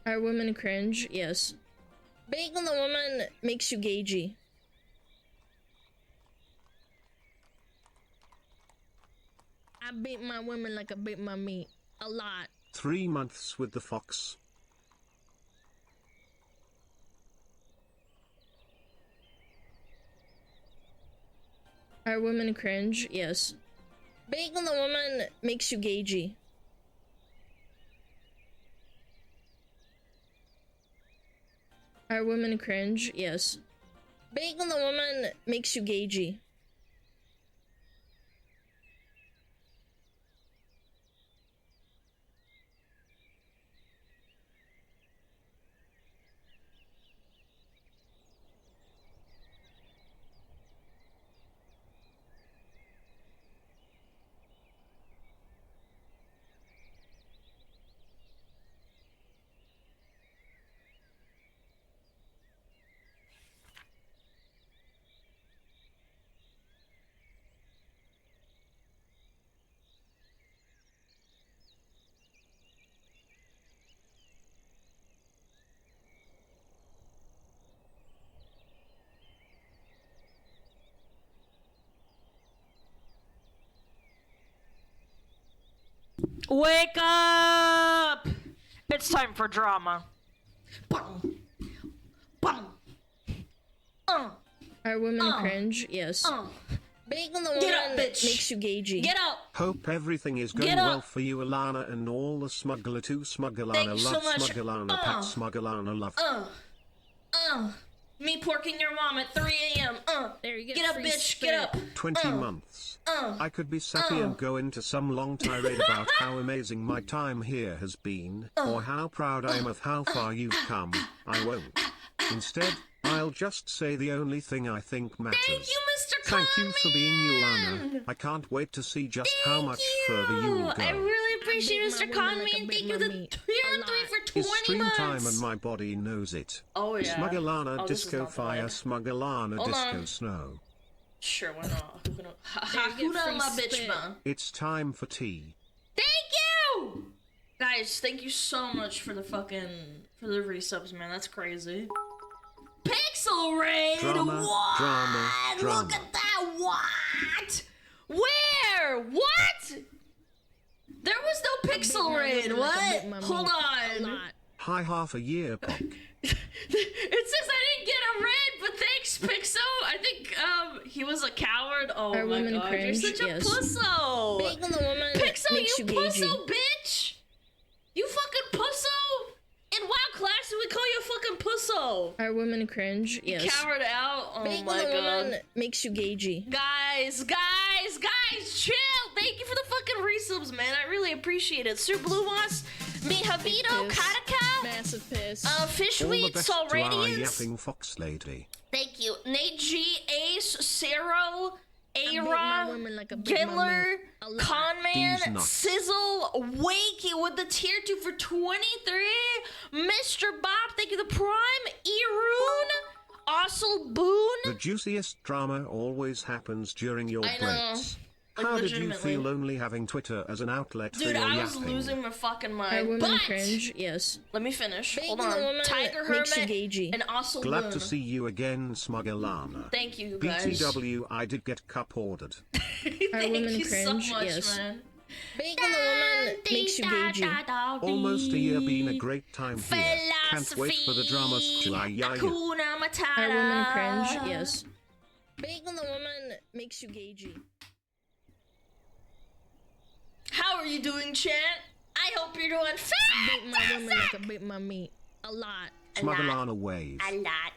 Are women cringe? Yes. Being a woman makes you gagey. I beat my women like I beat my meat. A lot. 3 months with the fox. Are women cringe? Yes. Being a woman makes you gagey. Are women cringe? Yes. Being a woman makes you gagey. Wake up! It's time for drama. Bum. Bum. Are women cringe? Yes. Being a woman makes you gagey. Get up! Hope everything is going well for you, Alana, and all the Smuggler too. SmugAlana Thank you love so much. SmugAlana, Pat SmugAlana love. Me porking your mom at 3 a.m. There you Get up, bitch, get up. 20 months. I could be sappy and go into some long tirade about how amazing my time here has been, or how proud I am of how far you've come. I won't. Instead, I'll just say the only thing I think matters. Thank you, Mr. Thank you Conman. for being you, Lana. I can't wait to see just how much further you will go. I really appreciate Mr. Conman. Thank you, the tier 3 for 20 His stream months. time and my body knows it. Oh, yeah. SmugAlana, this is Disco not Fire, bad. SmugAlana, Hold Disco on. Snow. Sure, why not? get Hakuna free my bitch, spit. man. It's time for tea. Thank you! Guys, thank you so much for the resubs, man. That's crazy. Pixel Raid! Drama, What? drama, drama. Look at that! What? Where? What? There was no Pixel Raid. What? Hold on. Hi, half a year, Pop. It says I didn't get a raid, but thanks, Pixo. I think he was a coward. Oh Are my women god, cringe? you're such a Yes. pusso. Being a woman Pixo, makes you you gagey. pusso, bitch. You fucking pusso. In WoW class, we call you a fucking pusso. Are women cringe? You Yes. coward out. Oh Being my a god. woman makes you gagey. Guys, chill. Thank you for the fucking resubs, man. I really appreciate it. Sir Blue Moss, Mihavito, Piss. Kataka, Massive piss. All the Fishweed, best to our Solradians. yapping fox lady. Thank you. Nate G, Ace, Cero, beat my Ara, women like I beat my Gidler, meat. A lot. Conman, These nuts. Sizzle, Wakey with the tier 2 for 23, Mr. Bob, thank you the prime, Eroon, Ossel Boone. The juiciest drama always happens during your I know. breaks. Like, How did you legitimately. feel only having Twitter as an outlet for Dude, your I was yapping? losing my fucking Are mind. women But cringe? Yes. let me finish. Being Hold a on. woman Tiger makes you Hermit gagey. and Ossel Glad Boone. to see you again, SmugAlana. Thank you, guys. BTW, I did get cup ordered. Thank women you so cringe? much, Yes. man. Being a woman makes you gagey. Almost a year been a great time here. Can't wait for the drama. Hakuna Matata. Are women cringe? Yes. Being a woman makes you gagey. How are you doing, chat? I hope you're doing Beat my women like I fantastic. beat my meat. A lot. SmugAlana wave. A lot.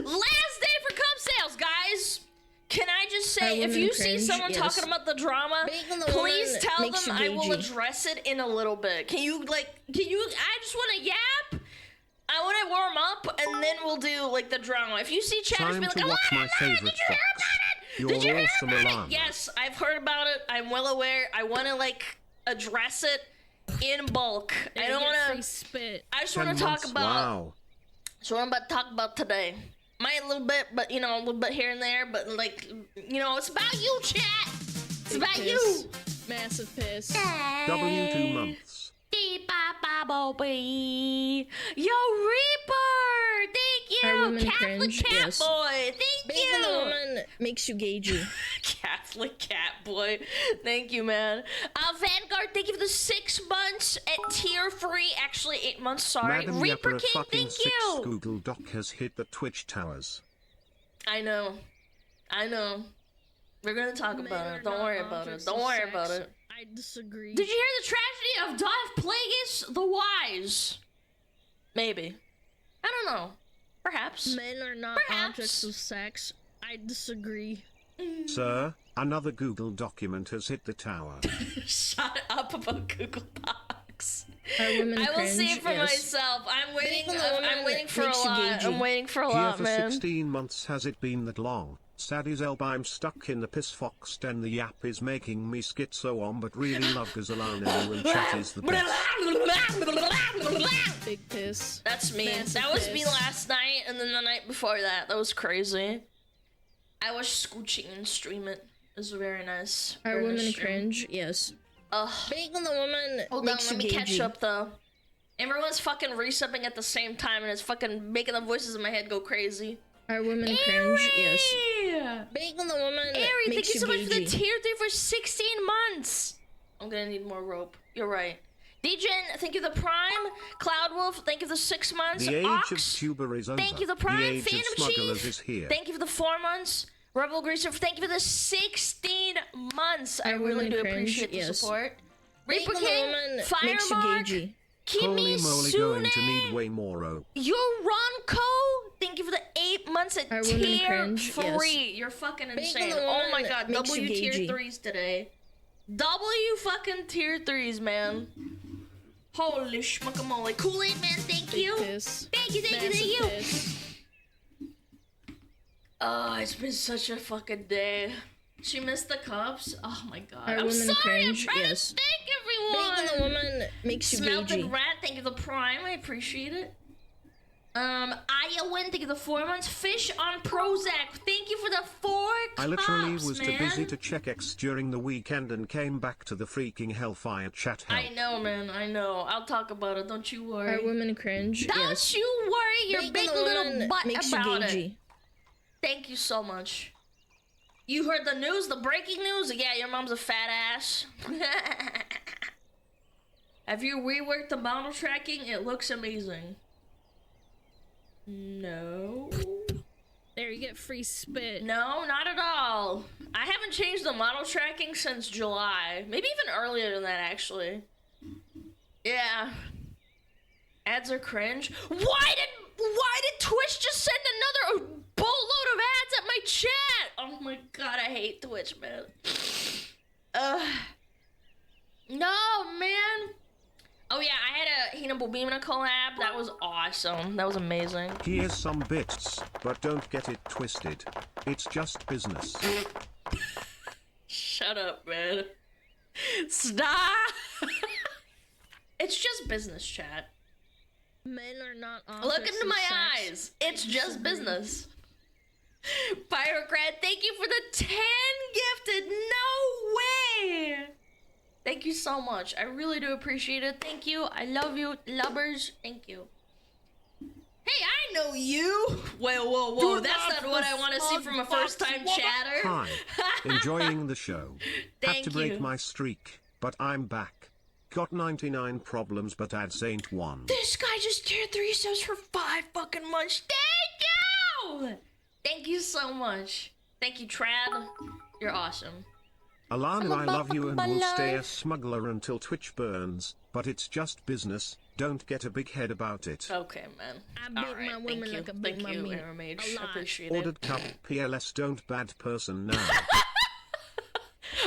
Last day for cup sales, guys. Can I just say, Are if women you see cringe? someone Yes. talking about the drama, Being a please woman tell makes them you I will gagey. address it in a little bit. Can you, I just want to yap. I want to warm up, and then we'll do, the drama. If you see chat, just Time be like, to watch Alana, my Alana, favorite did you hear fox. about it? You're Did you hear awesome, about Alana. it? Yes, I've heard about it. I'm well aware. I want to, address it in bulk. I don't want Free to... spit. I just 10 want to talk months, about... wow. So what I'm about to talk about today. Might a little bit, but a little bit here and there, but it's about you, chat. It's about you. Massive piss. W2 months. Yo, Reaper! Thank you! Our woman Catholic cringe, cat yes. boy! Thank Being a you! woman makes you gagey. Catholic cat boy. Thank you, man. Vanguard, thank you for the 6 months at tier free. Actually, 8 months, sorry. Madam Reaper Yapper, a King, fucking thank 6 you! Google Doc has hit the Twitch towers. I know. I know. We're gonna talk about it. Don't worry about it. Don't worry about it. I disagree. Did you hear the tragedy of Darth Plagueis the Wise? Maybe. I don't know. Perhaps. Men are not Perhaps. objects of sex. I disagree. Sir, another Google document has hit the tower. Shut up about Google Docs. Our women I will cringe, see it for yes. myself. I'm waiting. Being a woman I'm waiting for a makes you lot. gagey. I'm waiting for a Here lot, for man. 16 months has it been that long. Sad as Elb, I'm stuck in the piss fox den. The yap is making me schizo on, but really love Alana and chat is the best. Big piss. That's me. Massive That was me piss. last night, and then the night before that. That was crazy. I was scooching and stream it. It was very nice. Our Very women nice stream. cringe, yes. Ugh. Being a woman Hold on, makes let you me catch gagey. up though. Everyone's fucking resubbing at the same time, and it's fucking making the voices in my head go crazy. Our women cringe, yes. Yeah. Being a woman Ari, thank makes you so much for the gagey. tier 3 for 16 months. I'm gonna need more rope. You're right. Degen, thank you the Prime. Cloudwolf, thank you the 6 months. The age Ox, of tuber is over. thank you the Prime. The age Phantom of smugglers Chief, is here. thank you for the 4 months. Rebel Greaser, thank you for the 16 months. I Our really women do cringe, appreciate the yes. support. Being Reaper a King, woman makes you Firemark, gagey. Holy moly, going to Kimisune, need way more rope. Yoronko, thank you for the 8 months at Our women tier cringe, 3. yes. You're fucking Being insane. a Oh my woman god, makes you W tier gagey. 3s today. W fucking tier 3s, man. Holy schmuckamole. Kool-Aid man, thank Big you. piss. Thank you, thank you, Massive thank you. piss. Oh, it's been such a fucking day. She missed the cups. Oh my god. Our I'm women sorry, cringe, I'm trying yes. to thank Being a everyone. woman makes you Smelted gagey. Rat, thank you for the Prime. I appreciate it. Aya thank you for the 4 months. Fish on Prozac, thank you for the 4 cups, I literally was too man. busy to check X during the weekend and came back to the freaking Hellfire chat help. I know, man. I know. I'll talk about it. Don't you worry. Our women cringe, Don't yes. you worry your Being big a little woman butt makes you about it. gagey. Thank you so much. You heard the news, the breaking news? Yeah, your mom's a fat ass. Have you reworked the model tracking? It looks amazing. No. There, you get free spit. No, not at all. I haven't changed the model tracking since July. Maybe even earlier than that, actually. Yeah. Ads are cringe. Why did Twitch just send another boatload of ads at my chat? Oh my god, I hate Twitch, man. No, man. Oh yeah, I had a Hina Bobimina collab. That was awesome. That was amazing. Here's some bits, but don't get it twisted. It's just business. Shut up, man. Stop. It's just business, chat. Men are not objects Look into of my sex. eyes. It's just business. Pyrocrat, thank you for the 10 gifted. No way. Thank you so much. I really do appreciate it. Thank you. I love you, lubbers. Thank you. Hey, I know you. Whoa. That's not what I want to see from a first-time chatter. Hi. Enjoying the show. Had Thank to break you. my streak, but I'm back. Got 99 problems, but ads ain't one. This guy just tier 3 subs for 5 fucking months. Thank you! Thank you so much. Thank you, Trad. You're awesome. Alana, I love you and my will stay a life. smuggler until Twitch burns, but it's just business. Don't get a big head about it. Okay, man. I beat Alright, my women thank you. like I beat Thank my you, meat. Air Mage. A I lot. appreciate it. Ordered cup PLS, don't bad person now.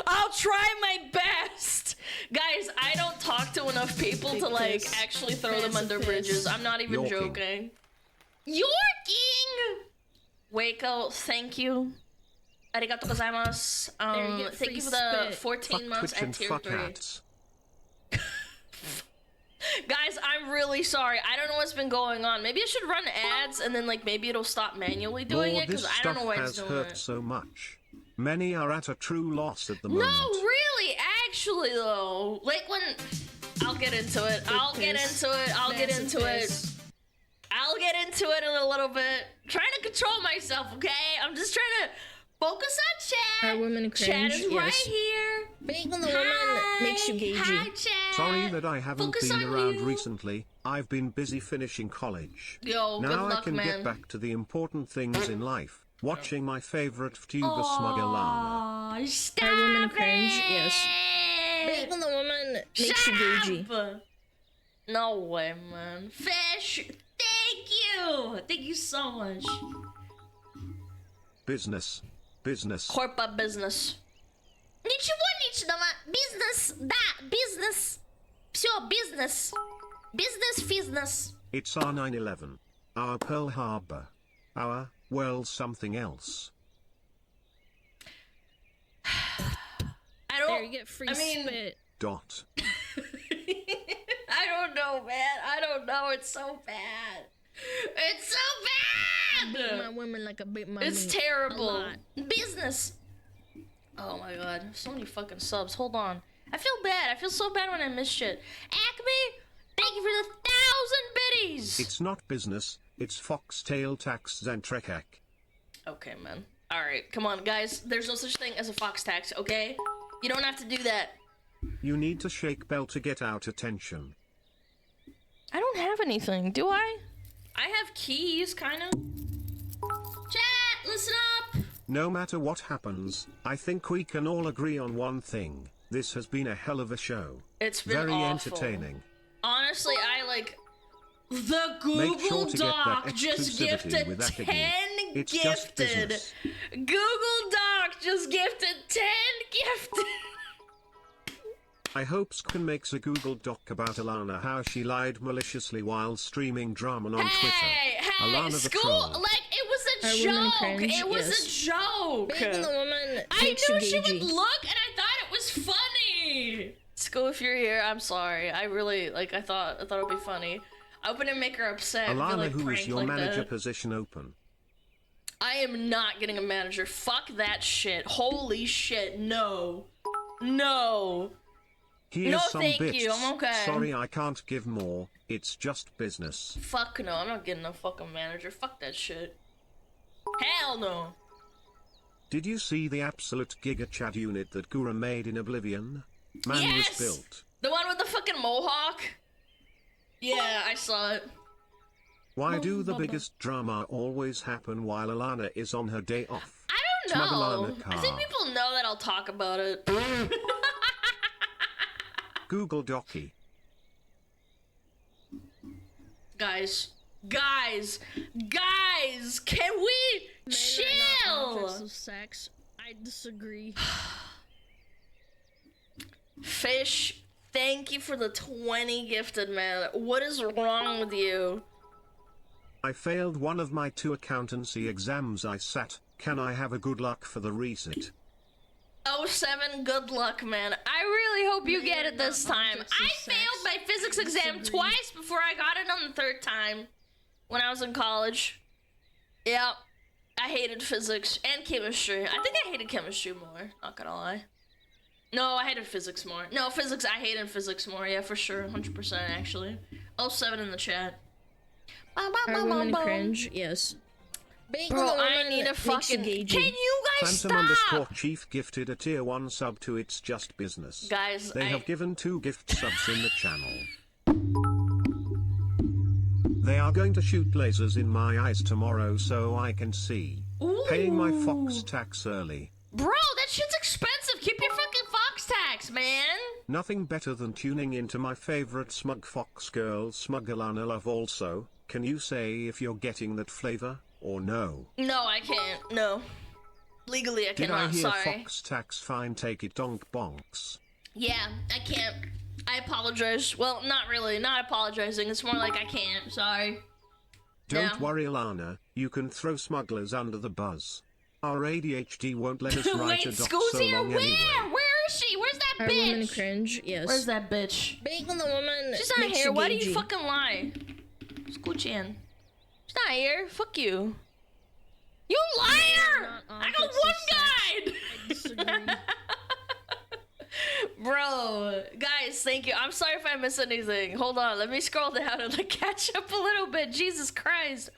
I'll try my best. Guys, I don't talk to enough people Big to, like, piss. actually throw them Massive under piss. bridges. I'm not even Yorking. joking. Yorking! Waco, thank you. Arigato gozaimasu. There, you get Thank free you for the spit. 14 Fuck months Twitch at and tier fuck 3. hats. Guys, I'm really sorry. I don't know what's been going on. Maybe I should run ads and then, like, maybe it'll stop manually doing Lord, it because this I don't stuff know why it's has doing hurt it. so much. Many are at a true loss at the moment. No, really, actually, though. Like, when I'll get into it. I'll get into it. I'll get into it. I'll get into it in a little bit. Trying to control myself, okay? I'm just trying to focus on chat. Are women cringe? Chat is Yes. right here. Being on the woman makes you gagey. Hi, chat. Sorry that I haven't Focus been on around you. recently. I've been busy finishing college. Yo, good Now luck, I can man. get back to the important things in life. Watching my favorite VTuber SmugAlana. Aw, stop Are women cringe? it. Yes. Being on the woman makes you gagey. Stop. No way, man. Fish, thank you. Thank you so much. Business. Corporate business. Ничего. Business, да, business. Все, business. Business. It's our 9/11. Our Pearl Harbor. Our, well, something else. I don't. There, you get free spit. Dot. I don't know, man. I don't know. It's so bad. It's so Beat my bad. women like I beat my It's meat. terrible. A lot. Business. Oh my god. So many fucking subs. Hold on. I feel bad. I feel so bad when I miss shit. Acme, thank you for the 1,000 biddies. It's not business, it's foxtail tax Zentrekak. Okay, man. Alright, come on, guys. There's no such thing as a fox tax, okay? You don't have to do that. You need to shake bell to get out attention. I don't have anything, do I? I have keys, kind of. Chat, listen up. No matter what happens, I think we can all agree on one thing. This has been a hell of a show. It's been Very awful. entertaining. Honestly, I like... The Make sure Google to get that Doc just exclusivity gifted with that 10 again. It's just gifted. business. Google Doc just gifted 10 gifted. I hope Skun makes a Google Doc about Alana, how she lied maliciously while streaming drama on Twitter. Hey, Alana the school, troll. like, it was a Are women joke. cringe? It was Yes. a joke. Being on the woman I makes you knew she gagey. would look, and I thought it was funny. School, if you're here, I'm sorry. I really, like, I thought it would be funny. I hope I didn't make her upset. Alana, like, who is pranked your like manager that. position open? I am not getting a manager. Fuck that shit. Holy shit. No. No. Here's No, some thank bits. you, I'm okay. Sorry, I can't give more. It's just business. Fuck no. I'm not getting a fucking manager. Fuck that shit. Hell no. Did you see the absolute Giga Chad unit that Gura made in Oblivion? Man Yes! was built. The one with the fucking mohawk? Yeah, I saw it. Why do the biggest drama always happen while Alana is on her day off? I don't know. SmugAlana I think car. people know that I'll talk about it. Google Docky. Guys, can we Men are not chill? objects of sex. I disagree. Fish, thank you for the 20 gifted, man. What is wrong with you? I failed one of my 2 accountancy exams I sat. Can I have a good luck for the resit? 07, good luck, man. I really hope you get it this time. I failed my physics exam twice before I got it on the 3rd time when I was in college. Yep. I hated physics and chemistry. I think I hated chemistry more, not gonna lie. No, I hated physics more. No, physics, I hated physics more. Yeah, for sure. 100% actually. 07 in the chat. Are women cringe? Yes. Being Bro, on the I woman need a makes you fucking... gagey. Can you guys Phantom stop? _ Chief gifted a tier 1 sub to It's Just Business. Guys, They I... have given 2 gift subs in the channel. They are going to shoot lasers in my eyes tomorrow so I can see. Paying my fox tax early. Bro, that shit's expensive. Keep your fucking fox tax, man. Nothing better than tuning into my favorite smug fox girl SmugAlana love also. Can you say if you're getting that flavor, or no? No, I can't. No. Legally, I Did I cannot. hear Sorry. fox tax fine take it donk bonks? Yeah, I can't. I apologize. Well, not really. Not apologizing. It's more like I can't. Sorry. Don't Yeah. worry Alana, you can throw smugglers under the bus. Our ADHD won't let us write a Wait, doc school's so here. long Where? anyway. Where is she? Where's that Are women bitch? cringe? Yes. Where's that bitch? Being on the woman She's not makes here. you Why do you gagey. fucking lie? Scooch-in. She's not here. Fuck you. You liar! not I got objects of one guide! I disagree. Bro, guys, thank you. I'm sorry if I miss anything. Hold on, let me scroll down and like catch up a little bit. Jesus Christ.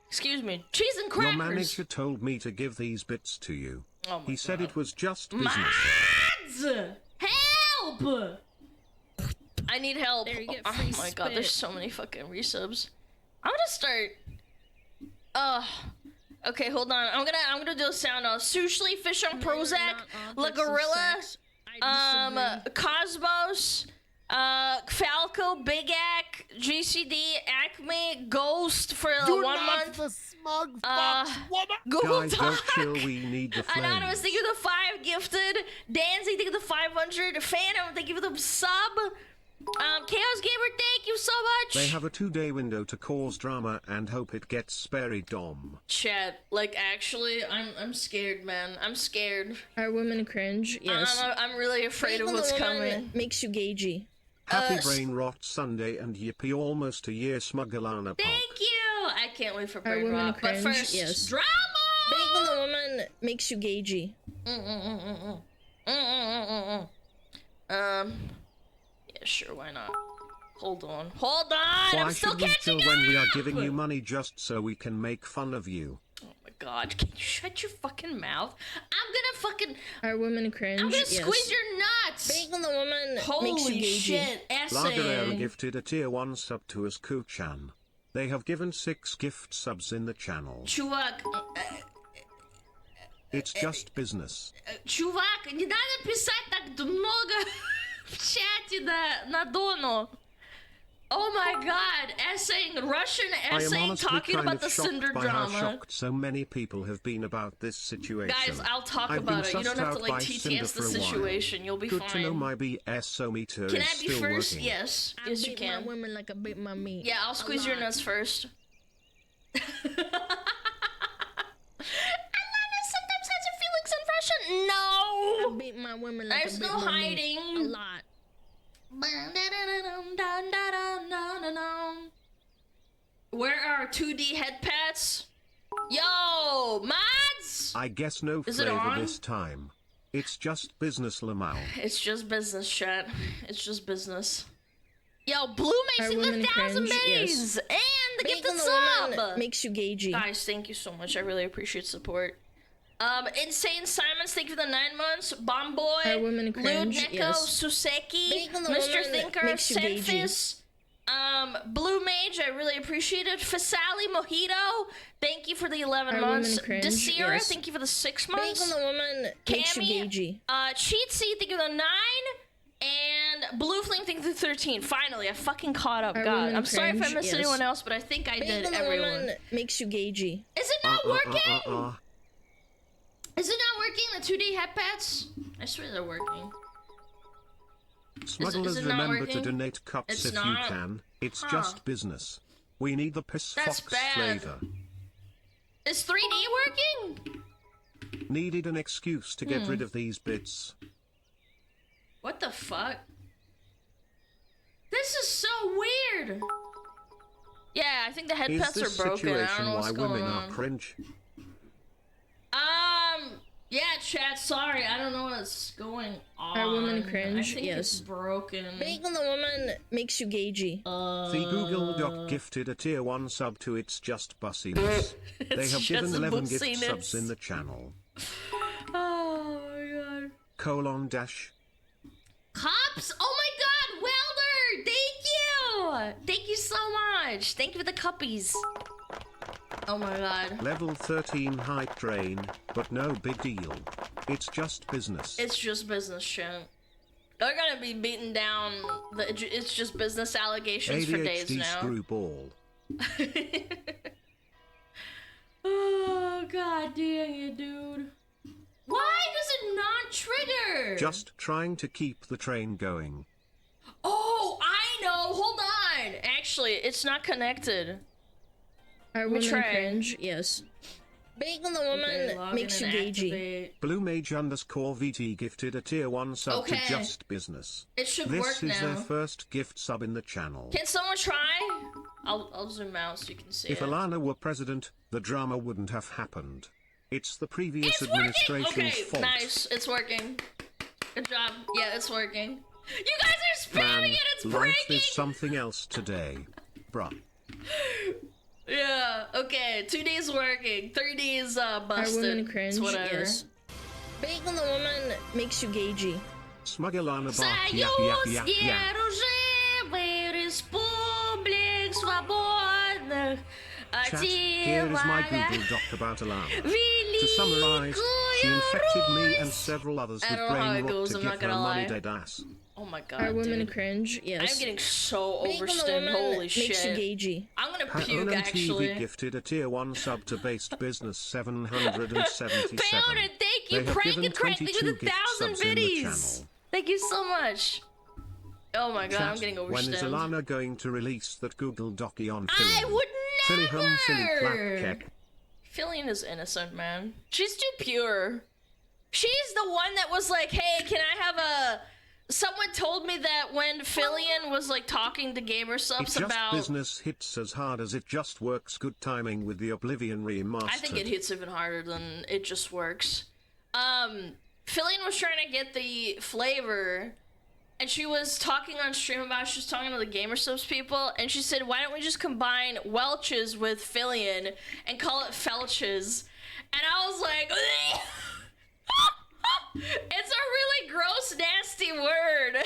Excuse me. Cheese and crackers. Your manager told me to give these bits to you. Oh my He said God. it was just business. Mads! Help! I need help. There, you get Oh free my God, spit. there's so many fucking resubs. I'm gonna start. Okay, hold on. I'm gonna do a sound off. Sushli, Fish on Prozac, La Gorilla, Cosmos, Falco, Big Ack, GCD, Acme, Ghost for 1 month. The smug fox woman. Google Guys, Doc. don't chill, we need the Anonymous, flames. thank you for the 5 gifted. Danzy, thank you for the 500. Phantom, thank you for the sub. Chaos Gamer, thank you so much. They have a 2-day window to cause drama and hope it gets buried, Dom. Chat, like actually, I'm scared, man. I'm scared. Are women cringe? Yes. I'm really afraid Being of a what's woman coming. makes you gagey. Happy Brain Rot Sunday and yippee almost a year SmugAlana pop. Thank you. I can't wait for Are Brain women Rot. But cringe? first, Yes. drama. Being a woman makes you gagey. Yeah, sure, why not? Hold on. Hold on! Why I'm still should we catching chill up! when we are giving you money just so we can make fun of you? Oh my God, can you shut your fucking mouth? I'm gonna fucking... Are women cringe? I'm gonna Yes. squeeze your nuts! Being a woman makes you Holy gagey. shit, Lagerera essay. gifted a tier 1 sub to us Kuchan. They have given 6 gift subs in the channel. Чувак, It's just business. чувак, не надо писать так много в чате на Дону. Oh my God, essaying, Russian I am essaying, honestly talking kind about of the shocked Cinder by how drama. shocked so many people have been about this situation. Guys, I'll talk I've about been it. You don't sussed have to out like by Cinder TTS the for a while. situation. You'll be Good fine. to know my BSO-meter Can is I be still first? working. Yes. I Yes, you beat my can. women like I beat my meat. Yeah, I'll squeeze your lot. nuts first. Alana sometimes has her feelings in Russian. I No! beat my women like There's I beat no my meat. hiding. A lot. Where are 2D head pats? Yo, mods! I guess no Is it flavor on? this time. It's just business, Lamau. It's just business, chat. It's just business. Yo, Blue Are makes the women 1,000 cringe? Yes. minis! And the Being gifted a woman sub! makes you gagey. Guys, thank you so much. I really appreciate support. Insane Simons, thank you for the 9 months. Bomboy, Are women Lewd cringe? Neko, Yes. Suseki, Being a Mr. woman Thinker, makes you gagey. Senfis, Blue Mage, I really appreciate it. Fasali Mojito, thank you for the 11 Are months. women cringe? Desira, Yes. thank you for the 6 Being months. a woman makes you Cammy, gagey. Cheatsy, thank you for the 9. And Blue Flame, thank you for the 13. Finally, I fucking caught up. Are God, women I'm sorry if I cringe? missed Yes. anyone else, but I think I Being did a everyone. woman makes you gagey. Is it not working? Is it not working? The 2D headpads? I swear they're working. Smugglers, it not remember to working? donate cups It's if not? you can. It's Huh. just business. We need the piss That's fox bad. flavor. Is 3D working? Needed an excuse to get rid of these bits. What the fuck? This is so weird. Yeah, I think the Is headpads this are broken. I don't situation know what's why going women on. are cringe? Yeah, chat, sorry, I don't know what's going on. Are women cringe? I think Yes. it's broken. Being a woman makes you gagey. The Google Doc gifted a tier 1 sub to It's Just Bussiness. They It's have given just 11 gift bussiness. subs in the channel. Oh my god. : Cops! Oh my god, Welder! Thank you! Thank you so much! Thank you for the cuppies. Oh my god. level 13 height drain, but no big deal. It's just business. It's just business shit. They're gonna be beating down the it's just business allegations for days ADHD now. screwball. Oh god dang it, dude. Why does it not trigger? Just trying to keep the train going. Oh, I know. Hold on. Actually, it's not connected. Are me women try. cringe? Yes. Being a woman makes you gagey. BlueMage_VT gifted a tier 1 sub to Okay. Just Business. It should This work is their now. first gift sub in the channel. Can someone try? I'll zoom out so you can see If it. Alana were president, the drama wouldn't have happened. It's the previous It's working! administration's Okay, fault. nice. It's working. Good job. Yeah, it's working. You guys are spamming Man, it. It's life breaking. is something else today, bruh. Yeah. Okay. 2 days working. 3 days busted. Are women cringe? It's whatever. Yes. Being on the woman makes you gagey. SmugAlana bark Союз героев республик свободных. Chat, here is my Google Doc about Alana. To summarize, she infected me and several others with brain rot to give her money dead ass. Oh my god, Are women dude. cringe? Yes. I'm getting so Being on the overstimmed. woman Holy makes shit. you gagey. I'm gonna Her puke, own actually. TV gifted a tier 1 sub to Based Business 777. Found it! Thank you, They have Prank given and Crank! Thank you 22 for the gift 1,000 subs in the biddies! channel. Thank you so much! Oh my god, Chat, I'm getting when overstimmed. is Alana going to release that Google Docky on film? I would Silly hum, silly clap, never! keck. Fillion is innocent, man. She's too pure. She's the one that was like, hey, can I have a... Someone told me that when Fillion was like talking to gamer It subs just about... business hits as hard as it just works. Good timing with the Oblivion remastered. I think it hits even harder than it just works. Fillion was trying to get the flavor, and she was talking on stream about, she was talking to the gamer subs people, and she said, why don't we just combine Welch's with Fillion and call it Felch's? And I was like, it's a really gross, nasty word.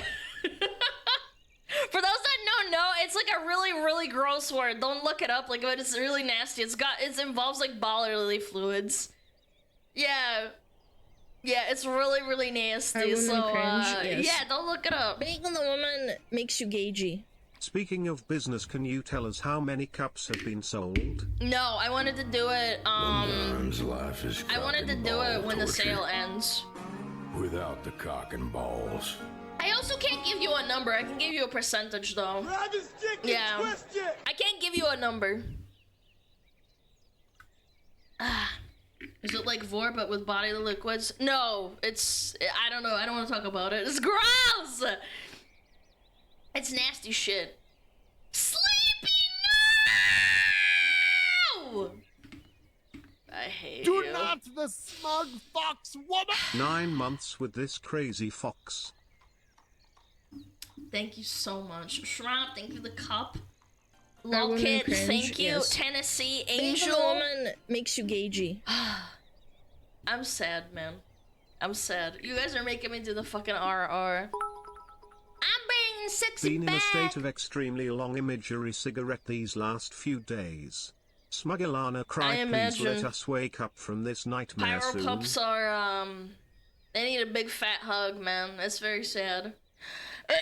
For those that don't know, it's like a really, really gross word. Don't look it up, like, but it's really nasty. It involves like bodily fluids. Yeah. Yeah, it's really, really nasty. Are women So, cringe? Yes. yeah, don't look it up. Being on the woman makes you gagey. Speaking of business, can you tell us how many cups have been sold? No, I wanted to do it, Life is I wanted to do it when the sale ends. without the cock and balls. I also can't give you a number. I can give you a percentage, though. Grab his dick and Yeah. twist it! I can't give you a number. Is it like Vor but with bodily liquids? No, it's... I don't know. I don't want to talk about it. It's gross! It's nasty shit. Sleepy, no! I hate Do you. not the smug fox woman! 9 months with this crazy fox. Thank you so much. Shrimp, thank you for the cup. Are Lol women Kid, cringe? thank you. Yes. Tennessee Being on the Angel. woman makes you gagey. I'm sad, man. I'm sad. You guys are making me do the fucking RR. I'm bringing sexy Been in a back. state of extremely long imagery cigarette these last few days. SmugAlana cry, I please imagine. let us wake up from this nightmare Pyro soon. pups are, they need a big fat hug, man. That's very sad. Okay.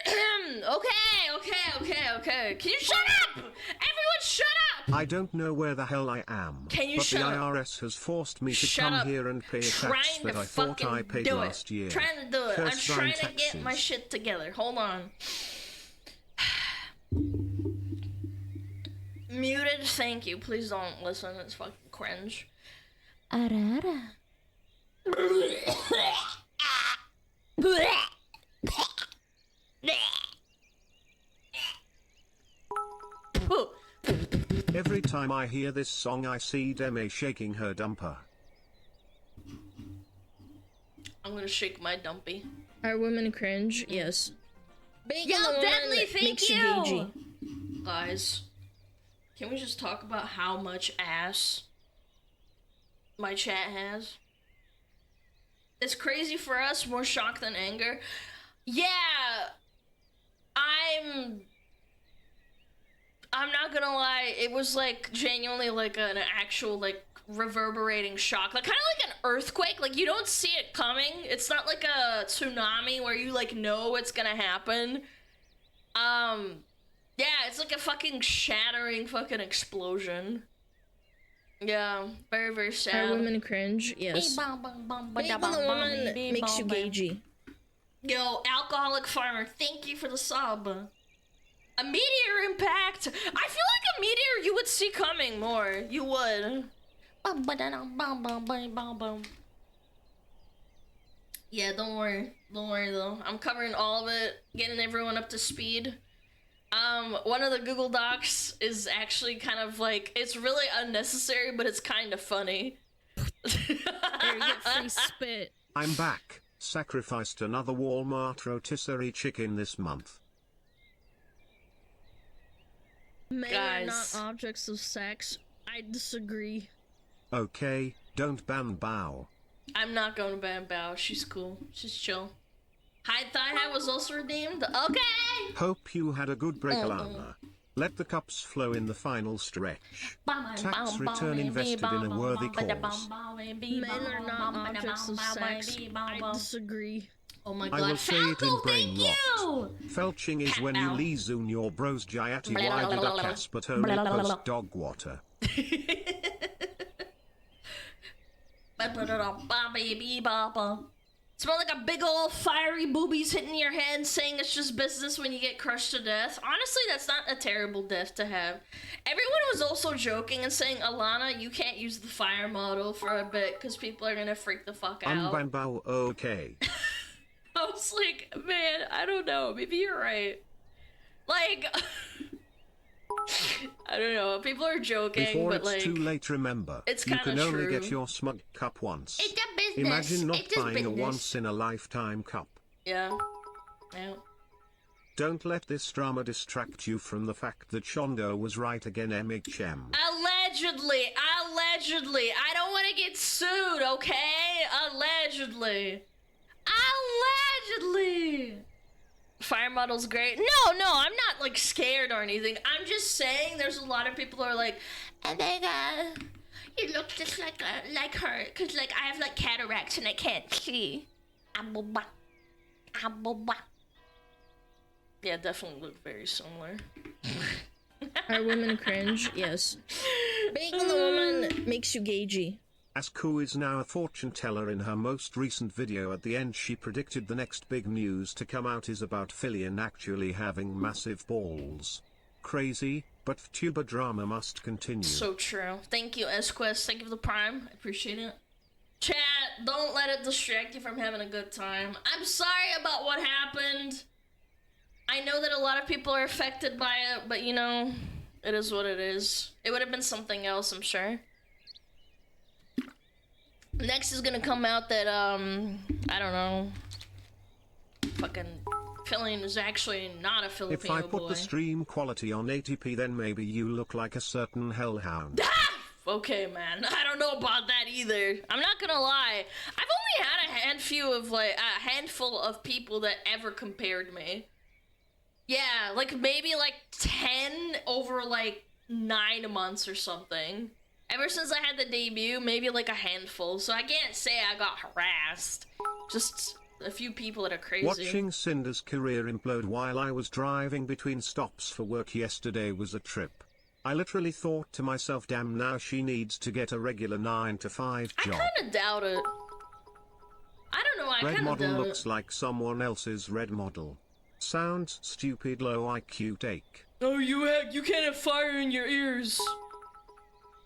Can you shut up? Everyone shut up! I don't know where the hell I am, Can you but shut the up? IRS has forced me to Shut come up. here and pay a tax Trying that to I thought I fucking paid do last it. year. Trying to do it. I'm Curse thine trying to get my taxes. shit together. Hold on. Muted, thank you. Please don't listen. It's fucking cringe. Every time I hear this song I see Deme shaking her dumper. I'm gonna shake my dumpy. Are women cringe? Yes. Being Yo, on the woman Deadly, thank makes you! you gagey. Guys, can we just talk about how much ass my chat has? It's crazy for us, more shock than anger. Yeah, I'm not gonna lie, it was like genuinely like an actual like reverberating shock, like kind of like an earthquake. Like you don't see it coming. It's not like a tsunami where you like know it's gonna happen. Yeah, it's like a fucking shattering fucking explosion. Yeah, very, very sad. Are women cringe? Yes. Being on the woman makes you gagey. Yo, Alcoholic Farmer, thank you for the sub. A meteor impact! I feel like a meteor you would see coming more. You would. Yeah, don't worry. Don't worry though. I'm covering all of it, getting everyone up to speed. One of the Google Docs is actually kind of like, it's really unnecessary, but it's kind of funny. There, you get free spit. I'm back. sacrificed another Walmart rotisserie chicken this month. Men are not Guys. objects of sex. I disagree. Okay, don't ban Bao. I'm not going to ban Bao. She's cool. She's chill. High Thigh High was also redeemed. Okay! Hope you had a good break, Alana. Let the cups flow in the final stretch. Tax return invested in a worthy cause. Men are not objects of sex. I disagree. Oh my I god. will say it in Falco, brain thank you! Felching is when you leezoon your bros Jayati why did a Casper only post dog water. Smell like a big old fiery boobies hitting your head saying it's just business when you get crushed to death. Honestly, that's not a terrible death to have. Everyone was also joking and saying, Alana, you can't use the fire model for a bit because people are gonna freak the fuck out. Unban Bao, okay. I was like, man, I don't know. Maybe you're right. Like, I don't know. People are joking, Before but it's like, too late, remember, it's you kinda can only true. get your smug cup once. It's a business. Imagine not It's just buying a business. once-in-a-lifetime cup. Yeah. Yeah. Don't let this drama distract you from the fact that Shondo was right again, MHM. Allegedly. I don't want to get sued, okay? Allegedly. Fire model's great. No, I'm not like scared or anything. I'm just saying there's a lot of people who are like, oh my god, you look just like her, cause like I have like cataracts and I can't see. Yeah, definitely look very similar. Are women cringe? Yes. Being the woman makes you gagey. Asku is now a fortune teller. In her most recent video at the end she predicted the next big news to come out is about Fillion actually having massive balls. Crazy, but VTuber drama must continue. So true. Thank you, Esquest. Thank you for the prime. I appreciate it. Chat, don't let it distract you from having a good time. I'm sorry about what happened. I know that a lot of people are affected by it, but you know, it is what it is. It would have been something else, I'm sure. Next is gonna come out that, I don't know, fucking Fillion is actually not a Filipino If I put boy. the stream quality on 80p then maybe you look like a certain hellhound. Okay, man. I don't know about that either. I'm not gonna lie. I've only had a handful of people that ever compared me. Yeah, like maybe like 10 over like 9 months or something. Ever since I had the debut, maybe like a handful. So I can't say I got harassed. Just a few people that are crazy. Watching Cinder's career implode while I was driving between stops for work yesterday was a trip. I literally thought to myself, damn, now she needs to get a regular 9-to-5 job. I kinda doubt it. I don't know, I Red kinda model doubt looks it. like someone else's red model. Sounds stupid, low IQ take. Oh, you can't have fire in your ears.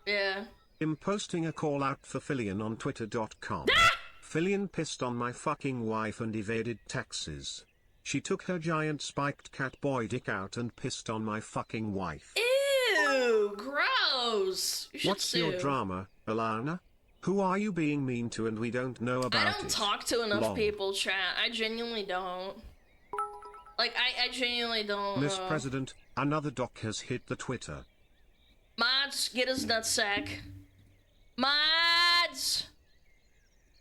Yeah. I'm posting a call out for Fillion on twitter.com. Fillion pissed on my fucking wife and evaded taxes. She took her giant spiked cat boy dick out and pissed on my fucking wife. Ew, gross. You should What's sue. your drama, Alana? Who are you being mean to and we don't know about it? I don't talk to enough Lol. people, chat. I genuinely don't. Like, I genuinely don't. Miss President, another doc has hit the Twitter. Mods, get his nutsack. Mods!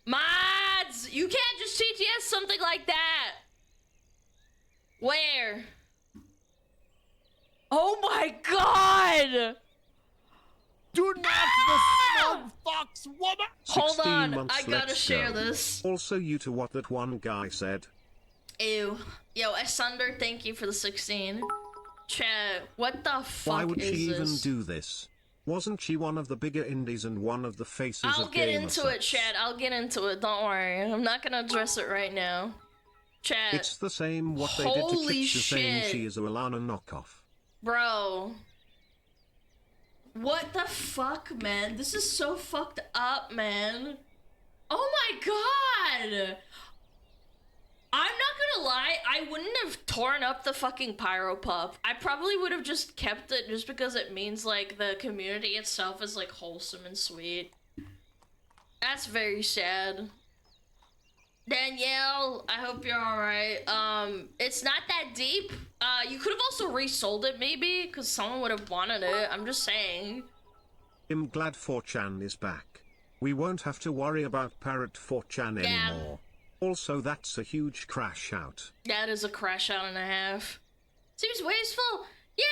Mods! You can't just TTS something like that! Where? Oh my god! Do not the smug fox woman! Hold 16 on, months, I gotta let's share go. this. Also you to what that one guy said. Ew. Yo, Asunder, thank you for the 16. Chat, what the fuck Why would is she even this? do this? Wasn't she one of the bigger indies and one of the faces I'll of get gamer into it, sex? chat. I'll get into it. Don't worry. I'm not gonna address it right now. Chat. It's the same what they did to Holy Kitsu saying shit. she is a Alana knockoff. Bro. What the fuck, man? This is so fucked up, man. Oh my god! I'm not gonna lie, I wouldn't have torn up the fucking Pyro Pup. I probably would have just kept it just because it means, like, the community itself is, like, wholesome and sweet. That's very sad. Danielle, I hope you're alright. It's not that deep. You could have also resold it maybe, because someone would have wanted it. I'm just saying. I'm glad 4chan is back. We won't have to worry about Parrot 4chan anymore. Also, that's a huge crash out. That is a crash out and a half. Seems wasteful. Yeah,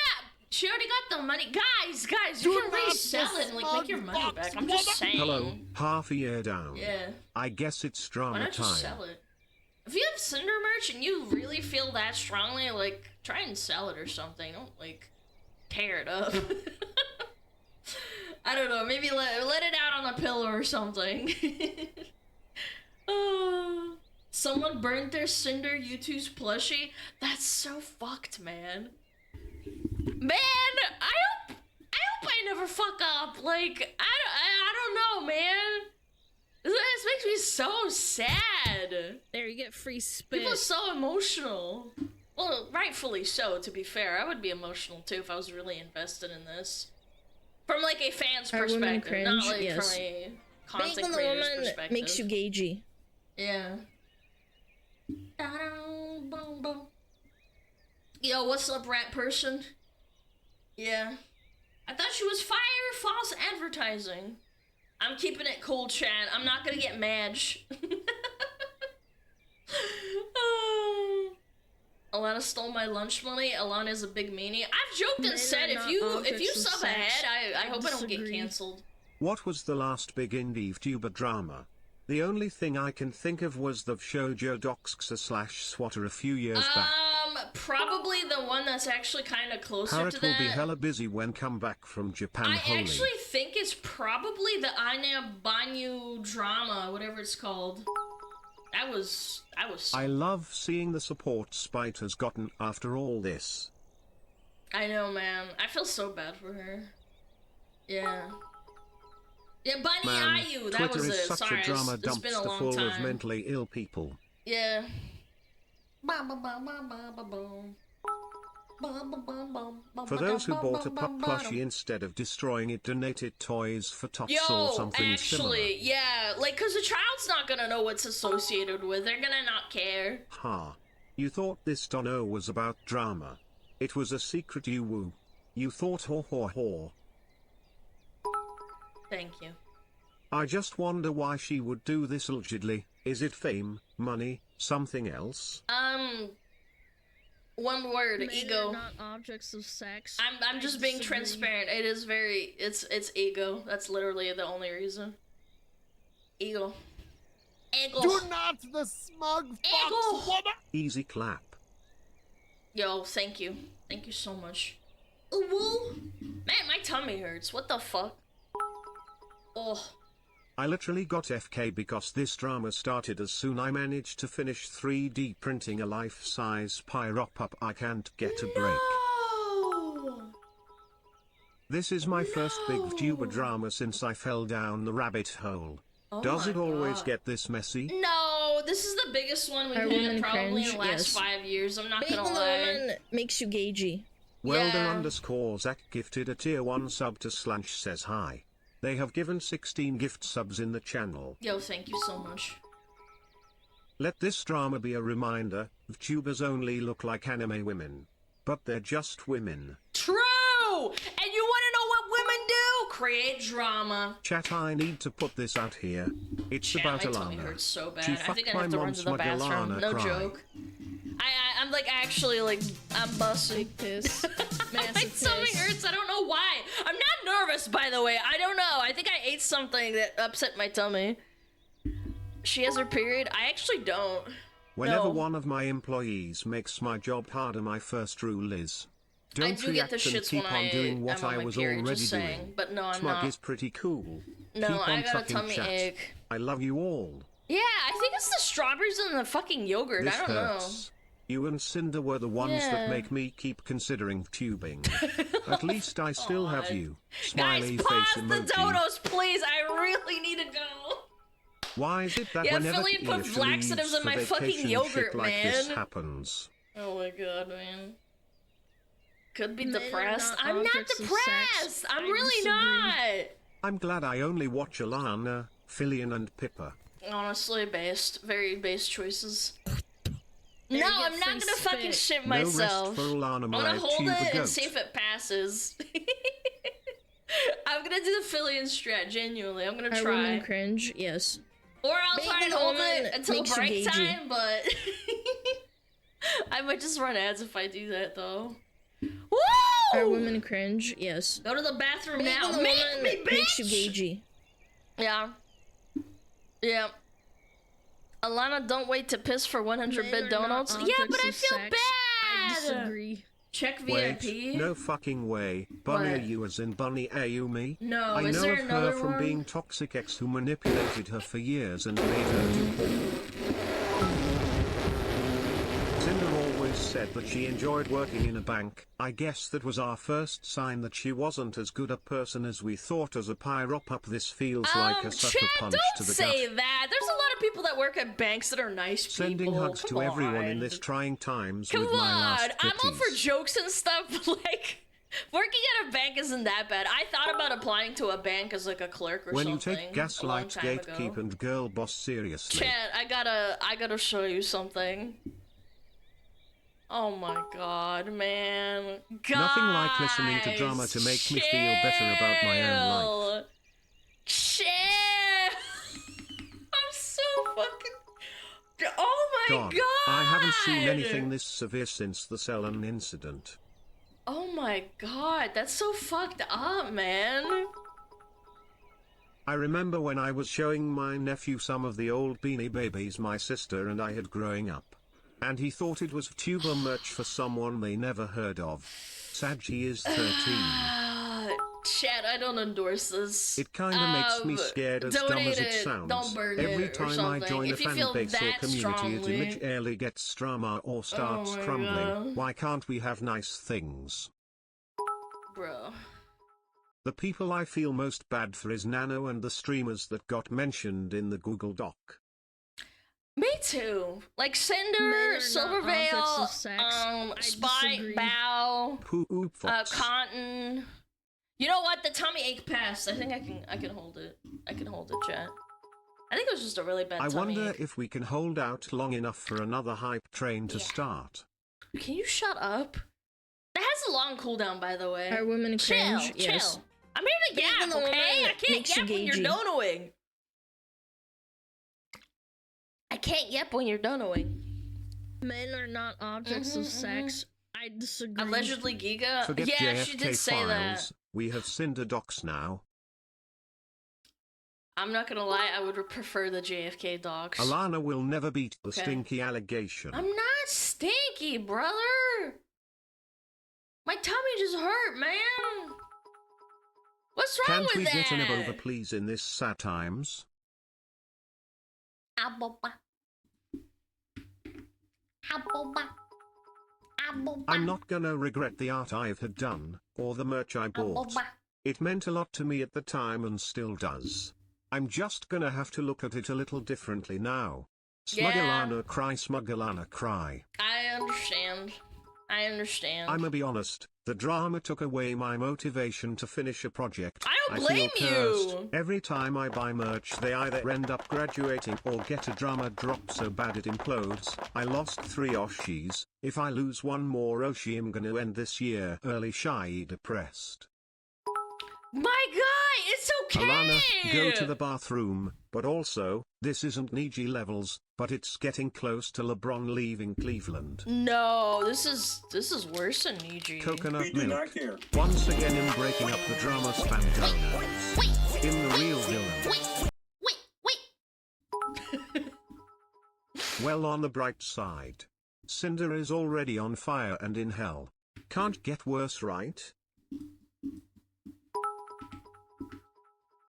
she already got the money. Guys, you can resell it and like make your money back. I'm just saying. Hello, half a year down. Yeah. I guess it's Why drama not just time. sell it? If you have Cinder merch and you really feel that strongly, like, try and sell it or something. Don't, like, tear it up. I don't know, maybe let it out on a pillow or something. Oh, someone burned their Cinder U2's plushie? That's so fucked, man. Man, I hope I never fuck up. Like, I don't know, man. This makes me so sad. There, you get free spit. People are so emotional. Well, rightfully so, to be fair. I would be emotional too if I was really invested in this. From like a fan's Our women perspective, cringe, not like yes. from a content Bacon the creator's woman perspective. makes you gagey. Yeah. Yo, what's up, rat person? Yeah. I thought she was fire false advertising. I'm keeping it cool, Chan. I'm not gonna get mad. Alana stole my lunch money. Alana is a big meanie. I've joked and Men said are if not you objects of sub sex. ahead, I hope I don't get disagree. cancelled. What was the last big indie VTuber drama? The only thing I can think of was the Shoujo Doxa / Swatter a few years back. Probably the one that's actually kind of closer Parrot to will that. be hella busy when come back from Japan I Holy. actually think it's probably the Anya Banyu drama, whatever it's called. I was. I love seeing the support Spite has gotten after all this. I know, man. I feel so bad for her. Yeah. Yeah, Bunny Man, Ayu, that Twitter was is it. such Sorry, a drama it's been a dumpster long full time. of mentally ill people. Yeah. For those who bought a pup plushie instead of destroying it, donated toys for tots or Yo, something actually, yeah, like, cause the child's not gonna know what's associated with. They're gonna not care. similar. Ha. You thought this Dono was about drama. It was a secret you woo. You thought ho. Thank you. I just wonder why she would do this allegedly. Is it fame, money, something else? One word, Men ego. are not objects of sex. I'm just being transparent. It is very, it's ego. That's literally the only reason. Ego. Do not the smug fox Ego. woman! Easy clap. Yo, thank you. Thank you so much. Ooh, woo. Man, my tummy hurts. What the fuck? Oh. I literally got FK because this drama started as soon I managed to finish 3D printing a life-size pyro pup. I can't get a break. No. This is my first big VTuber drama since I fell down the rabbit hole. Oh Does my it always God. get this messy? No, this is the biggest one we've Our had women probably in cringe, the last yes. 5 years. I'm not Bacon gonna the lie. woman makes you gagey. Welder_Zach gifted a tier 1 sub to Slanch says hi. They have given 16 gift subs in the channel. Yo, thank you so much. Let this drama be a reminder, VTubers only look like anime women. But they're just women. True! And you wanna know what women do? Create drama. Chat, I need to put this out here. It's Chat, about my tummy Alana. hurts so bad. She I fucked think I my have to run mom, to the bathroom. SmugAlana, No cry. joke. I'm like actually like I'm busting. Big piss. My Massive tummy piss. hurts. I don't know why. I'm not nervous, by the way. I don't know. I think I ate something that upset my tummy. She has her period. I actually don't. Whenever No. one of my employees makes my job harder, my first rule is I don't do get react the and shits keep when on doing what I'm on I my was period, already just saying. doing. But no, I'm Smug not. is pretty cool. No, Keep I on got a trucking, tummy chat. ache. I love you all. Yeah, I think it's the strawberries and the fucking yogurt. This I don't hurts. You and Cinder were the ones Yeah. that make me keep considering tubing. At least I still have you. know. Smiley Guys, face pause the emoji. dodos, please. I really need to go. Why is it that Yeah, whenever Philly put Keisha laxatives leaves in for my fucking vacation, yogurt, shit like this man? happens? Oh my god, man. Could be Men are depressed. not I'm not objects of depressed. sex. I'm I really disagree. not. I'm glad I only watch Alana, Fillion and Pippa. Honestly, based. Very based choices. There No, you I'm get not free gonna fucking spit. shit No rest myself. for Alana, I'm my gonna hold tuber it and goat. see if it passes. I'm gonna do the Phillian strat, genuinely. I'm gonna Are try. women cringe? Yes. Or I'll try Making and the hold woman it until makes you break gagey. time, but I might just run ads if I do that though. Woo! Are women cringe? Yes. Go to the bathroom Making now. the Make woman me, bitch! makes you gagey. Yeah. Yeah. Alana, don't wait to piss for 100 Men bit are not donuts. Yeah, but I objects of feel sex. I bad! disagree. Check Wait, VIP. no fucking way. Bunny, What? are you as in Bunny Ayumi? No, I is know there of her another from one? being toxic ex who manipulated her for years and made her do porn. Cinder always said that she enjoyed working in a bank. I guess that was our first sign that she wasn't as good a person as we thought. As a pyro-pup, this feels like a sucker Chad, punch don't to the say gut. that. There's a lot of people that work at banks that are nice Sending people. hugs Come to everyone in on. this trying times Come with my last on, I'm all for pitties. jokes and stuff, but like, working at a bank isn't that bad. I thought about applying to a bank as like a clerk or When something. you take Gaslight, Gatekeep, and Girl Boss seriously. Chad, I gotta show you something. Oh my god, man. God, Nothing like listening to drama to make me feel better about my own life. Chill. I'm so fucking... Oh my god! I haven't seen anything this severe since the Selene incident. Oh my god, that's so fucked up, man. I remember when I was showing my nephew some of the old Beanie Babies my sister and I had growing up. And he thought it was tuber merch for someone they never heard of. Sad he is 13. Chat, I don't endorse this. It kinda makes me scared, as dumb as it sounds. Don't burn Every it or time I something. join a If you fan feel base or that community, strongly. it image airly gets drama or starts my crumbling. God. Why can't we have nice things? Bro. The people I feel most bad for is Nano and the streamers that got mentioned in the Google Doc. Me too. Like Men Cinder, are not Silverveil, objects of sex. I Spike, disagree. Bow, Poo Fox. Cotton. You know what? The tummy ache passed. I think I can hold it. I can hold it, chat. I think it was just a really bad I tummy wonder ache. if we can hold out long enough for another hype train to start. Can you shut up? That has a long cooldown, by the way. Are women Chill, cringe? Yes. chill. I'm here to Making yap, the woman okay? I can't makes you yap when you're gagey. donoing. I can't yap when you're donoing. Men are not objects of sex. I disagree. Allegedly Giga? Forget Yeah, JFK she did say files. that. We have Cinder docs now. I'm not gonna lie, I would prefer the JFK dogs. Alana will never beat the Okay. stinky allegation. I'm not stinky, brother. My tummy just hurt, man. What's wrong Can't with we that? get an over please in this sad times? I'm not gonna regret the art I've had done, or the merch I bought. It meant a lot to me at the time and still does. I'm just gonna have to look at it a little differently now. SmugAlana cry, SmugAlana cry. I understand. I understand. I'ma be honest, the drama took away my motivation to finish a project. I don't feel blame cursed. you. Every time I buy merch they either end up graduating or get a drama drop so bad it implodes. I lost 3 Oshis. If I lose one more Oshi I'm gonna end this year early shy depressed. My guy, it's okay. Alana, go to the bathroom, but also, this isn't Niji levels, but it's getting close to LeBron leaving Cleveland. No, this is worse than Niji. Coconut milk. Once again in breaking up the drama span downloads. In the real villain. Wait. Well, on the bright side, Cinder is already on fire and in hell. Can't get worse, right?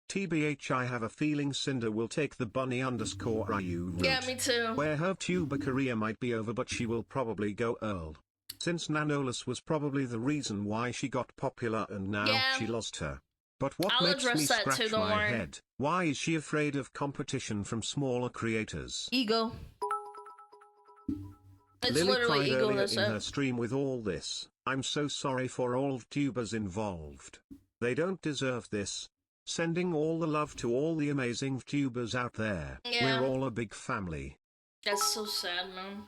TBH, I have a feeling Cinder will take the bunny_IU route. Yeah, me too. Where her tuber career might be over, but she will probably go Earl. Since Nanolus was probably the reason why she got popular and now she lost her. But what I'll makes me address that scratch too, don't my worry. head? Why is she afraid of competition from smaller creators? Ego. It's Lily literally cried ego, earlier that's in it. her stream with all this. I'm so sorry for all tubers involved. They don't deserve this. Sending all the love to all the amazing VTubers out there. Yeah. We're all a big family. That's so sad, man.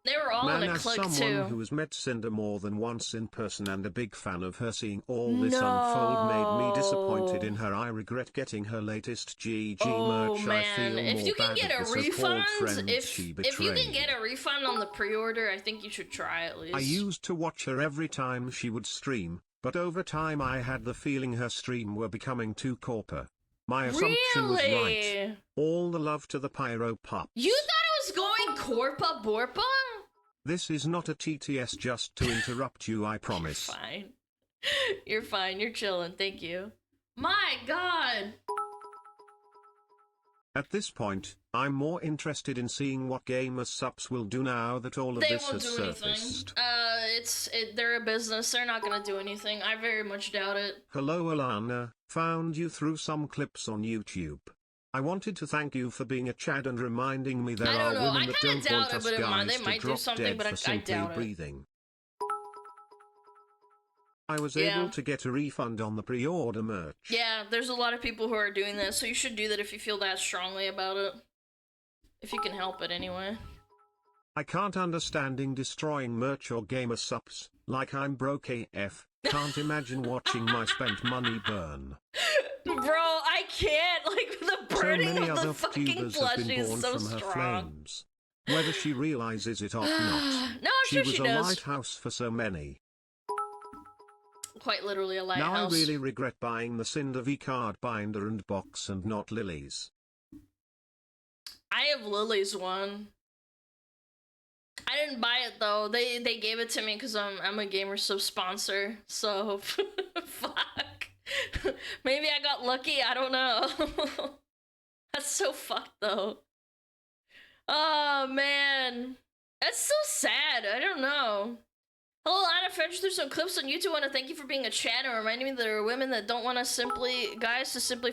They were all in Man, a as clique someone too. who has met Cinder more than once in person and a big fan of her, seeing all this unfold made me disappointed in her. I regret getting her latest GG merch. Man, I feel if more you can bad get at a the so-called refund, friends she if you can betrayed. get a refund on the pre-order, I think you should try at least. I used to watch her every time she would stream, but over time I had the feeling her stream were becoming too corporate. My assumption was right. All the love to the Pyro Pups. You thought it was going Corpa Borpa? This is not a TTS, just to interrupt you, I promise. You're fine. You're fine. You're chilling. Thank you. My God. At this point, I'm more interested in seeing what Gamer Sups will do now that all of They this won't has do surfaced. anything. They're a business. They're not gonna do anything. I very much doubt it. Hello Alana, found you through some clips on YouTube. I wanted to thank you for being a Chad and reminding me there are women that don't want us guys to drop dead for simply breathing. I was able to get a refund on the pre-order merch. Yeah, there's a lot of people who are doing that, so you should do that if you feel that strongly about it. If you can help it, anyway. I can't understanding destroying merch or Gamer Sups, like I'm broke AF. Can't imagine watching my spent money burn. Bro, I can't. Like, the burning so many of other the fucking VTubers have plushie been born is so from her strong. flames. Whether she realizes it or not. No, I'm sure she was a does. lighthouse for so many. Quite literally a lighthouse. Now I really regret buying the Cinder V card binder and box and not Lily's. I have Lily's one. I didn't buy it though. They gave it to me because I'm a Gamer Sub sponsor. So fuck. Maybe I got lucky. I don't know. That's so fucked though. Oh man, that's so sad. I don't know. Hello, Alana, French through some clips on YouTube. Want to thank you for being a chat and reminding me that there are women that don't want us guys to simply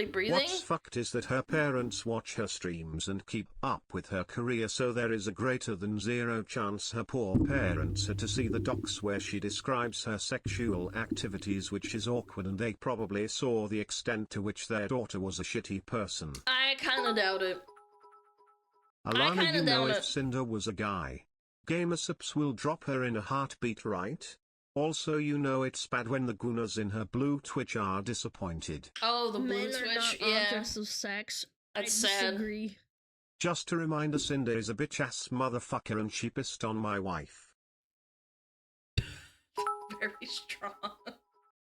breathing. What's fucked is that her parents watch her streams and keep up with her career, so there is a greater than zero chance her poor parents are to see the docs where she describes her sexual activities, which is awkward, and they probably saw the extent to which their daughter was a shitty person. I kinda doubt it. Alana, you know if Cinder was a guy, Gamer Sups will drop her in a heartbeat, right? Also, you know it's bad when the goonas in her blue Twitch are disappointed. Oh, the blue Men are Twitch, not yeah. objects of sex. That's I sad. disagree. Just a reminder, Cinder is a bitch-ass motherfucker and she pissed on my wife. Very strong.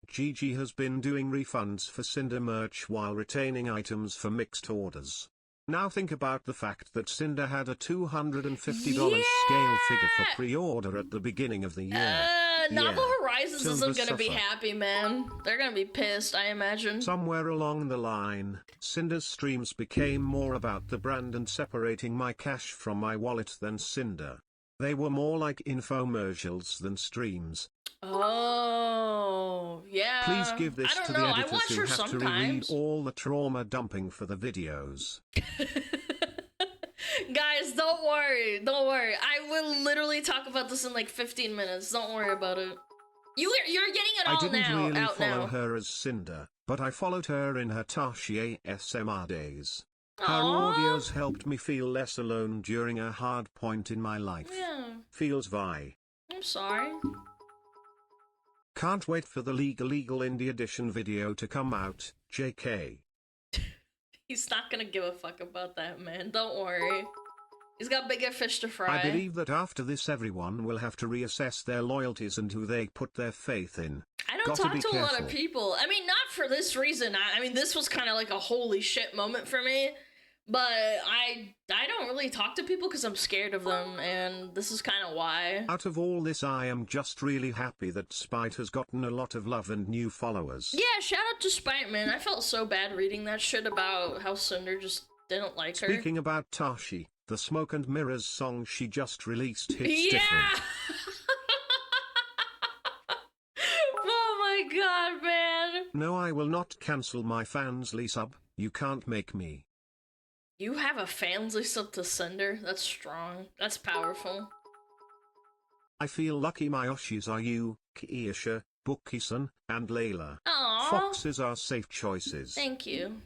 Gigi has been doing refunds for Cinder merch while retaining items for mixed orders. Now think about the fact that Cinder had a $250 scale figure for pre-order at the beginning of the year. Novel Horizons Silver isn't gonna be suffer. happy, man. They're gonna be pissed, I imagine. Somewhere along the line, Cinder's streams became more about the brand and separating my cash from my wallet than Cinder. They were more like infomercials than streams. Oh, yeah. Please give this to the editors who have sometimes. to reread all the trauma dumping for the videos. Guys, don't worry. Don't worry. I will literally talk about this in like 15 minutes. Don't worry about it. You're getting it all I didn't now. really out follow now. her as Cinder, but I followed her in her Tashi ASMR days. Her Aww. audios helped me feel less alone during a hard point in my life. Yeah. Feels Vi. I'm sorry. Can't wait for the Legal Indie Edition video to come out, JK. He's not gonna give a fuck about that, man. Don't worry. He's got bigger fish to fry. I believe that after this everyone will have to reassess their loyalties and who they put their faith in. I don't talk to a lot of people. I mean, not for this reason. I mean, this was kind of like a holy shit moment for me. But I don't really talk to people because I'm scared of them, and this is kind of why. Out of all this, I am just really happy that Spite has gotten a lot of love and new followers. Yeah, shout out to Spite, man. I felt so bad reading that shit about how Cinder just didn't like her. Speaking about Tashi, the Smoke and Mirrors song she just released hits yeah! different. Oh my god, man. No, I will not cancel my Fansly sub. You can't make me. You have a Fansly sub to Cinder? That's strong. That's powerful. I feel lucky my Oshis are you, Kiesha. Bookison, and Layla. Aww. Foxes are safe choices. Thank you.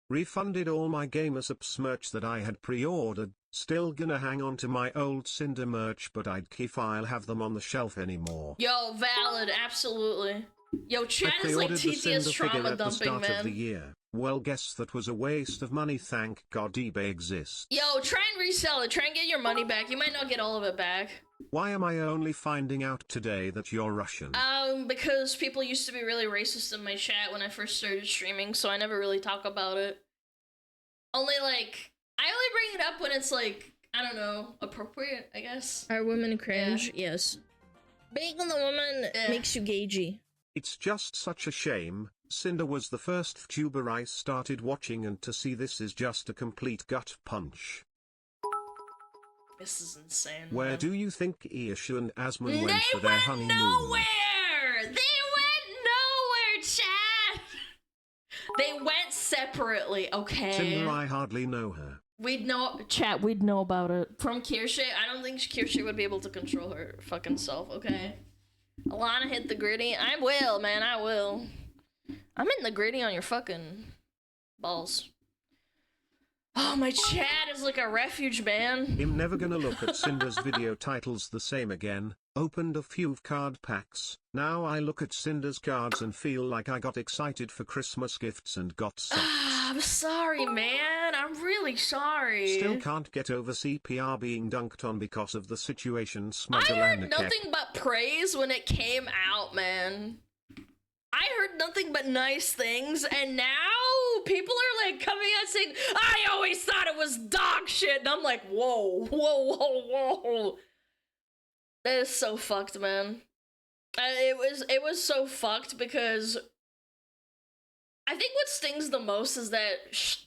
Refunded all my GamerSups merch that I had pre-ordered. Still gonna hang on to my old Cinder merch, but I'd if I'll have them on the shelf anymore. Yo, valid, absolutely. Yo, I chat is like pre-ordered the Cinder TTS figure trauma at the dumping, start of the man. year. Well, guess that was a waste of money. Thank God eBay exists. Yo, try and resell it. Try and get your money back. You might not get all of it back. Why am I only finding out today that you're Russian? Because people used to be really racist in my chat when I first started streaming, so I never really talk about it. I only bring it up when it's like, I don't know, appropriate, I guess. Are women cringe? Yes. Being on the woman makes you gagey. It's just such a shame. Cinder was the first VTuber I started watching, and to see this is just a complete gut punch. This is insane. Where man. do you think Iashu and Asmon went for their honeymoon? Nowhere! They went nowhere, chat! They went separately, okay? Cinder, I hardly know her. We'd know, chat, we'd know about it. From Kirsche, I don't think Kirsche would be able to control her fucking self, okay? Alana hit the gritty. I will, man, I will. I'm hitting the gritty on your fucking balls. Oh, my chat is like a refuge, man. I'm never gonna look at Cinder's video titles the same again. Opened a few card packs. Now I look at Cinder's cards and feel like I got excited for Christmas gifts and got sucked. I'm sorry, man. I'm really sorry. Still can't get over CPR being dunked on because of the situation I heard SmugAlana kept. nothing but praise when it came out, man. I heard nothing but nice things, and now people are like coming out saying, I always thought it was dog shit, and I'm like, whoa, whoa, whoa, whoa. That is so fucked, man. It was so fucked because I think what stings the most is that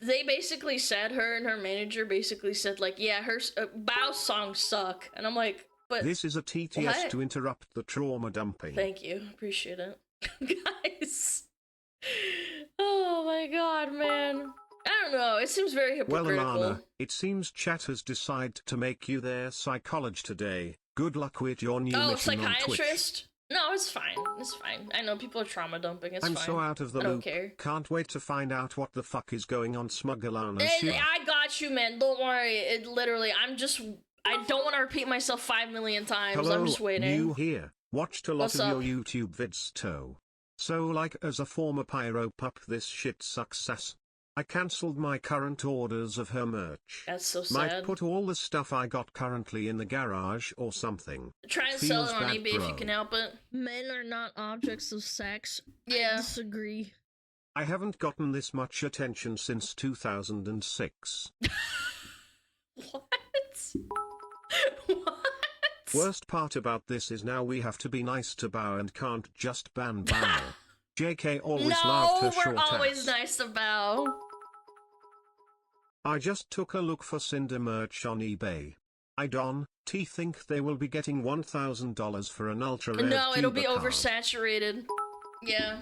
they basically said, her and her manager basically said, like, yeah, her Bao's songs suck, and I'm like, but this is a TTS what? to interrupt the trauma dumping. Thank you, appreciate it. Guys, oh my god, man. I don't know, it seems very Well, hypocritical. Alana, it seems chat has decided to make you their psychologist today. Good luck with your new mission on Twitch. Psychiatrist? No, it's fine. It's fine. I know people are trauma dumping. It's I'm fine. so out of the I don't loop. care. Can't wait to find out what the fuck is going on SmugAlana's here. I got you, man. Don't worry. It literally, I don't want to repeat myself 5 million times. Hello, I'm just waiting. new here. Watched a lot What's of up? your YouTube vids too. So like, as a former pyro pup, this shit sucks ass. I cancelled my current orders of her merch. That's so sad. Might put all the stuff I got currently in the garage or something. Try and sell it Feels on bad, eBay if you bro. can help it. Men are not objects of sex. Yeah. I disagree. I haven't gotten this much attention since 2006. What? What? Worst part about this is now we have to be nice to Bao and can't just ban Bao. JK always loved her No, short we're always ass. nice to Bao. I just took a look for Cinder merch on eBay. I don't think they will be getting $1,000 for an ultra rare No, it'll be VTuber card. oversaturated. Yeah.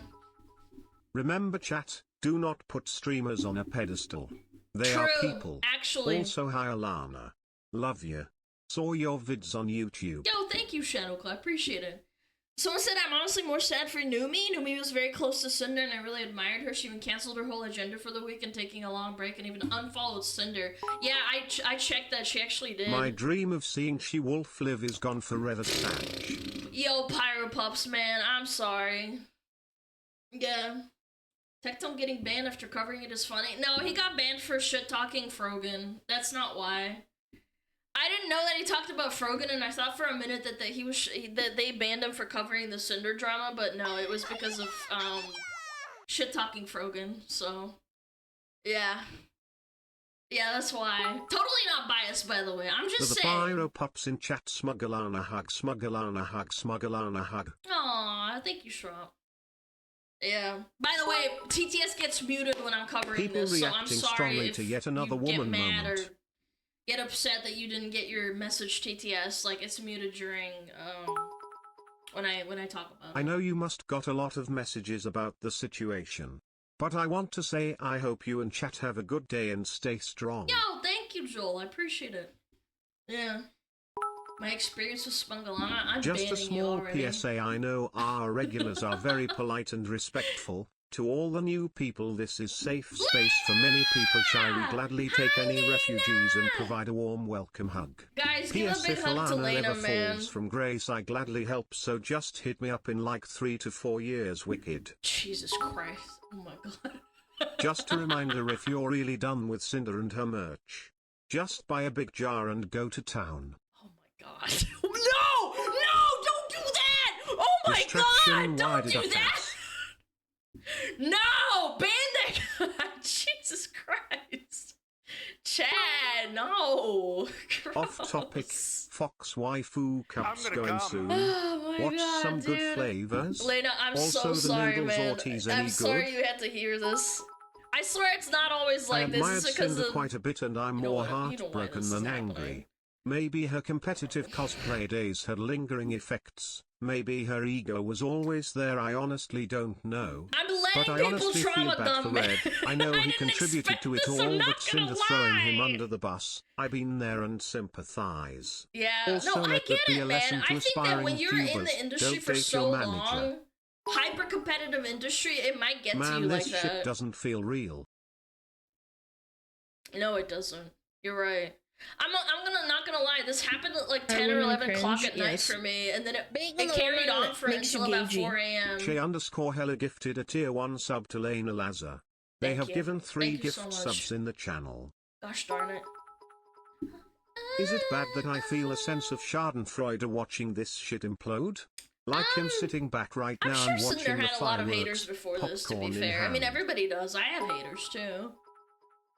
Remember chat, do not put streamers on a pedestal. They are True, people. actually. Also hi Alana. Love you. Saw your vids on YouTube. Yo, thank you, Shadowclaw. Appreciate it. Someone said I'm honestly more sad for Numi. Numi was very close to Cinder, and I really admired her. She even canceled her whole agenda for the week and taking a long break, and even unfollowed Cinder. Yeah, I checked that. She actually did. My dream of seeing She-Wolf live is gone forever, Satch. Yo, Pyro Pups, man. I'm sorry. Yeah. Tectone getting banned after covering it is funny. No, he got banned for shit-talking Frogan. That's not why. I didn't know that he talked about Frogan, and I thought for a minute that that they banned him for covering the Cinder drama, but no, it was because of shit-talking Frogan. So, yeah, that's why. Totally not biased, by the way. I'm To just the saying. pyro pups in chat, SmugAlana hug, SmugAlana hug, SmugAlana hug. Aw, thank you, Shrop. Yeah. By the way, TTS gets muted when I'm covering People this, so I'm reacting sorry strongly if to yet another you get woman mad moment. or get upset that you didn't get your message TTS. Like, it's muted during when I talk about it. I know you must got a lot of messages about the situation. But I want to say I hope you and chat have a good day and stay strong. Yo, thank you, Joel. I appreciate it. Yeah. My experience with SmugAlana, I'm Just a banning you small already. PSA, I know our regulars are very polite and respectful. To all the new people, this is safe space for many people shy. We gladly take any refugees and provide a warm welcome hug. Guys, give a PS big if hug to Alana Lena, ever man. falls from grace, I gladly help, so just hit me up in like 3 to 4 years, wicked. Jesus Christ. Oh my god. Just a reminder, if you're really done with Cinder and her merch, just buy a big jar and go to town. Oh my god. No! No! Don't do that! Oh my Distraction, god! Don't why did I do that! pass? No! Ban that guy! Jesus Christ. Chad, no! Off topic, Gross. Fox waifu cups gonna going come. soon. Oh my Watch god, some dude. good flavors. Lena, I'm Also, so the sorry, noodles man. or teas any I'm sorry good? you had to hear this. I swear it's not always like I this. admired It's because Cinder of... quite a bit, and I'm You know more what? You know why heartbroken this than is happening. angry. Maybe her competitive cosplay days had lingering effects. Maybe her ego was always there. I honestly don't know. I'm But letting I people honestly feel trauma bad for dump, Red. man. I know he didn't contributed expect to it this, all, I'm not but gonna Cinder throwing him lie. under the bus. I've been there and sympathize. Yeah, Also, no, I let get that be it, a man. lesson to I think that aspiring when you're in tubers. the industry Don't for date so your manager. long, hyper-competitive industry, it might get to Man, you this like shit that. doesn't feel real. No, it doesn't. You're right. Not gonna lie. This happened at like Are 10 or women 11 o'clock cringe? at night Yes. for me, and then it Being on the carried woman on for makes you until about gagey. 4 a.m. Shay_Hella gifted a tier 1 sub to Lena Lazar. They Thank have you. given 3 Thank you so gift much. subs in the channel. Gosh darn it. Is it bad that I feel a sense of schadenfreude watching this shit implode? Like him sitting back right I'm now sure and Cinder watching the had a lot of haters fireworks, before this, to be popcorn in fair. I mean, hand. everybody does. I have haters, too.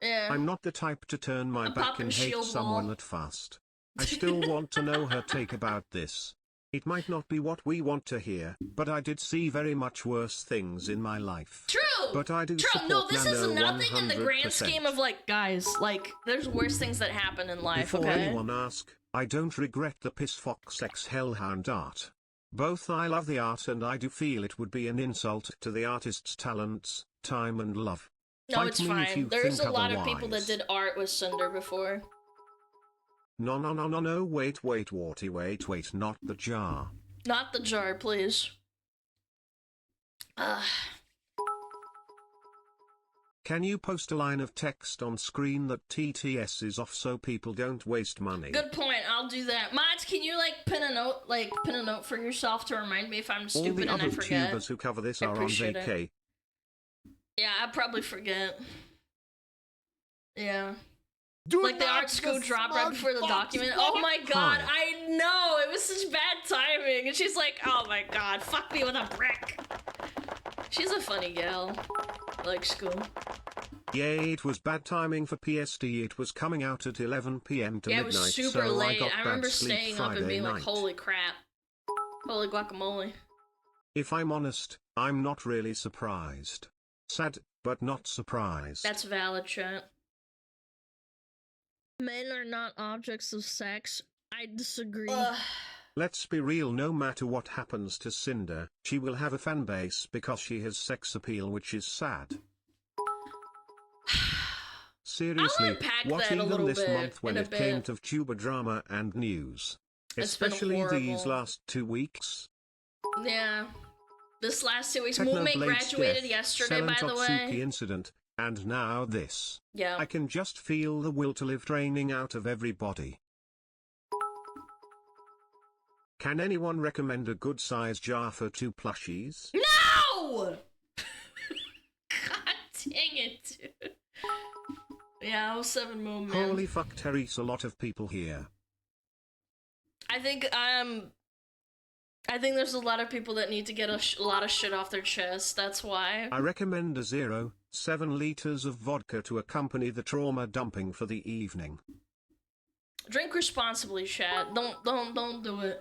Yeah. I'm not the type to turn my I'm back popping and hate shield someone wall. that fast. I still want to know her take about this. It might not be what we want to hear, but I did see very much worse things in my life. True! But I do True! support No, this is Nano nothing in the grand 100%. scheme of, like, guys, like, there's worse things that happen in life, Before okay? anyone ask, I don't regret the Piss Fox X Hellhound art. Both I love the art and I do feel it would be an insult to the artist's talents, time and love. No, Fight it's me if you fine. There's a think lot of people that otherwise. did art with Cinder before. No, wait, Warty, wait, not the jar. Not the jar, please. Can you post a line of text on screen that TTS is off so people don't waste money? Good point. I'll do that. Mods, can you pin a note for yourself to remind me if I'm All stupid the and other I forget? tubers who cover this I are on appreciate vacay. Yeah, I probably forget. Yeah. Do Like the not art school drop right smug before the fox document. walk. Oh my god, Hi. I know! It was such bad timing. And she's like, oh my god, fuck me with a brick. She's a funny gal. I like school. Yay, it was bad timing for PSD. It was coming out at 11 PM to Yeah, it midnight, was super so late. I got I bad remember sleep staying up and Friday being like, night. holy crap. Holy guacamole. If I'm honest, I'm not really surprised. Sad, but not surprised. That's valid, chat. Men are not objects of sex. I disagree. Let's be real, no matter what happens to Cinder, she will have a fanbase because she has sex appeal, which is sad. Seriously, unpack what that a even little this bit month when in a it came bit. to tuber drama and news? It's been Especially these horrible. last 2 weeks. Yeah. This last 2 weeks, Technoblade's Moonmate graduated death, yesterday, by the Selentotsuki way. incident, and now this. Yeah. I can just feel the will to live draining out of everybody. Can anyone recommend a good size jar for 2 plushies? No! God dang it, dude. Yeah, 07 Moon, man. Holy fuck, Terry's a lot of people here. I think there's a lot of people that need to get a lot of shit off their chest. That's why. I recommend a 0.7 liters of vodka to accompany the trauma dumping for the evening. Drink responsibly, chat. Don't do it.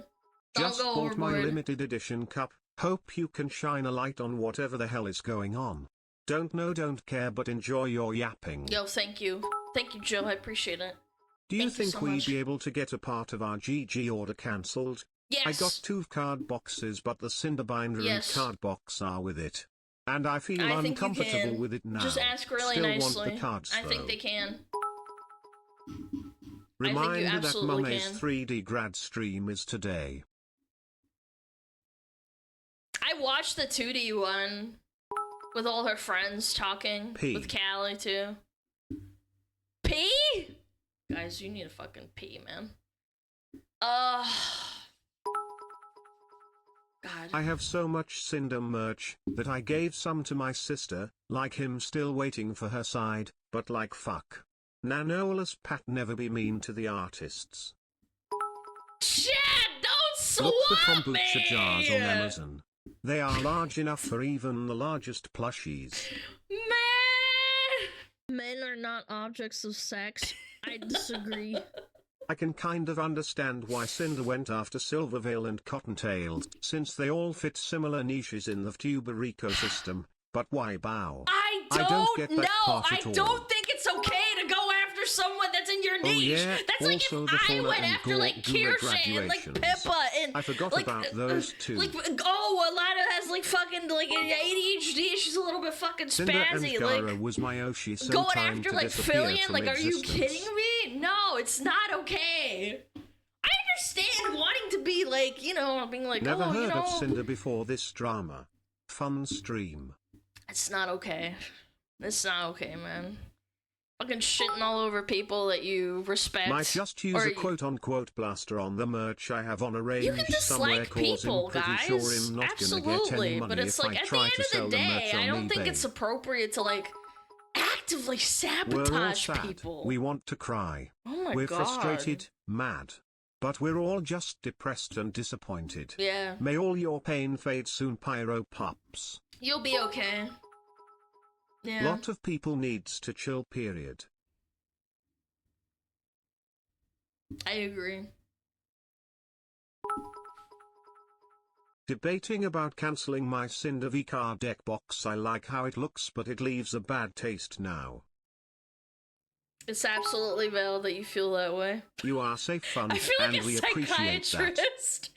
Just Don't go bought my overboard. limited edition cup. Hope you can shine a light on whatever the hell is going on. Don't know, don't care, but enjoy your yapping. Yo, thank you. Thank you, Joe. I appreciate it. Do you thank you think so we'd much. be able to get a part of our GG order cancelled? Yes. I got 2 card boxes, but the cinder binder Yes. and card box are with it. And I feel I think you uncomfortable can. with it now. Just ask really Still nicely. want the cards, I think though. they can. Reminder that absolutely MEMES can. 3D grad stream is today. I watched the 2D one with all her friends talking. P. With Callie too. P? Guys, you need to fucking pee, man. God. I have so much Cinder merch that I gave some to my sister, like him still waiting for her side, but like fuck. Nanola's Pat never be mean to the artists. Shit, don't swap Look for kombucha me! jars on Amazon. They are large enough for even the largest plushies. Man! Men are not objects of sex. I disagree. I can kind of understand why Cinder went after Silvervale and Cottontail, since they all fit similar niches in the VTuber ecosystem, but why Bow? I don't don't get know. that part I at all. don't think it's okay to go after someone that's in your niche. yeah, That's like also if the I Fauna went and after like Gura Kirsche and like graduations. Pippa and I forgot like, about those two. Like, oh, Alana has like fucking like ADHD. She's a little bit fucking Cinder and spazzy. Gara Like was my Oshi, so going time after to like disappear Fillion. from Like, are you existence. kidding me? No, it's not okay. I understand wanting to be like, you know, being like, Never oh, heard you know, of Cinder before this drama. Fun stream. it's not okay. It's not okay, man. Fucking shitting all over people that you respect. Might just use or a quote-unquote blaster on the merch I have on a range You can somewhere, dislike cause people, I'm pretty guys. sure I'm not gonna get any Absolutely, money but it's if like I at the try end to of sell the the day, merch I on don't think eBay. it's appropriate to like actively We're all sabotage sad. people. We want to cry. Oh my We're god. frustrated, mad. But we're all just depressed and disappointed. Yeah, May all your pain fade soon, Pyro Pups. you'll be okay. Yeah. Lot of people needs to chill, period. I agree. Debating about cancelling my Cinder V card deck box. I like how it looks, but it leaves a bad taste now. It's absolutely valid that you feel that way. You are safe, fun, I feel like and a we appreciate that. psychiatrist.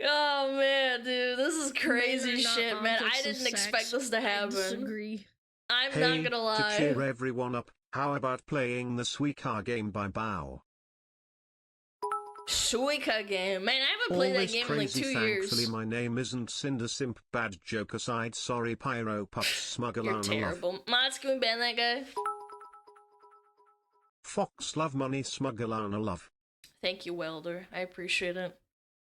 Oh man, dude, this is crazy Men are not shit, man. I objects of didn't expect sex. this to I happen. disagree. I'm Hey, not gonna lie. to cheer everyone up, how about playing the Suika game by Bao? Suika game. Man, I haven't All played that this game in like crazy, 2 years. thankfully my name isn't Cinder Simp. Bad joke aside, sorry Pyro Pups, You're SmugAlana love. terrible. Mods, can we ban that guy? Fox love money, SmugAlana love. Thank you, Welder. I appreciate it.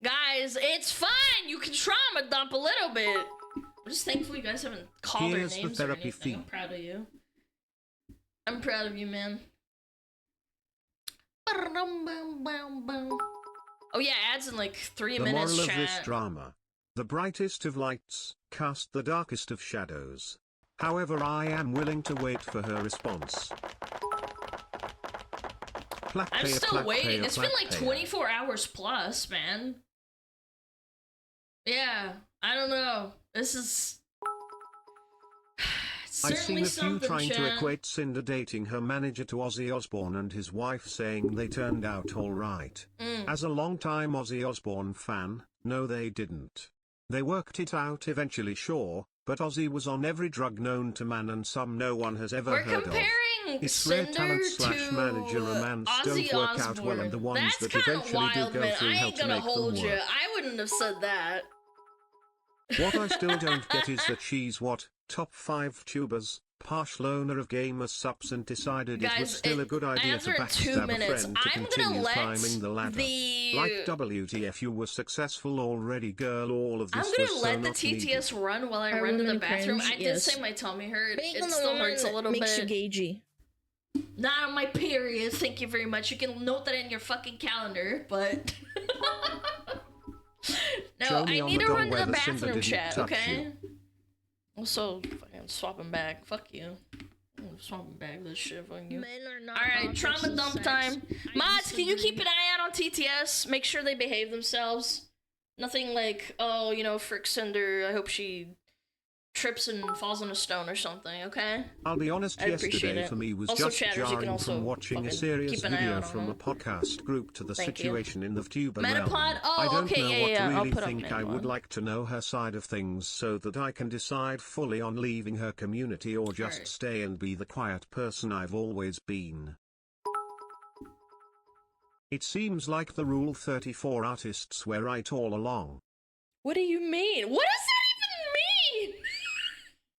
Guys, it's fine. You can trauma dump a little bit. I'm just thankful you guys haven't called Here's their the names or therapy anything. fee. I'm proud of you. I'm proud of you, man. Oh yeah, ads in like 3 The minutes, moral chat. of this drama. The brightest of lights cast the darkest of shadows. However, I am willing to wait for her response. I'm still waiting. It's been like 24 hours plus, man. Yeah, I don't know. This is... It's I've certainly seen a few something, trying to chat. equate Cinder dating her manager to Ozzy Osbourne and his wife, saying they turned out alright. As a long-time Ozzy Osbourne fan, no they didn't. They worked it out eventually, sure, but Ozzy was on every drug known to man and some no one has ever We're heard of. comparing It's rare Cinder talent to /manager romance Ozzy don't work Osbourne. out well, and the ones That's that kinda eventually wild, do go man. through I help ain't to gonna make them hold you. work. I wouldn't have said that. What I still don't get is that she's what, top 5 tubers, partial owner of gamer subs, and decided it was Guys, still a good idea ads to are in 2 backstab a minutes. friend to I'm gonna continue let climbing the ladder. the... Like WTF, you were successful already, girl. All of this I'm gonna was let so the not TTS needed. run while I Our run to the women bathroom. cringe, I did yes. say my tummy hurt. Being It on the still woman hurts a little makes bit. you gagey. Not on my period, thank you very much. You can note that in your fucking calendar, but... No, Show me I on need the to dog run to where the the Cinder bathroom, didn't chat, touch okay? you. Also, fucking swapping back. Fuck you. I'm swapping back this shit, fuck you. Men are not Alright, objects trauma of dump sex. time. I Mods, can you disagree. keep an eye out on TTS? Make sure they behave themselves. Nothing like, oh, you know, frick Cinder, I hope she trips and falls on a stone or something, okay? I'll be honest, I'd appreciate yesterday it. for me was Also, just chatters, you can jarring also from watching a fucking serious keep an eye video out on from a them. podcast group to the Thank you. situation in the VTuber realm. Metapod? Oh, I don't okay, know yeah, what yeah, to I'll really put up think. I would Metapod. like to know her side of things so that I can decide fully on leaving her community or just Alright. stay and be the quiet person I've always been. It seems like the Rule 34 artists were right all along. What do you mean? What does that even mean?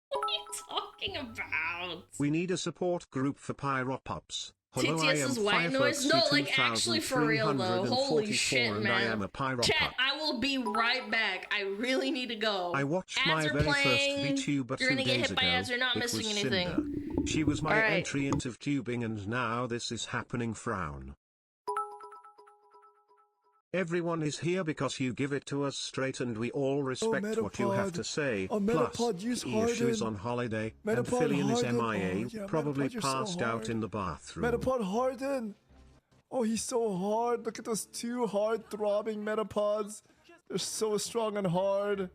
What are you talking about? We need a support group for Pyropups. Hello, I TTS am is white noise? No, like actually for real though. Holy shit, and man. I am a Pyropup. Chat, I will be right back. I really need to go. I watched ads my are very playing. first VTuber You're 2 gonna get days hit by ago. ads. You're not It missing was anything. Cinder. She was my Alright. entry into VTubing, and now this is happening. Frown. Everyone is here because you give it to us straight and we all respect what you have to say. Metapod, use Plus, Issue is Harden. on holiday, Metapod, and Fillion is Harden. MIA, Oh, yeah, probably Metapod, you're so passed out hard. in the bathroom. Metapod Harden. Oh, he's so hard. Look at those two hard throbbing Metapods. They're so strong and hard.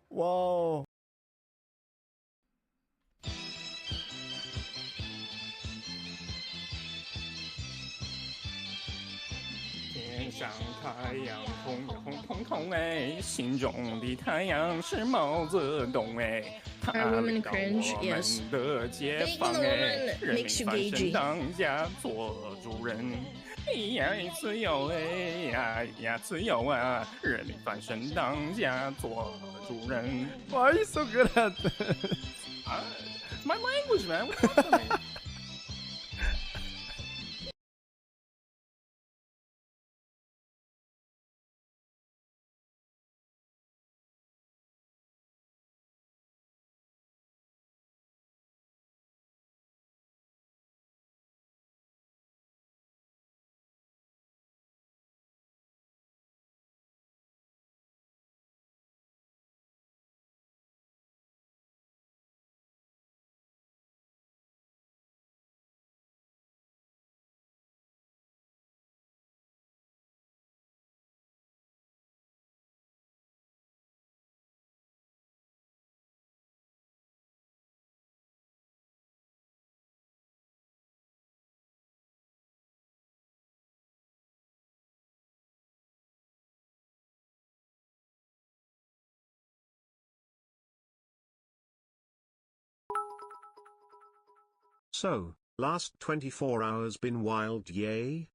Wow. 天上太阳红呀红彤彤哎，心中的太阳是毛泽东哎，他 Are 领 women 导 cringe? 我 Yes. 们的解 Making 放 the 哎， woman 人民 makes you 翻身 gagey. 当家做主人。哎呀，自由哎呀呀，自由啊！人民翻身当家做主人。 Why are you so good at this? My language, man. What's up with me? So, last 24 hours been wild, yay?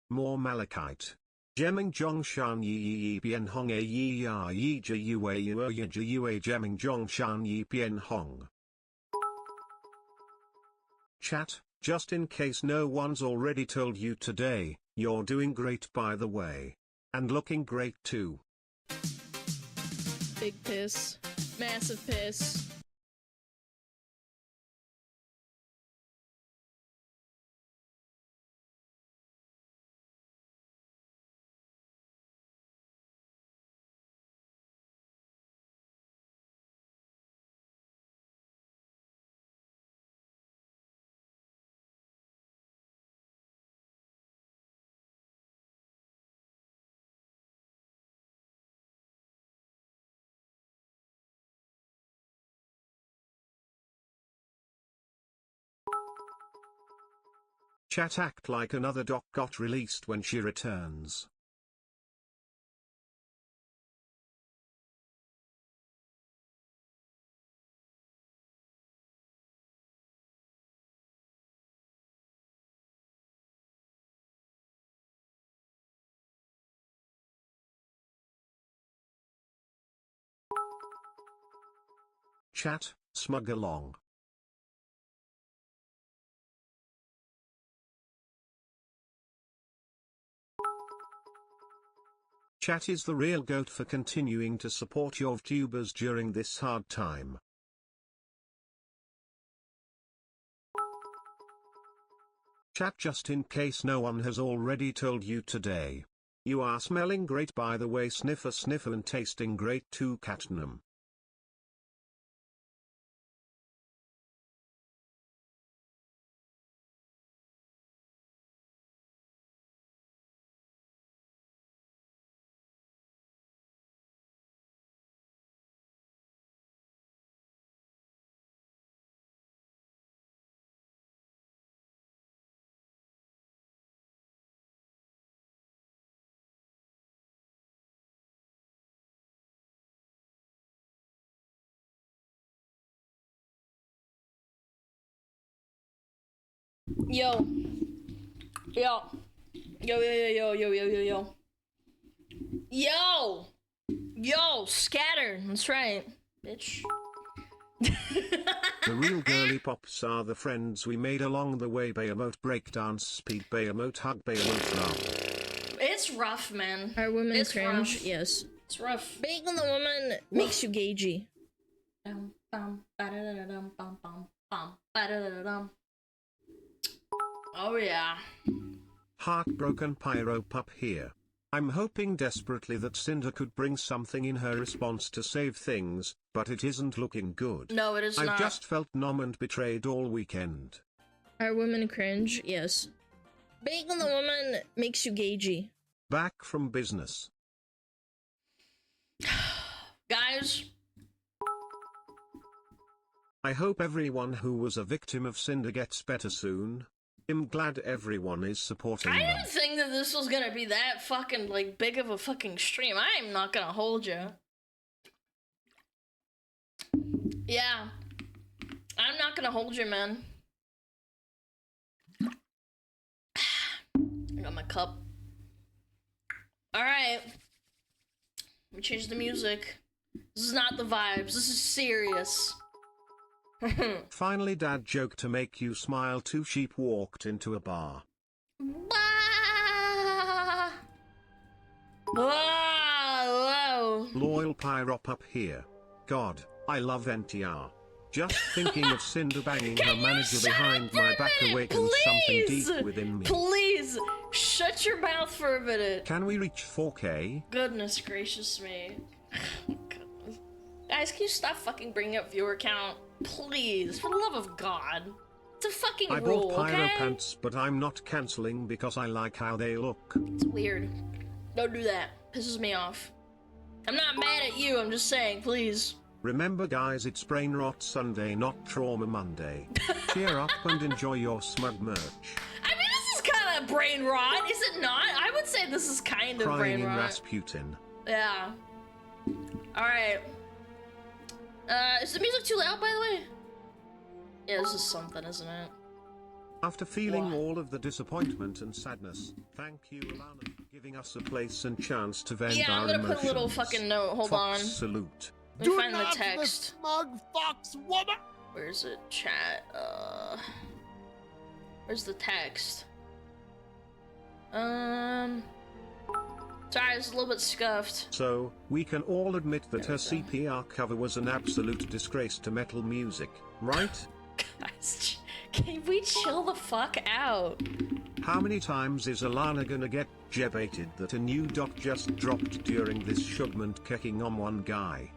More malachite. Gemming Zhongshan yi yi yi bian hong a yi ya yi ji yue yue yi ji yue gemming Zhongshan yi bian hong. Chat, just in case no one's already told you today, you're doing great by the way. And looking great too. Big piss. Massive piss. Chat, act like another doc got released when she returns. Chat, SmugAlana. Chat is the real goat for continuing to support your VTubers during this hard time. Chat, just in case no one has already told you today. You are smelling great by the way, sniffer sniffer, and tasting great too, Catnum. Yo. Yo. Yo, yo, yo, yo, yo, yo, yo, yo. Yo! Yo, scatter. That's right, bitch. The real girly pops are the friends we made along the way. Behemoth breakdance, speed, Behemoth hug, Behemoth love. It's rough, man. Are women It's cringe? rough. Yes. It's rough. Being on the woman makes you gagey. Bum, bum, ba-da-da-da-dum, bum, bum, bum, ba-da-da-da-dum. Oh yeah. Heartbroken Pyro Pup here. I'm hoping desperately that Cinder could bring something in her response to save things, but it isn't looking good. No, it is I've not. just felt numb and betrayed all weekend. Are women cringe? Yes. Being on the woman makes you gagey. Back from business. Guys. I hope everyone who was a victim of Cinder gets better soon. I'm glad everyone is supporting I them. didn't think that this was gonna be that fucking, like, big of a fucking stream. I am not gonna hold you. Yeah. I'm not gonna hold you, man. I got my cup. Alright. Let me change the music. This is not the vibes. This is serious. Finally dad joke to make you smile. Two sheep walked into a bar. Whoa. Loyal Pyrop up here. God, I love NTR. Just thinking of Cinder banging her manager behind my back awakens something deep within me. Please, shut your mouth for a minute. Can we reach 4K? Goodness gracious me. Goodness. Guys, can you stop fucking bringing up viewer count? Please, for the love of God. It's a fucking I rule, bought Pyro okay? pants, but I'm not cancelling because I like how they look. It's weird. Don't do that. Pisses me off. I'm not mad at you, I'm just saying, please. Remember guys, it's Brain Rot Sunday, not Trauma Monday. Cheer up and enjoy your smug merch. I mean, this is kind of brain rot, is it not? I would say this is kind of Crying brain in rot. Rasputin. Yeah. Alright. Is the music too loud, by the way? Yeah, this is something, isn't it? After feeling all of the disappointment and sadness, thank you, Alana, for giving us a place and chance to vent Yeah, our I'm gonna emotions. put a little fucking note. Hold Fox on. salute. Let me find the text. smug fox woman. Where's it? Chat. Where's the text? Sorry, it's a little bit scuffed. So, we can all admit that her CPR cover was an absolute disgrace to metal music, right? Guys, can we chill the fuck out? How many times is Alana gonna get jebated that a new doc just dropped during this segment kicking on one guy?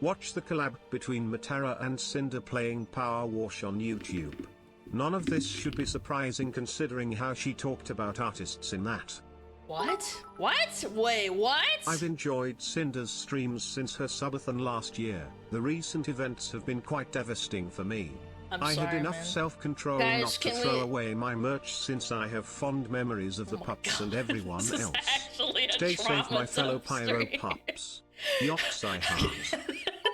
Watch the collab between Matera and Cinder playing Power Wash on YouTube. None of this should be surprising considering how she talked about artists in that. What? What? Wait, what? I've enjoyed Cinder's streams since her subathon last year. The recent events have been quite devastating for me. I had enough man. self-control Guys, not to can throw we- away my merch since I have fond memories of the pups and everyone This is else. actually a Stay safe, my trauma fellow dump Pyro stream. pups. Yops I have.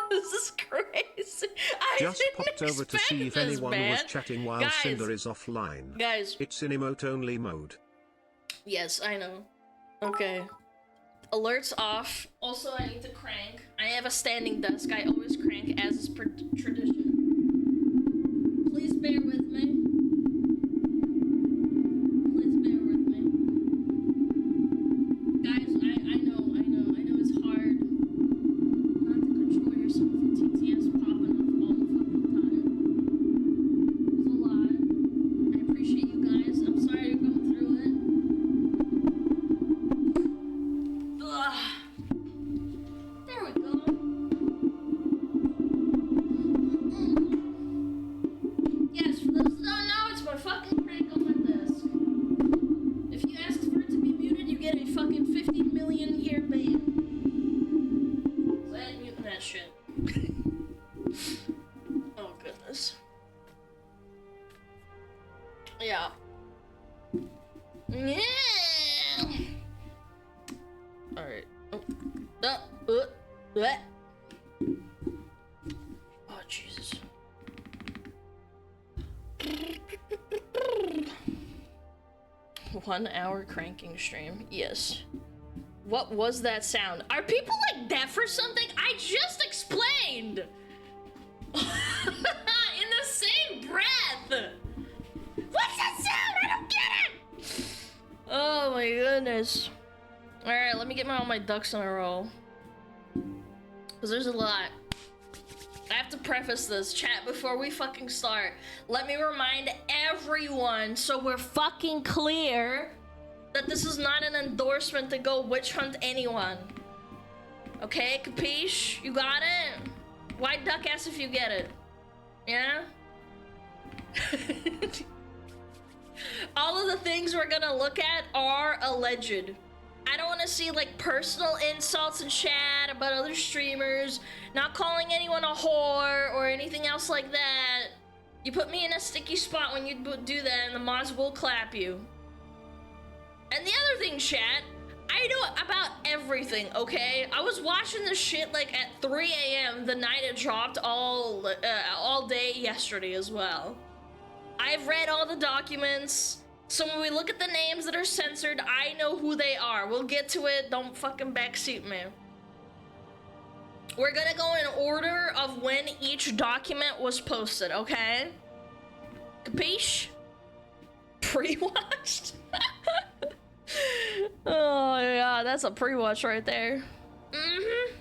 This is crazy. I Just didn't popped over to see if expect this, anyone man. was chatting while Guys, Cinder is offline. Guys. It's in emote-only mode. Yes, I know. Okay. Alerts off. Also, I need to crank. I have a standing desk. I always crank as is tradition. Please bear with me. Please bear with me. Guys, I know it's hard not to control yourself with TTS popping off all the fucking time. There's a lot. I appreciate you guys. I'm sorry you're going through it. Ugh. There we go. Yes, for those that don't know, it's my fucking crank on my desk. If you ask for it to be muted, you get a fucking 50 million year ban. So I ain't muting that shit. Oh goodness. Yeah. Yeah. Alright. Oh, Jesus. 1 hour cranking stream. Yes. What was that sound? Are people like deaf or something? I just explained! In the same breath! What's that sound? I don't get it! Oh my goodness. Alright, let me get all my ducks in a row. Because there's a lot. I have to preface this, chat, before we fucking start. Let me remind everyone, so we're fucking clear, that this is not an endorsement to go witch hunt anyone. Okay, capiche? You got it? Why duck ass if you get it? Yeah? All of the things we're gonna look at are alleged. I don't want to see like personal insults in chat about other streamers, not calling anyone a whore or anything else like that. You put me in a sticky spot when you do that and the mods will clap you. And the other thing, chat, I know about everything, okay? I was watching this shit like at 3 a.m. the night it dropped all day yesterday as well. I've read all the documents. So when we look at the names that are censored, I know who they are. We'll get to it. Don't fucking backseat me. We're gonna go in order of when each document was posted, okay? Capiche? Pre-watched? Oh yeah, that's a pre-watch right there. Mm-hmm.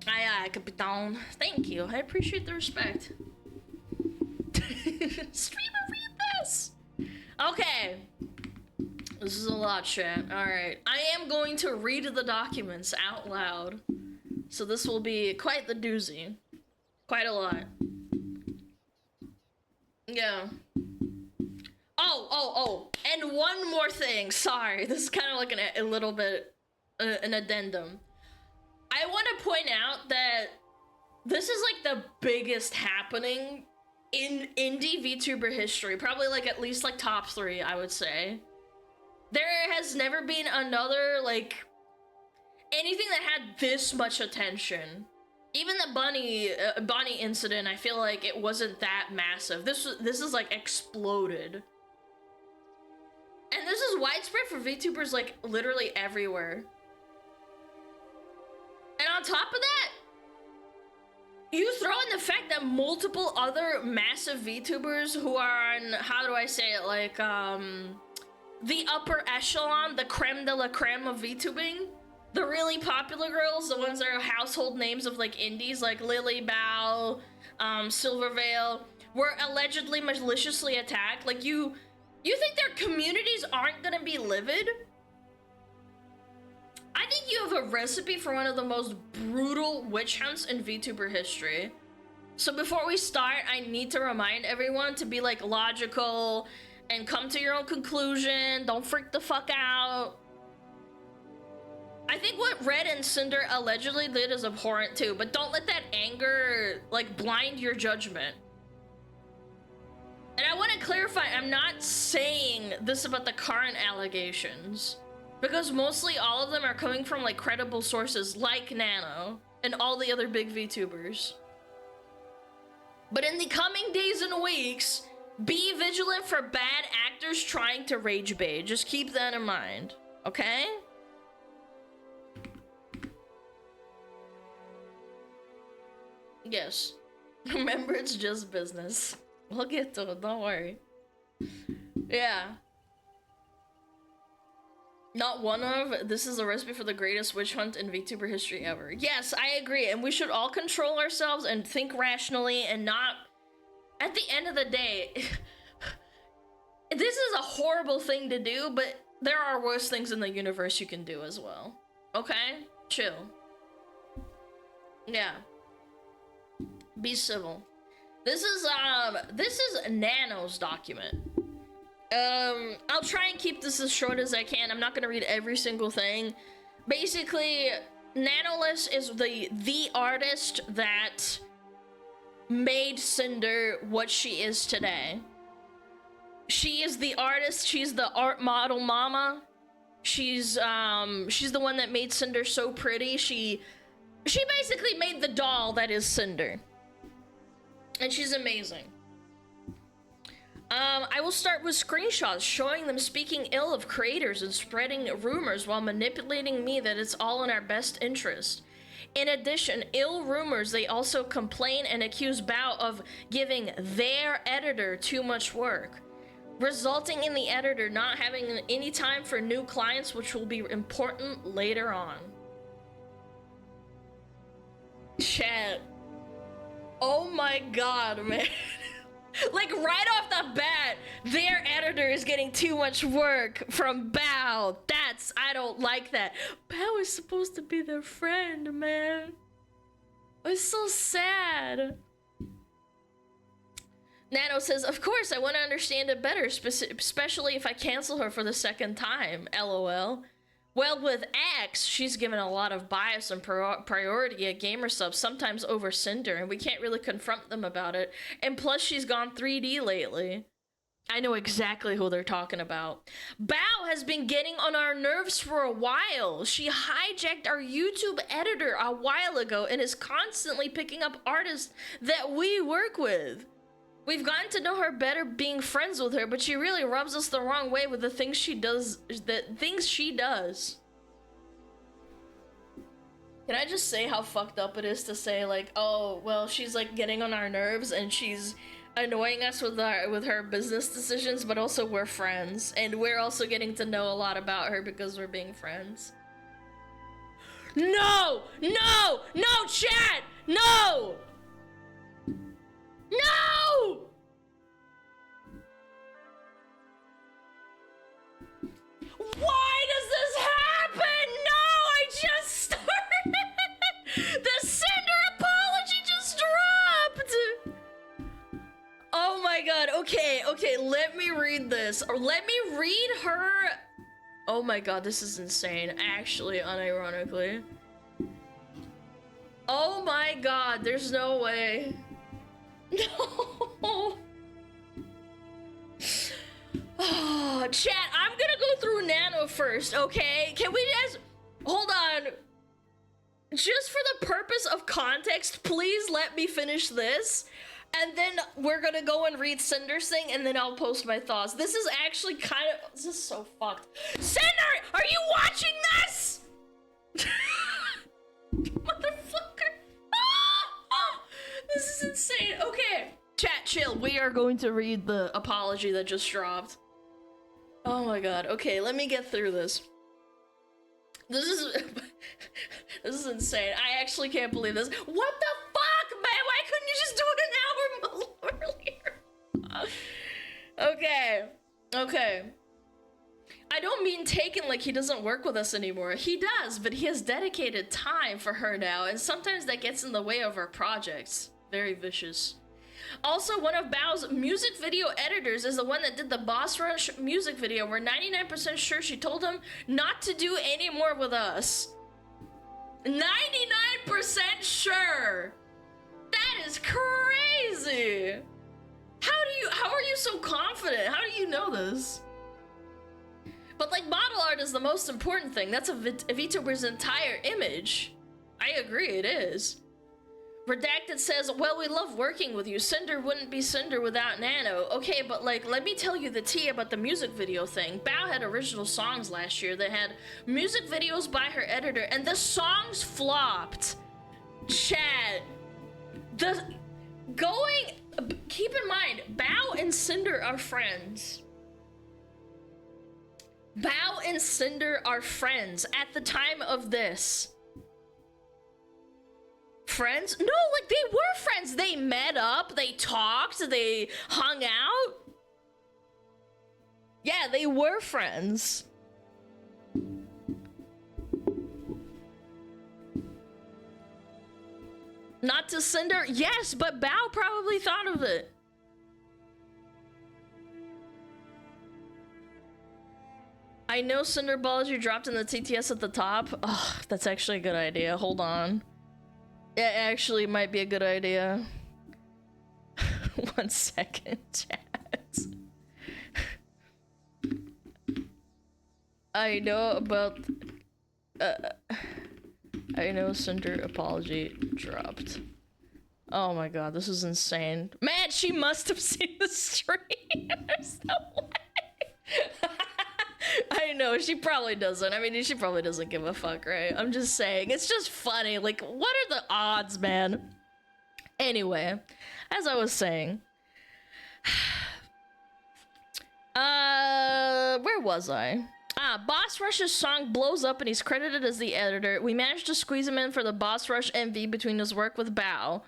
Aye aye, Capitan. Thank you. I appreciate the respect. Streamer, read this. Okay. This is a lot, chat. Alright. I am going to read the documents out loud. So this will be quite the doozy. Quite a lot. Yeah. Oh. And one more thing. Sorry. This is kind of like a little bit an addendum. I want to point out that this is like the biggest happening in indie VTuber history. Probably like at least like top 3, I would say. There has never been another like anything that had this much attention. Even the bunny incident, I feel like it wasn't that massive. This is like exploded. And this is widespread for VTubers like literally everywhere. And on top of that, you throw in the fact that multiple other massive VTubers who are on, how do I say it, like, the upper echelon, the creme de la creme of VTubing, the really popular girls, the ones that are household names of, like, indies, like Lily Bao, Silvervale, were allegedly maliciously attacked. Like, you think their communities aren't gonna be livid? I think you have a recipe for one of the most brutal witch hunts in VTuber history. So before we start, I need to remind everyone to be like logical and come to your own conclusion. Don't freak the fuck out. I think what Red and Cinder allegedly did is abhorrent too, but don't let that anger like blind your judgment. And I want to clarify, I'm not saying this about the current allegations. Because mostly all of them are coming from like credible sources like Nano and all the other big VTubers. But in the coming days and weeks, be vigilant for bad actors trying to rage bait. Just keep that in mind, okay? Yes. Remember, it's just business. We'll get to it, don't worry. Yeah. Not one of, this is a recipe for the greatest witch hunt in VTuber history ever. Yes, I agree, and we should all control ourselves and think rationally and not, at the end of the day, this is a horrible thing to do, but there are worse things in the universe you can do as well. Okay? Chill. Yeah. Be civil. This is Nano's document. I'll try and keep this as short as I can. I'm not gonna read every single thing. Basically, Nanoless is the artist that made Cinder what she is today. She is the artist, she's the art model mama. She's the one that made Cinder so pretty. She basically made the doll that is Cinder. And she's amazing. I will start with screenshots showing them speaking ill of creators and spreading rumors while manipulating me that it's all in our best interest. In addition, ill rumors, they also complain and accuse Bao of giving their editor too much work, resulting in the editor not having any time for new clients, which will be important later on. Chat. Oh my god, man. Like, right off the bat, their editor is getting too much work from Bao. I don't like that. Bao is supposed to be their friend, man. It's so sad. Nano says, of course, I want to understand it better, especially if I cancel her for the second time, LOL. Well, with X, she's given a lot of bias and priority at gamer subs, sometimes over Cinder, and we can't really confront them about it. And plus, she's gone 3D lately. I know exactly who they're talking about. Bao has been getting on our nerves for a while. She hijacked our YouTube editor a while ago and is constantly picking up artists that we work with. We've gotten to know her better being friends with her, but she really rubs us the wrong way with the things she does. Can I just say how fucked up it is to say, like, oh, well, she's like getting on our nerves and she's annoying us with her business decisions, but also we're friends and we're also getting to know a lot about her because we're being friends. No, chat, no. No! Why does this happen? No, I just started. The Cinder apology just dropped. Oh my god. Okay, let me read this. Or let me read her. Oh my god, this is insane. Actually, unironically. Oh my god, there's no way. No. Oh, chat, I'm gonna go through Nano first, okay? Can we just hold on? Just for the purpose of context, please let me finish this. And then we're gonna go and read Cinder's thing, and then I'll post my thoughts. This is actually this is so fucked. Cinder, are you watching this? Motherfucker. This is insane. Okay. Chat, chill. We are going to read the apology that just dropped. Oh my god. Okay, let me get through this. This is insane. I actually can't believe this. What the fuck, man? Why couldn't you just do it an hour earlier? Okay. I don't mean taken like he doesn't work with us anymore. He does, but he has dedicated time for her now, and sometimes that gets in the way of our projects. Very vicious. Also, one of Bao's music video editors is the one that did the Boss Rush music video. We're 99% sure she told him not to do any more with us. 99% sure. That is crazy. How are you so confident? How do you know this? But like, model art is the most important thing. That's a VTuber's entire image. I agree, it is. Redacted says, well, we love working with you. Cinder wouldn't be Cinder without Nano. Okay, but like, let me tell you the tea about the music video thing. Bao had original songs last year that had music videos by her editor, and the songs flopped. Chad. Keep in mind, Bao and Cinder are friends. Bao and Cinder are friends at the time of this. Friends? No, like, they were friends. They met up, they talked, they hung out. Yeah, they were friends. Not to Cinder? Yes, but Bao probably thought of it. I know Cinder balls you dropped in the TTS at the top. Ugh, that's actually a good idea. Hold on. It actually might be a good idea. 1 second, chat. I know about... I know Cinder apology dropped. Oh my god, this is insane. Man, she must have seen the stream. There's no way. I know, she probably doesn't. I mean, she probably doesn't give a fuck, right? I'm just saying. It's just funny. Like, what are the odds, man? Anyway, as I was saying. Where was I? Boss Rush's song blows up and he's credited as the editor. We managed to squeeze him in for the Boss Rush MV between his work with Bao.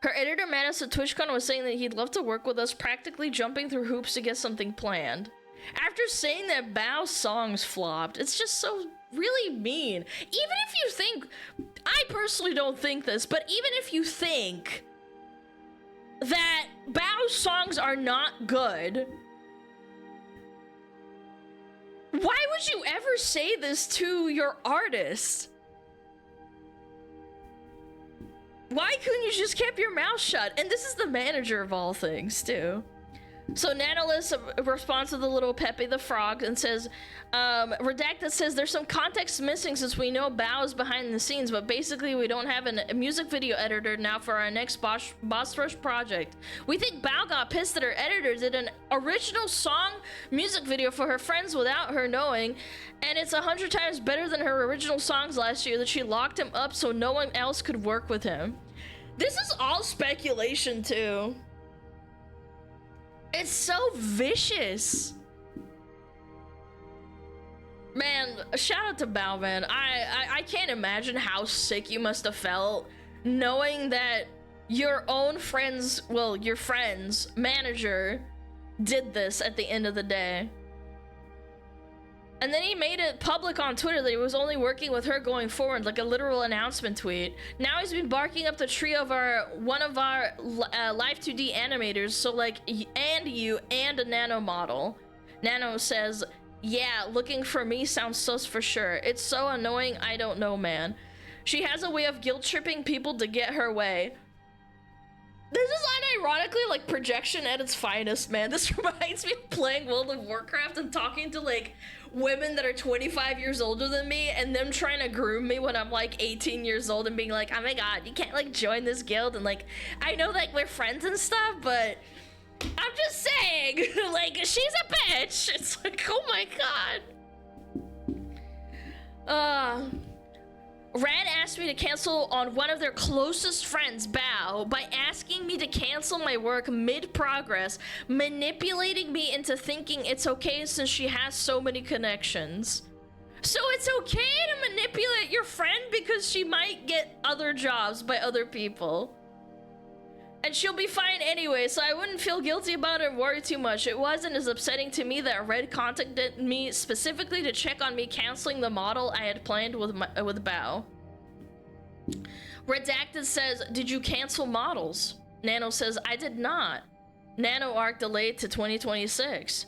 Her editor Manus at TwitchCon was saying that he'd love to work with us, practically jumping through hoops to get something planned. After saying that Bao's songs flopped, it's just so really mean. Even if you think, I personally don't think this, but even if you think that Bao's songs are not good, why would you ever say this to your artist? Why couldn't you just keep your mouth shut? And this is the manager of all things, too. So Nanolith responds to the little Pepe the Frog and says, Redacted says, there's some context missing since we know Bao is behind the scenes, but basically we don't have a music video editor now for our next Boss Rush project. We think Bao got pissed that her editor did an original song music video for her friends without her knowing, and it's 100 times better than her original songs last year that she locked him up so no one else could work with him. This is all speculation, too. It's so vicious. Man, shout out to Bao, man. I can't imagine how sick you must have felt knowing that your own friends, well, your friend's manager did this at the end of the day. And then he made it public on Twitter that he was only working with her going forward, like a literal announcement tweet. Now he's been barking up the tree of one of our Live 2D animators, so like, and you, and a Nano model. Nano says, yeah, looking for me sounds sus for sure. It's so annoying, I don't know, man. She has a way of guilt-tripping people to get her way. This is unironically like projection at its finest, man. This reminds me of playing World of Warcraft and talking to like women that are 25 years older than me and them trying to groom me when I'm like 18 years old and being like, oh my god, you can't like join this guild, and like, I know like we're friends and stuff, but I'm just saying, like, she's a bitch. It's like, oh my god. Rad asked me to cancel on one of their closest friends, Bao, by asking me to cancel my work mid-progress, manipulating me into thinking it's okay since she has so many connections. So it's okay to manipulate your friend because she might get other jobs by other people. And she'll be fine anyway, so I wouldn't feel guilty about it and worry too much. It wasn't as upsetting to me that Red contacted me specifically to check on me canceling the model I had planned with Bao. Redacted says, did you cancel models? Nano says, I did not. Nano arc delayed to 2026.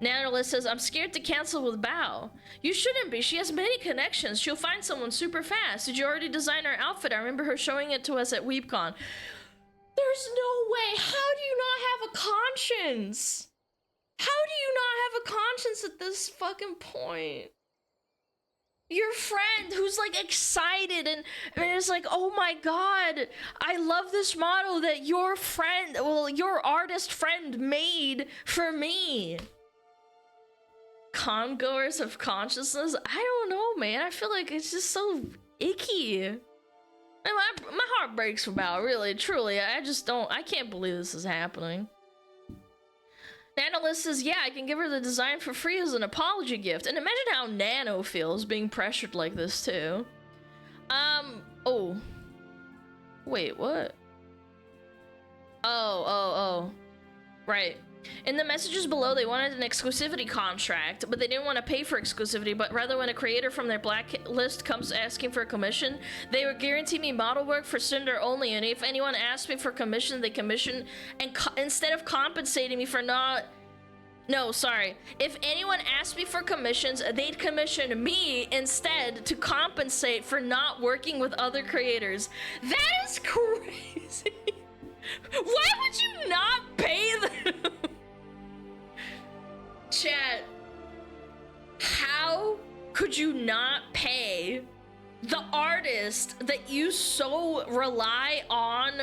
Nanolith says, I'm scared to cancel with Bao. You shouldn't be, she has many connections. She'll find someone super fast. Did you already design her outfit? I remember her showing it to us at WeebCon. There's no way. How do you not have a conscience? How do you not have a conscience at this fucking point? Your friend who's like excited and is like, oh my god, I love this model that your friend, well, your artist friend made for me. Congoers of consciousness? I don't know, man. I feel like it's just so icky. My heart breaks for Bao, really, truly. I can't believe this is happening. Nanolith says, yeah, I can give her the design for free as an apology gift. And imagine how Nano feels being pressured like this, too. Oh. Wait, what? Oh. Right. In the messages below, they wanted an exclusivity contract, but they didn't want to pay for exclusivity, but rather when a creator from their blacklist comes asking for a commission, they would guarantee me model work for Cinder only, and if anyone asked me for commission, they commission, and instead of compensating me for not... No, sorry. If anyone asked me for commissions, they'd commission me instead to compensate for not working with other creators. That is crazy! Why would you not pay them? Chat, how could you not pay the artist that you so rely on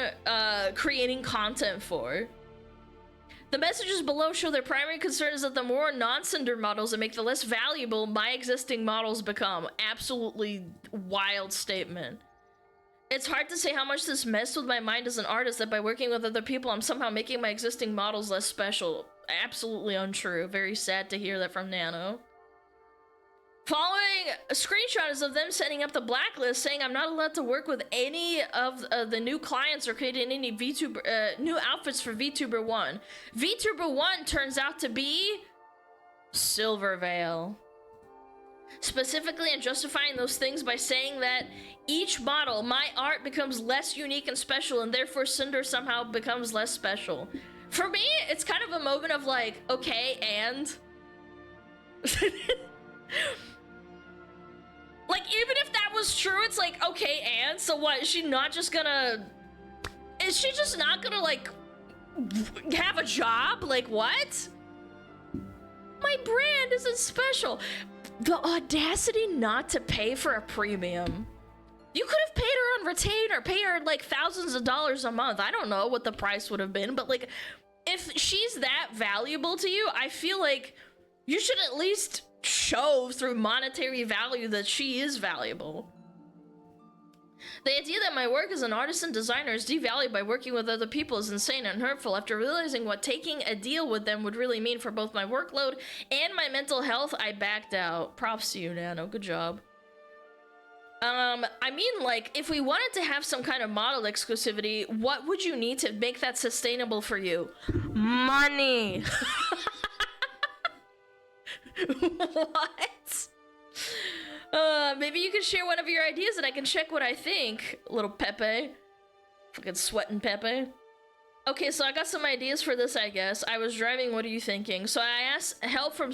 creating content for? The messages below show their primary concern is that the more non-Cinder models that make the less valuable my existing models become. Absolutely wild statement. It's hard to say how much this messed with my mind as an artist that by working with other people, I'm somehow making my existing models less special. Absolutely untrue. Very sad to hear that from Nano. Following a screenshot is of them setting up the blacklist saying I'm not allowed to work with any of the new clients or creating any VTuber, new outfits for VTuber 1. VTuber 1 turns out to be Silvervale. Specifically, I'm justifying those things by saying that each model, my art becomes less unique and special, and therefore Cinder somehow becomes less special. For me, it's kind of a moment of like, okay, and... like, even if that was true, it's like, okay, and? So what, is she not just gonna... Is she just not gonna, like, have a job? Like, what? My brand isn't special. The audacity not to pay for a premium. You could have paid her on retainer, pay her like thousands of dollars a month. I don't know what the price would have been, but like, if she's that valuable to you, I feel like you should at least show through monetary value that she is valuable. The idea that my work as an artist and designer is devalued by working with other people is insane and hurtful. After realizing what taking a deal with them would really mean for both my workload and my mental health, I backed out. Props to you, Nano. Good job. I mean, like, if we wanted to have some kind of model exclusivity, what would you need to make that sustainable for you? Money! What? Maybe you can share one of your ideas and I can check what I think. Little Pepe. Fucking sweating Pepe. Okay, so I got some ideas for this, I guess. I was driving, what are you thinking? So I asked help from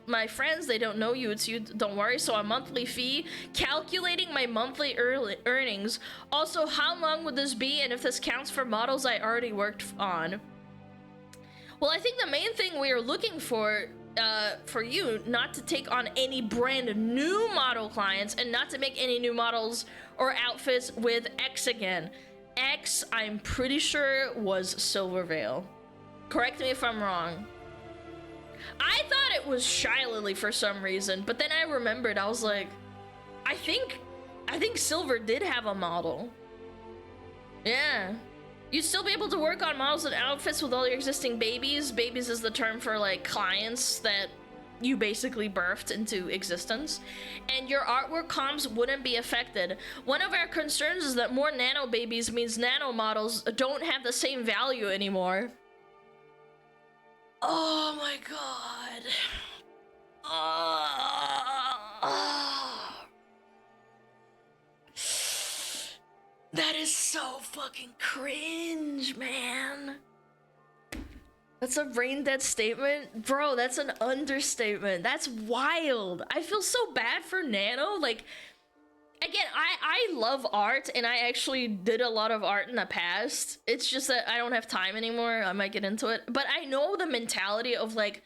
my friends. They don't know you, it's you, don't worry. So a monthly fee, calculating my monthly earnings. Also, how long would this be, and if this counts for models I already worked on? Well, I think the main thing we are looking for you, not to take on any brand new model clients and not to make any new models or outfits with X again. X, I'm pretty sure, was Silvervale. Correct me if I'm wrong. I thought it was Shy Lily for some reason, but then I remembered, I was like, I think Silver did have a model. Yeah. You'd still be able to work on models and outfits with all your existing babies. Babies is the term for, like, clients that you basically birthed into existence. And your artwork comms wouldn't be affected. One of our concerns is that more nano babies means nano models don't have the same value anymore. Oh my god. That is so fucking cringe, man. That's a brain dead statement? Bro, that's an understatement. That's wild. I feel so bad for Nano. Like, again, I love art, and I actually did a lot of art in the past. It's just that I don't have time anymore. I might get into it. But I know the mentality of, like,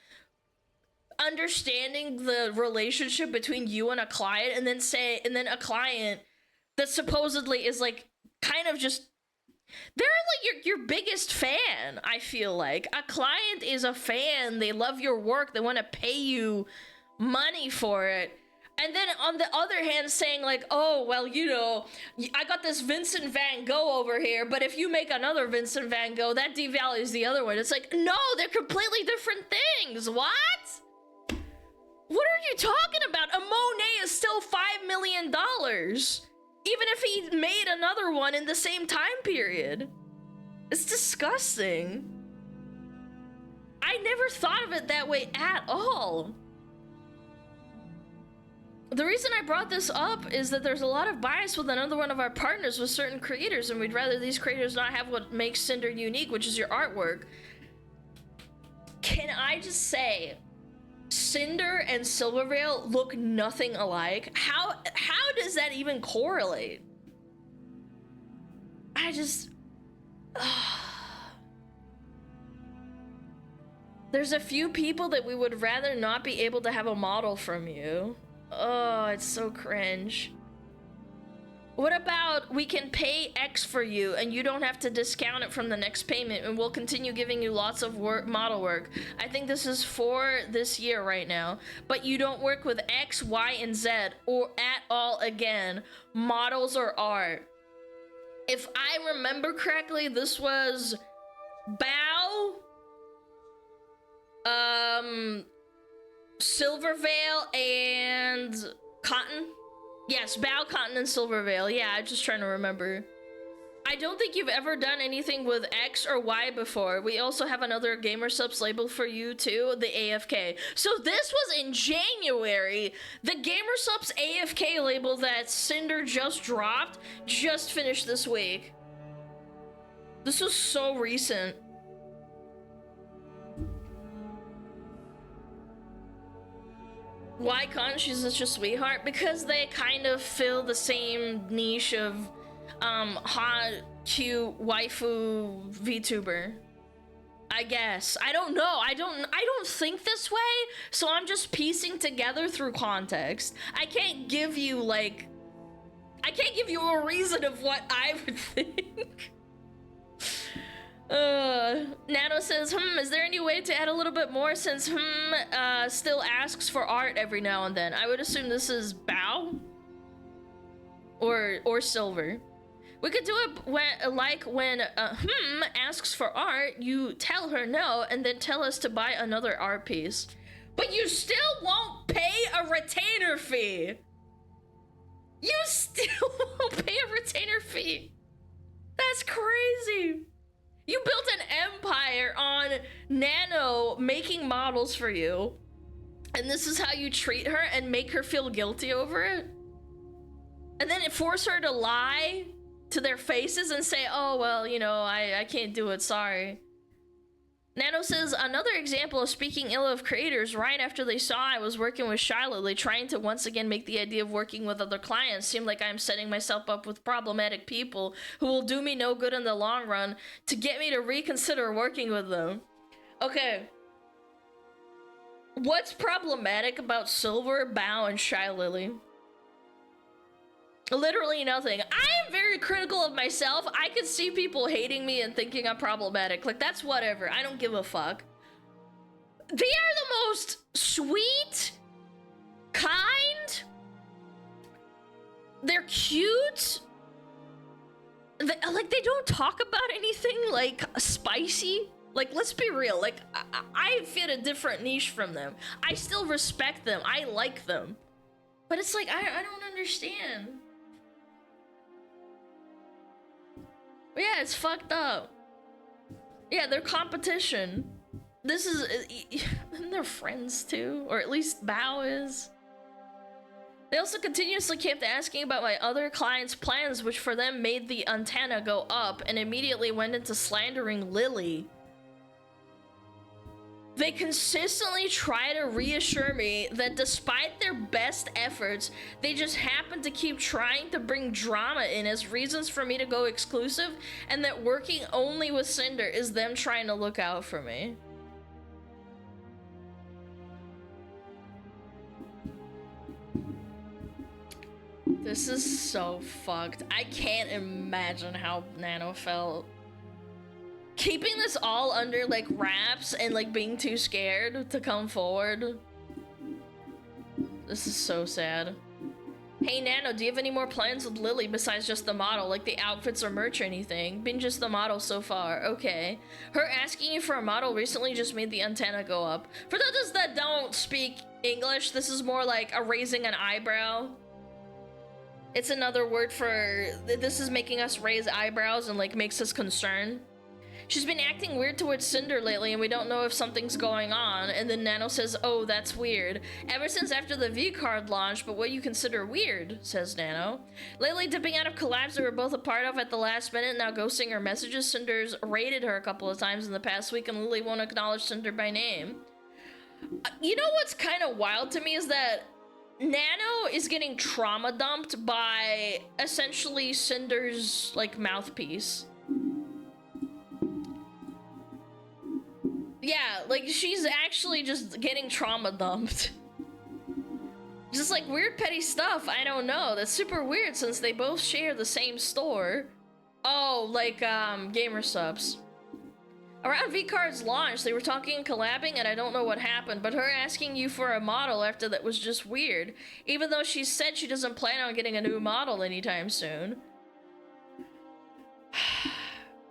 understanding the relationship between you and a client, and then a client that supposedly is, like, kind of just, they're like your biggest fan. I feel like a client is a fan. They love your work. They want to pay you money for it. And then on the other hand, saying like, oh, well, you know, I got this Vincent Van Gogh over here, but if you make another Vincent Van Gogh, that devalues the other one. It's like, no, they're completely different things. What? What are you talking about? A Monet is still $5 million. Even if he made another one in the same time period. It's disgusting. I never thought of it that way at all. The reason I brought this up is that there's a lot of bias with another one of our partners with certain creators, and we'd rather these creators not have what makes Cinder unique, which is your artwork. Can I just say, Cinder and Silvervale look nothing alike? How does that even correlate? I just... There's a few people that we would rather not be able to have a model from you. Oh, it's so cringe. What about we can pay X for you and you don't have to discount it from the next payment and we'll continue giving you lots of model work. I think this is for this year right now, but you don't work with X, Y, and Z or at all again, models or art. If I remember correctly, this was Bao, Silvervale, and Cotton. Yes, Bao, Cotton, and Silvervale. Yeah, I'm just trying to remember. I don't think you've ever done anything with X or Y before. We also have another gamer subs label for you too, the AFK. So this was in January. The gamer subs AFK label that Cinder just dropped just finished this week. This was so recent. Why can't she's such a sweetheart? Because they kind of fill the same niche of hot, cute, waifu VTuber. I guess. I don't know. I don't think this way, so I'm just piecing together through context. I can't give you like a reason of what I would think. Nano says, is there any way to add a little bit more since still asks for art every now and then? I would assume this is Bao or Silver. We could do it when asks for art, you tell her no and then tell us to buy another art piece. But you still won't pay a retainer fee. You still won't pay a retainer fee. That's crazy. You built an empire on Nano making models for you, and this is how you treat her and make her feel guilty over it? And then force her to lie to their faces and say, oh, well, you know, I can't do it, sorry. Nano says, another example of speaking ill of creators, right after they saw I was working with Shiloh, they trying to once again make the idea of working with other clients seem like I'm setting myself up with problematic people who will do me no good in the long run to get me to reconsider working with them. Okay. What's problematic about Silver, Bao, and Shy Lily? Literally nothing. I am very critical of myself. I could see people hating me and thinking I'm problematic. Like, that's whatever. I don't give a fuck. They are the most sweet, kind, they're cute. They don't talk about anything, like, spicy. Like, let's be real. Like, I fit a different niche from them. I still respect them. I like them. But it's like, I don't understand. Yeah, it's fucked up. Yeah, they're competition. This is... and they're friends too, or at least Bao is. They also continuously kept asking about my other clients' plans, which for them made the antenna go up, and immediately went into slandering Lily. They consistently try to reassure me that despite their best efforts, they just happen to keep trying to bring drama in as reasons for me to go exclusive, and that working only with Cinder is them trying to look out for me. This is so fucked. I can't imagine how Nano felt. Keeping this all under, like, wraps and, like, being too scared to come forward. This is so sad. Hey, Nano, do you have any more plans with Lily besides just the model, like the outfits or merch or anything? Been just the model so far. Okay. Her asking you for a model recently just made the antenna go up. For those that don't speak English, this is more like a raising an eyebrow. It's another word for... This is making us raise eyebrows and, like, makes us concerned. She's been acting weird towards Cinder lately and we don't know if something's going on. And then Nano says, oh, that's weird. Ever since after the V-card launch, but what you consider weird, says Nano. Lately dipping out of collabs that we're both a part of at the last minute, now ghosting her messages. Cinder's raided her a couple of times in the past week and Lily won't acknowledge Cinder by name. You know what's kind of wild to me is that Nano is getting trauma dumped by essentially Cinder's, like, mouthpiece. Yeah, like, she's actually just getting trauma dumped. Just like weird petty stuff, I don't know. That's super weird since they both share the same store. Oh, like gamer subs. Around V-Card's launch, they were talking and collabing and I don't know what happened, but her asking you for a model after that was just weird. Even though she said she doesn't plan on getting a new model anytime soon.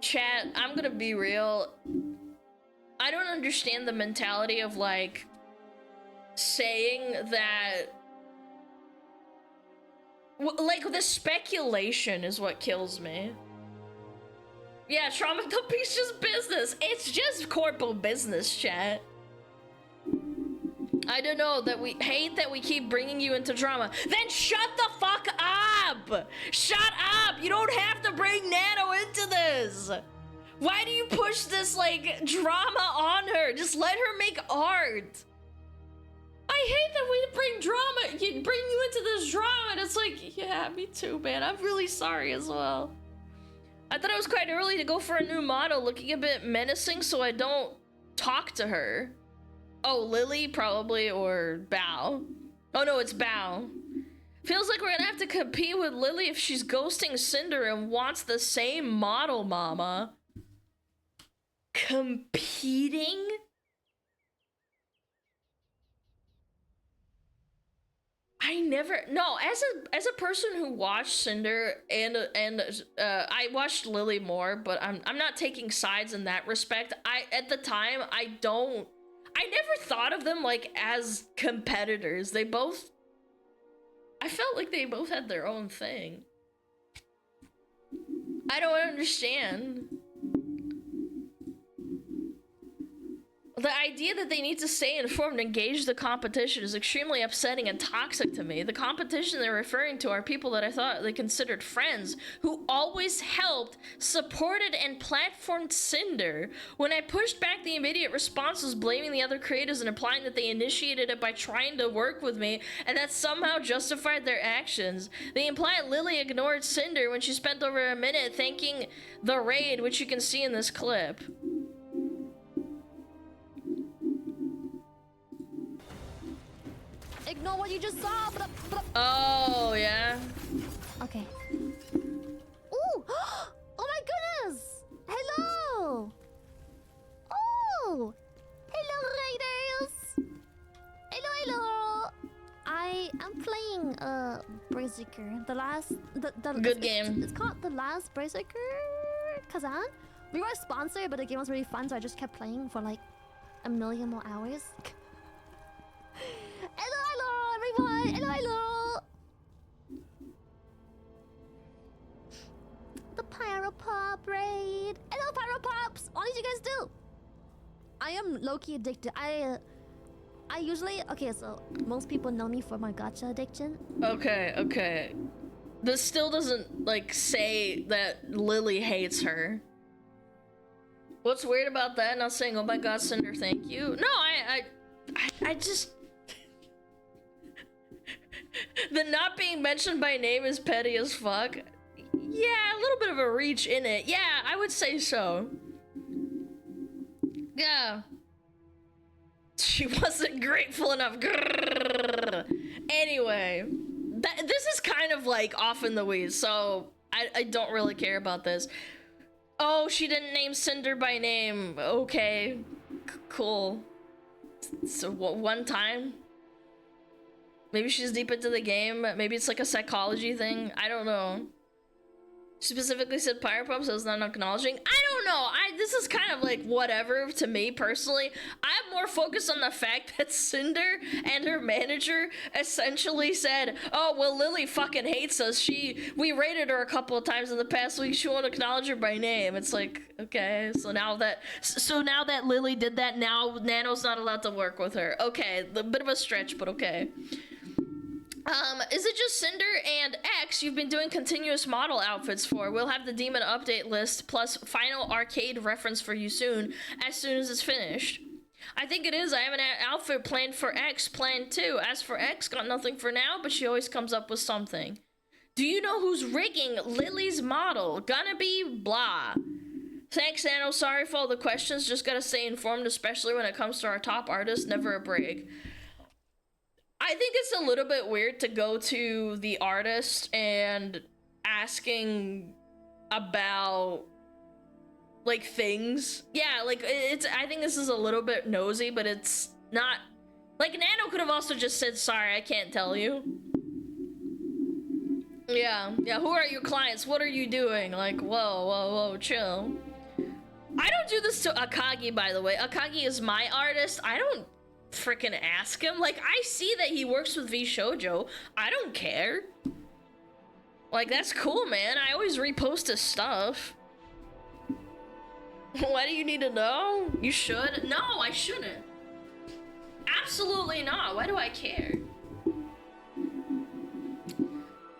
Chat, I'm gonna be real. I don't understand the mentality of like saying that. Like the speculation is what kills me. Yeah, trauma dumping's just business. It's just corporate business, chat. I don't know that we hate that we keep bringing you into drama. Then shut the fuck up! Shut up! You don't have to bring Nano into this! Why do you push this, like, drama on her? Just let her make art. I hate that we bring drama, bring you into this drama, and it's like, yeah, me too, man. I'm really sorry as well. I thought it was quite early to go for a new model, looking a bit menacing, so I don't talk to her. Oh, Lily, probably, or Bao. Oh no, it's Bao. Feels like we're gonna have to compete with Lily if she's ghosting Cinder and wants the same model, mama. Competing? I never, no, as a person who watched Cinder and I watched Lily more, but I'm not taking sides in that respect. At the time, I never thought of them like as competitors. I felt like they both had their own thing. I don't understand. The idea that they need to stay informed and engage the competition is extremely upsetting and toxic to me. The competition they're referring to are people that I thought they considered friends, who always helped, supported, and platformed Cinder. When I pushed back, the immediate response was blaming the other creators and implying that they initiated it by trying to work with me, and that somehow justified their actions. They imply Lily ignored Cinder when she spent over a minute thanking the raid, which you can see in this clip. Ignore what you just saw. Oh, yeah. Okay. Ooh! Oh my goodness! Hello! Oh! Hello, Raiders! Hello, hello! I am playing Berserker. Good game. It's called The Last Berserker Kazan. We were sponsored, but the game was really fun, so I just kept playing for like a million more hours. Hello, everyone! Hello! The Pyropop raid! Hello, Pyropops! What did you guys do? I am low-key addicted. I usually... Okay, so most people know me for my gacha addiction. Okay. This still doesn't, like, say that Lily hates her. What's weird about that? Not saying, oh my god, Cinder, thank you. No, I just... The not being mentioned by name is petty as fuck. Yeah, a little bit of a reach in it. Yeah, I would say so. Yeah. She wasn't grateful enough. Grrr. Anyway, this is kind of like off in the weeds, so I don't really care about this. Oh, she didn't name Cinder by name. Okay, cool. So one time? Maybe she's deep into the game. Maybe it's like a psychology thing. I don't know. She specifically said Pyropop, so it's not acknowledging. I don't know. This is kind of like whatever to me personally. I'm more focused on the fact that Cinder and her manager essentially said, oh, well, Lily fucking hates us. We raided her a couple of times in the past week. She won't acknowledge her by name. It's like, okay, so now that Lily did that, now Nano's not allowed to work with her. Okay, a bit of a stretch, but okay. Is it just Cinder and X you've been doing continuous model outfits for? We'll have the demon update list plus final arcade reference for you soon as it's finished. I think it is. I have an outfit planned for X planned too. As for X, got nothing for now, but she always comes up with something. Do you know who's rigging Lily's model? Gonna be blah. Thanks, Nano. Sorry for all the questions. Just gotta stay informed, especially when it comes to our top artists. Never a break. I think it's a little bit weird to go to the artist and asking about like things. Yeah, like it's, I think this is a little bit nosy, but it's not like Nano could have also just said, sorry, I can't tell you. Yeah, who are your clients? What are you doing? Like, whoa, chill. I don't do this to Akagi, by the way. Akagi is my artist. I don't freaking ask him. Like, I see that he works with V Shoujo. I don't care. Like, that's cool, man. I always repost his stuff. Why do you need to know? You should. No, I shouldn't. Absolutely not. Why do I care?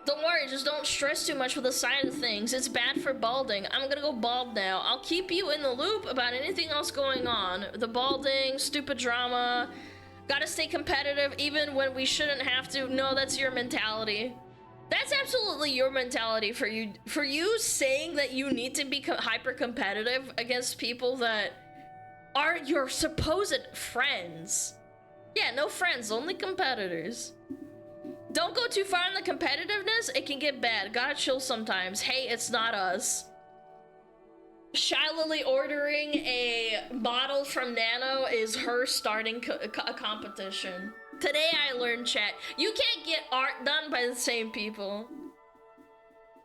Don't worry, just don't stress too much with the side of things. It's bad for balding. I'm gonna go bald now. I'll keep you in the loop about anything else going on. The balding, stupid drama. Gotta stay competitive even when we shouldn't have to. No, that's your mentality. That's absolutely your mentality for you. For you saying that you need to be hyper competitive against people that are your supposed friends. Yeah, no friends, only competitors. Don't go too far in the competitiveness, it can get bad. Gotta chill sometimes. Hey, it's not us. Shallowly ordering a bottle from Nano is her starting a competition. Today I learned, chat, you can't get art done by the same people.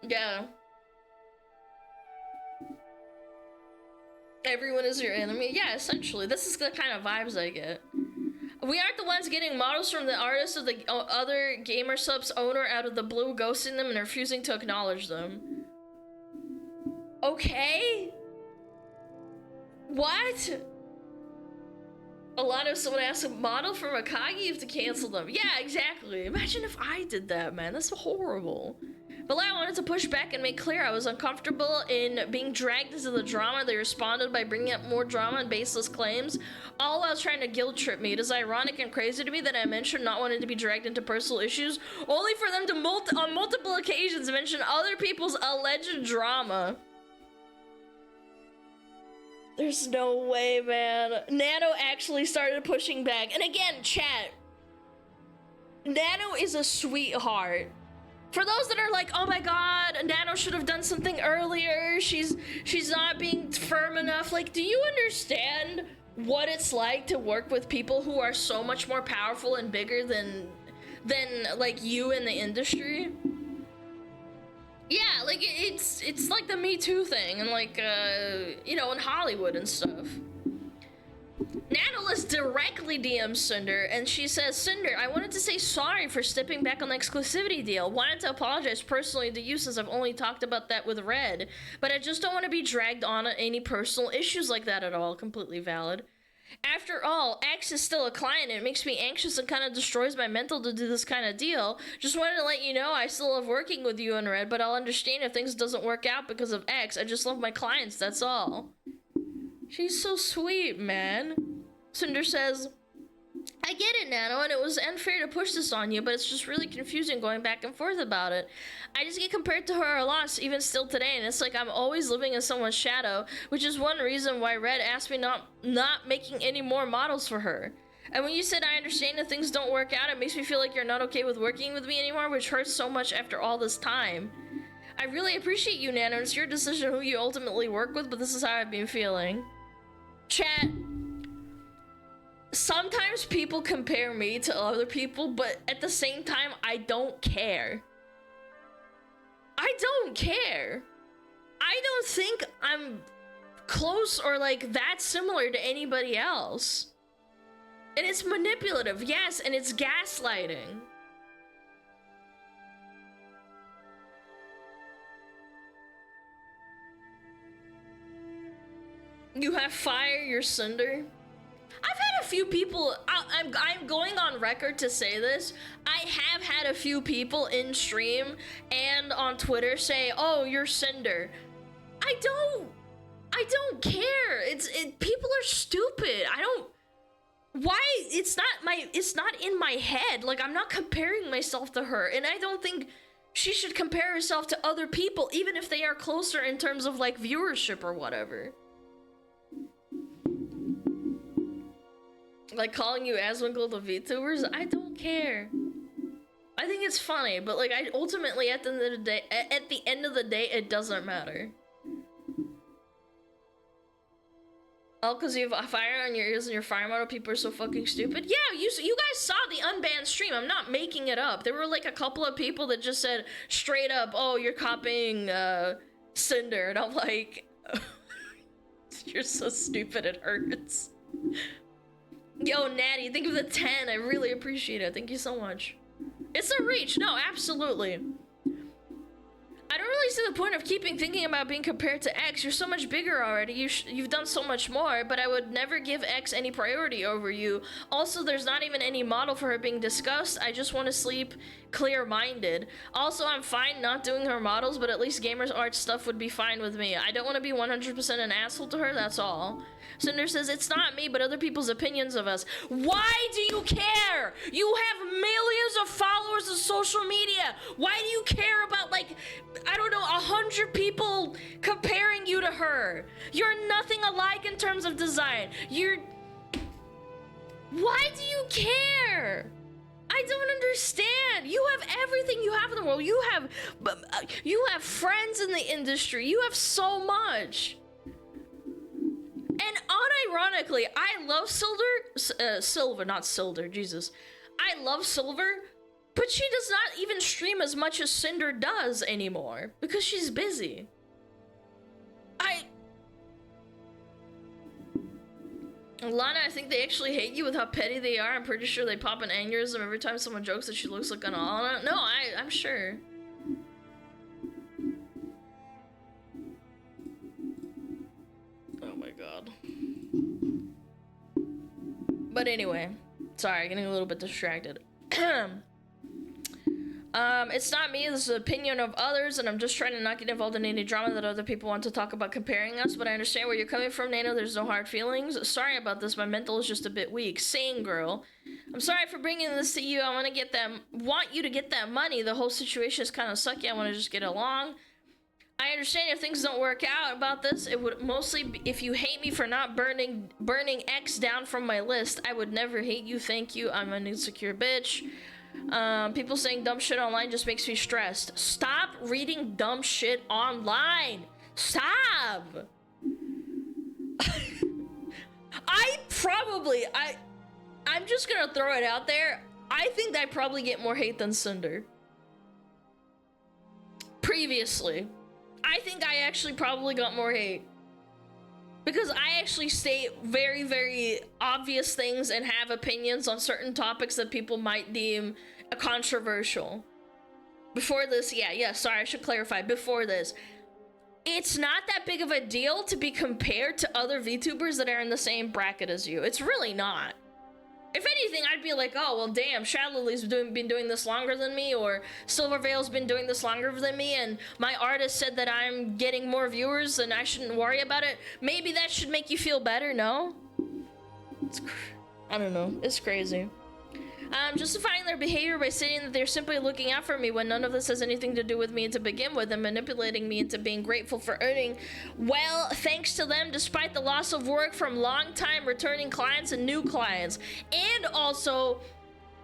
Yeah. Everyone is your enemy? Yeah, essentially. This is the kind of vibes I get. We aren't the ones getting models from the artist of the other gamer subs owner out of the blue, ghosting them and refusing to acknowledge them. Okay? What? Alana, if someone asks a model from Akagi, you have to cancel them. Yeah, exactly. Imagine if I did that, man. That's horrible. But I wanted to push back and make clear I was uncomfortable in being dragged into the drama. They responded by bringing up more drama and baseless claims, all while trying to guilt trip me. It is ironic and crazy to me that I mentioned not wanting to be dragged into personal issues, only for them to on multiple occasions mention other people's alleged drama. There's no way, man. Nano actually started pushing back. And again, chat, Nano is a sweetheart. For those that are like, oh my god, Nano should have done something earlier, she's not being firm enough, like, do you understand what it's like to work with people who are so much more powerful and bigger than like you in the industry? Yeah, like it's like the Me Too thing and like you know, in Hollywood and stuff. Nanolis directly DMs Cinder, and she says, Cinder, I wanted to say sorry for stepping back on the exclusivity deal. Wanted to apologize personally to you since I've only talked about that with Red, but I just don't want to be dragged on any personal issues like that at all. Completely valid. After all, X is still a client and it makes me anxious and kind of destroys my mental to do this kind of deal. Just wanted to let you know I still love working with you and Red, but I'll understand if things doesn't work out because of X. I just love my clients, that's all. She's so sweet, man. Cinder says, I get it, Nano, and it was unfair to push this on you, but it's just really confusing going back and forth about it. I just get compared to her a lot, even still today, and it's like I'm always living in someone's shadow, which is one reason why Red asked me not making any more models for her. And when you said I understand that things don't work out, it makes me feel like you're not okay with working with me anymore, which hurts so much after all this time. I really appreciate you, Nano, and it's your decision who you ultimately work with, but this is how I've been feeling. Chat, sometimes people compare me to other people, but at the same time, I don't care. I don't care. I don't think I'm close or like that similar to anybody else. And it's manipulative, yes, and it's gaslighting. You have fire, you're Cinder. I've had a few people, I'm going on record to say this, I have had a few people in stream and on Twitter say, oh, you're Cinder. I don't care. People are stupid. Why? It's not in my head. Like, I'm not comparing myself to her, and I don't think she should compare herself to other people, even if they are closer in terms of like viewership or whatever. Like calling you Aswinkle the VTubers? I don't care. I think it's funny, but like, I ultimately at the end of the day, it doesn't matter. Oh, because you have fire on your ears and your fire model, people are so fucking stupid. Yeah, you guys saw the unbanned stream. I'm not making it up. There were like a couple of people that just said straight up, oh, you're copying Cinder. And I'm like, you're so stupid, it hurts. Yo, Natty, think of the 10. I really appreciate it. Thank you so much. It's a reach. No, absolutely. I don't really see the point of keeping thinking about being compared to X. You're so much bigger already. You've done so much more, but I would never give X any priority over you. Also, there's not even any model for her being discussed. I just want to sleep clear-minded. Also, I'm fine not doing her models, but at least Gamers Art stuff would be fine with me. I don't want to be 100% an asshole to her, that's all. Cinder says, it's not me, but other people's opinions of us. Why do you care? You have millions of followers on social media. Why do you care about, like, I don't know, 100 people comparing you to her? You're nothing alike in terms of design. Why do you care? I don't understand. You have everything you have in the world. You have friends in the industry. You have so much. And unironically, I love Silver, not Silver, Jesus. I love Silver, but she does not even stream as much as Cinder does anymore because she's busy. Alana, I think they actually hate you with how petty they are. I'm pretty sure they pop an aneurysm every time someone jokes that she looks like an Alana. No, I'm sure. Oh my god. But anyway, sorry, getting a little bit distracted. It's not me, this is the opinion of others, and I'm just trying to not get involved in any drama that other people want to talk about comparing us, but I understand where you're coming from, Nano. There's no hard feelings. Sorry about this, my mental is just a bit weak. Same girl. I'm sorry for bringing this to you. I want you to get that money. The whole situation is kind of sucky. I want to just get along. I understand if things don't work out about this. It would mostly be if you hate me for not burning X down from my list. I would never hate you, thank you. I'm an insecure bitch. People saying dumb shit online just makes me stressed. Stop reading dumb shit online. Stop. I'm just gonna throw it out there. I think I probably get more hate than Cinder. Previously. I think I actually probably got more hate. Because I actually state very, very obvious things and have opinions on certain topics that people might deem controversial. Before this, sorry, I should clarify. Before this, it's not that big of a deal to be compared to other VTubers that are in the same bracket as you. It's really not. If anything, I'd be like, oh, well, damn, Shadowlily's been doing this longer than me, or Silverveil's been doing this longer than me, and my artist said that I'm getting more viewers and I shouldn't worry about it. Maybe that should make you feel better, no? I don't know. It's crazy. Justifying their behavior by saying that they're simply looking out for me when none of this has anything to do with me to begin with, and manipulating me into being grateful for earning well thanks to them despite the loss of work from long-time returning clients and new clients. And also,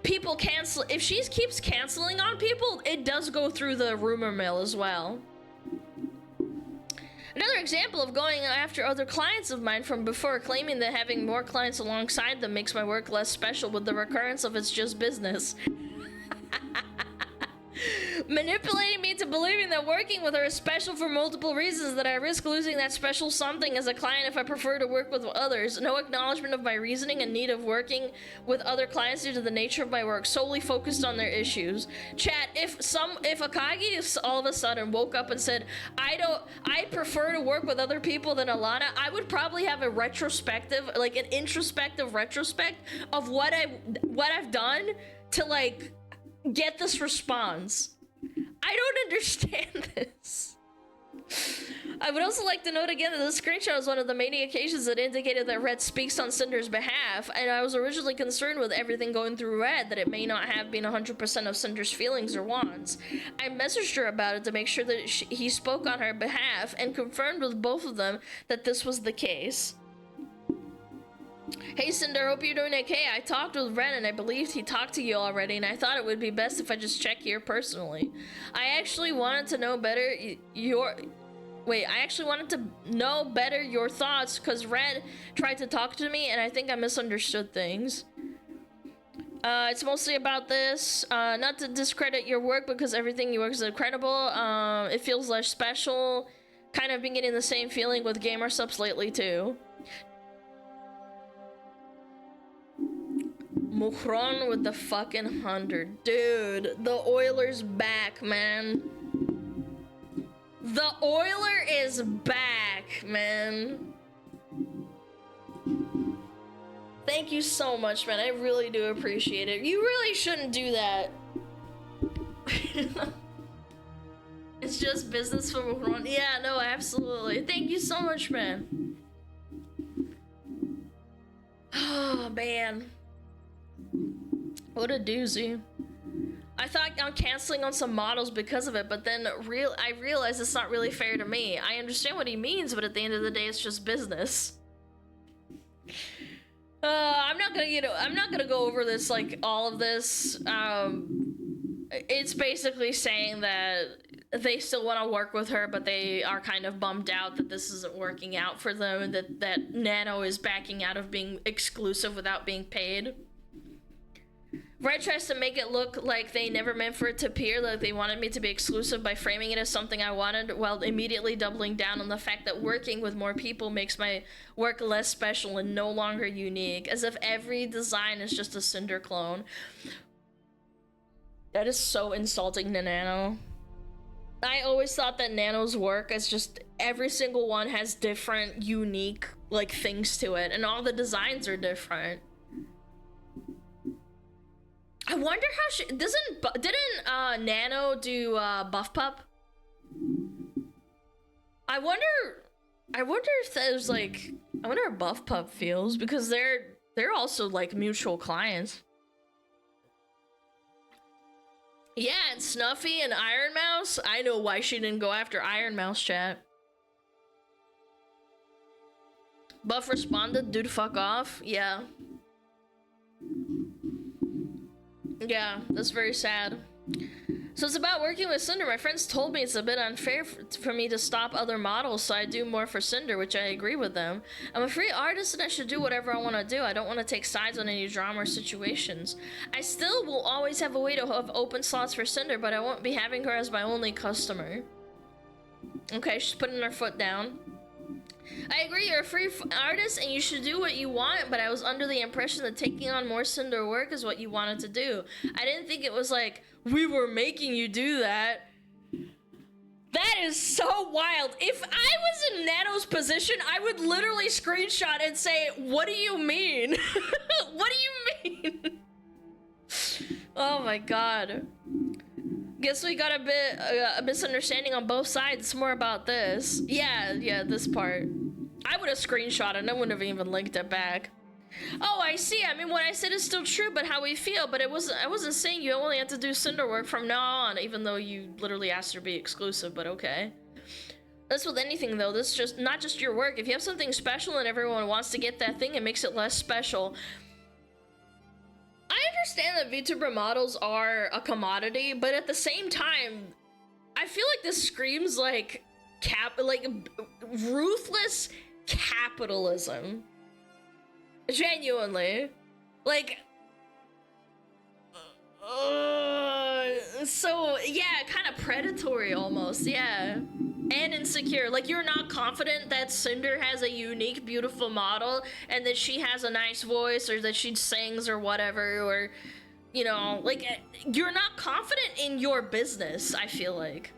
people cancel. If she keeps canceling on people, it does go through the rumor mill as well. Another example of going after other clients of mine from before, claiming that having more clients alongside them makes my work less special with the recurrence of it's just business. Manipulating me to believing that working with her is special for multiple reasons, that I risk losing that special something as a client if I prefer to work with others. No acknowledgement of my reasoning and need of working with other clients due to the nature of my work, solely focused on their issues. Chat, if Akagi all of a sudden woke up and said, I prefer to work with other people than Alana, I would probably have a retrospective, like an introspective retrospect of what I've done to like get this response. I don't understand this. I would also like to note again that this screenshot was one of the many occasions that indicated that Red speaks on Cinder's behalf, and I was originally concerned with everything going through Red that it may not have been 100% of Cinder's feelings or wants. I messaged her about it to make sure that he spoke on her behalf and confirmed with both of them that this was the case. Hey Cinder, hope you're doing okay. I talked with Ren and I believed he talked to you already, and I thought it would be best if I just check here personally. I actually wanted to know better your thoughts because Red tried to talk to me and I think I misunderstood things. It's mostly about this, not to discredit your work because everything you work is incredible. It feels less special. Kind of been getting the same feeling with gamer subs lately too. Mukron with the fucking 100. Dude, the Oiler's back, man. The Oiler is back, man. Thank you so much, man. I really do appreciate it. You really shouldn't do that. It's just business for Mukron. Yeah, no, absolutely. Thank you so much, man. Oh, man. What a doozy. I thought I'm canceling on some models because of it, but then I realized it's not really fair to me. I understand what he means, but at the end of the day, it's just business. I'm not gonna go over this, like, all of this. It's basically saying that they still want to work with her, but they are kind of bummed out that this isn't working out for them, and that Nano is backing out of being exclusive without being paid. Red tries to make it look like they never meant for it to appear like they wanted me to be exclusive by framing it as something I wanted, while immediately doubling down on the fact that working with more people makes my work less special and no longer unique, as if every design is just a Cinder clone. That is so insulting to Nano. I always thought that Nano's work is just every single one has different, unique, like, things to it, and all the designs are different. I wonder how she didn't Nano do Buff Pup? I wonder if there's like, I wonder how Buff Pup feels, because they're also like mutual clients. Yeah, and Snuffy and Iron Mouse. I know why she didn't go after Iron Mouse, chat. Buff responded, dude, fuck off. Yeah. Yeah, that's very sad. So it's about working with Cinder. My friends told me it's a bit unfair for me to stop other models, so I do more for Cinder, which I agree with them. I'm a free artist and I should do whatever I want to do. I don't want to take sides on any drama or situations. I still will always have a way to have open slots for Cinder, but I won't be having her as my only customer. Okay, she's putting her foot down. I agree, you're a free artist and you should do what you want, but I was under the impression that taking on more Cinder work is what you wanted to do. I didn't think it was like, we were making you do that. That is so wild. If I was in Nano's position, I would literally screenshot and say, what do you mean? What do you mean? Oh my god. Guess we got a misunderstanding on both sides. It's more about this. Yeah, this part. I would have screenshot it. I wouldn't have even linked it back. Oh, I see. I mean, what I said is still true, but how we feel. But I wasn't saying you only have to do Cinder work from now on, even though you literally asked her to be exclusive, but okay. That's with anything, though. This is just not just your work. If you have something special and everyone wants to get that thing, it makes it less special. I understand that VTuber models are a commodity, but at the same time, I feel like this screams like ruthless capitalism. Genuinely. Like, so yeah, kind of predatory almost, yeah. And insecure. Like, you're not confident that Cinder has a unique, beautiful model and that she has a nice voice or that she sings or whatever, or, you know, like, you're not confident in your business, I feel like.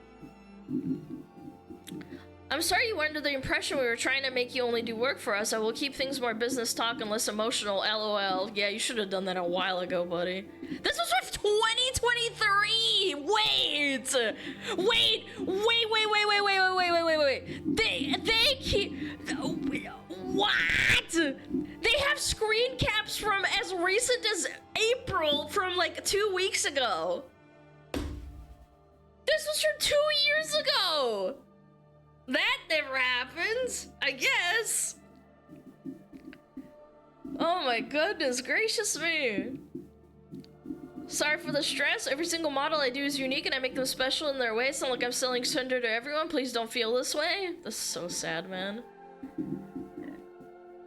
I'm sorry you were under the impression we were trying to make you only do work for us. I will keep things more business talk and less emotional, LOL. Yeah, you should have done that a while ago, buddy. This was for 2023! Wait! They keep... What? They have screen caps from as recent as April, from like 2 weeks ago. This was from 2 years ago! That never happens, I guess. Oh my goodness gracious me. Sorry for the stress. Every single model I do is unique and I make them special in their way. It's not like I'm selling Cinder to everyone. Please don't feel this way. This is so sad, man.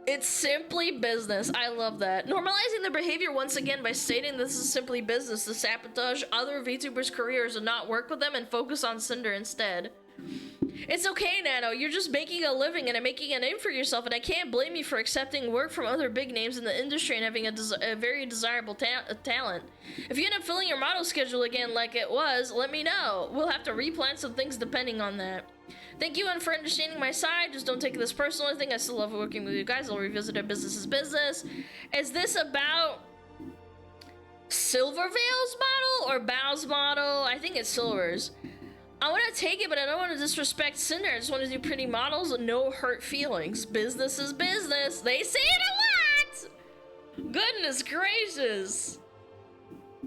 It's simply business. I love that. Normalizing their behavior once again by stating this is simply business to sabotage other VTubers' careers and not work with them and focus on Cinder instead. It's okay, Nano. You're just making a living and making a name for yourself, and I can't blame you for accepting work from other big names in the industry and having a very desirable talent. If you end up filling your model schedule again like it was, let me know. We'll have to replan some things depending on that. Thank you, and for understanding my side. Just don't take this personal. I think I still love working with you guys. I'll revisit it. Business is business. Is this about Silvervale's model or Bao's model? I think it's Silver's. I want to take it, but I don't want to disrespect Cinder. I just want to do pretty models and no hurt feelings. Business is business. They say it a lot! Goodness gracious.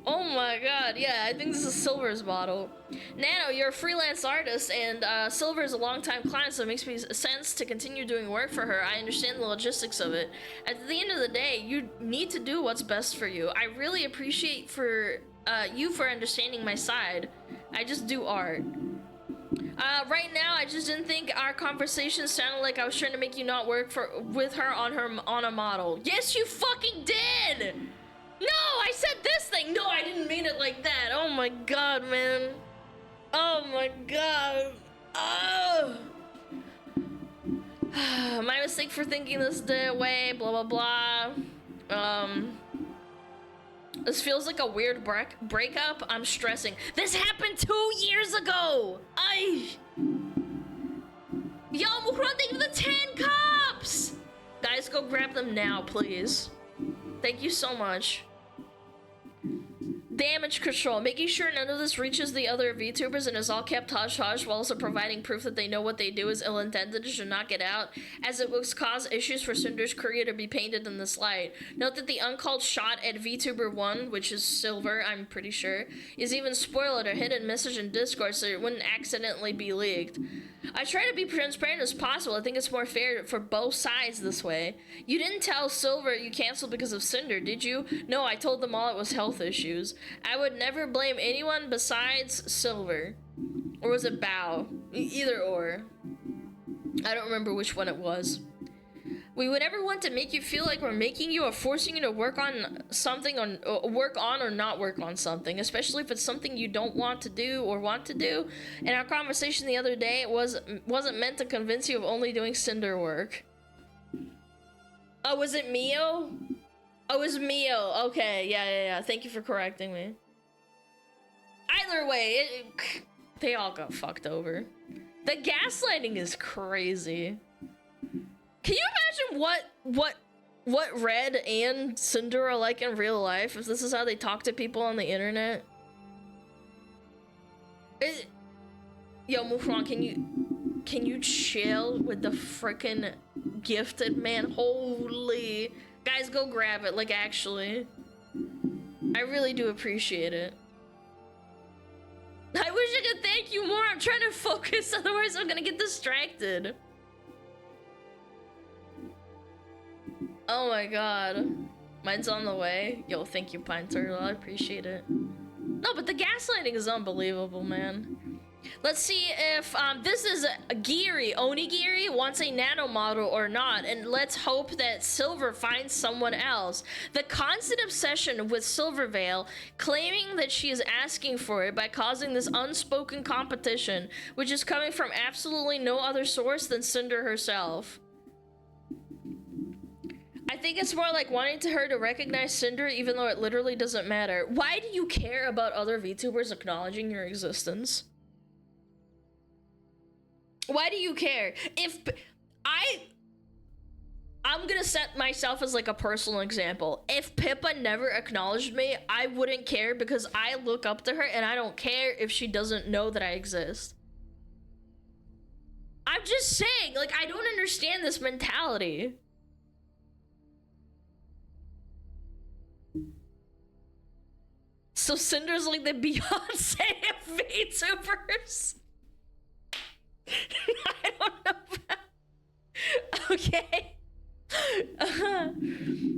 Oh my god, yeah, I think this is Silver's model. Nano, you're a freelance artist, and Silver is a longtime client, so it makes me sense to continue doing work for her. I understand the logistics of it. At the end of the day, you need to do what's best for you. I really appreciate you for understanding my side. I just do art. Right now, I just didn't think our conversation sounded like I was trying to make you not work with her on a model. Yes, you fucking did! No, I said this thing! No, I didn't mean it like that. Oh my god, man. Oh my god. Oh. My mistake for thinking this way, blah blah blah. This feels like a weird breakup. I'm stressing. This happened 2 years ago! Yo, Mukron, thank you for the 10 cups! Guys, go grab them now, please. Thank you so much. Damage control. Making sure none of this reaches the other VTubers and is all kept hush-hush while also providing proof that they know what they do is ill-intended and should not get out, as it will cause issues for Cinder's career to be painted in this light. Note that the uncalled shot at VTuber 1, which is Silver, I'm pretty sure, is even spoiled or hidden message in Discord so it wouldn't accidentally be leaked. I try to be transparent as possible. I think it's more fair for both sides this way. You didn't tell Silver you canceled because of Cinder, did you? No, I told them all it was health issues. I would never blame anyone besides Silver. Or was it Bao? Either or. I don't remember which one it was. We would never want to make you feel like we're making you or forcing you to work on something or work on or not work on something, especially if it's something you don't want to do or want to do. In our conversation the other day, it wasn't meant to convince you of only doing Cinder work. Oh, was it Mio? Oh, it was Mio. Okay, yeah. Thank you for correcting me. Either way, they all got fucked over. The gaslighting is crazy. Can you imagine what Red and Cinder are like in real life if this is how they talk to people on the internet? Yo, Mufron, can you chill with the frickin' gifted man? Holy. Guys, go grab it, like actually. I really do appreciate it. I wish I could thank you more. I'm trying to focus, otherwise I'm gonna get distracted. Oh my god. Mine's on the way. Yo, thank you, Pine Turtle. I appreciate it. No, but the gaslighting is unbelievable, man. Let's see if this is Giri. Onigiri wants a nano model or not, and let's hope that Silver finds someone else. The constant obsession with Silvervale, claiming that she is asking for it by causing this unspoken competition, which is coming from absolutely no other source than Cinder herself. I think it's more like wanting her to recognize Cinder even though it literally doesn't matter. Why do you care about other VTubers acknowledging your existence? Why do you care? If I'm gonna set myself as like a personal example. If Pippa never acknowledged me, I wouldn't care because I look up to her and I don't care if she doesn't know that I exist. I'm just saying, like, I don't understand this mentality. So Cinder's like the Beyonce of VTubers. I don't know. Okay.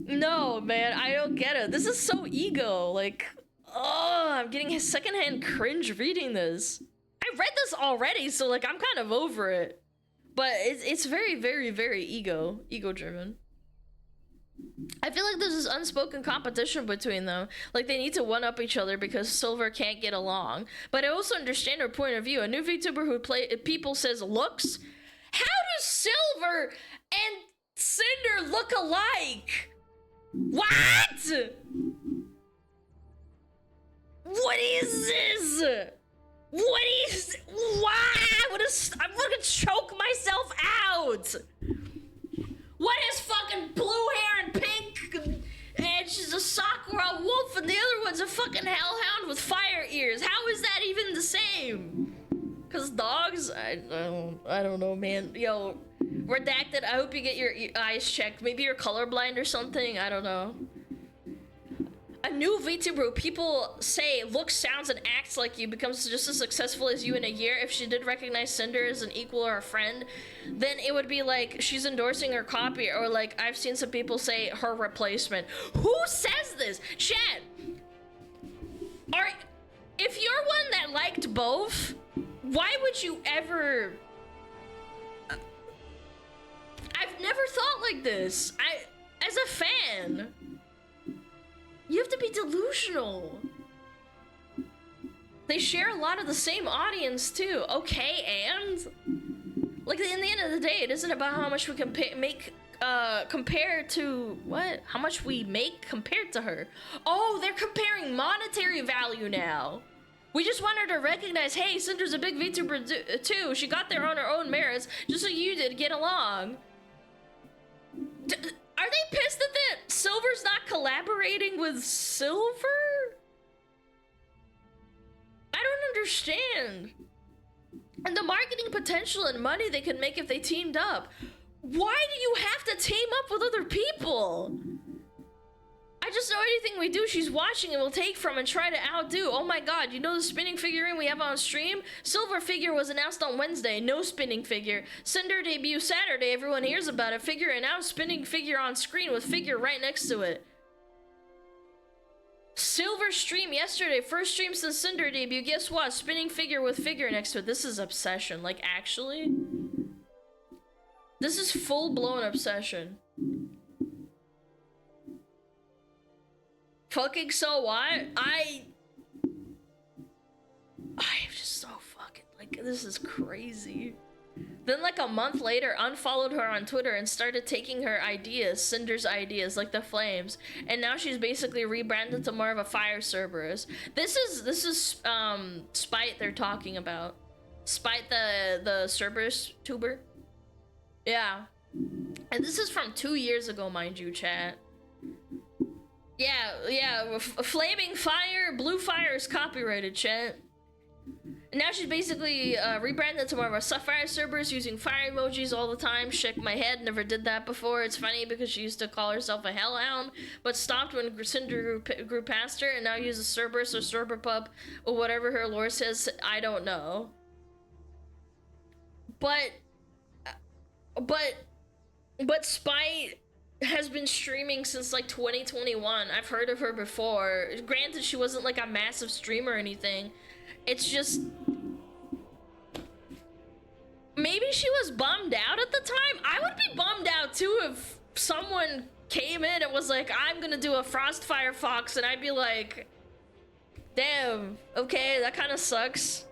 No, man, I don't get it. This is so ego. Like, oh, I'm getting secondhand cringe reading this. I read this already, so like I'm kind of over it. But it's very, very, very ego driven. I feel like there's this unspoken competition between them. Like they need to one-up each other because Silver can't get along. But I also understand her point of view. A new VTuber who people says looks. How do Silver and Cinder look alike? What? What is this? What is? Why? I'm gonna choke myself out. What is fucking blue hair and pink? And she's a Sakura wolf, and the other one's a fucking hellhound with fire ears. How is that even the same? Cause dogs? I don't know, man. Yo, redacted. I hope you get your eyes checked. Maybe you're colorblind or something. I don't know. A new VTuber, people say looks, sounds, and acts like you, becomes just as successful as you in a year. If she did recognize Cinder as an equal or a friend, then it would be like she's endorsing her copy, or like I've seen some people say her replacement. Who says this? Chat. If you're one that liked both, why would you ever... I've never thought like this. As a fan... You have to be delusional. They share a lot of the same audience too. Okay, and like in the end of the day, it isn't about how much we can make compared to what? How much we make compared to her. Oh, they're comparing monetary value now. We just want her to recognize, hey, Cinder's a big VTuber too. She got there on her own merits, just like you did. Get along. Are they pissed that Silver's not collaborating with Silver? I don't understand. And the marketing potential and money they could make if they teamed up. Why do you have to team up with other people? I just know anything we do, she's watching and will take from and try to outdo. Oh my god, you know the spinning figurine we have on stream? Silver figure was announced on Wednesday, no spinning figure. Cinder debut Saturday, everyone hears about it. Figure announced, spinning figure on screen with figure right next to it. Silver stream yesterday, first stream since Cinder debut. Guess what? Spinning figure with figure next to it. This is obsession, like actually? This is full-blown obsession. Fucking so what? I'm just so fucking, like, this is crazy. Then like a month later, unfollowed her on Twitter and started taking her ideas, Cinder's ideas, like the flames. And now she's basically rebranded to more of a fire Cerberus. This is Spite they're talking about. Spite the Cerberus tuber. Yeah. And this is from 2 years ago, mind you, chat. Yeah, flaming fire, blue fire is copyrighted, chat. And now she's basically rebranded to more of a Sapphire Cerberus using fire emojis all the time. Shake my head, never did that before. It's funny because she used to call herself a Hellhound, but stopped when Cinder grew past her, and now uses Cerberus or Cerberpup, or whatever her lore says, I don't know. But Spite has been streaming since like 2021. I've heard of her before. Granted, she wasn't like a massive streamer or anything. It's just maybe she was bummed out at the time. I would be bummed out too if someone came in and was like, I'm gonna do a Frostfire Fox, and I'd be like, damn, okay, that kind of sucks.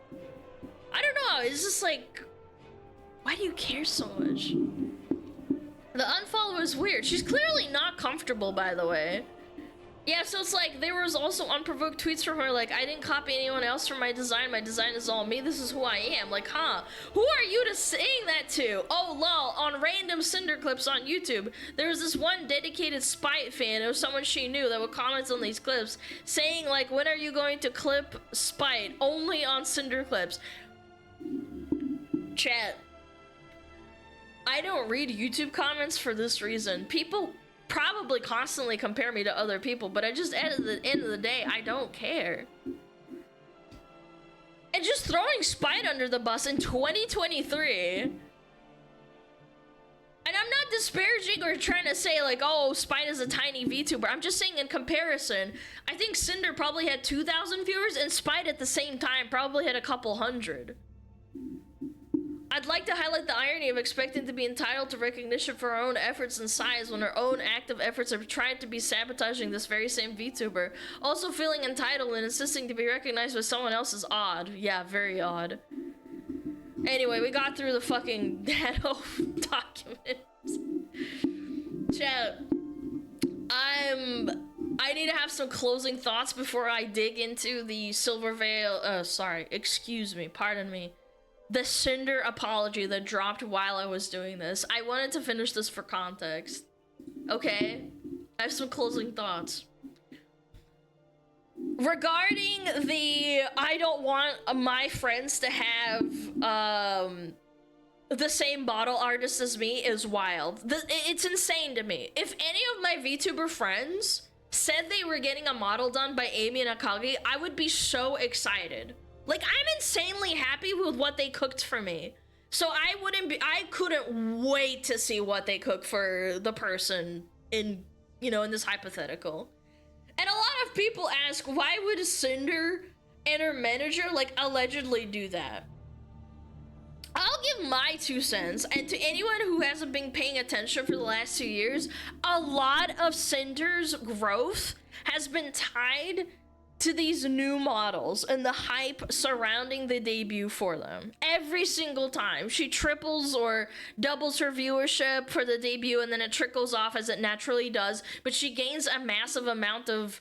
I don't know, it's just like, why do you care so much? The unfollow is weird. She's clearly not comfortable, by the way. Yeah, so it's like, there was also unprovoked tweets from her, like, I didn't copy anyone else for my design is all me, this is who I am. Like, huh? Who are you to saying that to? Oh, lol, on random Cinder clips on YouTube, there was this one dedicated Spite fan, it was someone she knew that would comment on these clips, saying, like, when are you going to clip Spite? Only on Cinder clips. Chat. I don't read YouTube comments for this reason. People probably constantly compare me to other people, but I just, at the end of the day, I don't care. And just throwing Spite under the bus in 2023. And I'm not disparaging or trying to say like, oh, Spine is a tiny VTuber. I'm just saying in comparison, I think Cinder probably had 2,000 viewers and Spine at the same time probably had a couple hundred. I'd like to highlight the irony of expecting to be entitled to recognition for our own efforts and size when our own active efforts are trying to be sabotaging this very same VTuber. Also feeling entitled and insisting to be recognized by someone else is odd. Yeah, very odd. Anyway, we got through the fucking Nano documents. Chat, I need to have some closing thoughts before I dig into the Silver Veil, pardon me. The Cinder apology that dropped while I was doing this. I wanted to finish this for context. Okay? I have some closing thoughts. Regarding the I don't want my friends to have the same model artist as me is wild. It's insane to me. If any of my VTuber friends said they were getting a model done by Amy and Akagi, I would be so excited. Like, I'm insanely happy with what they cooked for me. So I couldn't wait to see what they cook for the person in, you know, in this hypothetical. And a lot of people ask, why would Cinder and her manager, like, allegedly do that? I'll give my 2 cents, and to anyone who hasn't been paying attention for the last 2 years, a lot of Cinder's growth has been tied to these new models and the hype surrounding the debut for them. Every single time she triples or doubles her viewership for the debut, and then it trickles off as it naturally does, but she gains a massive amount of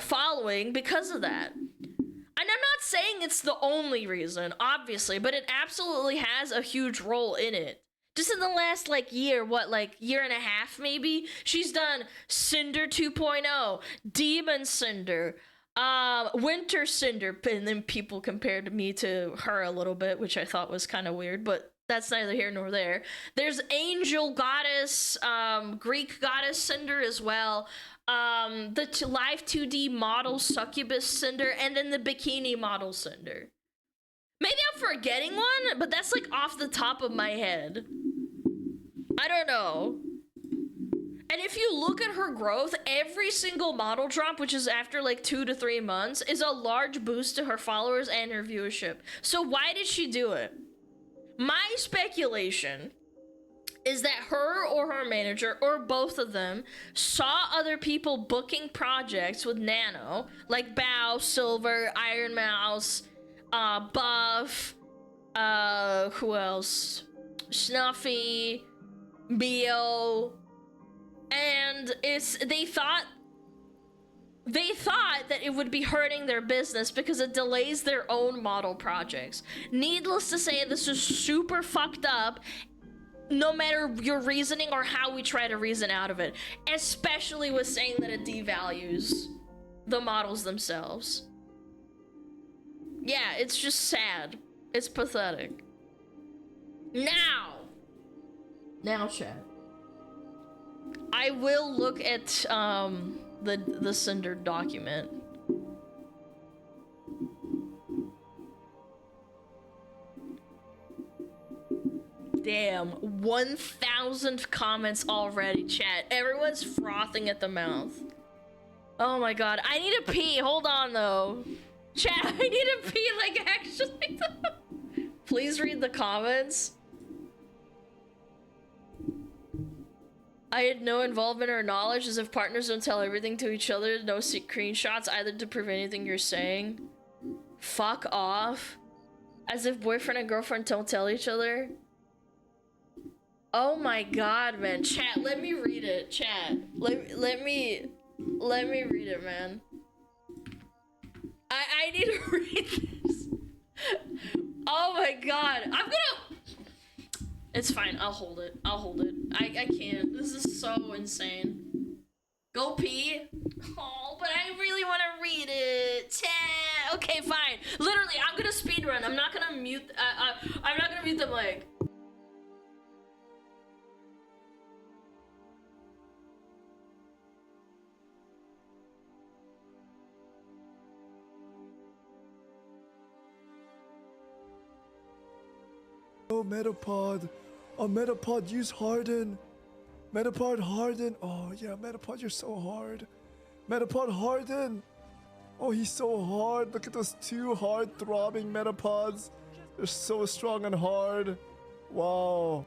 following because of that. And I'm not saying it's the only reason, obviously, but it absolutely has a huge role in it. Just in the last, like, year, year and a half, maybe? She's done Cinder 2.0, Demon Cinder, Winter Cinder, and then people compared me to her a little bit, which I thought was kind of weird, but that's neither here nor there. There's Angel Goddess, Greek Goddess Cinder as well, the live 2D model Succubus Cinder, and then the Bikini model Cinder. Maybe I'm forgetting one, but that's like off the top of my head. I don't know. And if you look at her growth, every single model drop, which is after like 2 to 3 months, is a large boost to her followers and her viewership. So why did she do it? My speculation is that her or her manager, or both of them, saw other people booking projects with Nano, like Bao, Silver, Iron Mouse, Buff, who else? Snuffy, Bio, and they thought that it would be hurting their business because it delays their own model projects. Needless to say, this is super fucked up, no matter your reasoning or how we try to reason out of it, especially with saying that it devalues the models themselves. Yeah, it's just sad. It's pathetic. Now, chat, I will look at the Cinder document. Damn, 1,000 comments already, chat. Everyone's frothing at the mouth. Oh my god, I need to pee. Hold on, though. Chat, I need to pee, like, actually. Please read the comments. I had no involvement or knowledge, as if partners don't tell everything to each other. No screenshots either to prove anything you're saying. Fuck off. As if boyfriend and girlfriend don't tell each other. Oh my god, man. Chat, let me read it. Chat. Let me read it, man. I need to read this. Oh my god. I'm gonna... It's fine. I'll hold it. I can't. This is so insane. Go pee. Oh, but I really want to read it. Chat. Okay, fine. Literally, I'm gonna speedrun. I'm not gonna mute. I'm not gonna mute the mic. Oh, Metapod. Oh, Metapod, use Harden. Metapod Harden. Oh yeah, Metapod, you're so hard. Metapod Harden. Oh, he's so hard. Look at those two hard throbbing Metapods. They're so strong and hard. Wow.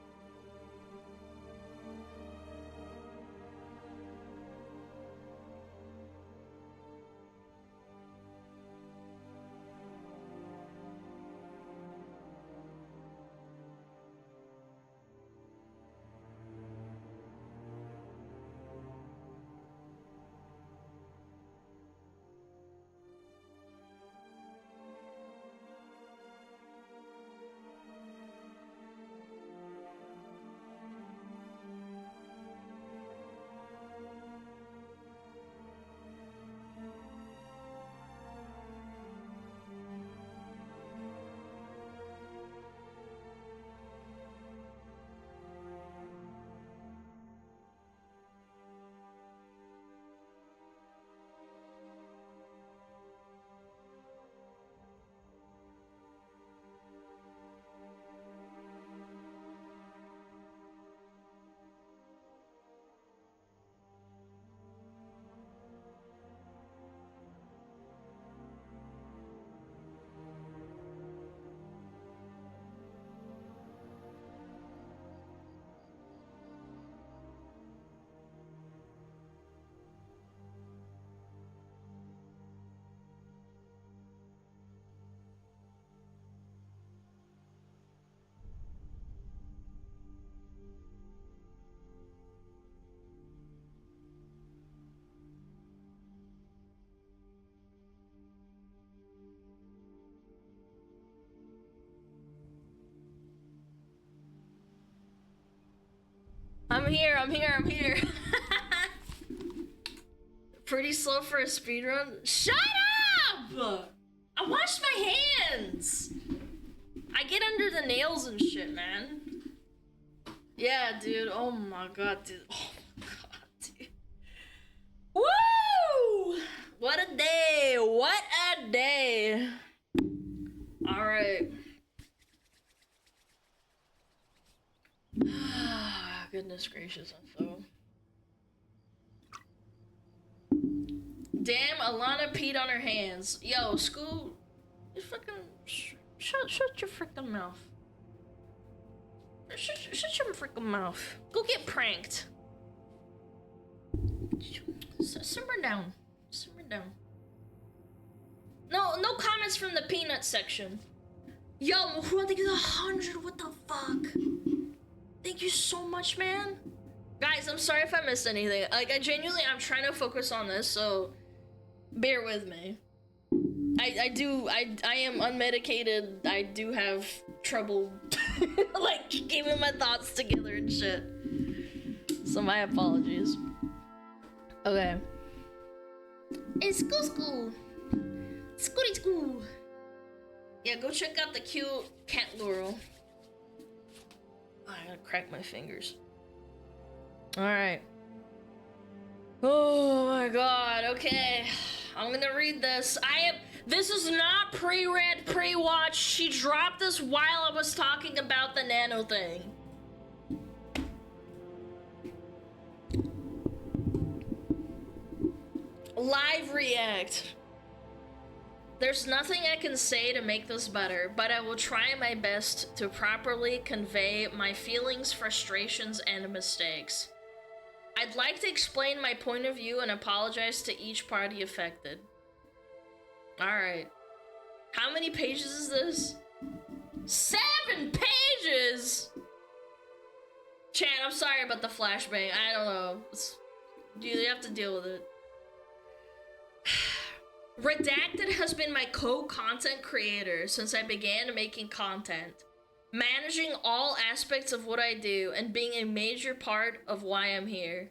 I'm here. Pretty slow for a speedrun. Shut up! I washed my hands! I get under the nails and shit, man. Yeah, dude. Oh my god, dude. Oh my god, dude. Woo! What a day! What a day! Alright. Goodness gracious, I'm so... Damn, Alana peed on her hands. Yo, school... You fucking... Shut your freaking mouth. Shut your freaking mouth. Go get pranked. Simmer down. Simmer down. No comments from the peanut section. Yo, Mahua, thank you 100. What the fuck? Thank you so much, man. Guys, I'm sorry if I missed anything. Like, I'm trying to focus on this, so bear with me. I am unmedicated. I do have trouble, like, keeping my thoughts together and shit. So my apologies. Okay. It's school. School. Yeah, go check out the cute cat Laurel. I gotta crack my fingers. Alright. Oh my god, okay. I'm gonna read this. This is not pre-read, pre-watched. She dropped this while I was talking about the nano thing. Live react. There's nothing I can say to make this better, but I will try my best to properly convey my feelings, frustrations, and mistakes. I'd like to explain my point of view and apologize to each party affected. Alright. How many pages is this? 7 pages! Chan, I'm sorry about the flashbang. I don't know. You have to deal with it. Redacted has been my co-content creator since I began making content, managing all aspects of what I do and being a major part of why I'm here.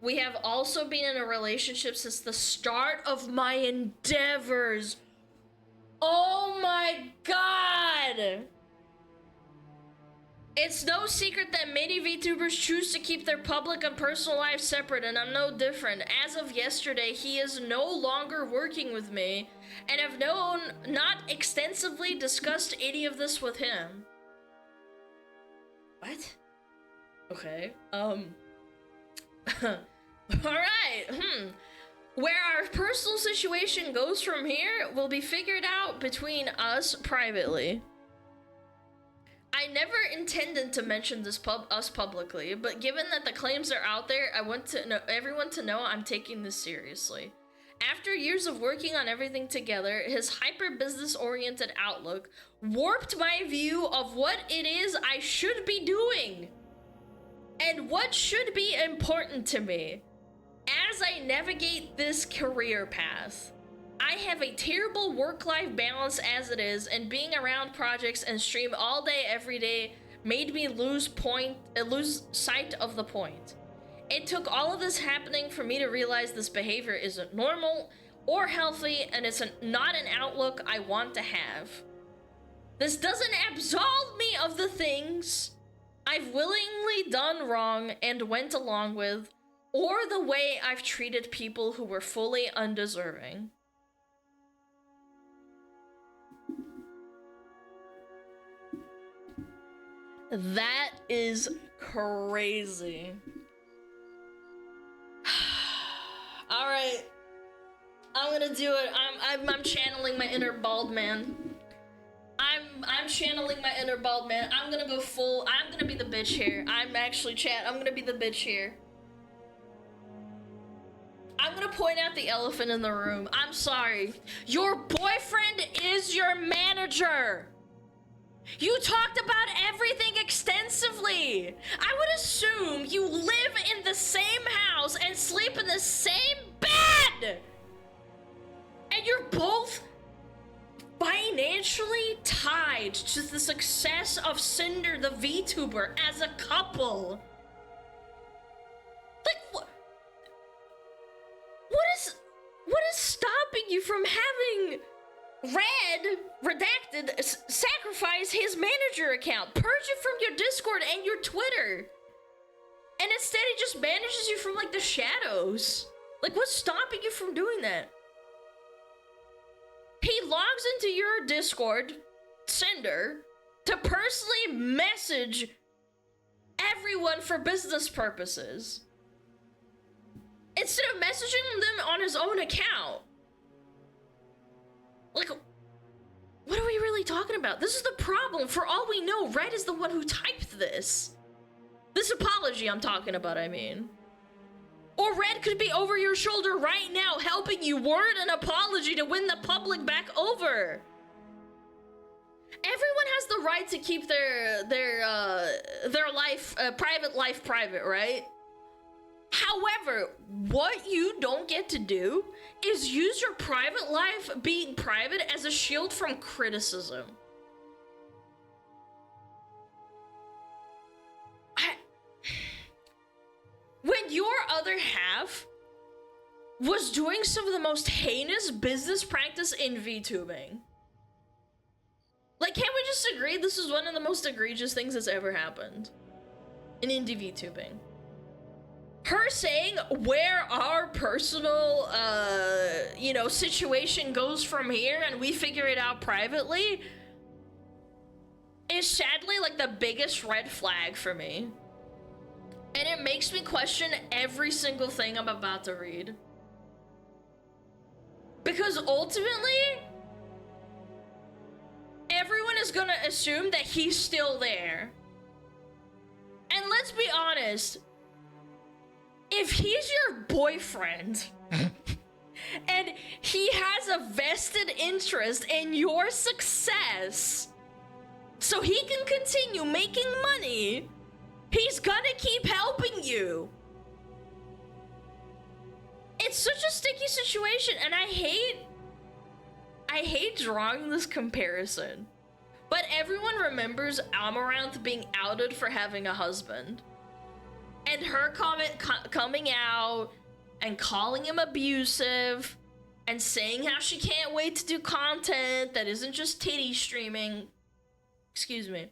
We have also been in a relationship since the start of my endeavors. Oh my god! It's no secret that many VTubers choose to keep their public and personal lives separate, and I'm no different. As of yesterday, he is no longer working with me, and have not extensively discussed any of this with him. What? Okay, Alright, Where our personal situation goes from here will be figured out between us privately. I never intended to mention this us publicly, but given that the claims are out there, I want everyone to know I'm taking this seriously. After years of working on everything together, his hyper-business-oriented outlook warped my view of what it is I should be doing and what should be important to me as I navigate this career path. I have a terrible work-life balance as it is, and being around projects and stream all day every day made me lose sight of the point. It took all of this happening for me to realize this behavior isn't normal or healthy, and it's not an outlook I want to have. This doesn't absolve me of the things I've willingly done wrong and went along with, or the way I've treated people who were fully undeserving. That is crazy. All right, I'm gonna do it. I'm channeling my inner bald man. I'm channeling my inner bald man. I'm gonna go full. I'm gonna be the bitch here. I'm actually I'm gonna be the bitch here. I'm gonna point out the elephant in the room. I'm sorry. Your boyfriend is your manager. You talked about everything extensively. I would assume you live in the same house and sleep in the same bed. And you're both financially tied to the success of Cinder the VTuber as a couple. Like, what is stopping you from having Redacted sacrifice his manager account, purge it from your Discord and your Twitter, and instead he just manages you from like the shadows? Like, what's stopping you from doing that? He logs into your Discord, Cinder, to personally message everyone for business purposes, instead of messaging them on his own account. Like, what are we really talking about? This is the problem. For all we know, Red is the one who typed this. This apology I'm talking about, I mean. Or Red could be over your shoulder right now helping you word an apology to win the public back over. Everyone has the right to keep their life, private life private, right? However, what you don't get to do is use your private life being private as a shield from criticism. When your other half was doing some of the most heinous business practice in VTubing, like, can't we just agree this is one of the most egregious things that's ever happened in indie VTubing? Her saying where our personal, situation goes from here and we figure it out privately is sadly like the biggest red flag for me. And it makes me question every single thing I'm about to read. Because ultimately, everyone is gonna assume that he's still there. And let's be honest, if he's your boyfriend and he has a vested interest in your success so he can continue making money, he's gonna keep helping you. It's such a sticky situation, and I hate drawing this comparison, but everyone remembers Amaranth being outed for having a husband. And her coming out and calling him abusive and saying how she can't wait to do content that isn't just titty streaming. Excuse me.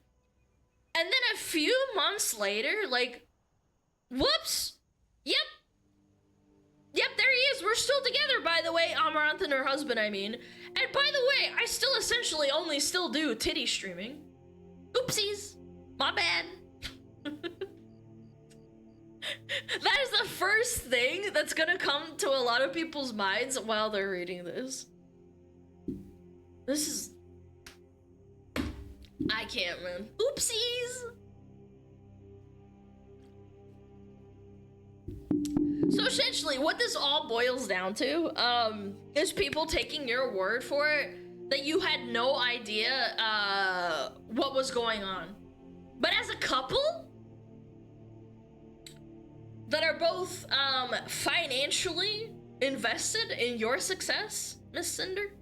And then a few months later, like, whoops. Yep, there he is. We're still together, by the way. Amaranth and her husband, I mean. And by the way, I still essentially only still do titty streaming. Oopsies. My bad. That is the first thing that's gonna come to a lot of people's minds while they're reading this. This is... I can't, man. Oopsies! So essentially, what this all boils down to, is people taking your word for it that you had no idea, what was going on. But as a couple that are both, financially invested in your success, Miss Cinder,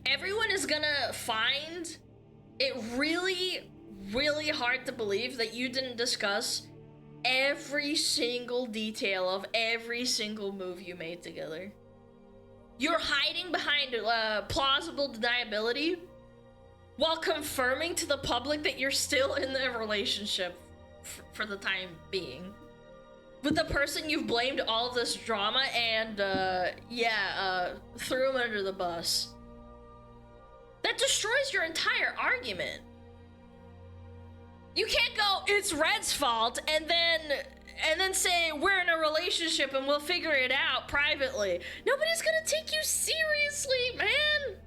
everyone is gonna find it really, really hard to believe that you didn't discuss every single detail of every single move you made together. You're hiding behind plausible deniability while confirming to the public that you're still in the relationship for the time being with the person you've blamed all this drama and threw him under the bus. That destroys your entire argument. You can't go, it's Red's fault, and then say we're in a relationship and we'll figure it out privately. Nobody's gonna take you seriously, man.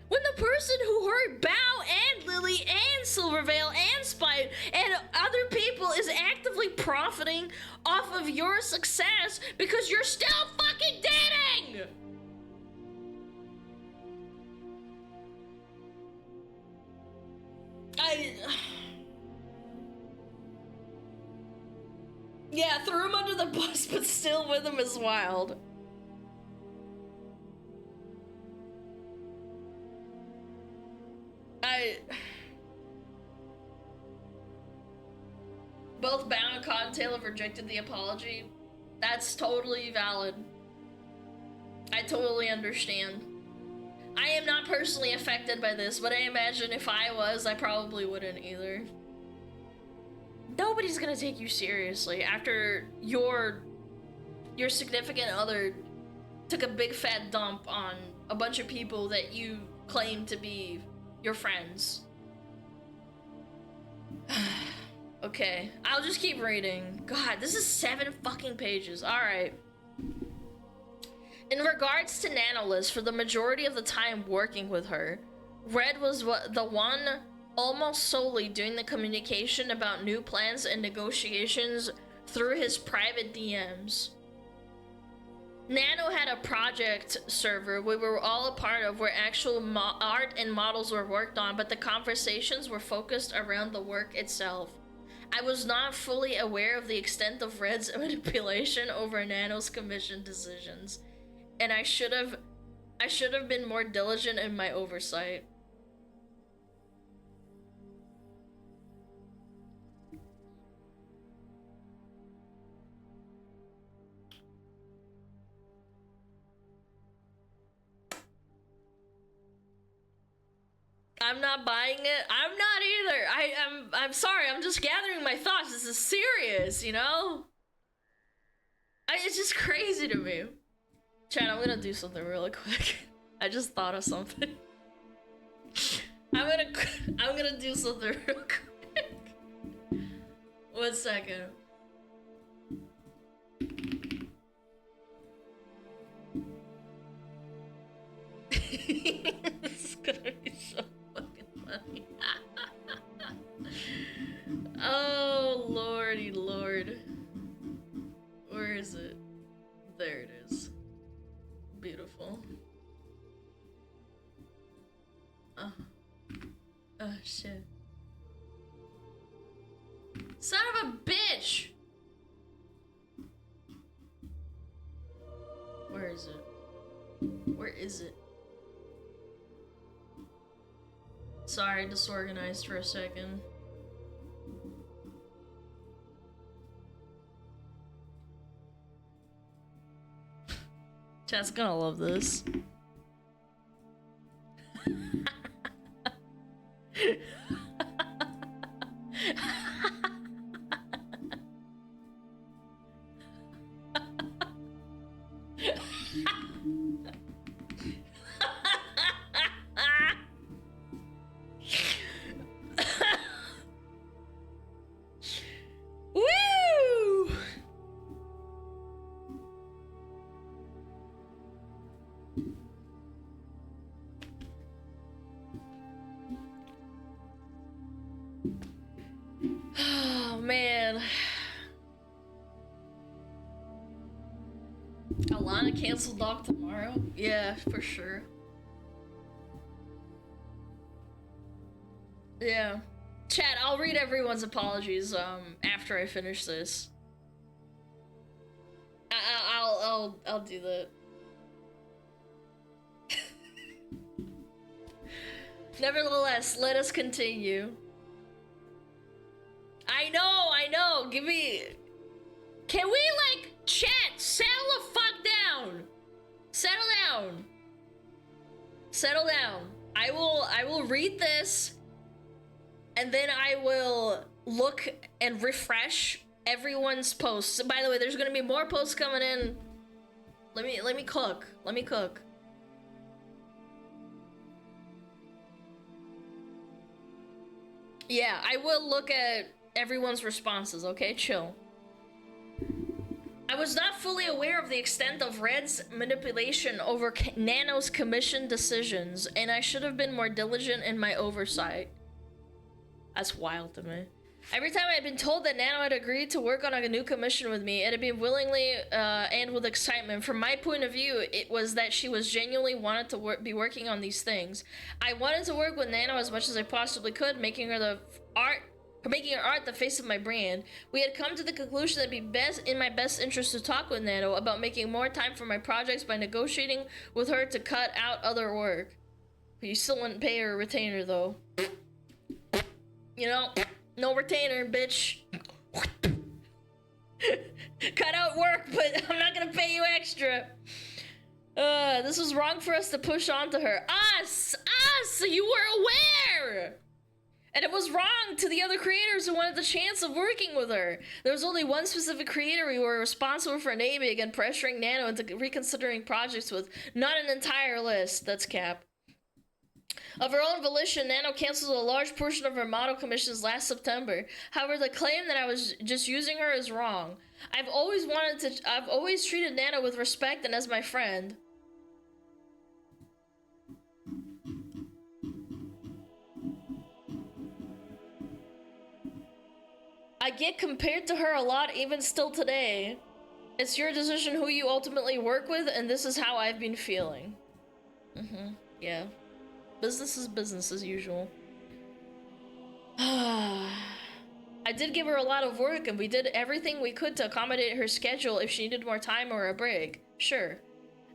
When the person who hurt Bao and Lily and Silvervale and Spite and other people is actively profiting off of your success because you're still fucking dating! Yeah, threw him under the bus, but still with him is wild. Both Bao and Cottontail have rejected the apology. That's totally valid. I totally understand. I am not personally affected by this, but I imagine if I was, I probably wouldn't either. Nobody's gonna take you seriously after your significant other took a big fat dump on a bunch of people that you claim to be your friends. Okay, I'll just keep reading. God, this is 7 fucking pages. Alright. In regards to Nanolis, for the majority of the time working with her, Red was the one almost solely doing the communication about new plans and negotiations through his private DMs. Nano had a project server we were all a part of where actual art and models were worked on, but the conversations were focused around the work itself. I was not fully aware of the extent of Red's manipulation over Nano's commission decisions, and I should have been more diligent in my oversight. I'm not buying it. I'm not either. I'm sorry. I'm just gathering my thoughts. This is serious, you know? It's just crazy to me. Chat, I'm gonna do something really quick. I just thought of something. I'm gonna do something real quick. 1 second. This is gonna be so fucking funny. Oh, lordy lord. Where is it? There it is. Beautiful. Oh. Oh, shit. Son of a bitch! Where is it? Where is it? Sorry, disorganized for a second. Chat's gonna love this. Woo! Alana cancel doc tomorrow? Yeah, for sure. Yeah. Chat, I'll read everyone's apologies after I finish this. I'll do that. Nevertheless, let us continue. I know. Give me. Can we like chat? Settle the fuck down. Settle down. Settle down. I will read this, and then I will look and refresh everyone's posts. By the way, there's gonna be more posts coming in. Let me cook. Let me cook. Yeah, I will look at everyone's responses, okay? Chill. I was not fully aware of the extent of Red's manipulation over Nano's commission decisions, and I should have been more diligent in my oversight. That's wild to me. Every time I had been told that Nano had agreed to work on a new commission with me, it had been willingly and with excitement. From my point of view, it was that she was genuinely wanted to be working on these things. I wanted to work with Nano as much as I possibly could, making her art the face of my brand. We had come to the conclusion that it'd be in my best interest to talk with Nano about making more time for my projects by negotiating with her to cut out other work. You still wouldn't pay her a retainer, though. You know? No retainer, bitch. Cut out work, but I'm not gonna pay you extra. This was wrong for us to push onto her. Us! You were aware! And it was wrong to the other creators who wanted the chance of working with her. There was only one specific creator we were responsible for naming and pressuring Nano into reconsidering projects with, not an entire list. That's cap. Of her own volition, Nano canceled a large portion of her model commissions last September. However, the claim that I was just using her is wrong. I've always treated Nano with respect and as my friend. I get compared to her a lot even still today. It's your decision who you ultimately work with, and this is how I've been feeling. Yeah. Business is business as usual. I did give her a lot of work, and we did everything we could to accommodate her schedule if she needed more time or a break. Sure.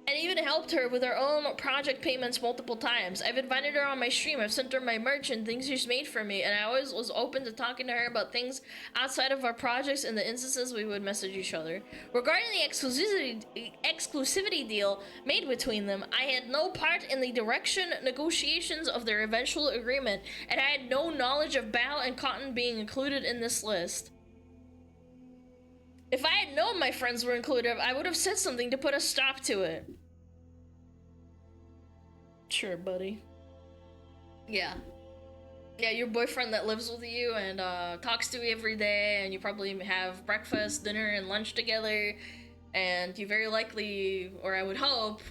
And even helped her with her own project payments multiple times. I've invited her on my stream, I've sent her my merch and things she's made for me, and I always was open to talking to her about things outside of our projects in the instances we would message each other. Regarding the exclusivity deal made between them, I had no part in the direction negotiations of their eventual agreement, and I had no knowledge of Bao and Cotton being included in this list. If I had known my friends were included, I would have said something to put a stop to it. Sure, buddy. Yeah. Yeah, your boyfriend that lives with you and talks to you every day, and you probably have breakfast, dinner, and lunch together, and you very likely, or I would hope,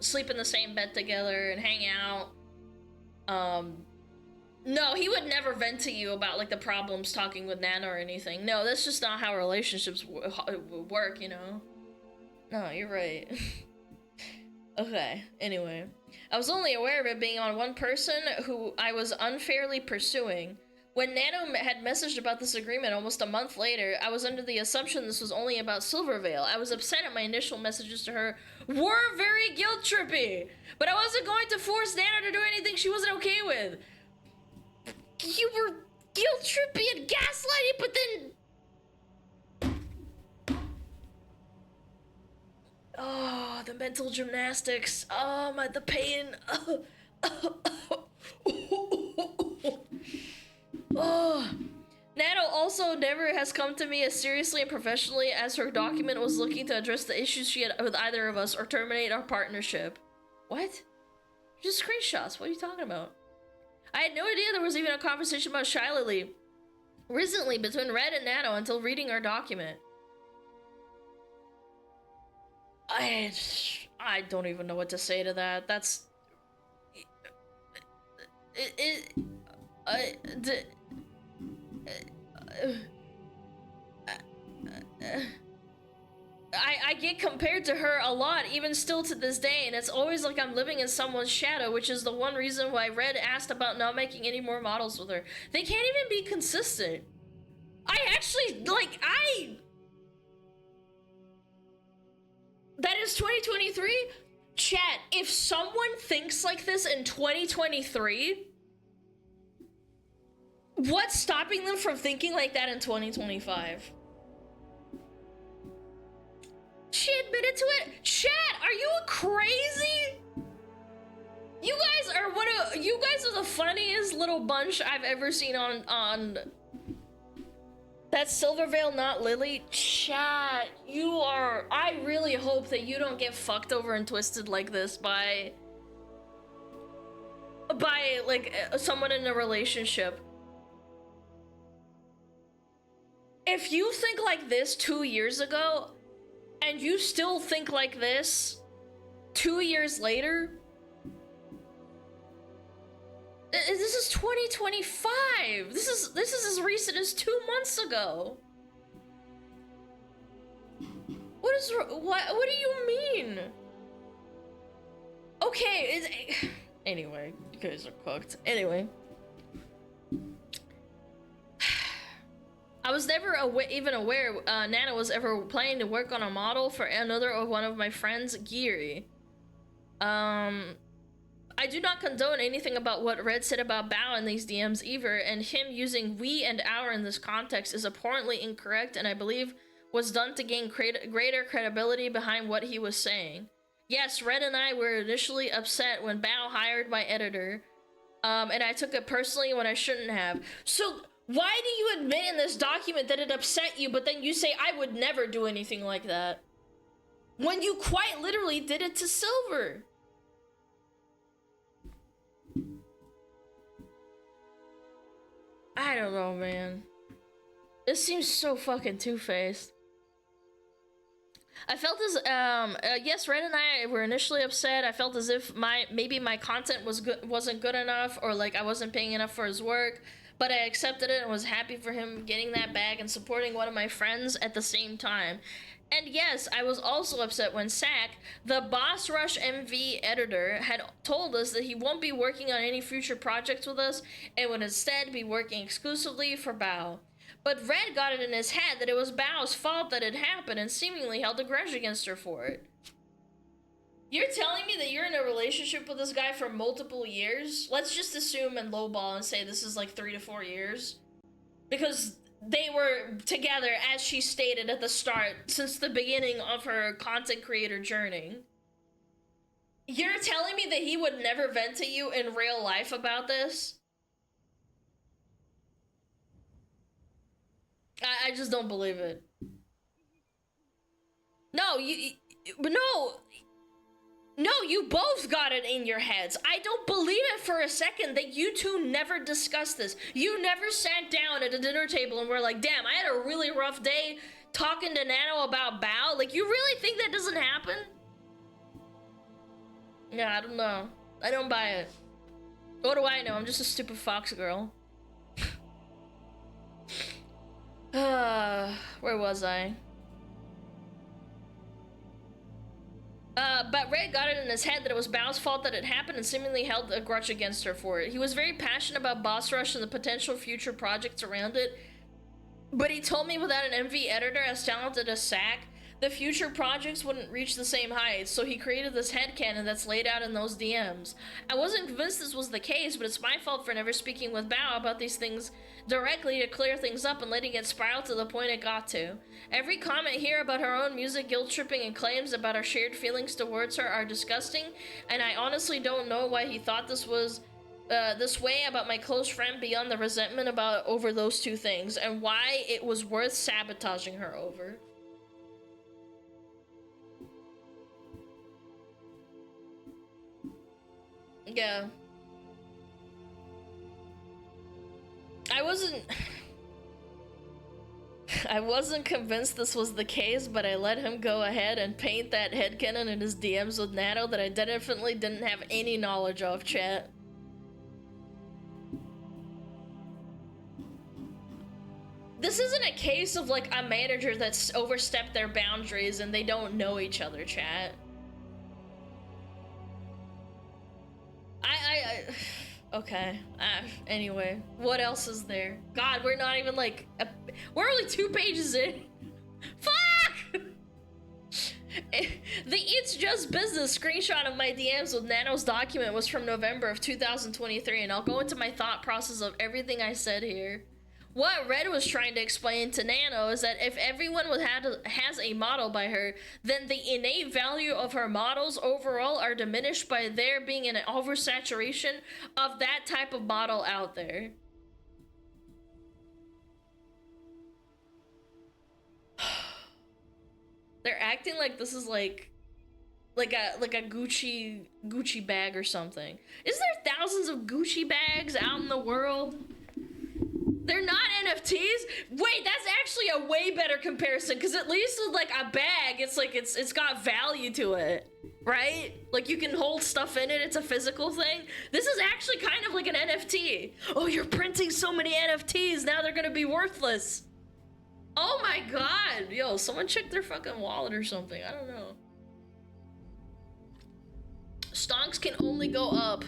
sleep in the same bed together and hang out. No, he would never vent to you about, like, the problems talking with Nana or anything. No, that's just not how relationships work, you know? No, you're right. Okay, anyway. I was only aware of it being on one person who I was unfairly pursuing. When Nano had messaged about this agreement almost a month later, I was under the assumption this was only about Silvervale. I was upset at my initial messages to her were very guilt-trippy, but I wasn't going to force Nano to do anything she wasn't okay with. You were guilt-trippy and gaslighting, but then... Oh, the mental gymnastics. Oh, the pain. Oh. Nano also never has come to me as seriously and professionally as her document was looking to address the issues she had with either of us or terminate our partnership. What? Just screenshots. What are you talking about? I had no idea there was even a conversation about Shylily recently between Red and Nano until reading her document. I don't even know what to say to that. That's... I get compared to her a lot, even still to this day, and it's always like I'm living in someone's shadow, which is the one reason why Red asked about not making any more models with her. They can't even be consistent. I actually, like, that is 2023? Chat, if someone thinks like this in 2023, what's stopping them from thinking like that in 2025? She admitted to it. Chat, are you crazy? You guys are the funniest little bunch I've ever seen on that Silverveil, not Lily. Chat, you are. I really hope that you don't get fucked over and twisted like this by like someone in a relationship. If you think like this 2 years ago, and you still think like this 2 years later, this is 2025. This is as recent as 2 months ago. What do you mean? Okay, anyway, you guys are cooked. Anyway, I was never even aware Nana was ever planning to work on a model for another of one of my friends, Geary. I do not condone anything about what Red said about Bao in these DMs either, and him using we and our in this context is abhorrently incorrect, and I believe was done to gain greater credibility behind what he was saying. Yes, Red and I were initially upset when Bao hired my editor, and I took it personally when I shouldn't have. So why do you admit in this document that it upset you, but then you say I would never do anything like that? When you quite literally did it to Silver. I don't know, man. This seems so fucking two-faced. I felt as, yes, Red and I were initially upset. I felt as if maybe my content wasn't good enough, or like I wasn't paying enough for his work. But I accepted it and was happy for him getting that bag and supporting one of my friends at the same time. And yes, I was also upset when Sack, the Boss Rush MV editor, had told us that he won't be working on any future projects with us and would instead be working exclusively for Bao. But Red got it in his head that it was Bao's fault that it happened and seemingly held a grudge against her for it. You're telling me that you're in a relationship with this guy for multiple years? Let's just assume and lowball and say this is like 3 to 4 years. Because they were together, as she stated at the start, since the beginning of her content creator journey. You're telling me that he would never vent to you in real life about this? I just don't believe it. No, No, you both got it in your heads. I don't believe it for a second that you two never discussed this. You never sat down at a dinner table and were like, damn, I had a really rough day talking to Nano about Bao. Like, you really think that doesn't happen? Yeah, I don't know. I don't buy it. What do I know? I'm just a stupid fox girl. Where was I? But Red got it in his head that it was Bao's fault that it happened and seemingly held a grudge against her for it. He was very passionate about Boss Rush and the potential future projects around it, but he told me without an MV editor as talented as Sack, the future projects wouldn't reach the same heights, so he created this headcanon that's laid out in those DMs. I wasn't convinced this was the case, but it's my fault for never speaking with Bao about these things directly to clear things up and letting it spiral to the point it got to. Every comment here about her own music guilt-tripping and claims about our shared feelings towards her are disgusting, and I honestly don't know why he thought this was this way about my close friend beyond the resentment over those two things, and why it was worth sabotaging her over. Yeah. I wasn't convinced this was the case, but I let him go ahead and paint that headcanon in his DMs with Nano that I definitely didn't have any knowledge of, chat. This isn't a case of like a manager that's overstepped their boundaries and they don't know each other, chat. Okay. Anyway, what else is there? God, we're not even like we're only 2 pages in. Fuck! The It's Just Business screenshot of my DMs with Nano's document was from November of 2023, and I'll go into my thought process of everything I said here. What Red was trying to explain to Nano is that if everyone has a model by her, then the innate value of her models overall are diminished by there being an oversaturation of that type of model out there. They're acting like this is like a Gucci bag or something. Isn't there thousands of Gucci bags out in the world? They're not NFTs? Wait, that's actually a way better comparison, because at least with like a bag, it's like it's got value to it, right? Like you can hold stuff in it, it's a physical thing. This is actually kind of like an NFT. Oh, you're printing so many NFTs, now they're gonna be worthless. Oh my god, yo, someone check their fucking wallet or something, I don't know. Stonks can only go up.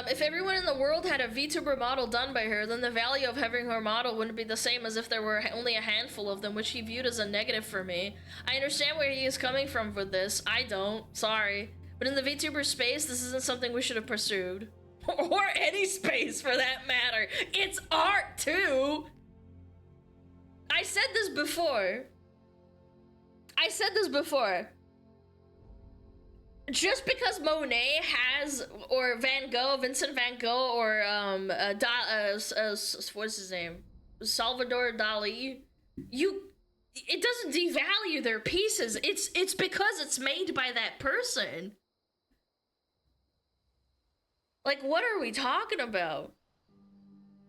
If everyone in the world had a VTuber model done by her, then the value of having her model wouldn't be the same as if there were only a handful of them, which he viewed as a negative for me. I understand where he is coming from with this. I don't. Sorry. But in the VTuber space, this isn't something we should have pursued. Or any space, for that matter. It's art, too! I said this before. Just because Monet has, or Van Gogh, Vincent Van Gogh, or what's his name, Salvador Dali, it doesn't devalue their pieces. It's because it's made by that person. Like, what are we talking about?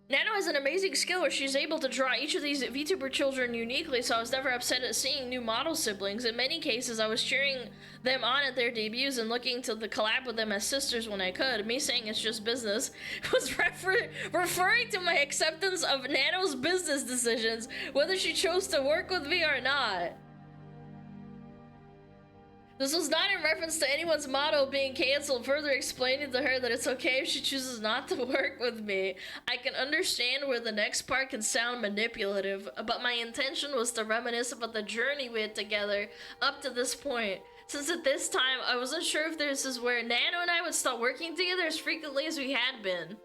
Nano has an amazing skill where she's able to draw each of these VTuber children uniquely, so I was never upset at seeing new model siblings. In many cases, I was cheering them on at their debuts and looking to collab with them as sisters when I could. Me saying it's just business was referring to my acceptance of Nano's business decisions, whether she chose to work with me or not. This was not in reference to anyone's model being canceled, further explaining to her that it's okay if she chooses not to work with me. I can understand where the next part can sound manipulative, but my intention was to reminisce about the journey we had together up to this point. Since at this time, I wasn't sure if this is where Nano and I would start working together as frequently as we had been.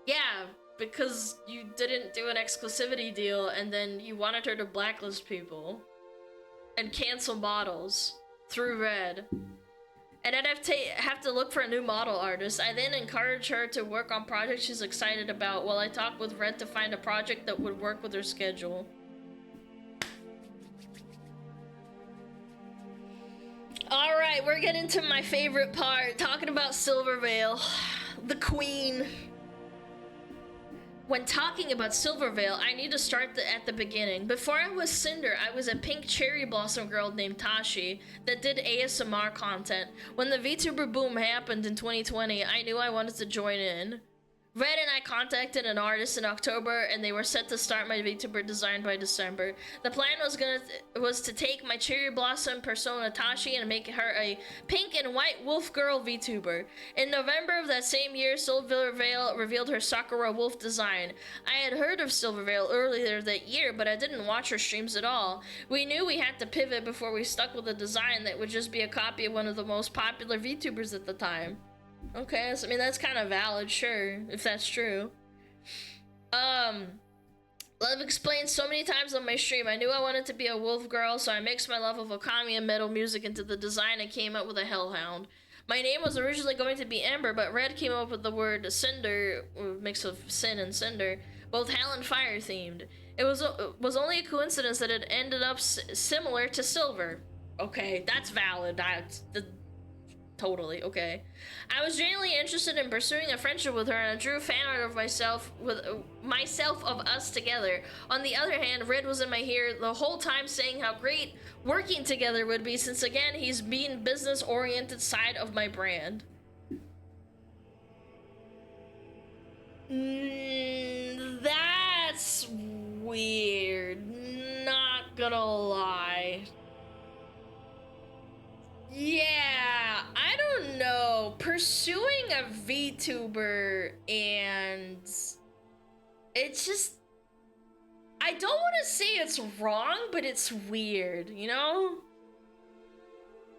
Yeah, because you didn't do an exclusivity deal and then you wanted her to blacklist people and cancel models through Red, and I'd have to look for a new model artist. I then encouraged her to work on projects she's excited about while I talked with Red to find a project that would work with her schedule. Alright, we're getting to my favorite part, talking about Silvervale, the queen. When talking about Silvervale, I need to start at the beginning. Before I was Cinder, I was a pink cherry blossom girl named Tashi that did ASMR content. When the VTuber boom happened in 2020, I knew I wanted to join in. Red and I contacted an artist in October, and they were set to start my VTuber design by December. The plan was to take my cherry blossom persona Tashi and make her a pink and white wolf girl VTuber. In November of that same year, Silvervale revealed her Sakura wolf design. I had heard of Silvervale earlier that year, but I didn't watch her streams at all. We knew we had to pivot before we stuck with a design that would just be a copy of one of the most popular VTubers at the time. Okay, so, I mean, that's kind of valid, sure, if that's true. I've explained so many times on my stream, I knew I wanted to be a wolf girl, so I mixed my love of Okami and metal music into the design and came up with a hellhound. My name was originally going to be Ember, but Red came up with the word Cinder, a mix of sin and cinder, both hell and fire themed. It was only a coincidence that it ended up similar to Silver. Okay, that's valid. Totally, okay. I was genuinely interested in pursuing a friendship with her, and I drew fan art of myself of us together. On the other hand, Red was in my ear the whole time saying how great working together would be, since again, he's being business-oriented side of my brand. gonna lie. Yeah, I don't know. Pursuing a VTuber and it's just, I don't want to say it's wrong, but it's weird, you know?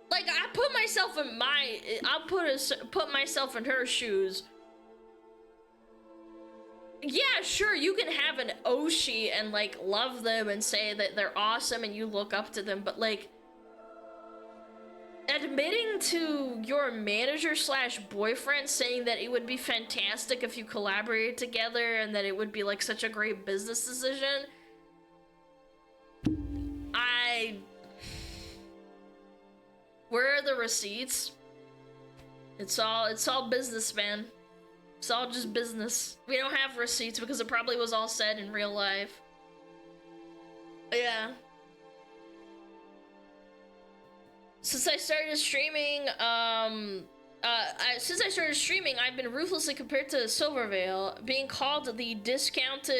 Like, I put myself in I'll put myself in her shoes. Yeah, sure, you can have an Oshi and like love them and say that they're awesome and you look up to them, but like admitting to your manager slash boyfriend saying that it would be fantastic if you collaborated together and that it would be like such a great business decision. Where are the receipts? It's all business, man. It's all just business. We don't have receipts because it probably was all said in real life. Yeah. Since I started streaming, I've been ruthlessly compared to Silvervale, being called the discount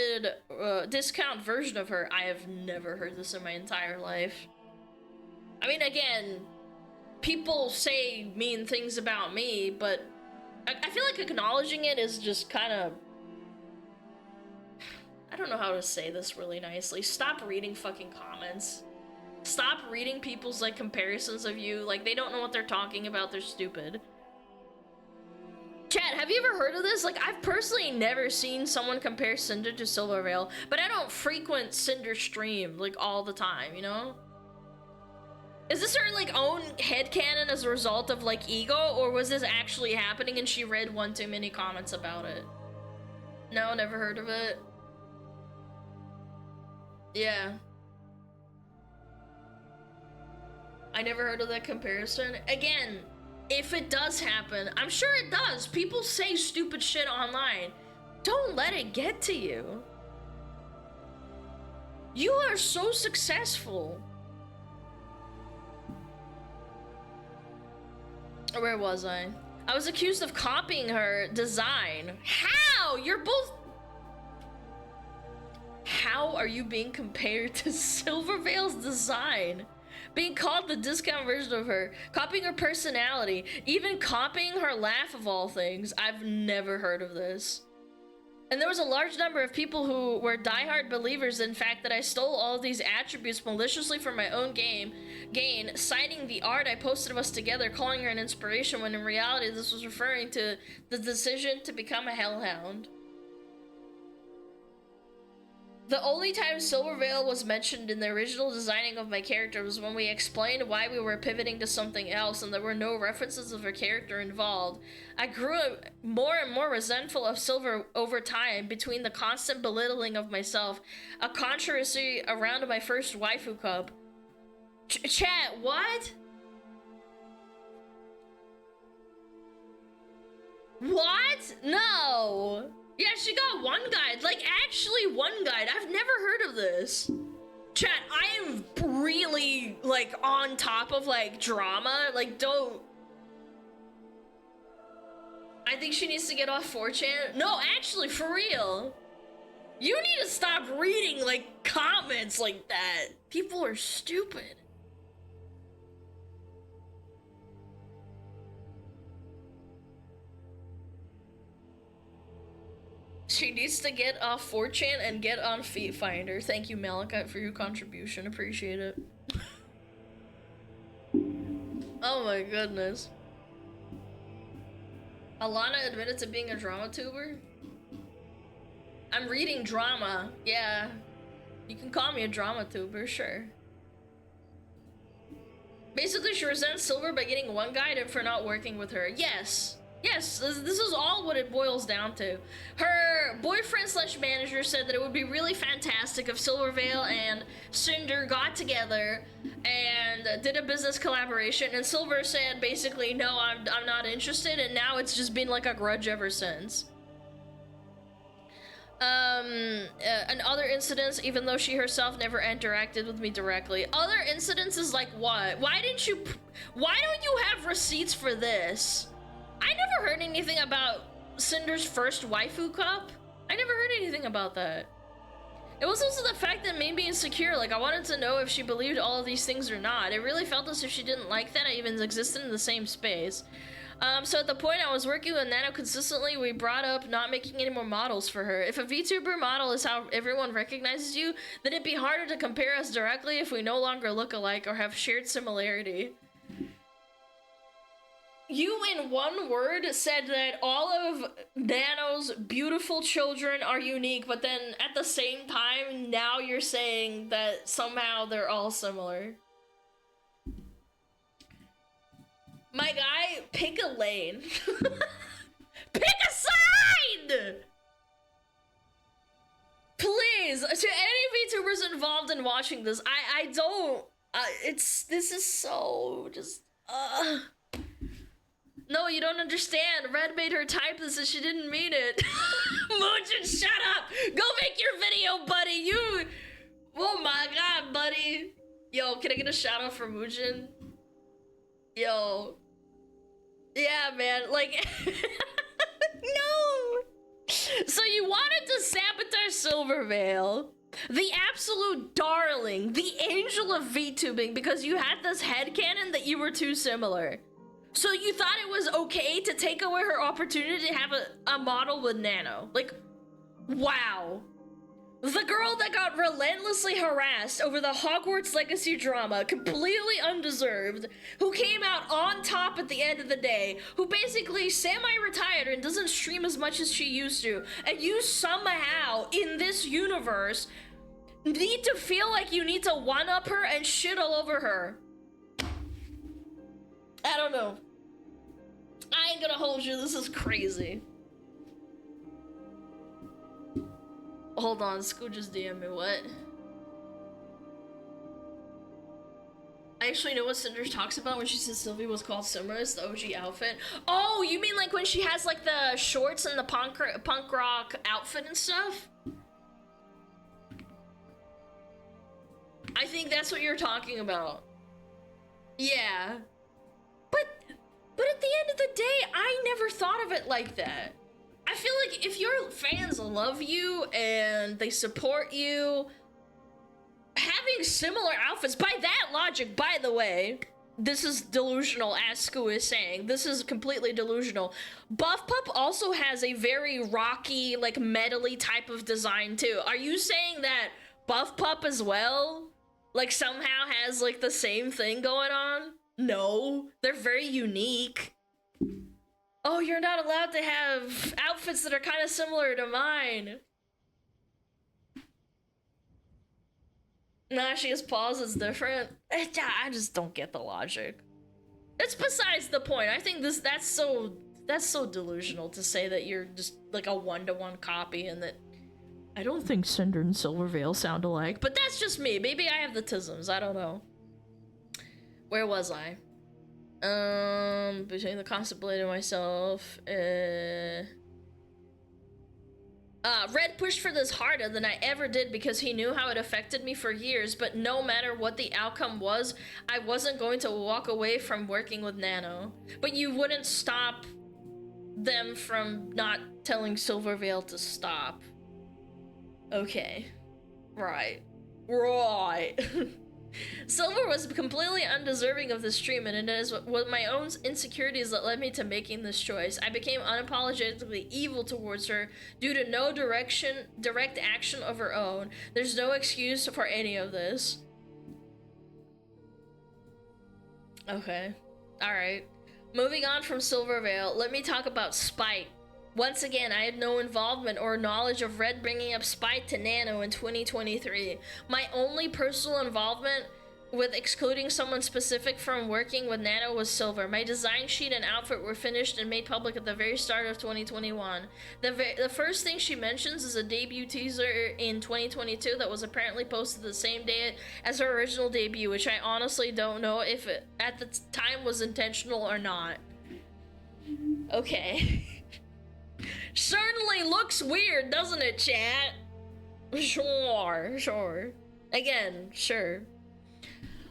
version of her. I have never heard this in my entire life. I mean, again, people say mean things about me, but I feel like acknowledging it is just kind of... I don't know how to say this really nicely. Stop reading fucking comments. Stop reading people's, like, comparisons of you. Like, they don't know what they're talking about. They're stupid. Chat, have you ever heard of this? Like, I've personally never seen someone compare Cinder to Silvervale, but I don't frequent Cinder stream, like, all the time, you know? Is this her, like, own headcanon as a result of, like, ego, or was this actually happening and she read one too many comments about it? No, never heard of it. Yeah. I never heard of that comparison. Again, if it does happen, I'm sure it does. People say stupid shit online. Don't let it get to you. You are so successful. Where was I? I was accused of copying her design. How? You're both... How are you being compared to Silvervale's design? Being called the discount version of her, copying her personality, even copying her laugh of all things. I've never heard of this. And there was a large number of people who were diehard believers in fact that I stole all of these attributes maliciously for my own gain, citing the art I posted of us together, calling her an inspiration, when in reality this was referring to the decision to become a hellhound. The only time Silvervale was mentioned in the original designing of my character was when we explained why we were pivoting to something else and there were no references of her character involved. I grew more and more resentful of Silver over time between the constant belittling of myself, a controversy around my first waifu cup. Chat, what? What? No! Yeah, she got one guide. Like, actually one guide. I've never heard of this. Chat, I am really, like, on top of, like, drama. Like, don't... I think she needs to get off 4chan. No, actually, for real. You need to stop reading, like, comments like that. People are stupid. She needs to get off 4chan and get on Feet Finder. Thank you, Malachite, for your contribution. Appreciate it. Oh my goodness. Alana admitted to being a drama tuber? I'm reading drama. Yeah. You can call me a drama tuber, sure. Basically, she resents Silver by getting one guide and for not working with her. Yes. Yes, this is all what it boils down to. Her boyfriend slash manager said that it would be really fantastic if Silvervale and Cinder got together and did a business collaboration, and Silver said basically, no, I'm not interested, and now it's just been like a grudge ever since. And other incidents, even though she herself never interacted with me directly. Other incidents is like what? Why don't you have receipts for this? I never heard anything about Cinder's first waifu cup. I never heard anything about that. It was also the fact that made me insecure. Like, I wanted to know if she believed all of these things or not. It really felt as if she didn't like that I even existed in the same space. So at the point I was working with Nano consistently, we brought up not making any more models for her. If a VTuber model is how everyone recognizes you, then it'd be harder to compare us directly if we no longer look alike or have shared similarity. You, in one word, said that all of Nano's beautiful children are unique, but then at the same time, now you're saying that somehow they're all similar. My guy, pick a lane. Pick a side! Please, to any VTubers involved in watching this, I don't, this is so just, No, you don't understand. Red made her type this and she didn't mean it. Moojin, shut up! Go make your video, buddy! You, oh my god, buddy. Yo, can I get a shout out for Moojin? Yo. Yeah, man, like... No! So you wanted to sabotage Silvervale, the absolute darling, the angel of VTubing, because you had this headcanon that you were too similar. So you thought it was okay to take away her opportunity to have a model with Nano. Like, wow. The girl that got relentlessly harassed over the Hogwarts Legacy drama, completely undeserved, who came out on top at the end of the day, who basically semi-retired and doesn't stream as much as she used to, and you somehow, in this universe, need to feel like you need to one-up her and shit all over her. I don't know. I ain't gonna hold you, this is crazy. Hold on, Scoo just DM me, what? I actually know what Cinder talks about when she says Sylvie was called Simra, it's the OG outfit. Oh, you mean like when she has like the shorts and the punk rock outfit and stuff? I think that's what you're talking about. Yeah. But at the end of the day, I never thought of it like that. I feel like if your fans love you and they support you, having similar outfits, by that logic, by the way, this is delusional, as Scoo is saying. This is completely delusional. Buff Pup also has a very rocky, like, metally type of design, too. Are you saying that Buff Pup as well, like, somehow has, like, the same thing going on? No, they're very unique. Oh, you're not allowed to have outfits that are kind of similar to mine. Nah, she has paws, it's different. I just don't get the logic. It's besides the point. I think that's so delusional to say that you're just like a one-to-one copy and that... I don't think Cinder and Silvervale sound alike, but that's just me. Maybe I have the tisms, I don't know. Where was I? Between the contemplating myself, Red pushed for this harder than I ever did because he knew how it affected me for years, but no matter what the outcome was, I wasn't going to walk away from working with Nano. But you wouldn't stop them from not telling Silvervale to stop. Okay. Right. Silver was completely undeserving of this treatment, and it is what my own insecurities that led me to making this choice. I became unapologetically evil towards her due to no direct action of her own. There's no excuse for any of this. Okay. Alright. Moving on from Silvervale, let me talk about spite. Once again, I had no involvement or knowledge of Red bringing up spite to Nano in 2023. My only personal involvement with excluding someone specific from working with Nano was Silver. My design sheet and outfit were finished and made public at the very start of 2021. The first thing she mentions is a debut teaser in 2022 that was apparently posted the same day as her original debut, which I honestly don't know if it at the time was intentional or not. Okay. Certainly looks weird, doesn't it, chat? Sure. Again, sure.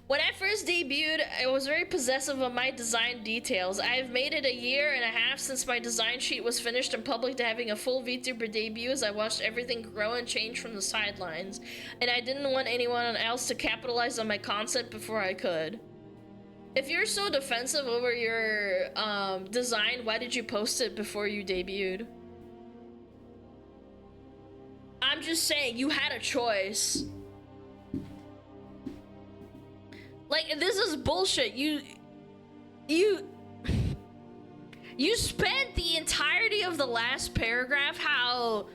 When I first debuted, I was very possessive of my design details. I've made it a year and a half since my design sheet was finished in public to having a full VTuber debut as I watched everything grow and change from the sidelines. And I didn't want anyone else to capitalize on my concept before I could. If you're so defensive over your design, why did you post it before you debuted? I'm just saying, you had a choice. Like, this is bullshit. You spent the entirety of the last paragraph how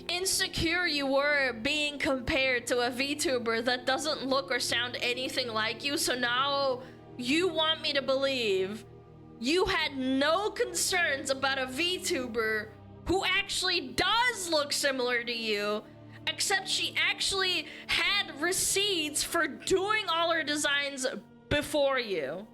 insecure you were being compared to a VTuber that doesn't look or sound anything like you, so now you want me to believe you had no concerns about a VTuber who actually does look similar to you, except she actually had receipts for doing all her designs before you.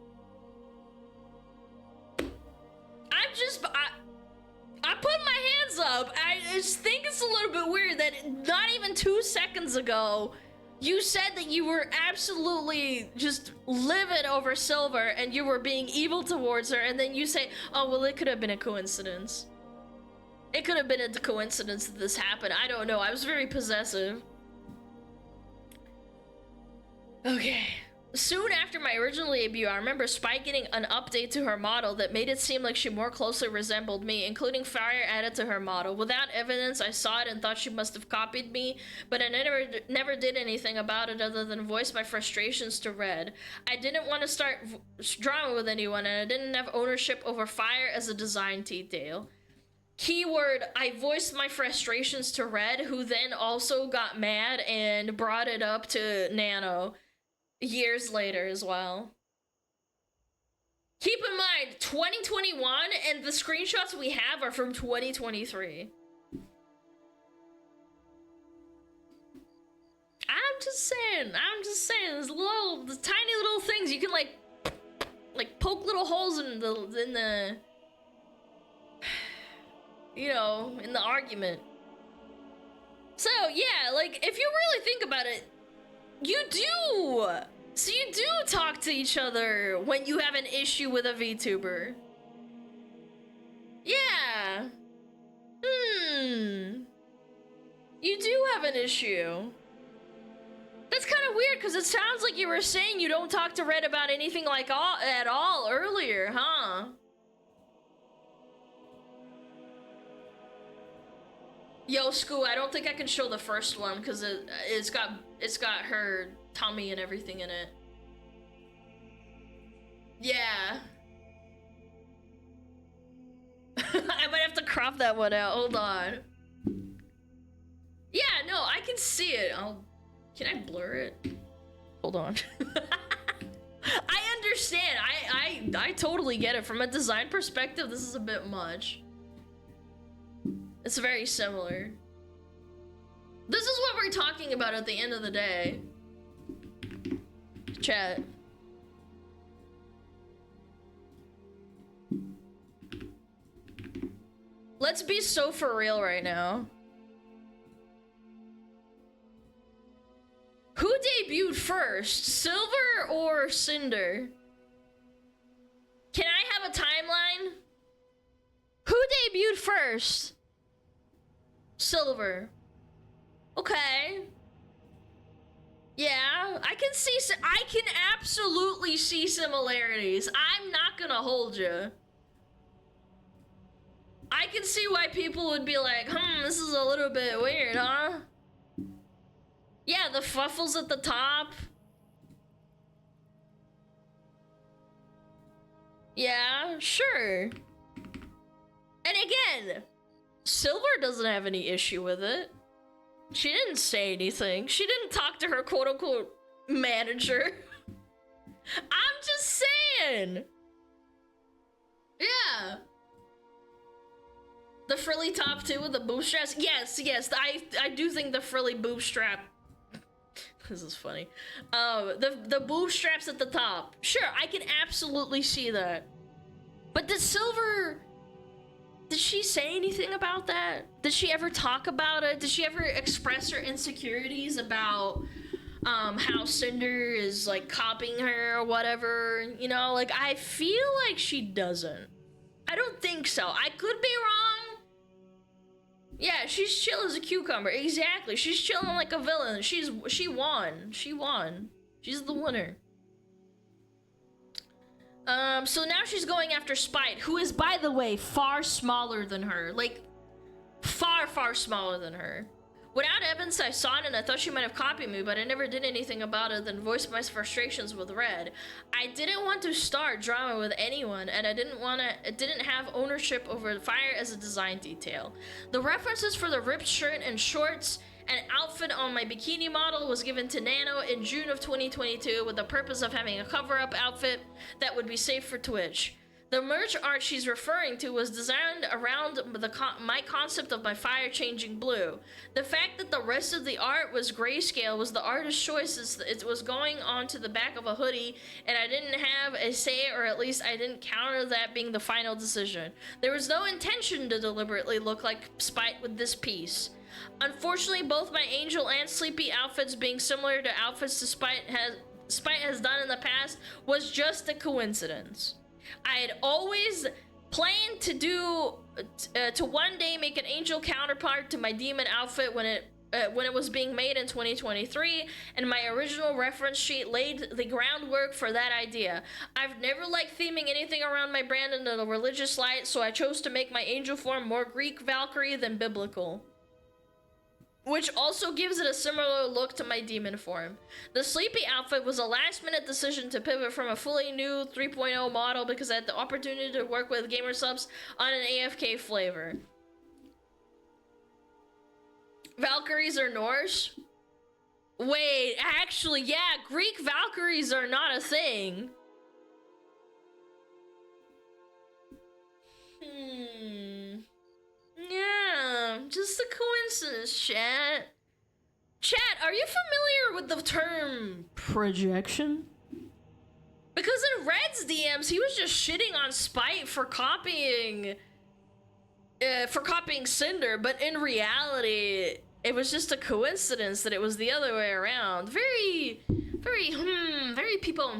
I put my hands up. I just think it's a little bit weird that not even 2 seconds ago, you said that you were absolutely just livid over Silver and you were being evil towards her, and then you say, oh, well, it could have been a coincidence. It could have been a coincidence that this happened. I don't know. I was very possessive. Okay. Soon after my original debut, I remember Spike getting an update to her model that made it seem like she more closely resembled me, including fire added to her model. Without evidence, I saw it and thought she must have copied me, but I never did anything about it other than voice my frustrations to Red. I didn't want to start drama with anyone, and I didn't have ownership over fire as a design detail. Keyword, I voiced my frustrations to Red, who then also got mad and brought it up to Nano years later as well. Keep in mind, 2021 and the screenshots we have are from 2023. I'm just saying, there's the tiny little things you can like poke little holes in the you know, in the argument. So yeah, like if you really think about it, you do. So you do talk to each other when you have an issue with a VTuber. Yeah. You do have an issue. That's kind of weird because it sounds like you were saying you don't talk to Red about anything like at all earlier, huh? Yo, Scoo, I don't think I can show the first one because it's got her tummy and everything in it. Yeah. I might have to crop that one out. Hold on. Yeah, no, I can see it. Can I blur it? Hold on. I understand. I totally get it. From a design perspective, this is a bit much. It's very similar. This is what we're talking about at the end of the day. Chat. Let's be so for real right now. Who debuted first, Silver or Cinder? Can I have a timeline? Who debuted first? Silver. Okay. Yeah, I can absolutely see similarities. I'm not gonna hold you. I can see why people would be like, this is a little bit weird, huh? Yeah, the fuffles at the top. Yeah, sure. And again, Silver doesn't have any issue with it. She didn't say anything. She didn't talk to her quote-unquote manager. I'm just saying. Yeah. The frilly top too with the bootstraps. Yes, I do think the frilly bootstrap. This is funny. The bootstraps at the top. Sure, I can absolutely see that. But did Silver... Did she say anything about that? Did she ever talk about it? Did she ever express her insecurities about how Cinder is like copying her or whatever, you know, like I feel like she doesn't. I don't think so. I could be wrong. Yeah, she's chill as a cucumber. Exactly. She's chilling like a villain. She won. She won. She's the winner. So now she's going after Spite, who is, by the way, far smaller than her. Like, far, far smaller than her. Without evidence, I saw it and I thought she might have copied me, but I never did anything about it than voiced my frustrations with Red. I didn't want to start drama with anyone, and I didn't have ownership over the fire as a design detail. The references for the ripped shirt and shorts and outfit on my bikini model was given to Nano in June of 2022 with the purpose of having a cover-up outfit that would be safe for Twitch. The merch art she's referring to was designed around my concept of my fire changing blue. The fact that the rest of the art was grayscale was the artist's choice. It was going onto the back of a hoodie, and I didn't have a say, or at least I didn't counter that being the final decision. There was no intention to deliberately look like Spite with this piece. Unfortunately, both my Angel and Sleepy outfits being similar to outfits Spite has done in the past was just a coincidence. I had always planned to one day make an Angel counterpart to my Demon outfit when it was being made in 2023, and my original reference sheet laid the groundwork for that idea. I've never liked theming anything around my brand in a religious light, so I chose to make my Angel form more Greek Valkyrie than biblical, which also gives it a similar look to my Demon form. The Sleepy outfit was a last-minute decision to pivot from a fully new 3.0 model because I had the opportunity to work with gamer subs on an AFK flavor. Valkyries are Norse? Wait, actually, yeah, Greek Valkyries are not a thing. Yeah, just a coincidence, chat. Chat, are you familiar with the term projection? Because in Red's DMs, he was just shitting on Spite for copying Cinder, but in reality, it was just a coincidence that it was the other way around. Very people,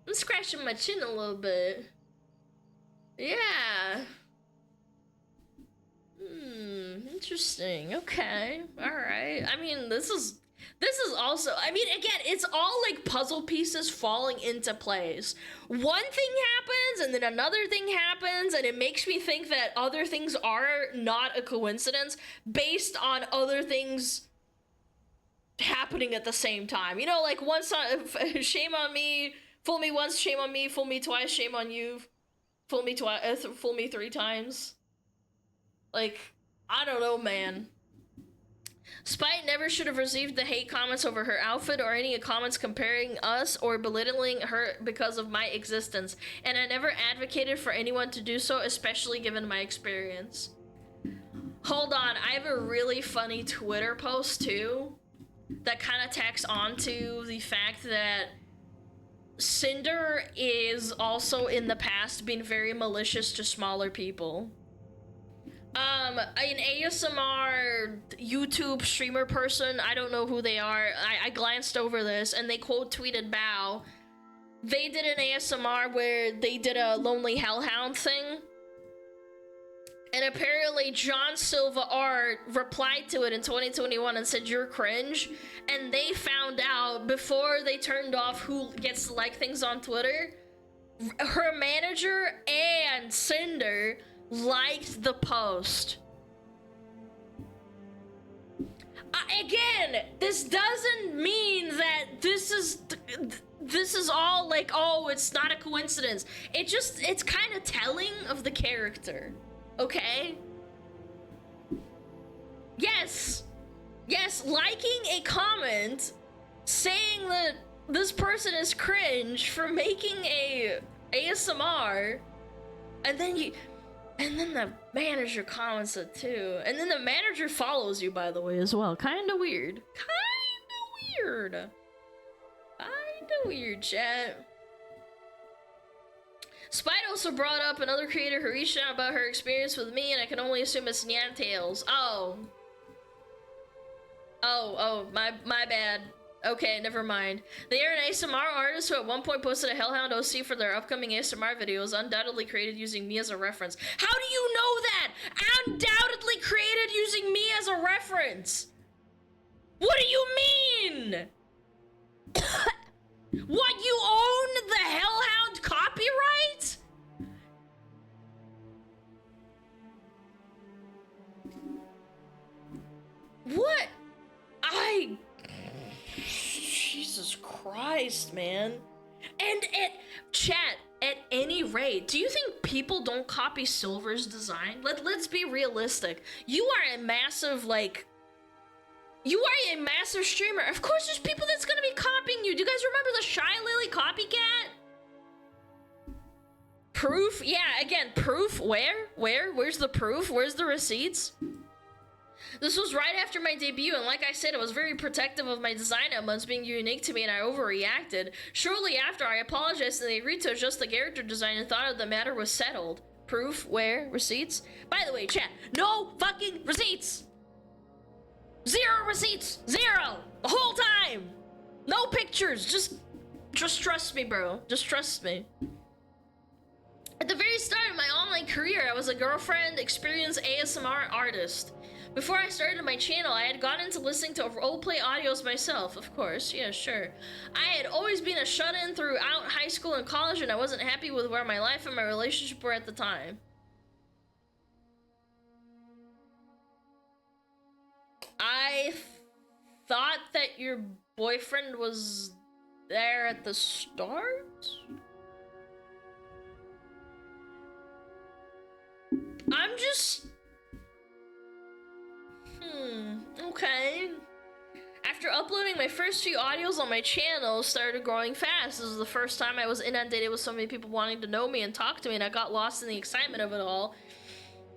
I'm scratching my chin a little bit. Yeah. Interesting. Okay. All right. I mean, this is also, I mean, again, it's all like puzzle pieces falling into place. One thing happens and then another thing happens, and it makes me think that other things are not a coincidence based on other things happening at the same time. You know, like once, shame on me, fool me once, shame on me, fool me twice, shame on you, fool me twice, fool me 3 times. Like, I don't know, man. Spite never should have received the hate comments over her outfit or any comments comparing us or belittling her because of my existence, and I never advocated for anyone to do so, especially given my experience. Hold on, I have a really funny Twitter post too that kind of tacks onto the fact that Cinder is also in the past been very malicious to smaller people. An ASMR YouTube streamer person, I don't know who they are, I glanced over this and they quote tweeted Bao. They did an ASMR where they did a Lonely Hellhound thing, and apparently John Silva Art replied to it in 2021 and said, "You're cringe," and they found out before they turned off who gets to like things on Twitter, her manager and Cinder liked the post. Again, this doesn't mean that this is all like, oh, it's not a coincidence. It's kind of telling of the character, okay? Yes, liking a comment saying that this person is cringe for making a ASMR, and then the manager comments it too. And then the manager follows you, by the way, as well. Kinda weird. Kinda weird, chat. Spite also brought up another creator who reached out about her experience with me, and I can only assume it's Nyan Tales. Oh. Oh, my bad. Okay, never mind. They are an ASMR artist who at one point posted a Hellhound OC for their upcoming ASMR videos, undoubtedly created using me as a reference. How do you know that? Undoubtedly created using me as a reference. What do you mean? What, you own the Hellhound copyright? What? Jesus Christ, man. And at any rate, do you think people don't copy Silver's design? Let's be realistic. You are a massive, like, you are a massive streamer. Of course there's people that's gonna be copying you. Do you guys remember the Shy Lily copycat? Proof? Yeah, again, proof? Where's the proof? Where's the receipts? This was right after my debut, and like I said, I was very protective of my design elements being unique to me, and I overreacted. Shortly after, I apologized, and they agreed to adjust the character design and thought the matter was settled. Proof? Where? Receipts? By the way, chat, no fucking receipts! Zero receipts! Zero! The whole time! No pictures! Just trust me, bro. Just trust me. At the very start of my online career, I was a girlfriend, experienced ASMR artist. Before I started my channel, I had gotten into listening to roleplay audios myself, of course, yeah, sure. I had always been a shut-in throughout high school and college, and I wasn't happy with where my life and my relationship were at the time. I thought that your boyfriend was there at the start? I'm just... okay. After uploading my first few audios on my channel, started growing fast. This was the first time I was inundated with so many people wanting to know me and talk to me, and I got lost in the excitement of it all.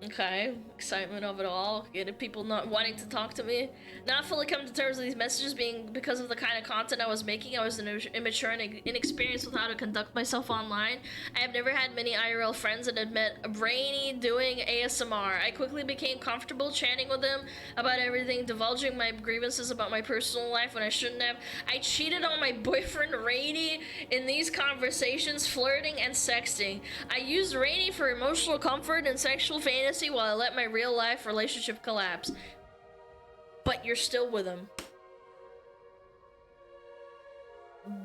Okay, excitement of it all. Getting people not wanting to talk to me. Not fully come to terms with these messages being because of the kind of content I was making. I was immature and inexperienced with how to conduct myself online. I have never had many IRL friends and had met Brainy doing ASMR. I quickly became comfortable chatting with him about everything, divulging my grievances about my personal life when I shouldn't have. I cheated on my boyfriend Rainy in these conversations, flirting and sexting. I used Rainy for emotional comfort and sexual fantasy while I let my real life relationship collapse. But you're still with him.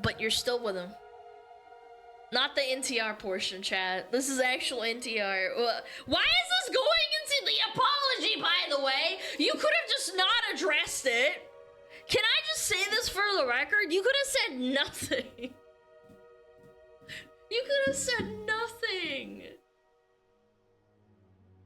But you're still with him. Not the NTR portion, chat. This is actual NTR. Why is this going into the apology, by the way? You could have just not addressed it. Can I just say this for the record? You could have said nothing. You could have said nothing.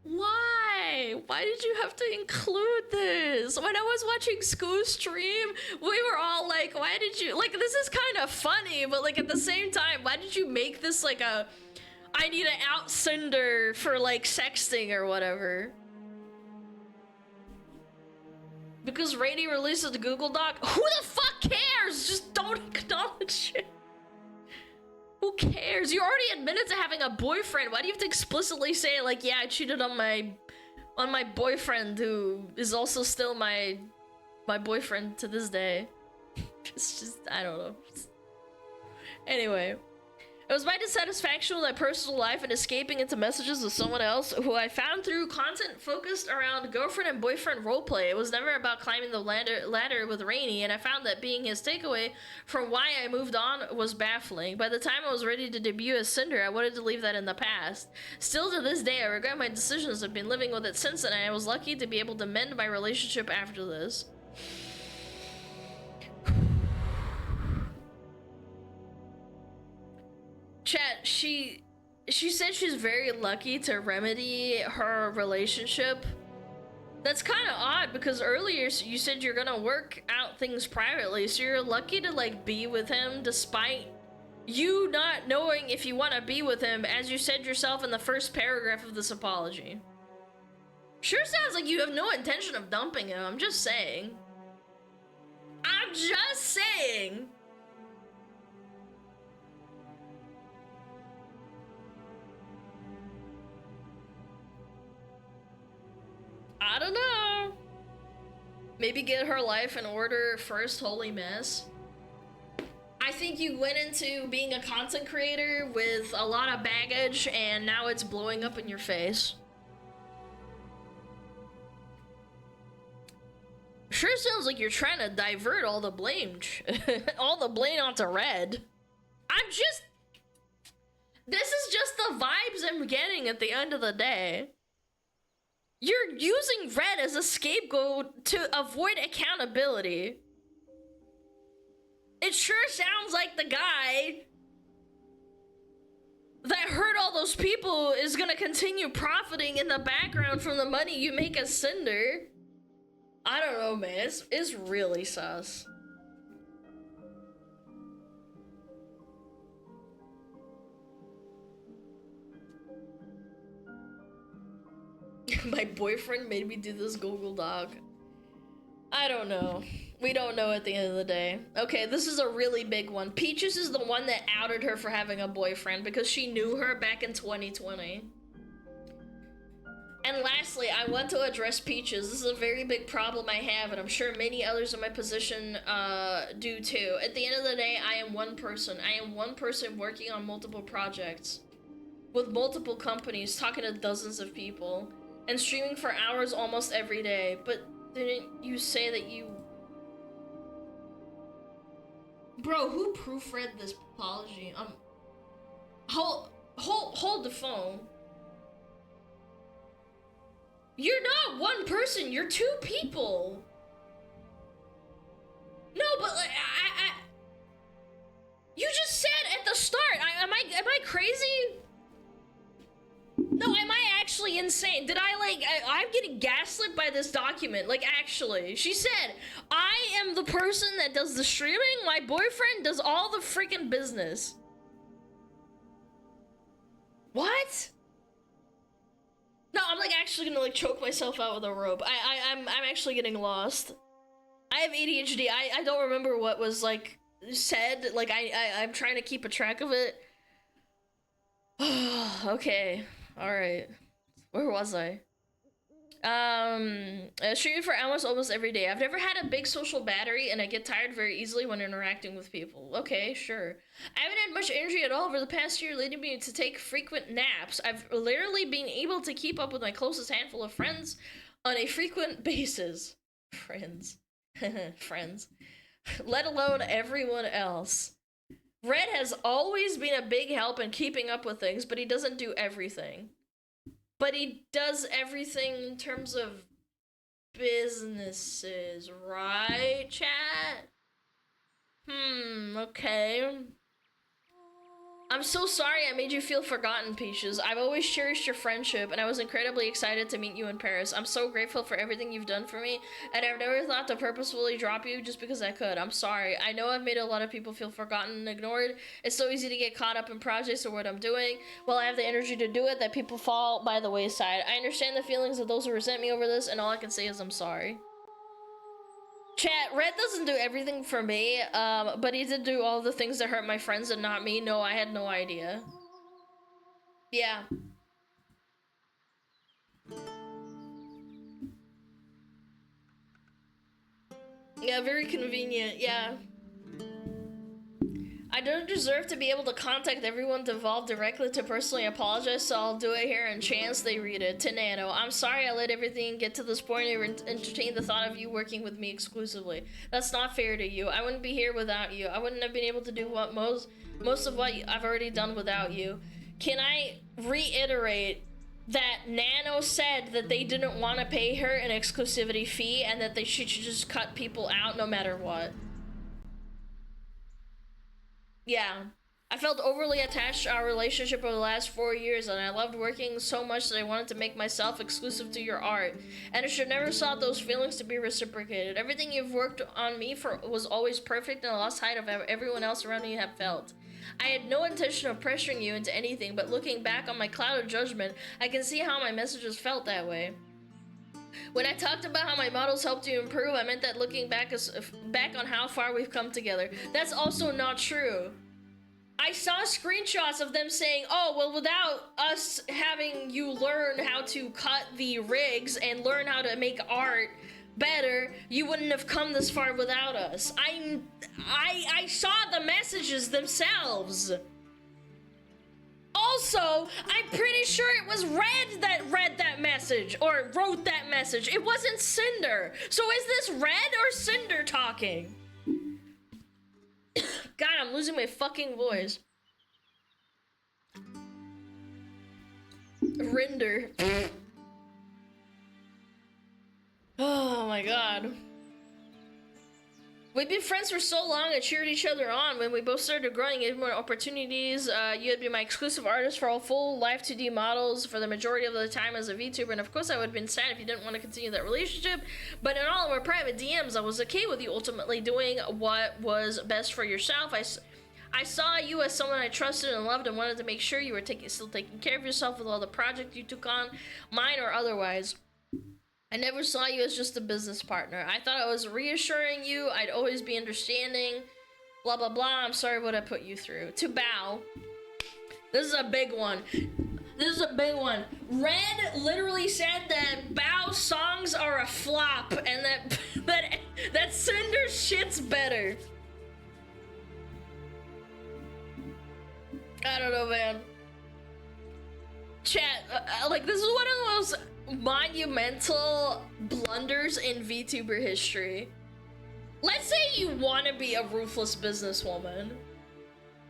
Why? Why did you have to include this? When I was watching Scoo's stream, we were all like, why did you, like, this is kind of funny, but like at the same time, why did you make this like a, I need to out Cinder for like sexting or whatever? Because Rainy released the Google Doc? Who the fuck cares? Just don't acknowledge it. Who cares? You already admitted to having a boyfriend. Why do you have to explicitly say like, yeah, I cheated on my boyfriend who is also still my boyfriend to this day? It's just, I don't know. Anyway. It was my dissatisfaction with my personal life and escaping into messages with someone else who I found through content focused around girlfriend and boyfriend roleplay. It was never about climbing the ladder with Rainy, and I found that being his takeaway from why I moved on was baffling. By the time I was ready to debut as Cinder, I wanted to leave that in the past. Still to this day, I regret my decisions. I've been living with it since, and I was lucky to be able to mend my relationship after this. Chat, she said she's very lucky to remedy her relationship. That's kind of odd because earlier you said you're gonna work out things privately, so you're lucky to like be with him despite you not knowing if you want to be with him, as you said yourself in the first paragraph of this apology. Sure sounds like you have no intention of dumping him. I'm just saying. I'm just saying. I don't know. Maybe get her life in order first, holy mess. I think you went into being a content creator with a lot of baggage and now it's blowing up in your face. Sure sounds like you're trying to divert all the blame, all the blame onto Red. This is just the vibes I'm getting at the end of the day. You're using Red as a scapegoat to avoid accountability. It sure sounds like the guy that hurt all those people is gonna continue profiting in the background from the money you make as Cinder. I don't know, man. It's really sus. My boyfriend made me do this Google Doc. I don't know. We don't know at the end of the day. Okay, this is a really big one. Peaches is the one that outed her for having a boyfriend because she knew her back in 2020. And lastly, I want to address Peaches. This is a very big problem I have, and I'm sure many others in my position do too. At the end of the day, I am one person. I am one person working on multiple projects with multiple companies, talking to dozens of people, and streaming for hours almost every day. But didn't you say that you... Bro, who proofread this apology? Hold the phone. You're not one person, you're two people. No, but like, you just said at the start, am I crazy? No, am I actually insane? Did I like, I'm getting gaslit by this document, like actually. She said, I am the person that does the streaming, my boyfriend does all the freaking business. What? No, I'm like actually gonna like choke myself out with a rope. I'm actually getting lost. I have ADHD. I don't remember what was like said. Like I'm trying to keep a track of it. Okay. All right. Where was I? Streaming for hours almost every day. I've never had a big social battery and I get tired very easily when interacting with people. Okay, sure. I haven't had much energy at all over the past year, leading me to take frequent naps. I've literally been able to keep up with my closest handful of friends on a frequent basis. Friends. Friends. Let alone everyone else. Red has always been a big help in keeping up with things, but he doesn't do everything. But he does everything in terms of businesses, right, chat? Okay. I'm so sorry I made you feel forgotten, Peaches. I've always cherished your friendship, and I was incredibly excited to meet you in Paris. I'm so grateful for everything you've done for me, and I've never thought to purposefully drop you just because I could. I'm sorry. I know I've made a lot of people feel forgotten and ignored. It's so easy to get caught up in projects or what I'm doing. Well, I have the energy to do it that people fall by the wayside. I understand the feelings of those who resent me over this, and all I can say is I'm sorry. Chat, Red doesn't do everything for me, but he did do all the things that hurt my friends and not me. No, I had no idea. Yeah. Yeah, very convenient, yeah. I don't deserve to be able to contact everyone involved directly to personally apologize, so I'll do it here and chance they read it. To Nano, I'm sorry I let everything get to this point and entertain the thought of you working with me exclusively. That's not fair to you. I wouldn't be here without you. I wouldn't have been able to do what most of what I've already done without you. Can I reiterate that Nano said that they didn't want to pay her an exclusivity fee and that she should just cut people out no matter what? Yeah, I felt overly attached to our relationship over the last 4 years, and I loved working so much that I wanted to make myself exclusive to your art, and I should never sought those feelings to be reciprocated. Everything you've worked on me for was always perfect, and I lost sight of everyone else around me have felt. I had no intention of pressuring you into anything, but looking back on my cloud of judgment, I can see how my messages felt that way. When I talked about how my models helped you improve, I meant that looking back on how far we've come together. That's also not true. I saw screenshots of them saying, oh, well, without us having you learn how to cut the rigs and learn how to make art, better, you wouldn't have come this far without us. I saw the messages themselves. Also, I'm pretty sure it was Red that read that message or wrote that message. It wasn't Cinder. So is this Red or Cinder talking? God, I'm losing my fucking voice. Rinder. Oh my god. We've been friends for so long and cheered each other on. When we both started growing, gave more opportunities. You'd be my exclusive artist for all full live 2D models for the majority of the time as a VTuber. And of course I would have been sad if you didn't want to continue that relationship. But in all of our private DMs, I was okay with you ultimately doing what was best for yourself. I saw you as someone I trusted and loved and wanted to make sure you were still taking care of yourself with all the projects you took on, mine or otherwise. I never saw you as just a business partner. I thought I was reassuring you. I'd always be understanding. Blah, blah, blah. I'm sorry what I put you through. To Bao. This is a big one. This is a big one. Red literally said that Bao's songs are a flop and that Cinder's shit's better. I don't know, man. Chat, like, this is one of the most monumental blunders in VTuber history. Let's say you want to be a ruthless businesswoman,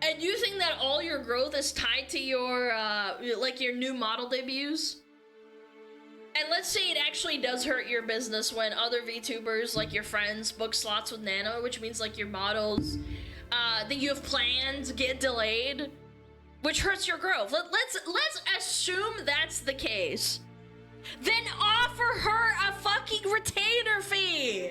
and you think that all your growth is tied to your, like, your new model debuts. And let's say it actually does hurt your business when other VTubers, like your friends, book slots with Nano, which means, like, your models that you have planned get delayed, which hurts your growth. Let's assume that's the case. Then offer her a fucking retainer fee.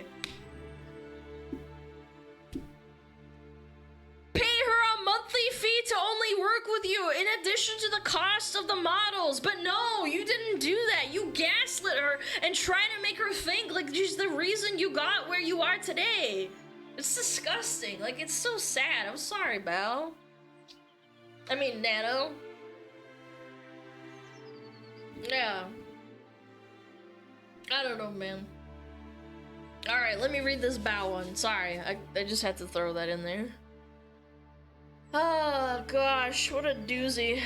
Pay her a monthly fee to only work with you in addition to the cost of the models. But no, you didn't do that. You gaslit her and try to make her think like she's the reason you got where you are today. It's disgusting. Like, it's so sad. I'm sorry, Belle. I mean, Nano. Yeah. I don't know, man. Alright, let me read this Bao one. Sorry, I just had to throw that in there. Oh, gosh, what a doozy.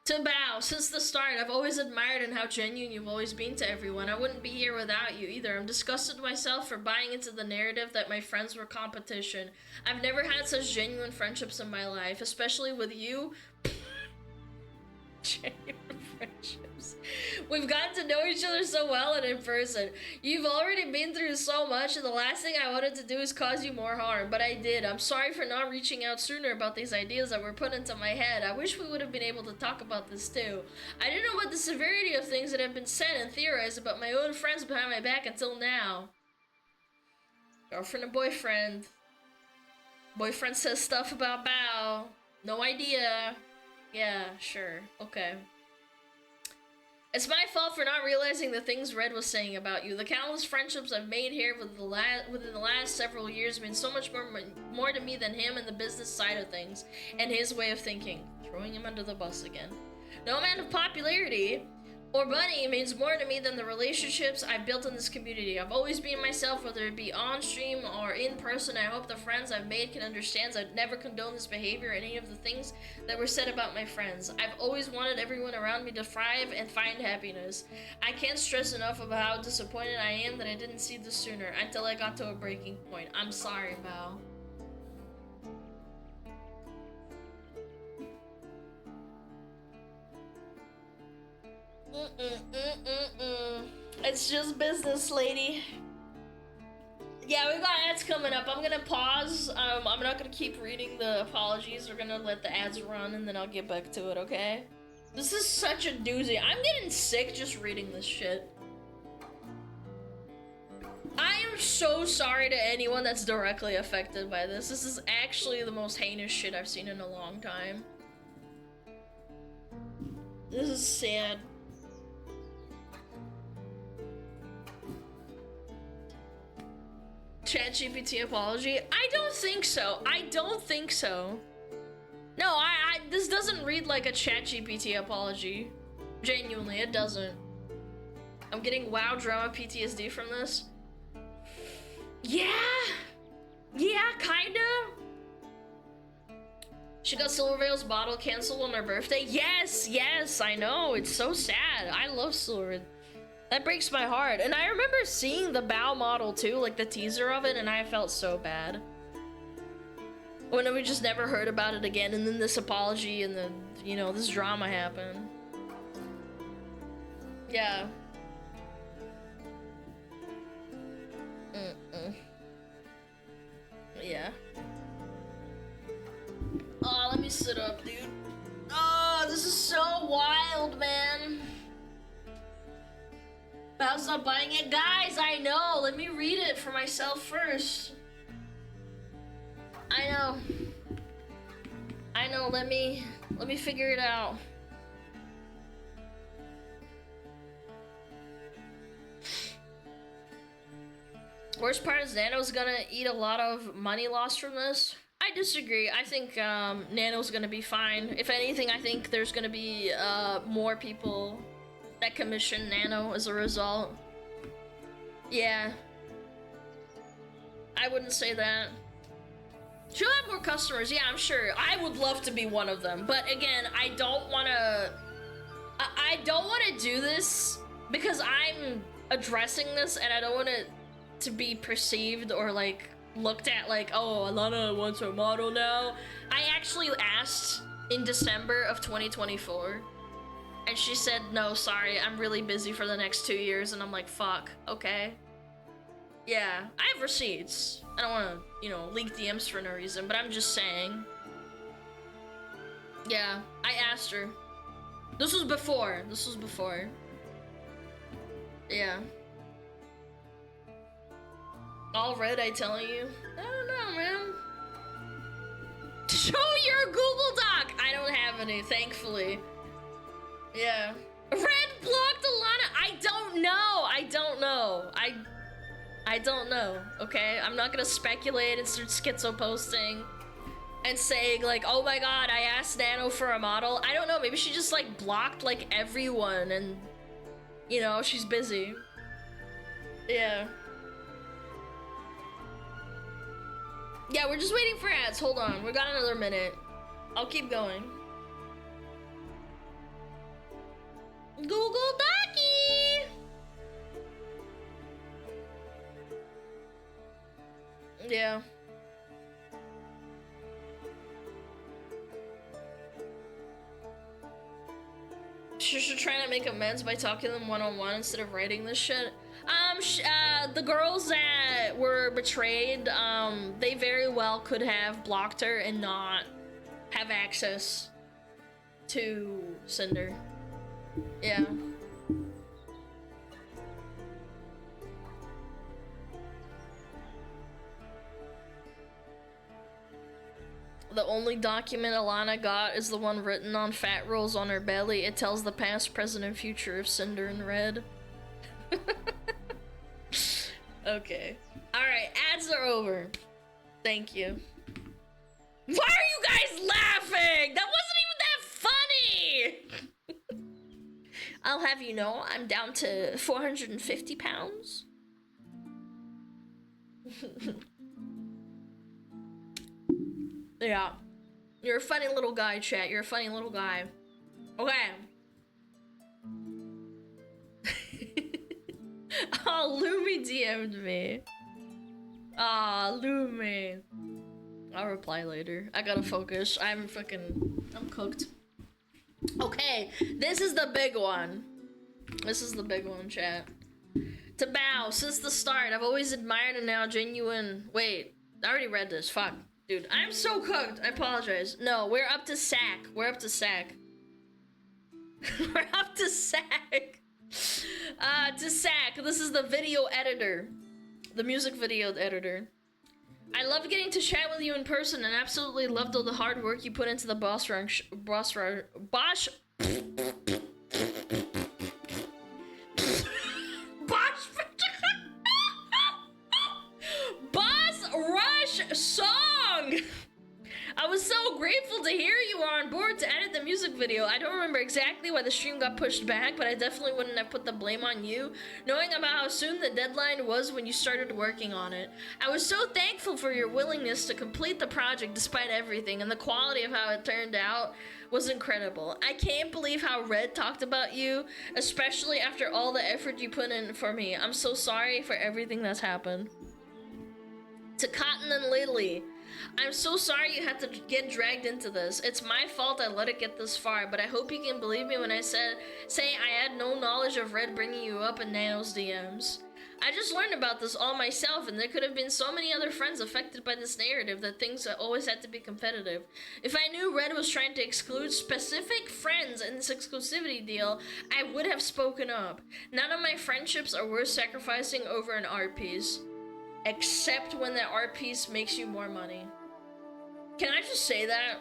To Bao, since the start, I've always admired and how genuine you've always been to everyone. I wouldn't be here without you either. I'm disgusted myself for buying into the narrative that my friends were competition. I've never had such genuine friendships in my life, especially with you. Genuine friendships. We've gotten to know each other so well and in person. You've already been through so much, and the last thing I wanted to do is cause you more harm, but I did. I'm sorry for not reaching out sooner about these ideas that were put into my head. I wish we would have been able to talk about this too. I didn't know about the severity of things that have been said and theorized about my own friends behind my back until now. Girlfriend and boyfriend. Boyfriend says stuff about Bao. No idea. Yeah, sure. Okay. It's my fault for not realizing the things Red was saying about you. The countless friendships I've made here within the last several years mean so much more to me than him and the business side of things and his way of thinking. Throwing him under the bus again. No amount of popularity or money means more to me than the relationships I've built in this community. I've always been myself, whether it be on stream or in person. I hope the friends I've made can understand I'd never condone this behavior or any of the things that were said about my friends. I've always wanted everyone around me to thrive and find happiness. I can't stress enough about how disappointed I am that I didn't see this sooner, until I got to a breaking point. I'm sorry, Bao. It's just business, lady. Yeah, we got ads coming up. I'm gonna pause. I'm not gonna keep reading the apologies. We're gonna let the ads run and then I'll get back to it, okay? This is such a doozy. I'm getting sick just reading this shit. I am so sorry to anyone that's directly affected by this. This is actually the most heinous shit I've seen in a long time. This is sad. ChatGPT apology? I don't think so. I don't think so. No, this doesn't read like a ChatGPT apology. Genuinely, it doesn't. I'm getting WoW drama PTSD from this. Yeah, kinda. She got Silvervale's bottle canceled on her birthday. Yes, I know. It's so sad. I love Silver. That breaks my heart. And I remember seeing the bow model too, like the teaser of it, and I felt so bad. When we just never heard about it again, and then this apology and then, you know, this drama happened. Yeah. Yeah. Oh, let me sit up, dude. Oh, this is so wild, man. Bow's not buying it. Guys, I know. Let me read it for myself first. I know. Let me figure it out. Worst part is Nano's gonna eat a lot of money lost from this. I disagree. I think Nano's gonna be fine. If anything, I think there's gonna be more people that commission Nano as a result. Yeah. I wouldn't say that. She'll have more customers, yeah, I'm sure. I would love to be one of them. But again, I don't wanna do this because I'm addressing this and I don't want it to be perceived or like looked at like, oh, Alana wants her model now. I actually asked in December of 2024 and she said, no, sorry, I'm really busy for the next 2 years. And I'm like, fuck, okay. Yeah, I have receipts. I don't want to, you know, leak DMs for no reason, but I'm just saying. Yeah, I asked her. This was before. Yeah. All red, I tell you. I don't know, man. Show your Google Doc! I don't have any, thankfully. Yeah. Red blocked Alana! I don't know, okay? I'm not gonna speculate and start schizo posting and saying like, oh my god, I asked Nano for a model. I don't know, maybe she just like blocked like everyone and, you know, she's busy. Yeah. Yeah, we're just waiting for ads. Hold on, we got another minute. I'll keep going. Google Docky! Yeah. She should try to make amends by talking to them one-on-one instead of writing this shit. The girls that were betrayed, they very well could have blocked her and not have access to Cinder. Yeah. The only document Alana got is the one written on fat rolls on her belly. It tells the past, present, and future of Cinder and Red. Okay. Alright, ads are over. Thank you. Why are you guys laughing? That wasn't even that funny! I'll have you know, I'm down to 450 pounds. Yeah. You're a funny little guy, chat. You're a funny little guy. Okay. Oh, Lumi DM'd me. Ah, Lumi. I'll reply later. I gotta focus. I'm cooked. Okay, this is the big one. Chat. To bow, since the start, I've always admired and now genuine. Wait, I already read this. Fuck. Dude, I'm so cooked. I apologize. No, we're up to sack. We're up to sack. To sack. This is the video editor. The music video editor. I love getting to chat with you in person and absolutely loved all the hard work you put into the boss rush. Song! I was so grateful to hear you were on board to edit the music music video. I don't remember exactly why the stream got pushed back, but I definitely wouldn't have put the blame on you, knowing about how soon the deadline was when you started working on it. I was so thankful for your willingness to complete the project despite everything, and the quality of how it turned out was incredible. I can't believe how Red talked about you, especially after all the effort you put in for me. I'm so sorry for everything that's happened. To Cotton and Lily, I'm so sorry you had to get dragged into this. It's my fault I let it get this far, but I hope you can believe me when I say I had no knowledge of Red bringing you up in Nano's DMs. I just learned about this all myself, and there could have been so many other friends affected by this narrative that things always had to be competitive. If I knew Red was trying to exclude specific friends in this exclusivity deal, I would have spoken up. None of my friendships are worth sacrificing over an art piece. Except when that art piece makes you more money. Can I just say that?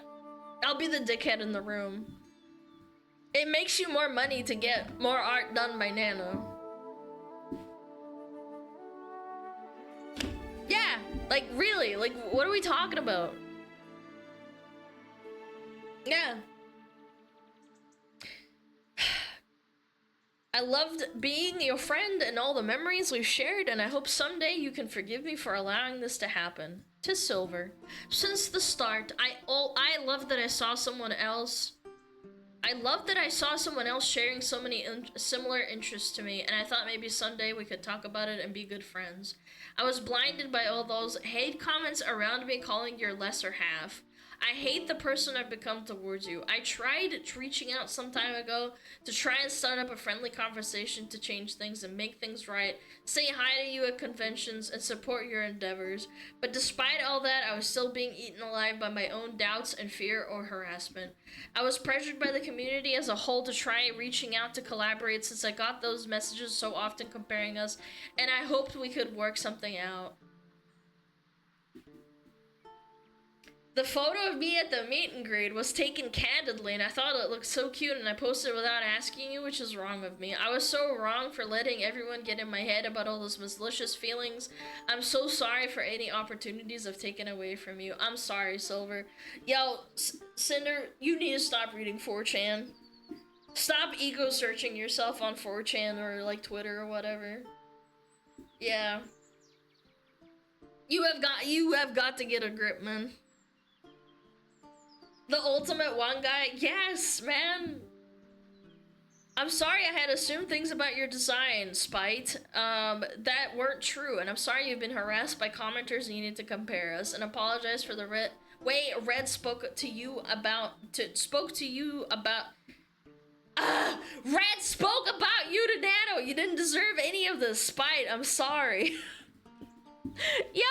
I'll be the dickhead in the room. It makes you more money to get more art done by Nano. Yeah, like really, like what are we talking about? Yeah. I loved being your friend and all the memories we've shared, and I hope someday you can forgive me for allowing this to happen. To Silver. Since the start, I love that I saw someone else. I love that I saw someone else sharing so many similar interests to me, and I thought maybe someday we could talk about it and be good friends. I was blinded by all those hate comments around me calling your lesser half. I hate the person I've become towards you. I tried reaching out some time ago to try and start up a friendly conversation to change things and make things right, say hi to you at conventions, and support your endeavors. But despite all that, I was still being eaten alive by my own doubts and fear or harassment. I was pressured by the community as a whole to try reaching out to collaborate since I got those messages so often comparing us, and I hoped we could work something out. The photo of me at the meet and greet was taken candidly, and I thought it looked so cute, and I posted it without asking you, which is wrong of me. I was so wrong for letting everyone get in my head about all those malicious feelings. I'm so sorry for any opportunities I've taken away from you. I'm sorry, Silver. Yo, Cinder, you need to stop reading 4chan. Stop ego searching yourself on 4chan or like Twitter or whatever. Yeah. You have got to get a grip, man. The ultimate one guy? Yes, man. I'm sorry I had assumed things about your design, Spite, that weren't true, and I'm sorry you've been harassed by commenters and you need to compare us, and apologize for the way Red spoke to you about Red spoke about you to Nano. You didn't deserve any of this, Spite. I'm sorry. Yo,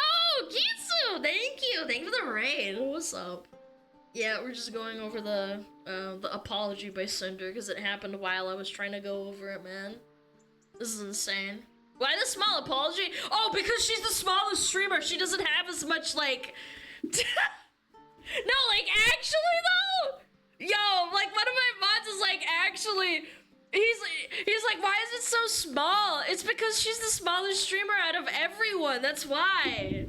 Kitsu, thank you for the raid. What's up? Yeah, we're just going over the apology by Cinder because it happened while I was trying to go over it, man. This is insane. Why the small apology? Oh, because she's the smallest streamer. She doesn't have as much, like... No, like, actually, though? Yo, like, one of my mods is like, actually... He's like, why is it so small? It's because she's the smallest streamer out of everyone. That's why.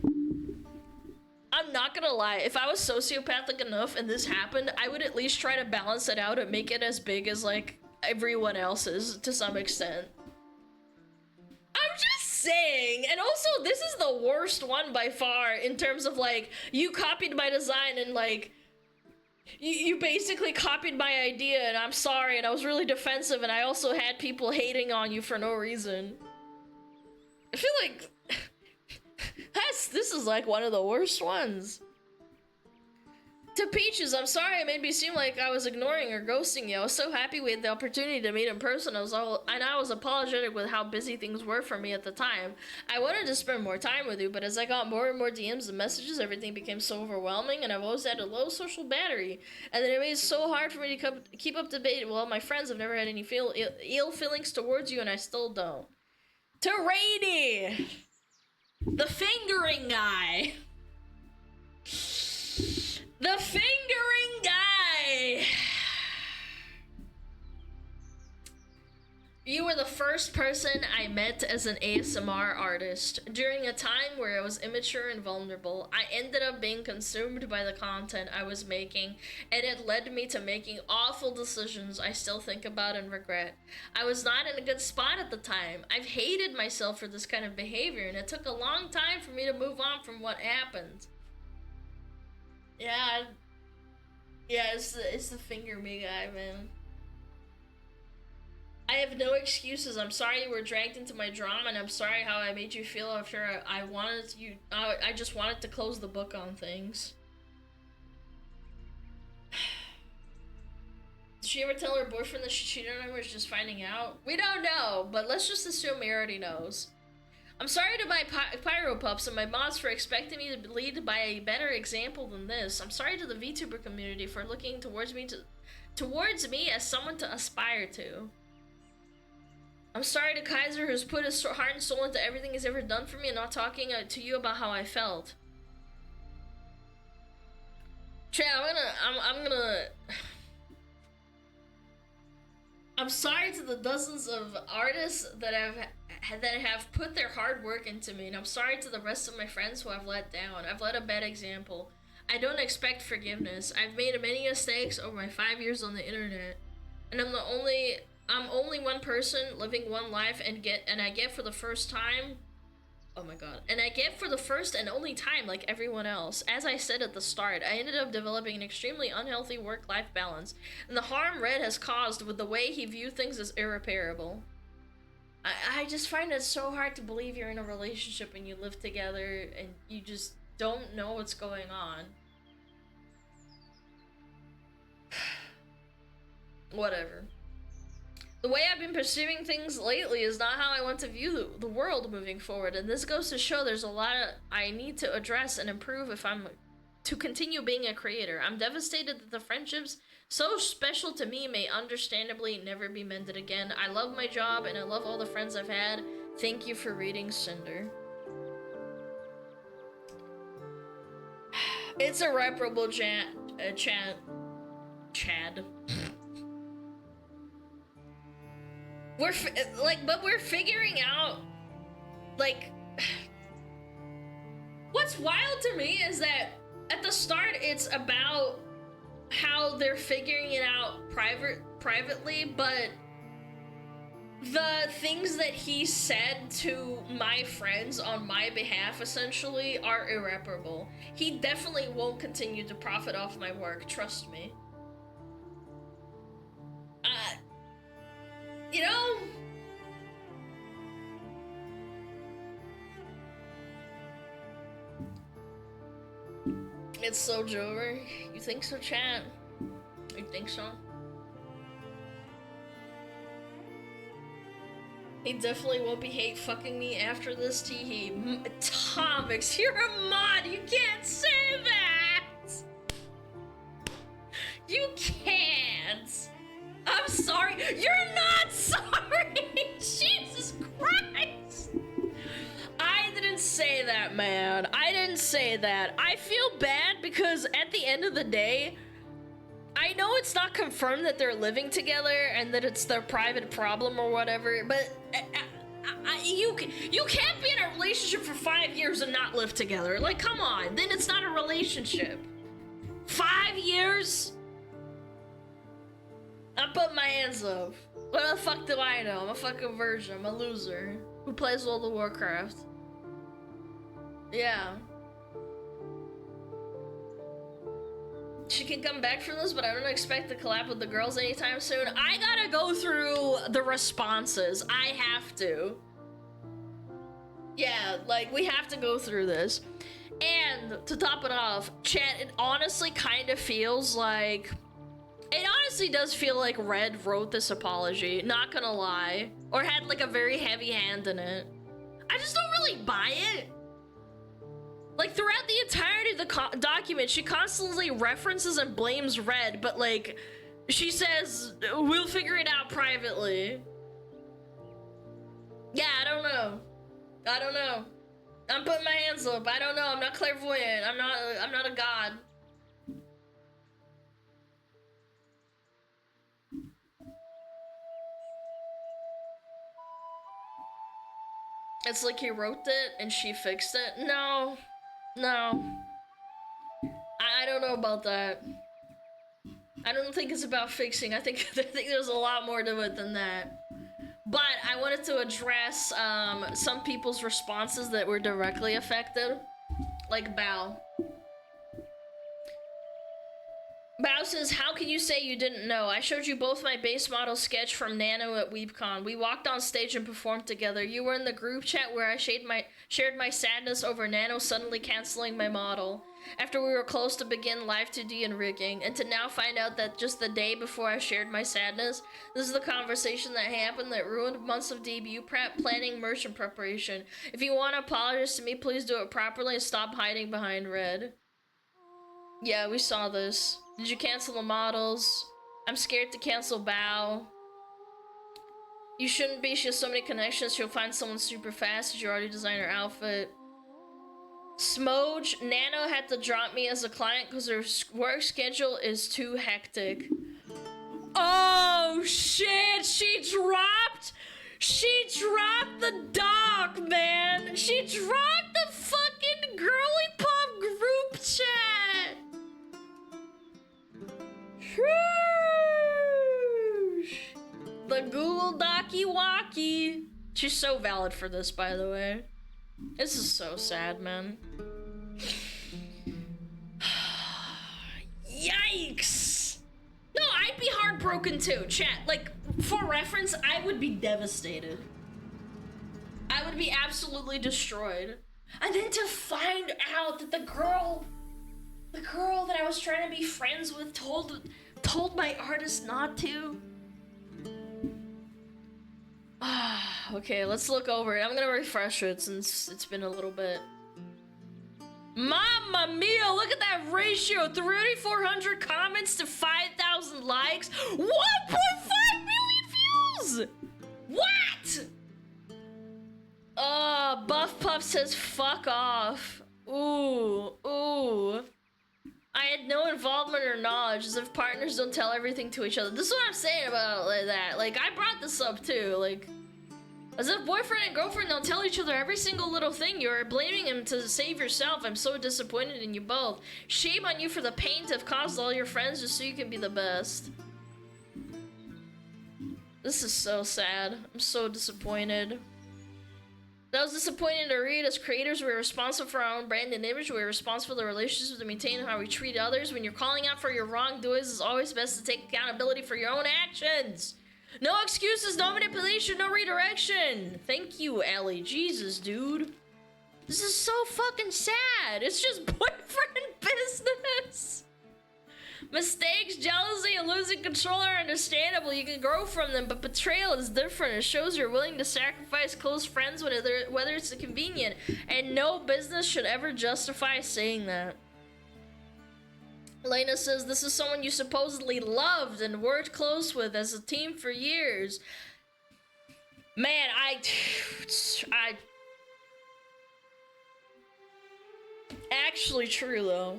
I'm not gonna lie, if I was sociopathic enough and this happened, I would at least try to balance it out and make it as big as, like, everyone else's to some extent. I'm just saying, and also, this is the worst one by far in terms of, like, you copied my design and, like, you basically copied my idea and I'm sorry and I was really defensive and I also had people hating on you for no reason. I feel like... This is like one of the worst ones. To Peaches, I'm sorry it made me seem like I was ignoring or ghosting you. I was so happy we had the opportunity to meet in person. I was apologetic with how busy things were for me at the time. I wanted to spend more time with you, but as I got more and more DMs and messages, everything became so overwhelming, and I've always had a low social battery. And then it made it so hard for me to keep up to date. Well, my friends have never had any ill feelings towards you, and I still don't. To Rainy! The fingering guy. The fingering guy. You were the first person I met as an ASMR artist. During a time where I was immature and vulnerable, I ended up being consumed by the content I was making, and it led me to making awful decisions I still think about and regret. I was not in a good spot at the time. I've hated myself for this kind of behavior, and it took a long time for me to move on from what happened. Yeah, it's the finger me guy, man. I have no excuses. I'm sorry you were dragged into my drama, and I'm sorry how I made you feel after I wanted you. I just wanted to close the book on things. Did she ever tell her boyfriend that she cheated on him, or is just finding out? We don't know, but let's just assume he already knows. I'm sorry to my pyro pups and my mods for expecting me to lead by a better example than this. I'm sorry to the VTuber community for looking towards me as someone to aspire to. I'm sorry to Kaiser, who's put his heart and soul into everything he's ever done for me, and not talking to you about how I felt. Chad, I'm sorry to the dozens of artists that have put their hard work into me, and I'm sorry to the rest of my friends who I've let down. I've led a bad example. I don't expect forgiveness. I've made many mistakes over my 5 years on the internet, and I'm only one person living one life, and I get for the first time. Oh my god. And I get for the first and only time like everyone else. As I said at the start, I ended up developing an extremely unhealthy work-life balance, and the harm Red has caused with the way he viewed things is irreparable. I just find it so hard to believe you're in a relationship and you live together and you just don't know what's going on. Whatever. The way I've been perceiving things lately is not how I want to view the world moving forward, and this goes to show there's a lot I need to address and improve if I'm to continue being a creator. I'm devastated that the friendships so special to me may understandably never be mended again. I love my job and I love all the friends I've had. Thank you for reading, Cinder. It's irreparable, Chad. But we're figuring out, like, what's wild to me is that at the start it's about how they're figuring it out privately, but the things that he said to my friends on my behalf essentially are irreparable. He definitely won't continue to profit off my work, trust me. You know, it's so Jover. You think so, chat? You think so? He definitely won't be hate fucking me after this, Teehee. Tomix, you're a mod. You can't say that. You can't. I'm sorry. You're not sorry. Jesus Christ. I didn't say that, man. I didn't say that. I feel bad because at the end of the day, I know it's not confirmed that they're living together and that it's their private problem or whatever, but you can't be in a relationship for 5 years and not live together. Like, come on. Then it's not a relationship. 5 years? I'm putting my hands up. What the fuck do I know? I'm a fucking virgin. I'm a loser who plays World of Warcraft. Yeah. She can come back from this, but I don't expect to collab with the girls anytime soon. I gotta go through the responses. I have to. Yeah, like, we have to go through this. And to top it off, chat, it honestly kind of feels like... It honestly does feel like Red wrote this apology, not gonna lie. Or had like a very heavy hand in it. I just don't really buy it. Like, throughout the entirety of the document, she constantly references and blames Red, but like, she says, we'll figure it out privately. Yeah, I don't know. I'm putting my hands up. I don't know. I'm not clairvoyant. I'm not a god. It's like he wrote it and she fixed it. No. No. I don't know about that. I don't think it's about fixing. I think there's a lot more to it than that. But I wanted to address some people's responses that were directly affected. Like Bao. Bao says, how can you say you didn't know? I showed you both my base model sketch from Nano at WeebCon. We walked on stage and performed together. You were in the group chat where I shared my sadness over Nano suddenly canceling my model. After we were close to begin live 2D and rigging, and to now find out that just the day before I shared my sadness, this is the conversation that happened that ruined months of debut prep, planning, merch, and preparation. If you want to apologize to me, please do it properly and stop hiding behind red. Yeah, we saw this. Did you cancel the models? I'm scared to cancel Bao. You shouldn't be. She has so many connections. She'll find someone super fast. Did you already design her outfit? Smoj, Nano had to drop me as a client because her work schedule is too hectic. Oh shit, she dropped the doc, man. She dropped the fucking girly pop group chat. The Google Docky Walkie. She's so valid for this, by the way. This is so sad, man. Yikes! No, I'd be heartbroken too, chat. Like, for reference, I would be devastated. I would be absolutely destroyed. And then to find out that the girl that I was trying to be friends with told my artist not to. Okay, let's look over it. I'm gonna refresh it since it's been a little bit. Mamma mia, look at that ratio. 3,400 comments to 5,000 likes. 1.5 million views! What? Buff Puff says fuck off. Ooh. I had no involvement or knowledge, as if partners don't tell everything to each other. This is what I'm saying about that. Like, I brought this up too, like, as if boyfriend and girlfriend don't tell each other every single little thing. You're blaming him to save yourself. I'm so disappointed in you both. Shame on you for the pain to have caused all your friends just so you can be the best. This is so sad. I'm so disappointed. That was disappointing to read. As creators, we're responsible for our own brand and image. We're responsible for the relationships we maintain and how we treat others. When you're calling out for your wrongdoings, it's always best to take accountability for your own actions. No excuses, no manipulation, no redirection. Thank you, Ellie. Jesus, dude. This is so fucking sad. It's just boyfriend business. Mistakes, jealousy, and losing control are understandable. You can grow from them, but betrayal is different. It shows you're willing to sacrifice close friends whether it's convenient, and no business should ever justify saying that. Elena says, this is someone you supposedly loved and worked close with as a team for years. Man, actually true though.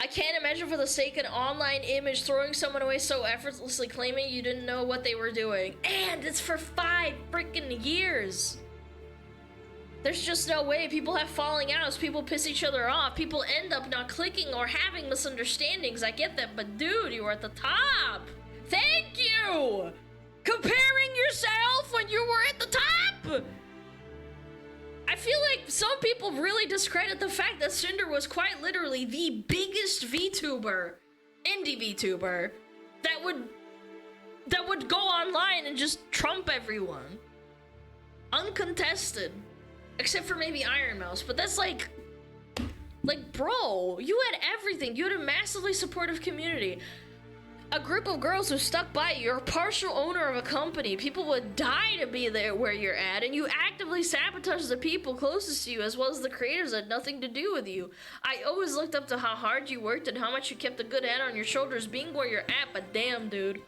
I can't imagine for the sake of an online image throwing someone away so effortlessly, claiming you didn't know what they were doing. And it's for 5 freaking years. There's just no way. People have falling outs, people piss each other off, people end up not clicking or having misunderstandings. I get that, but dude, you were at the top. Thank you! Comparing yourself when you were at the top! I feel like some people really discredit the fact that Cinder was quite literally the biggest VTuber, indie VTuber, that would go online and just trump everyone. Uncontested. Except for maybe Iron Mouse, but that's like, bro, you had everything. You had a massively supportive community. A group of girls who stuck by you. You're a partial owner of a company. People would die to be there where you're at, and you actively sabotage the people closest to you, as well as the creators that had nothing to do with you. I always looked up to how hard you worked and how much you kept a good head on your shoulders being where you're at, but damn, dude.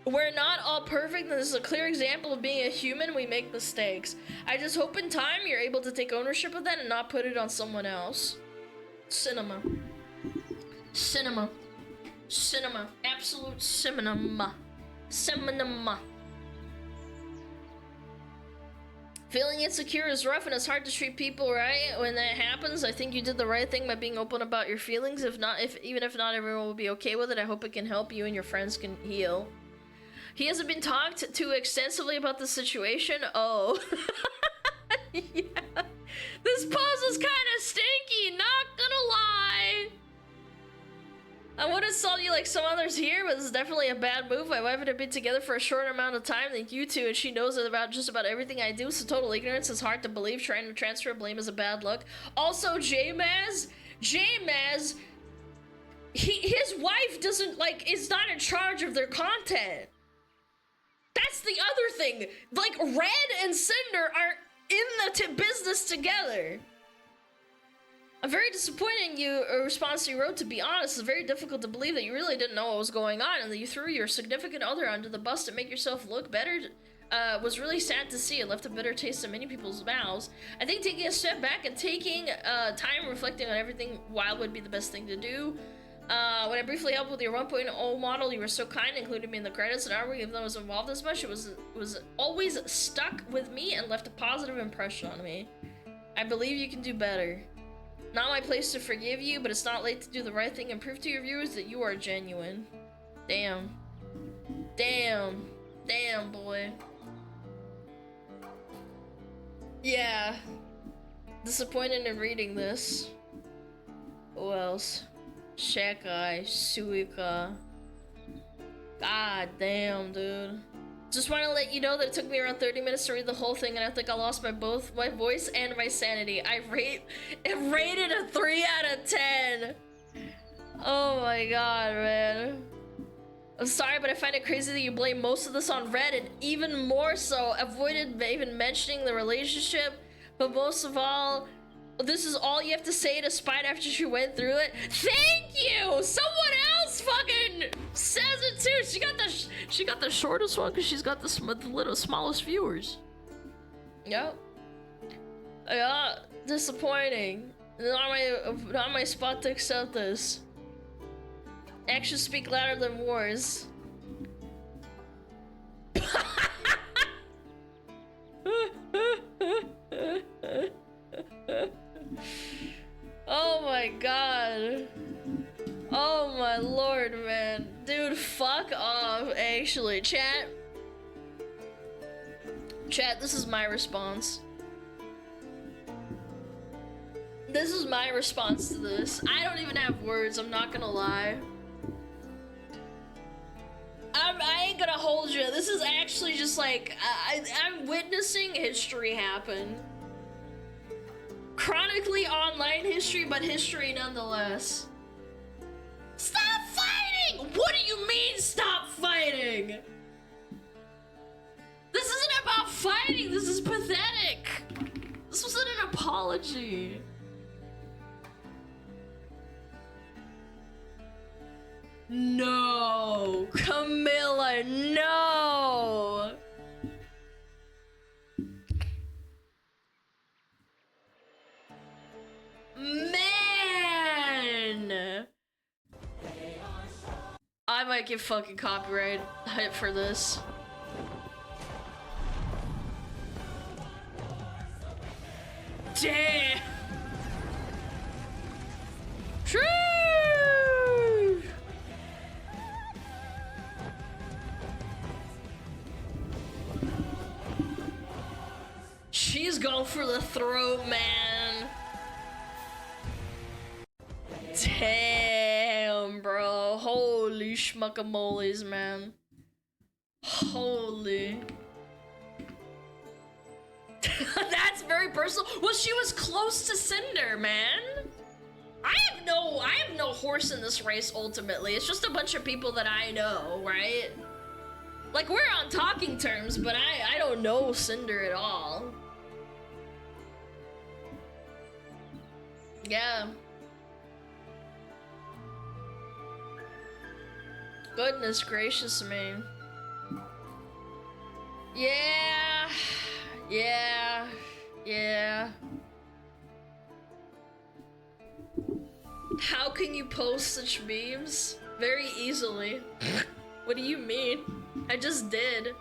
We're not all perfect, and this is a clear example of being a human. We make mistakes. I just hope in time you're able to take ownership of that and not put it on someone else. Cinema. Cinema. Cinema. Absolute cinema. Cinema. Feeling insecure is rough and it's hard to treat people right. When that happens, I think you did the right thing by being open about your feelings. Even if not everyone will be okay with it, I hope it can help you and your friends can heal. He hasn't been talked to extensively about the situation. Oh. Yeah. This pose is kind of stinky, not gonna lie. I wouldn't insult you like some others here, but this is definitely a bad move. My wife and I have been together for a shorter amount of time than you two, and she knows about just about everything I do, so total ignorance is hard to believe. Trying to transfer blame is a bad look. Also, J-Maz, his wife doesn't, like, is not in charge of their content. That's the other thing. Like, Red and Cinder are in the business together. I'm very disappointed in you, a response you wrote, to be honest. It's very difficult to believe that you really didn't know what was going on and that you threw your significant other under the bus to make yourself look better. Was really sad to see. It left a bitter taste in many people's mouths. I think taking a step back and taking time reflecting on everything wild would be the best thing to do. When I briefly helped with your 1.0 model, you were so kind, including me in the credits, and even though I was involved as much, it was always stuck with me and left a positive impression on me. I believe you can do better. Not my place to forgive you, but it's not late to do the right thing and prove to your viewers that you are genuine. Damn. Damn. Damn, boy. Yeah. Disappointed in reading this. Who else? Shakai, Suika. God damn, dude. Just want to let you know that it took me around 30 minutes to read the whole thing, and I think I lost both my voice and my sanity. It rated a 3 out of 10. Oh my god, man. I'm sorry, but I find it crazy that you blame most of this on Red, and even more so, avoided even mentioning the relationship. But most of all, this is all you have to say to Spite after she went through it. Thank you! Someone else fucking says it too. She got the shortest one because she's got the little smallest viewers. Yep. Yeah, disappointing. Not my spot to accept this. Actions speak louder than words. Oh my god. Oh my lord, man. Dude, fuck off, actually. Chat, this is my response. This is my response to this. I don't even have words, I'm not gonna lie. I ain't gonna hold you. This is actually just like, I'm witnessing history happen. Chronically online history, but history nonetheless. Stop fighting! What do you mean, stop fighting? This isn't about fighting, this is pathetic. This wasn't an apology. No, Camilla, no. Man, I might get fucking copyright hit for this. Damn. True. She's going for the throat, man. Damn, bro. Holy schmuckamoles, man. Holy. That's very personal. Well, she was close to Cinder, man. I have no horse in this race, ultimately. It's just a bunch of people that I know, right? Like, we're on talking terms, but I don't know Cinder at all. Yeah. Goodness gracious me. Yeah. Yeah. Yeah. How can you post such memes? Very easily. What do you mean? I just did.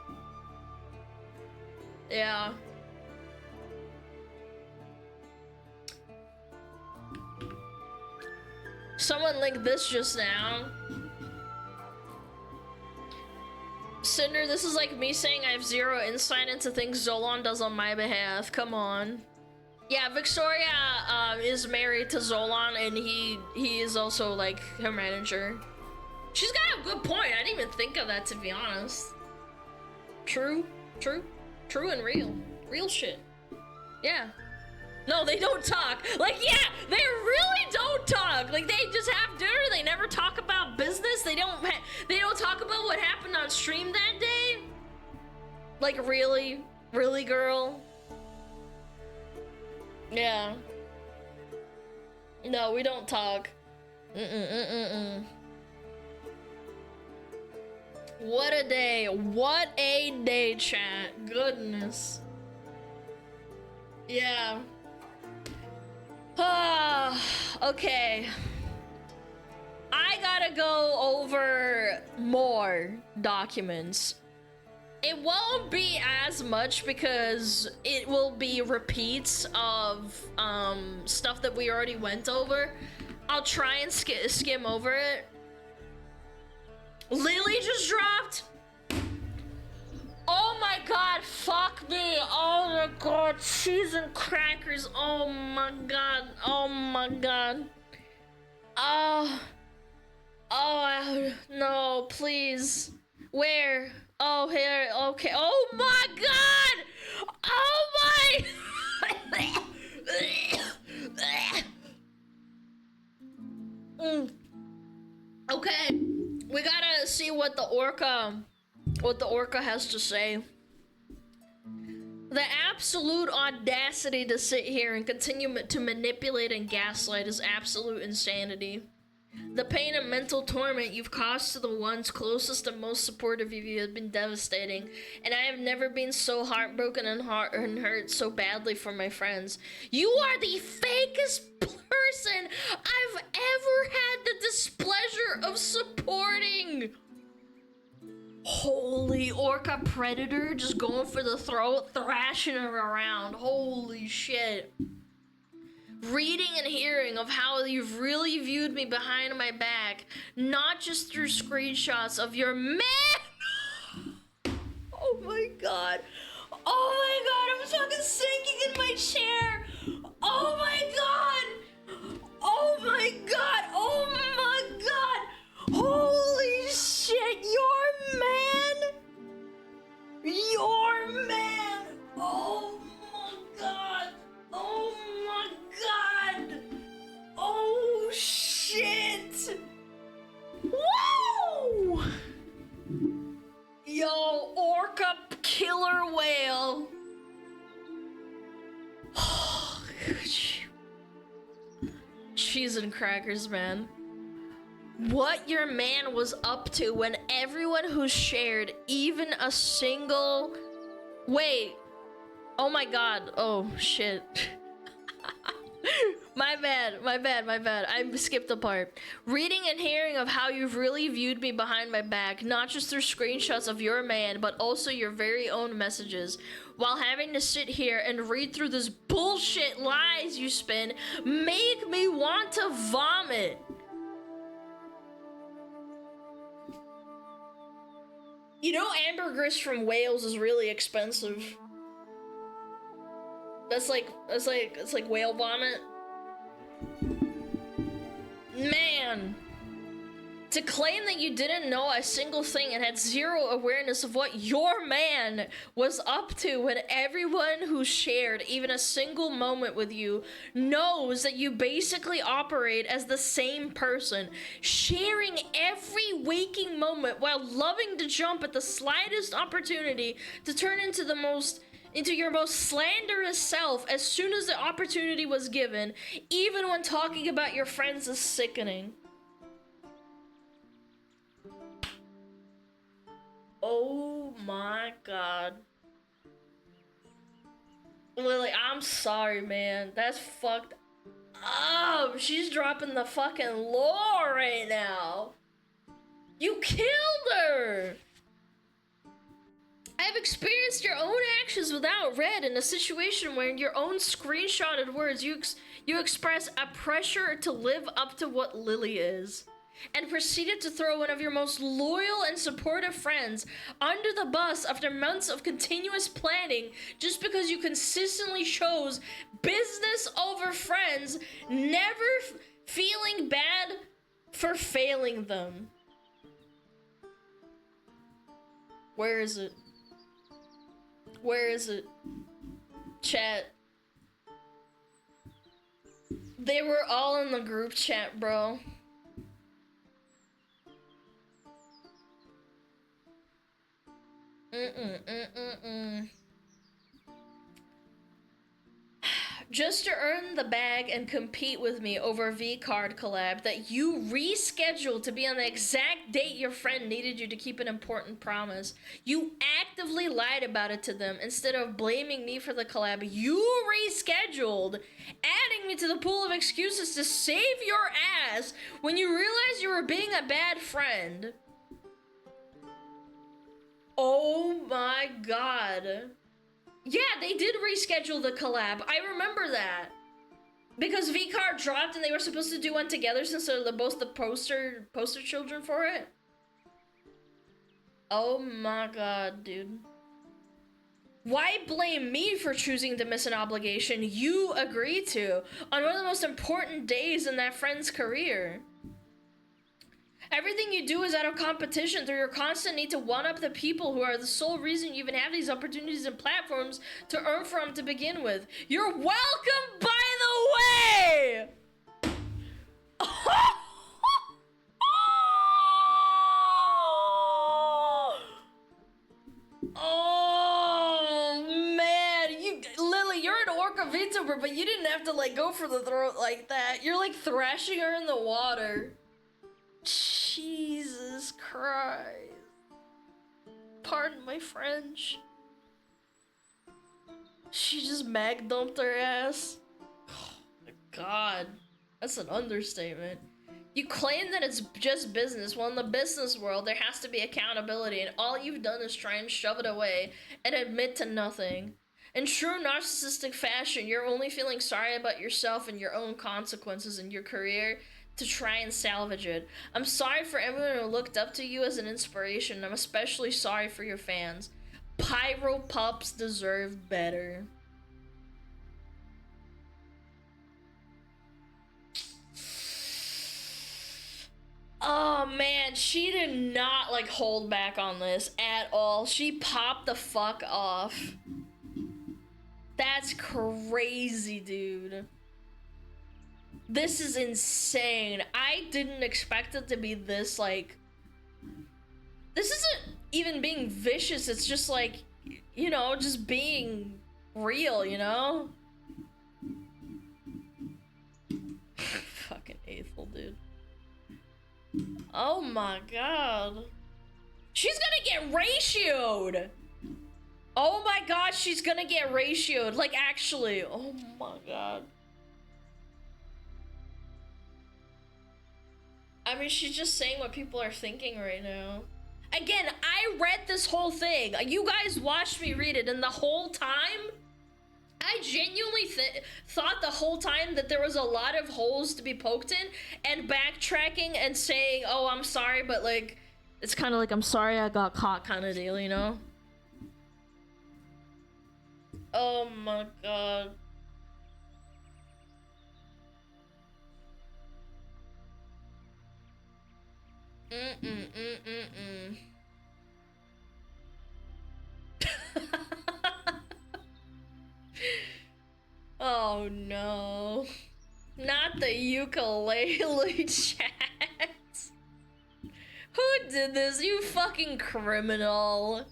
Yeah. Someone linked this just now. Cinder, this is like me saying I have zero insight into things Zolan does on my behalf. Come on. Yeah, Victoria is married to Zolan, and he is also like her manager. She's got a good point. I didn't even think of that, to be honest. True and real. Real shit. Yeah. No, they don't talk. Like, yeah, they really don't talk. Like, they just have dinner. They never talk about business. They don't talk about what happened on stream that day. Like, really? Really, girl? Yeah. No, we don't talk. What a day. What a day, chat. Goodness. Yeah. Okay. I gotta go over more documents. It won't be as much because it will be repeats of stuff that we already went over. I'll try and skim over it. Lily just dropped. Oh my god, fuck me. Oh my god, cheese and crackers. Oh my god. Oh my god. No, please. Where? Oh, here. Okay. Oh my god. Oh my. Okay. We gotta see what the orca has to say. The absolute audacity to sit here and continue to manipulate and gaslight is absolute insanity. The pain and mental torment you've caused to the ones closest and most supportive of you has been devastating, and I have never been so heartbroken and hurt so badly for my friends. You are the fakest person I've ever had the displeasure of supporting. Holy orca predator, just going for the throat, thrashing her around. Holy shit. Reading and hearing of how you've really viewed me behind my back, not just through screenshots of your man. Oh my god. Oh my god, I'm fucking sinking in my chair. Oh my god. Oh my god. Oh my god. Holy shit, your man. Your man. Oh my god. Oh my god! Oh shit! Woo! Yo, orca killer whale. Cheese and crackers, man. What your man was up to when everyone who shared even a single... Wait. Oh my god. Oh shit. My bad. I skipped a part. Reading and hearing of how you've really viewed me behind my back, not just through screenshots of your man, but also your very own messages, while having to sit here and read through this bullshit lies you spin, make me want to vomit. You know, ambergris from Wales is really expensive. It's like whale vomit. Man, to claim that you didn't know a single thing and had zero awareness of what your man was up to when everyone who shared even a single moment with you knows that you basically operate as the same person, sharing every waking moment while loving to jump at the slightest opportunity to turn into your most slanderous self as soon as the opportunity was given, even when talking about your friends, is sickening. Oh my god. Lily, I'm sorry, man. That's fucked up. She's dropping the fucking lore right now. You killed her! I have experienced your own actions without red in a situation where in your own screenshotted words you express a pressure to live up to what Lily is, and proceeded to throw one of your most loyal and supportive friends under the bus after months of continuous planning just because you consistently chose business over friends, never feeling bad for failing them. Where is it? Where is it? Chat. They were all in the group chat, bro. Just to earn the bag and compete with me over V-Card collab that you rescheduled to be on the exact date your friend needed you to keep an important promise. You actively lied about it to them instead of blaming me for the collab. You rescheduled, adding me to the pool of excuses to save your ass when you realized you were being a bad friend. Oh my god. Yeah, they did reschedule the collab. I remember that. Because V-Card dropped and they were supposed to do one together since they're both the poster children for it. Oh my god, dude. Why blame me for choosing to miss an obligation you agreed to on one of the most important days in that friend's career? Everything you do is out of competition through your constant need to one-up the people who are the sole reason you even have these opportunities and platforms to earn from to begin with. You're welcome, by the way! Oh, man. Lily, you're an orca VTuber, but you didn't have to, like, go for the throat like that. You're, like, thrashing her in the water. Jesus Christ. Pardon my French. She just mag dumped her ass. Oh my god. That's an understatement. You claim that it's just business. Well, in the business world, there has to be accountability, and all you've done is try and shove it away and admit to nothing. In true narcissistic fashion, you're only feeling sorry about yourself and your own consequences in your career to try and salvage it. I'm sorry for everyone who looked up to you as an inspiration. I'm especially sorry for your fans. Pyro pups deserve better. Oh man, she did not like hold back on this at all. She popped the fuck off. That's crazy, dude. This is insane. I didn't expect it to be this, like... This isn't even being vicious, it's just like, you know, just being real, you know? Fucking Aethel, dude. Oh my god. She's gonna get ratioed! Oh my god, she's gonna get ratioed. Like, actually. Oh my god. I mean, she's just saying what people are thinking right now. Again, I read this whole thing. You guys watched me read it, and the whole time, I genuinely thought the whole time that there was a lot of holes to be poked in, and backtracking and saying, oh, I'm sorry, but like, it's kind of like, I'm sorry I got caught kind of deal, you know? Oh my god. Oh no. Not the ukulele chat. Who did this? You fucking criminal.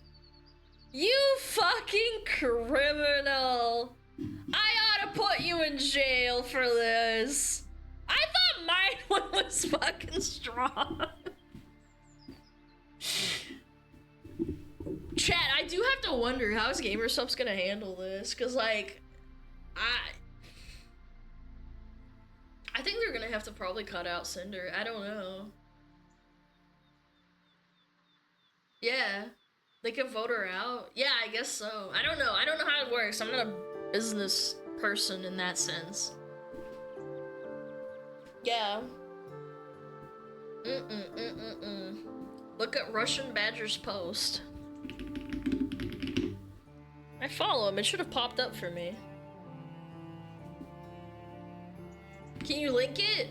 You fucking criminal. I ought to put you in jail for this. I thought mine one was fucking strong. Chat, I do have to wonder how is GamerSupps gonna handle this, cause like, I think they're gonna have to probably cut out Cinder. I don't know. Yeah. They can vote her out? Yeah, I guess so. I don't know. I don't know how it works. I'm not a business person in that sense. Yeah. Look at Russian Badger's post. I follow him. It should have popped up for me. Can you link it?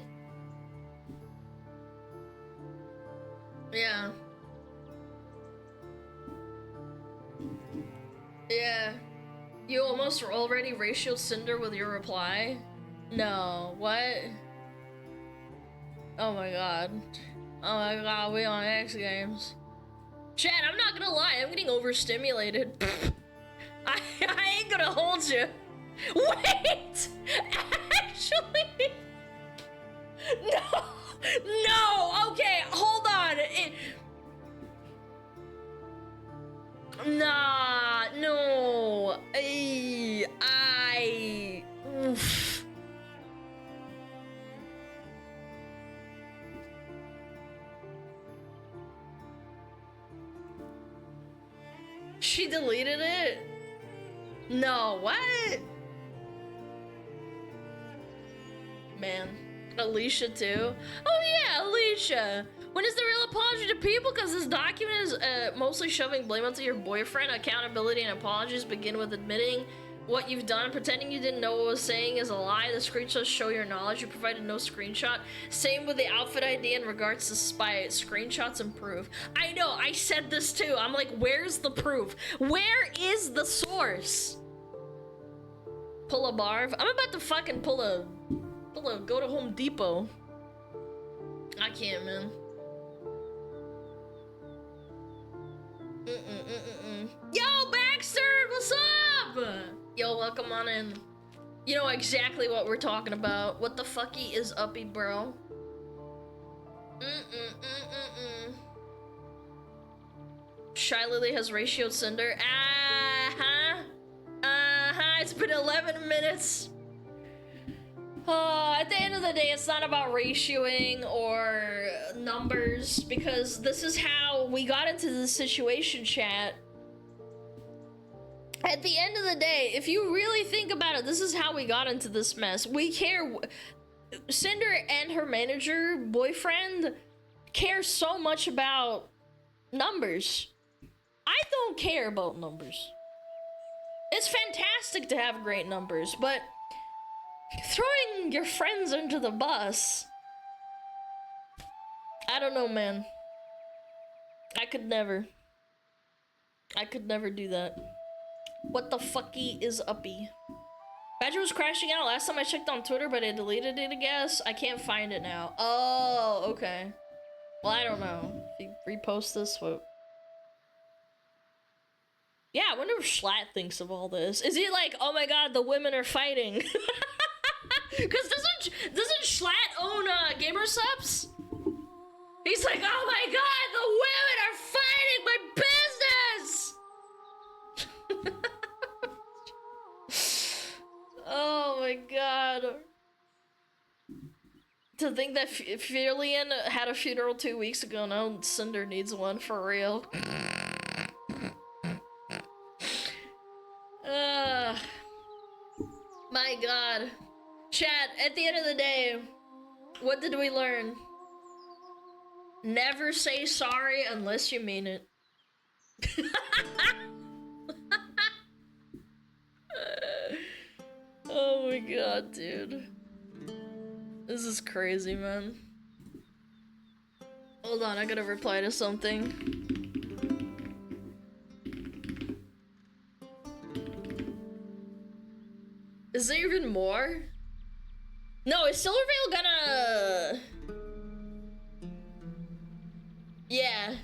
Yeah. Yeah. You almost already ratioed Cinder with your reply? No. What? Oh my god. Oh my god, we on X Games. Chat, I'm not gonna lie, I'm getting overstimulated. I ain't gonna hold you. Wait! Actually... No! No! Okay, hold on. Nah, no. Oof. She deleted it? No, what? Man. Alicia too? Oh yeah, Alicia! When is the real apology to people? Because this document is mostly shoving blame onto your boyfriend. Accountability and apologies begin with admitting what you've done. Pretending you didn't know what was saying is a lie. The screenshots show your knowledge. You provided no screenshot. Same with the outfit ID in regards to spite. Screenshots and proof. I know, I said this too. I'm like, where's the proof? Where is the source? Pull a barf? I'm about to fucking pull a go to Home Depot. I can't, man. Yo, Baxter, what's up? Yo, welcome on in. You know exactly what we're talking about. What the fucky is uppy, bro? Shy Lily has ratioed Cinder. It's been 11 minutes. At the end of the day, it's not about ratioing or numbers, because this is how we got into this situation, chat. At the end of the day, if you really think about it, this is how we got into this mess. We care. Cinder and her manager, boyfriend, care so much about numbers. I don't care about numbers. It's fantastic to have great numbers, but throwing your friends under the bus, I don't know, man. I could never do that. What the fucky is uppy? Badger was crashing out last time I checked on Twitter, but I deleted it, I guess. I can't find it now. Oh, okay. Well, I don't know. If you repost this, what? Yeah, I wonder what Schlatt thinks of all this. Is he like, oh my god, the women are fighting? Because doesn't Schlatt own Gamer Subs? He's like, oh my god, the women are fighting my business! Oh my god. To think that Fierlian had a funeral 2 weeks ago, now Cinder needs one for real. My god. Chat, at the end of the day, what did we learn? Never say sorry unless you mean it. Oh my god, dude. This is crazy, man. Hold on, I gotta reply to something. Is there even more? No, is Silvervale gonna... Yeah.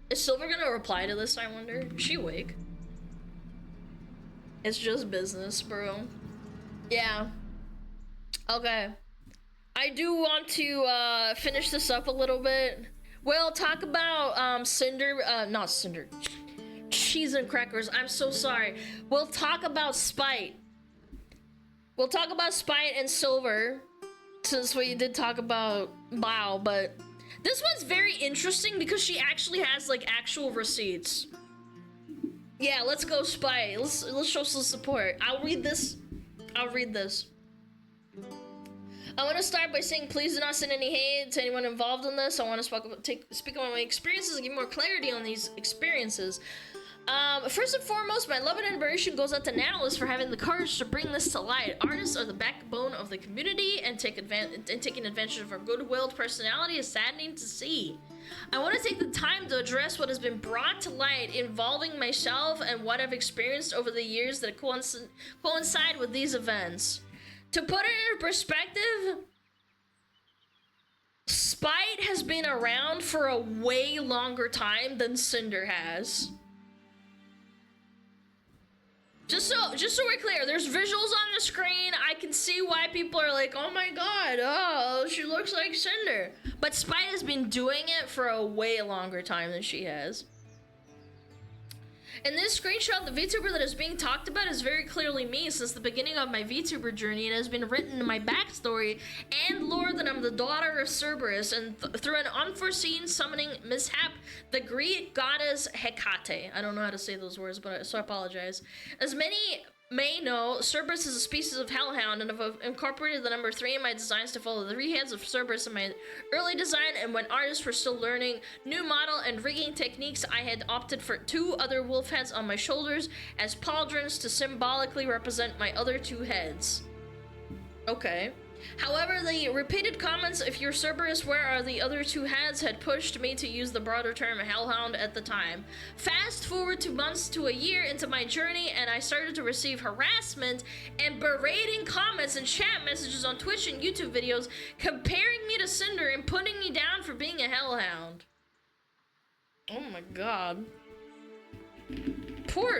Is Silver gonna reply to this, I wonder? Is she awake? It's just business, bro. Yeah. Okay. I do want to finish this up a little bit. We'll talk about Cinder, not Cinder. Cheese and crackers, I'm so sorry. We'll talk about Spite. We'll talk about Spite and Silver, since we did talk about Bao, but This one's very interesting because she actually has like actual receipts. Yeah, let's go spy. Let's show some support. I'll read this. I want to start by saying please do not send any hate to anyone involved in this. I want to speak about my experiences and give more clarity on these experiences. First and foremost, my love and admiration goes out to Natalis for having the courage to bring this to light. Artists are the backbone of the community, and taking advantage of our good-willed personality is saddening to see. I want to take the time to address what has been brought to light involving myself and what I've experienced over the years that coincide with these events. To put it in perspective, Spite has been around for a way longer time than Cinder has. Just so we're clear, there's visuals on the screen. I can see why people are like, oh my god, oh, she looks like Cinder. But Spite has been doing it for a way longer time than she has. In this screenshot, the VTuber that is being talked about is very clearly me since the beginning of my VTuber journey. It has been written in my backstory and lore that I'm the daughter of Cerberus, and through an unforeseen summoning mishap, the Greek goddess Hecate. I don't know how to say those words, so I apologize. As many may know, Cerberus is a species of hellhound, and I've incorporated the number 3 in my designs to follow the 3 heads of Cerberus in my early design, and when artists were still learning new model and rigging techniques, I had opted for 2 other wolf heads on my shoulders as pauldrons to symbolically represent my other 2 heads. Okay. However, the repeated comments, if you're Cerberus, where are the other 2 heads, had pushed me to use the broader term Hellhound at the time. Fast forward 2 months to a year into my journey, and I started to receive harassment and berating comments and chat messages on Twitch and YouTube videos, comparing me to Cinder and putting me down for being a Hellhound. Oh my god. Poor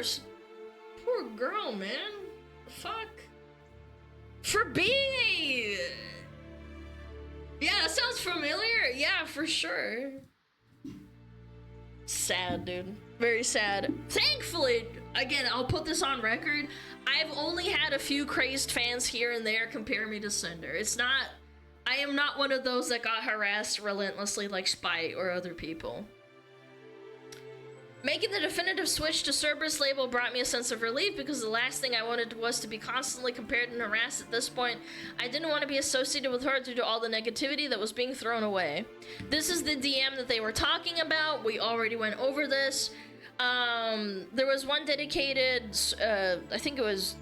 girl, man. Fuck. For being a... Yeah, that sounds familiar. Yeah, for sure. Sad, dude. Very sad. Thankfully, again, I'll put this on record, I've only had a few crazed fans here and there compare me to Cinder. It's not... I am not one of those that got harassed relentlessly like Spite or other people. Making the definitive switch to Cerberus label brought me a sense of relief because the last thing I wanted was to be constantly compared and harassed at this point. I didn't want to be associated with her due to all the negativity that was being thrown away. This is the DM that they were talking about. We already went over this. There was one dedicated, I think it was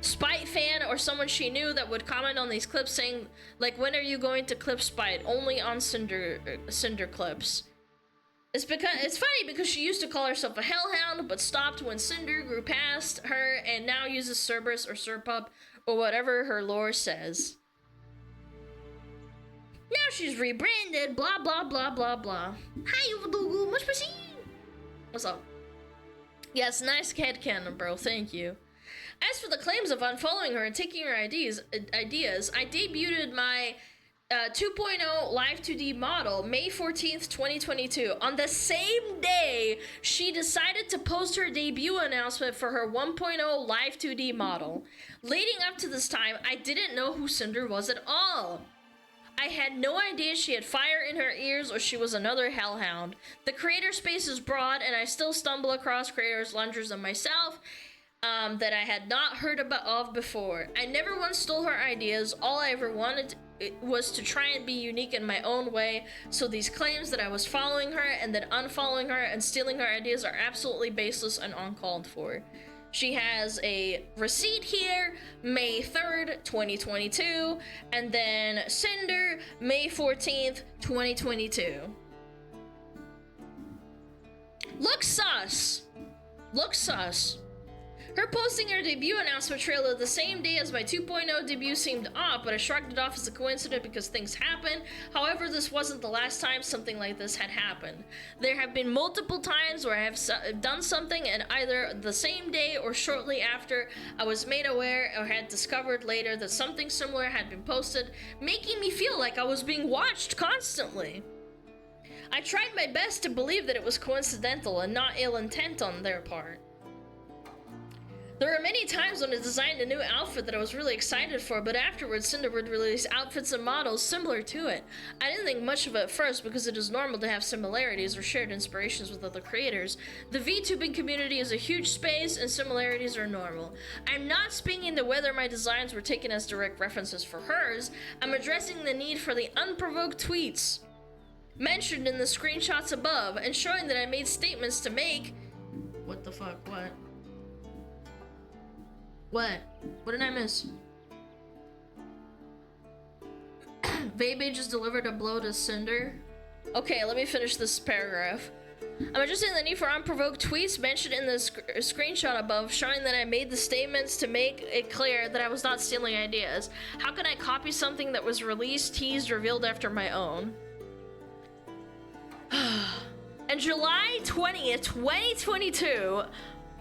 Spite fan or someone she knew that would comment on these clips saying, like, when are you going to clip Spite? Only on Cinder clips. It's funny because she used to call herself a hellhound, but stopped when Cinder grew past her and now uses Cerberus or Serpup or whatever her lore says. Now she's rebranded, blah blah blah blah blah. Hi, Uvadugu, much pussy. What's up? Yes, nice headcanon, bro, thank you. As for the claims of unfollowing her and taking her ideas, I debuted my 2.0 Live 2D model May 14th, 2022. On the same day, she decided to post her debut announcement for her 1.0 Live 2D model. Leading up to this time, I didn't know who Cinder was at all. I had no idea she had fire in her ears or she was another hellhound. The creator space is broad, and I still stumble across creators larger than myself that I had not heard of before. I never once stole her ideas. All I ever wanted was to try and be unique in my own way, so these claims that I was following her and then unfollowing her and stealing her ideas are absolutely baseless and uncalled for. She has a receipt here, May 3rd, 2022, and then Cinder, May 14th, 2022. Looks sus. Looks sus. Her posting her debut announcement trailer the same day as my 2.0 debut seemed odd, but I shrugged it off as a coincidence because things happen. However, this wasn't the last time something like this had happened. There have been multiple times where I have done something and either the same day or shortly after I was made aware or had discovered later that something similar had been posted, making me feel like I was being watched constantly. I tried my best to believe that it was coincidental and not ill intent on their part. There were many times when I designed a new outfit that I was really excited for, but afterwards Cinder would release outfits and models similar to it. I didn't think much of it at first because it is normal to have similarities or shared inspirations with other creators. The VTubing community is a huge space and similarities are normal. I'm not speaking to whether my designs were taken as direct references for hers. I'm addressing the need for the unprovoked tweets mentioned in the screenshots above and showing that I made statements to make... What the fuck, what? What? What did I miss? Vabe just delivered a blow to Cinder. Okay, let me finish this paragraph. I'm addressing the need for unprovoked tweets mentioned in the screenshot above, showing that I made the statements to make it clear that I was not stealing ideas. How can I copy something that was released, teased, revealed after my own? On July 20th, 2022,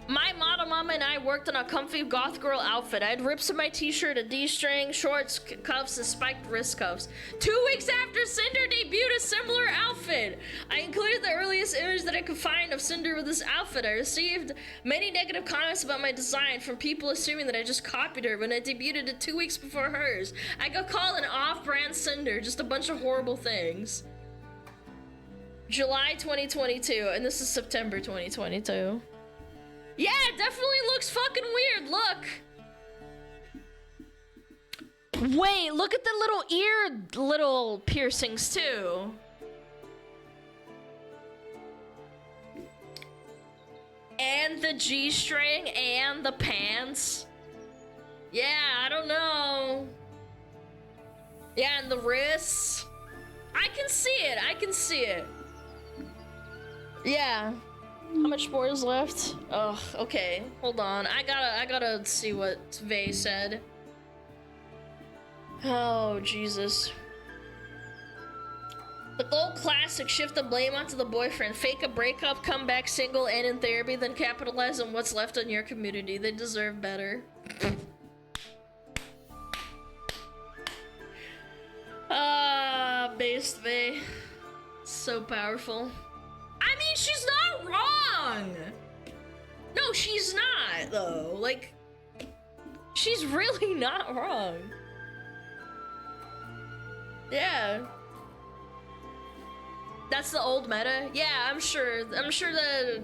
my model mama and I worked on a comfy goth girl outfit. I had rips in my t-shirt, a D-string, shorts, cuffs, and spiked wrist cuffs. 2 weeks after Cinder debuted a similar outfit, I included the earliest image that I could find of Cinder with this outfit. I received many negative comments about my design from people assuming that I just copied her when I debuted it 2 weeks before hers. I got called an off-brand Cinder, just a bunch of horrible things. July 2022, and this is September 2022. Yeah, it definitely looks fucking weird, look! Wait, look at the little piercings too. And the G-string and the pants. Yeah, I don't know. Yeah, and the wrists. I can see it, I can see it. Yeah. How much more is left? Oh, okay. Hold on. I gotta see what Vay said. Oh, Jesus. The old classic, shift the blame onto the boyfriend, fake a breakup, come back single and in therapy, then capitalize on what's left in your community. They deserve better. Based Vay. So powerful. I mean, she's not wrong! No, she's not, though. Like, she's really not wrong. Yeah. That's the old meta? Yeah, I'm sure that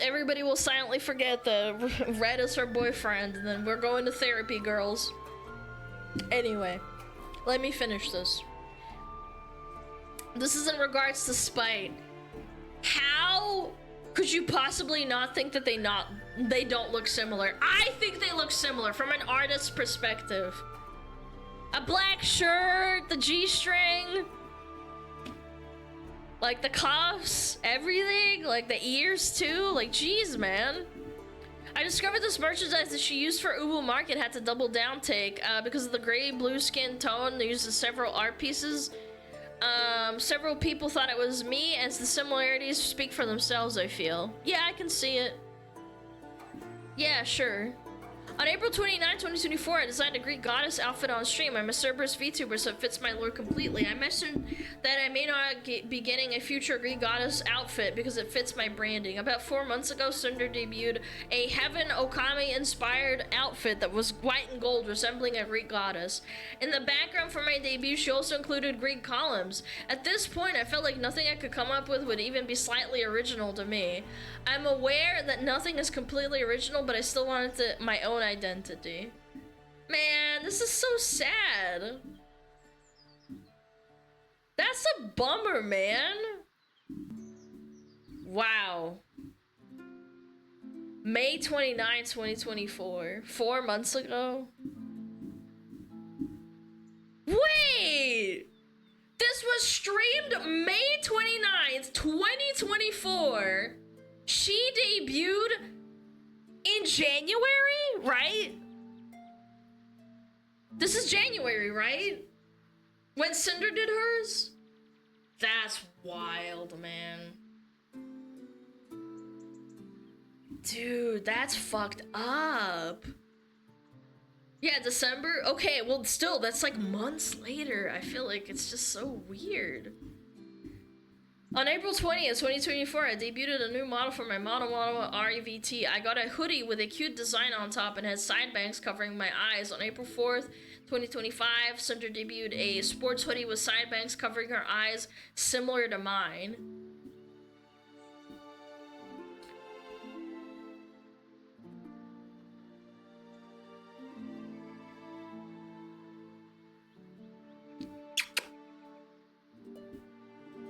everybody will silently forget the Red is her boyfriend, and then we're going to therapy, girls. Anyway, let me finish this. This is in regards to spite. How could you possibly not think that they don't look similar? I think they look similar from an artist's perspective. A black shirt, the G-string, like the cuffs, everything, like the ears too. Like, geez, man. I discovered this merchandise that she used for Ubu Market had to double down take because of the gray-blue skin tone. They used several art pieces. Several people thought it was me, as the similarities speak for themselves, I feel. Yeah, I can see it. Yeah, sure. On April 29, 2024, I designed a Greek goddess outfit on stream. I'm a Cerberus VTuber, so it fits my lore completely. I mentioned that I may not be getting a future Greek goddess outfit because it fits my branding. About 4 months ago, Cinder debuted a Heaven Okami-inspired outfit that was white and gold, resembling a Greek goddess. In the background for my debut, she also included Greek columns. At this point, I felt like nothing I could come up with would even be slightly original to me. I'm aware that nothing is completely original, but I still wanted my own identity. Man, this is so sad. That's a bummer, man. Wow. May 29, 2024. 4 months ago. Wait! This was streamed May 29th, 2024. She debuted in January, right? This is January, right? When Cinder did hers? That's wild, man. Dude, that's fucked up. Yeah, December? Okay, well, still, that's like months later. I feel like it's just so weird. On April 20th, 2024, I debuted a new model for my model REVT. I got a hoodie with a cute design on top and had side bangs covering my eyes. On April 4th, 2025, Cinder debuted a sports hoodie with side bangs covering her eyes, similar to mine.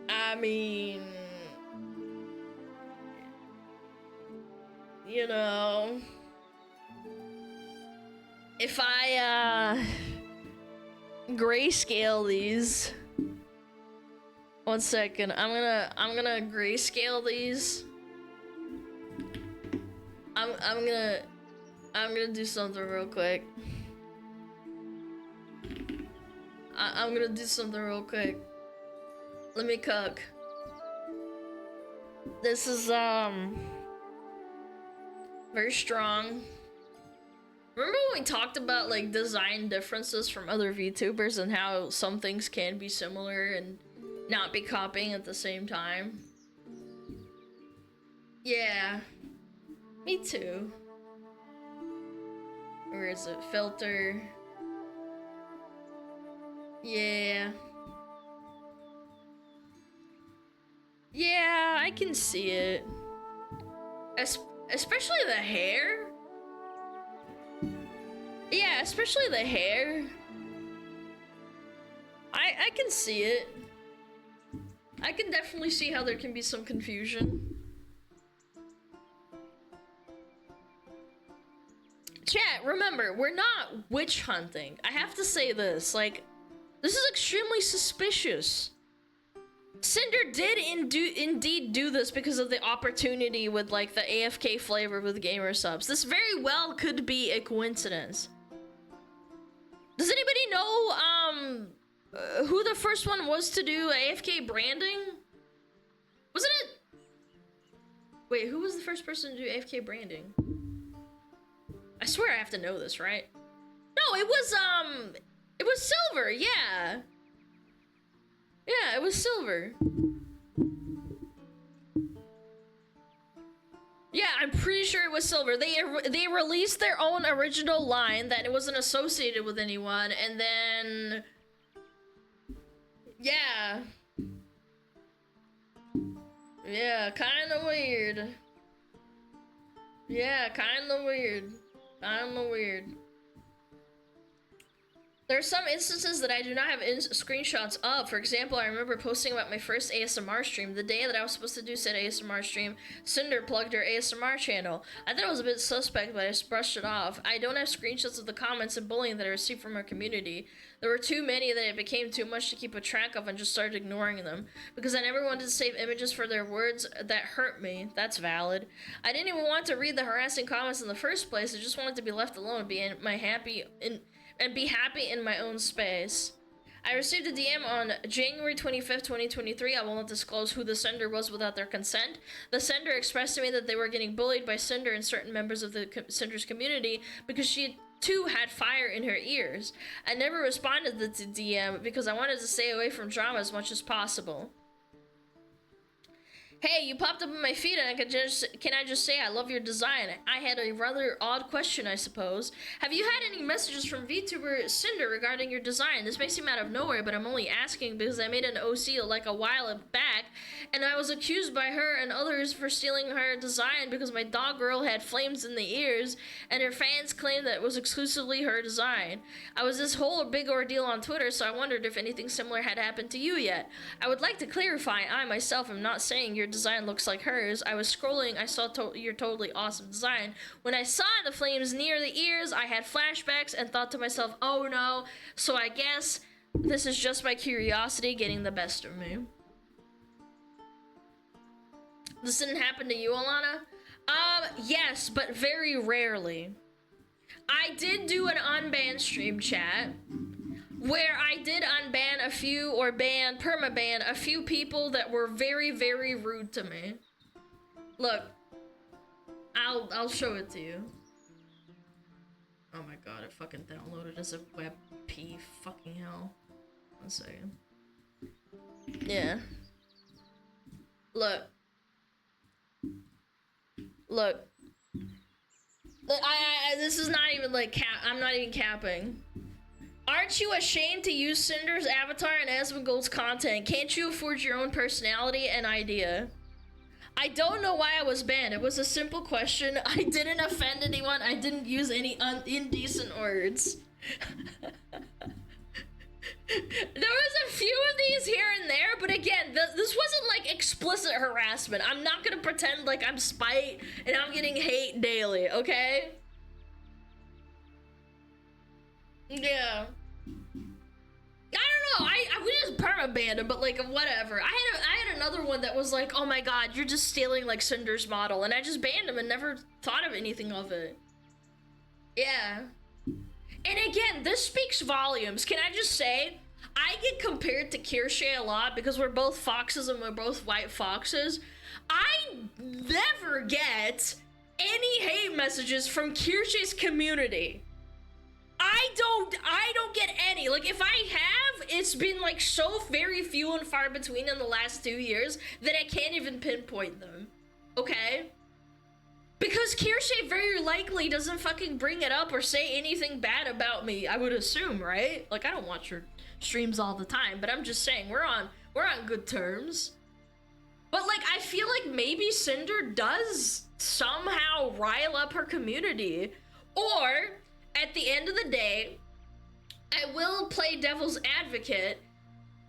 I mean, you know, if I grayscale these, one second, I'm gonna grayscale these. I'm gonna do something real quick. I'm gonna do something real quick. Let me cook. This is very strong. Remember when we talked about like design differences from other VTubers and how some things can be similar and not be copying at the same time? Yeah, me too. Where is it? Filter. Yeah. Yeah, I can see it. Especially the hair. Yeah, especially the hair. I can see it. I can definitely see how there can be some confusion. Chat, remember, we're not witch hunting. I have to say this, like, this is extremely suspicious. Cinder did indeed do this because of the opportunity with like the AFK flavor with gamer subs. This very well could be a coincidence. Does anybody know who the first one was to do AFK branding? Wasn't it? Wait, who was the first person to do AFK branding? I swear I have to know this, right? No, it was Silver, yeah. Yeah, it was Silver. Yeah, I'm pretty sure it was Silver. They released their own original line that it wasn't associated with anyone, and then yeah. Yeah, kinda weird. Yeah, kinda weird. Kinda weird. There are some instances that I do not have screenshots of. For example, I remember posting about my first ASMR stream. The day that I was supposed to do said ASMR stream, Cinder plugged her ASMR channel. I thought it was a bit suspect, but I just brushed it off. I don't have screenshots of the comments and bullying that I received from our community. There were too many that it became too much to keep a track of and just started ignoring them. Because I never wanted to save images for their words that hurt me. That's valid. I didn't even want to read the harassing comments in the first place. I just wanted to be left alone and be happy in my own space. I received a DM on January 25th, 2023. I will not disclose who the sender was without their consent. The sender expressed to me that they were getting bullied by Cinder and certain members of the sender's community because she too had fire in her ears. I never responded to the DM because I wanted to stay away from drama as much as possible. Hey, you popped up in my feed and can I just say I love your design? I had a rather odd question, I suppose. Have you had any messages from VTuber Cinder regarding your design? This may seem out of nowhere, but I'm only asking because I made an OC like a while back, and I was accused by her and others for stealing her design because my dog girl had flames in the ears, and her fans claimed that it was exclusively her design. I was this whole big ordeal on Twitter, so I wondered if anything similar had happened to you yet. I would like to clarify, I myself am not saying your design looks like hers. I was scrolling, I saw your totally awesome design. When I saw the flames near the ears, I had flashbacks and thought to myself, oh no, so I guess this is just my curiosity getting the best of me. This didn't happen to you, Alana? Yes, but very rarely. I did do an unbanned stream chat where I did unban a few or permaban a few people that were very, very rude to me. Look, I'll show it to you. Oh my god, it fucking downloaded as a WebP. Fucking hell. 1 second. Yeah. Look. Look. This is not even like I'm not even capping. Aren't you ashamed to use Cinder's avatar and Asmongold's content? Can't you afford your own personality and idea? I don't know why I was banned. It was a simple question. I didn't offend anyone. I didn't use any indecent words. There was a few of these here and there, but again, this wasn't like explicit harassment. I'm not gonna pretend like I'm spite and I'm getting hate daily, okay? Yeah. I don't know, we just perma-banned him, but like, whatever. I had another one that was like, oh my god, you're just stealing like Cinder's model, and I just banned him and never thought of anything of it. Yeah. And again, this speaks volumes. Can I just say, I get compared to Kirsche a lot because we're both foxes and we're both white foxes. I never get any hate messages from Kirsche's community. I don't get any. Like, if I have, it's been like so very few and far between in the last 2 years that I can't even pinpoint them. Okay? Because Kirsche very likely doesn't fucking bring it up or say anything bad about me, I would assume, right? Like, I don't watch her streams all the time, but I'm just saying, we're on good terms. But like, I feel like maybe Cinder does somehow rile up her community. Or, at the end of the day, I will play devil's advocate.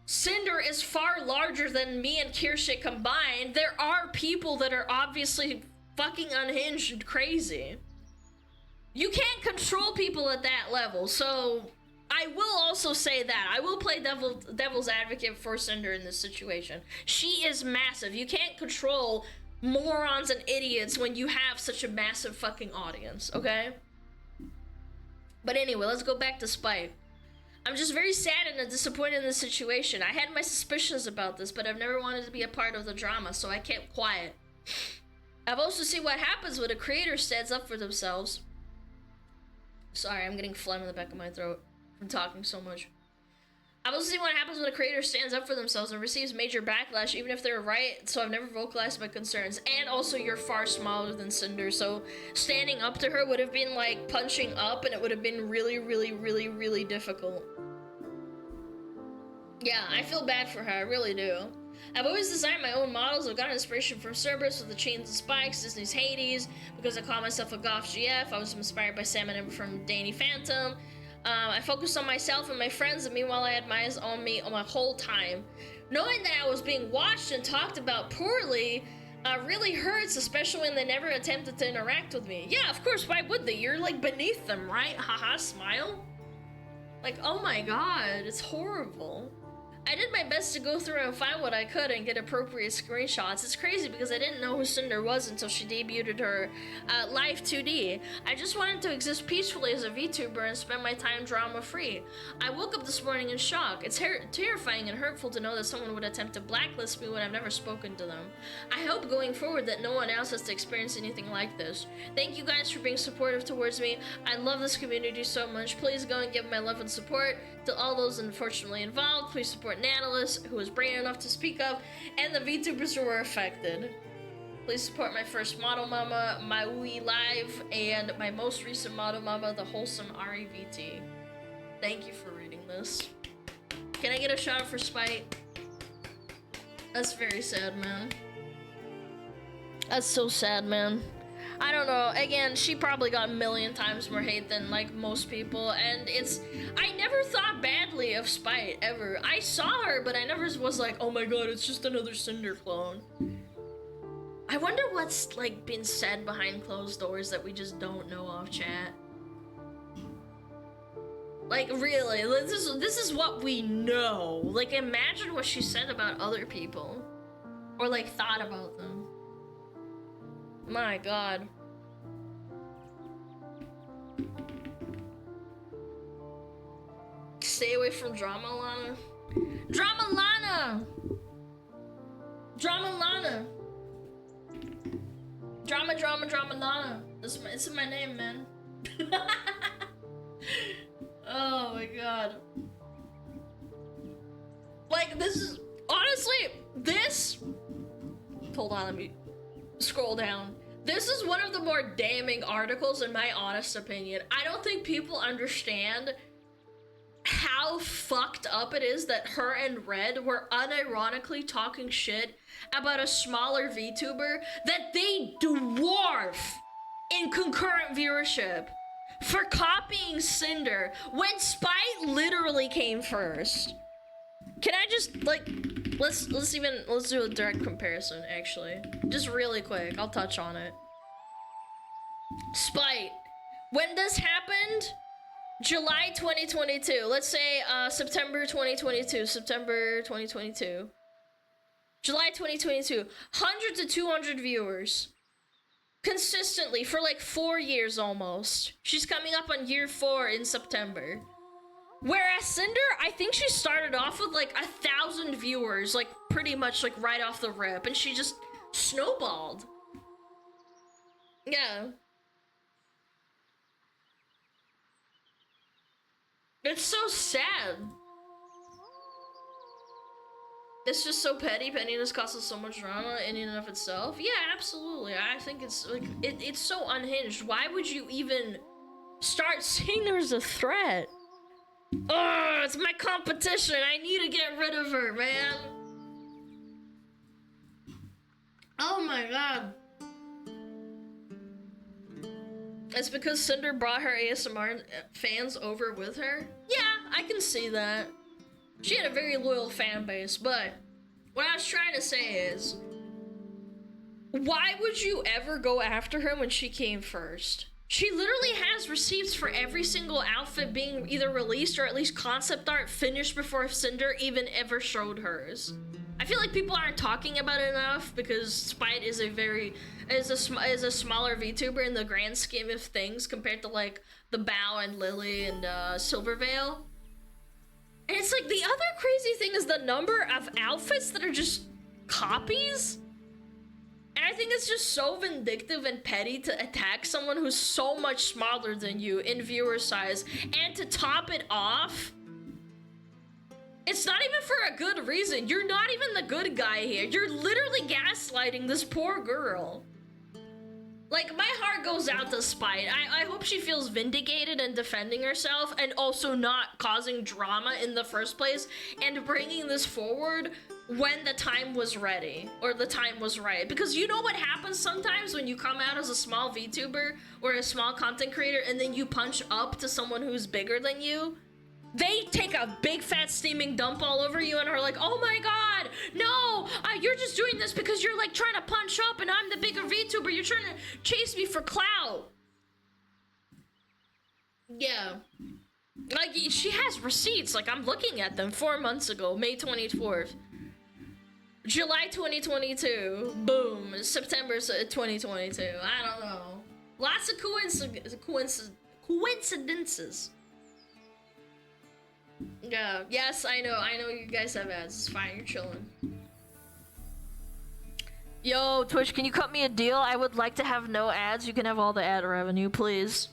Cinder is far larger than me and Kirsche combined. There are people that are obviously fucking unhinged and crazy. You can't control people at that level, so I will also say that. I will play devil's advocate for Cinder in this situation. She is massive. You can't control morons and idiots when you have such a massive fucking audience, okay? But anyway, let's go back to Spike. I'm just very sad and disappointed in this situation. I had my suspicions about this, but I've never wanted to be a part of the drama, so I kept quiet. I've also seen what happens when a creator stands up for themselves. Sorry, I'm getting phlegm in the back of my throat from talking so much. I've also seen what happens when a creator stands up for themselves and receives major backlash, even if they're right, so I've never vocalized my concerns. And also, you're far smaller than Cinder, so standing up to her would have been like punching up, and it would have been really, really, really, really difficult. Yeah, I feel bad for her, I really do. I've always designed my own models. I've gotten inspiration from Cerberus with the Chains and Spikes, Disney's Hades, because I call myself a goth GF. I was inspired by Sam and Ember from Danny Phantom. I focused on myself and my friends, and meanwhile I had my eyes on me my whole time. Knowing that I was being watched and talked about poorly really hurts, especially when they never attempted to interact with me. Yeah, of course, why would they? You're like beneath them, right? Haha, smile. Like, oh my god, it's horrible. I did my best to go through and find what I could and get appropriate screenshots. It's crazy because I didn't know who Cinder was until she debuted her Live 2D. I just wanted to exist peacefully as a VTuber and spend my time drama-free. I woke up this morning in shock. It's terrifying and hurtful to know that someone would attempt to blacklist me when I've never spoken to them. I hope going forward that no one else has to experience anything like this. Thank you guys for being supportive towards me. I love this community so much. Please go and give my love and support to all those unfortunately involved. Please support Natalis, who was brave enough to speak up, and the VTubers who were affected. Please support my first model mama, my Wii Live, and my most recent model mama, the wholesome REVT. Thank you for reading this. Can I get a shout out for Spite? That's very sad, man. That's so sad, man. I don't know, again, she probably got a million times more hate than, like, most people, and I never thought badly of Spite, ever. I saw her, but I never was like, oh my god, it's just another Cinder clone. I wonder what's, like, been said behind closed doors that we just don't know of, chat. Like, really, this is what we know. Like, imagine what she said about other people. Or, like, thought about them. My god. Stay away from drama, Alana. Drama, Alana! Drama, Alana! Drama, Alana. It's in my name, man. Oh my god. Like, this is... Honestly, this on, let me scroll down. This is one of the more damning articles in my honest opinion. I don't think people understand how fucked up it is that her and Red were unironically talking shit about a smaller VTuber that they dwarf in concurrent viewership for copying Cinder when Spite literally came first. Can I just, like, let's do a direct comparison, actually. Just really quick, I'll touch on it. Spite. When this happened, July 2022, let's say September 2022, July 2022, 100 to 200 viewers. Consistently for like 4 years almost. She's coming up on year 4 in September. Whereas Cinder, I think she started off with like 1,000 viewers, like pretty much like right off the rip, and she just snowballed. Yeah. It's so sad. It's just so petty. Pettiness causes so much drama in and of itself. Yeah, absolutely. I think it's like it's so unhinged. Why would you even start seeing there's a threat? Oh, it's my competition. I need to get rid of her, man. Oh my god. It's because Cinder brought her ASMR fans over with her? Yeah, I can see that. She had a very loyal fan base, but what I was trying to say is, why would you ever go after her when she came first? She literally has receipts for every single outfit being either released or at least concept art finished before Cinder even ever showed hers. I feel like people aren't talking about it enough because Spite is a smaller VTuber in the grand scheme of things compared to like the Bow and Lily and Silvervale. And it's like the other crazy thing is the number of outfits that are just copies. And I think it's just so vindictive and petty to attack someone who's so much smaller than you in viewer size. And to top it off, it's not even for a good reason. You're not even the good guy here. You're literally gaslighting this poor girl. Like, my heart goes out to Spite. I hope she feels vindicated and defending herself and also not causing drama in the first place and bringing this forward when the time was ready or the time was right. Because you know what happens sometimes when you come out as a small VTuber or a small content creator and then you punch up to someone who's bigger than you? They take a big fat steaming dump all over you and are like, oh my god, no, you're just doing this because you're like trying to punch up and I'm the bigger VTuber, you're trying to chase me for clout. Yeah. Like, she has receipts, like I'm looking at them 4 months ago, May 24th. July 2022, boom, September 2022, I don't know. Lots of coincidences. Yeah, yes, I know you guys have ads. It's fine, you're chilling. Yo, Twitch, can you cut me a deal? I would like to have no ads. You can have all the ad revenue, please.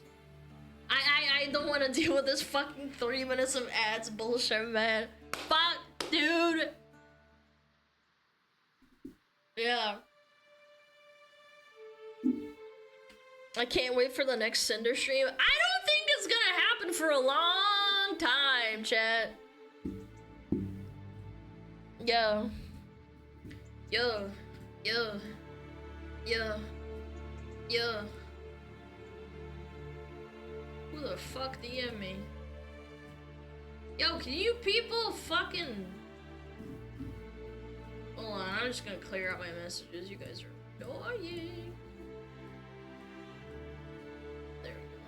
I don't want to deal with this fucking 3 minutes of ads bullshit, man. Fuck, dude. Yeah. I can't wait for the next Cinder stream. I don't think it's gonna happen for a long time, chat. Yo. Yo. Yo. Yo. Yo. Who the fuck DM me? Yo, can you people fucking... Hold on, I'm just gonna clear out my messages. You guys are annoying. There we go.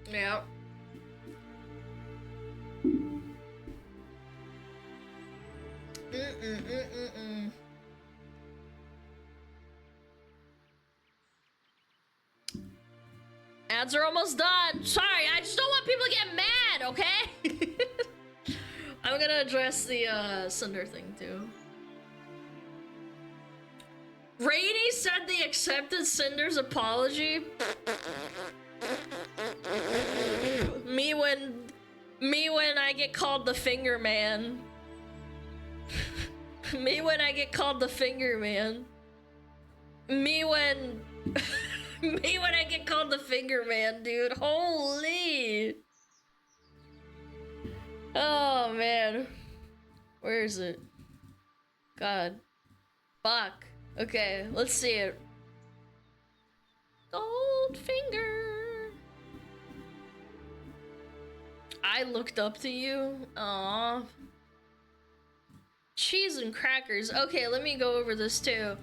Yeah. Ads are almost done. Sorry, I just don't want people to get mad, okay? I'm gonna address the Cinder thing too. Rainy said they accepted Cinder's apology. Me when I get called the finger man. Me when I get called the finger man. Me when I get called the finger man, dude. Holy. Oh man. Where is it? God. Fuck. Okay, let's see it. Goldfinger. I looked up to you. Aww. Cheese and crackers. Okay, let me go over this too.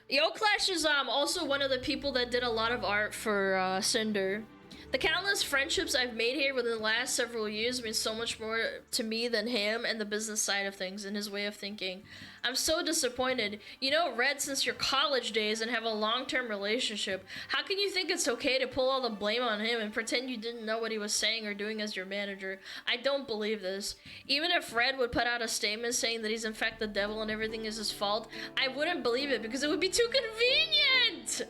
Yo Clash is also one of the people that did a lot of art for Cinder. The countless friendships I've made here within the last several years mean so much more to me than him and the business side of things and his way of thinking. I'm so disappointed. You know Red since your college days and have a long-term relationship. How can you think it's okay to pull all the blame on him and pretend you didn't know what he was saying or doing as your manager? I don't believe this. Even if Red would put out a statement saying that he's in fact the devil and everything is his fault, I wouldn't believe it because it would be too convenient!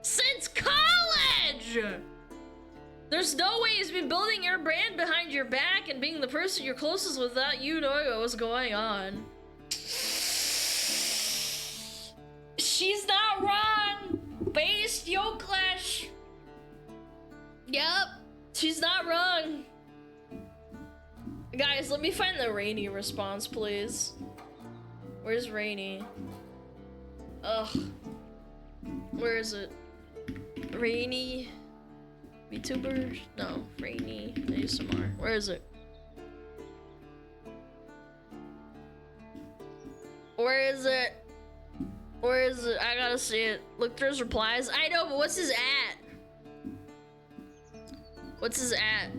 Since college! There's no way he's been building your brand behind your back and being the person you're closest without you knowing what was going on. She's not wrong! Based Yo Clash! Yep, she's not wrong. Guys, let me find the Rainy response, please. Where's Rainy? Ugh. Where is it? Rainy... VTuber? No, Rainy ASMR. Where is it? Where is it? Where is it? I gotta see it. Look through his replies. I know, but what's his at? What's his at?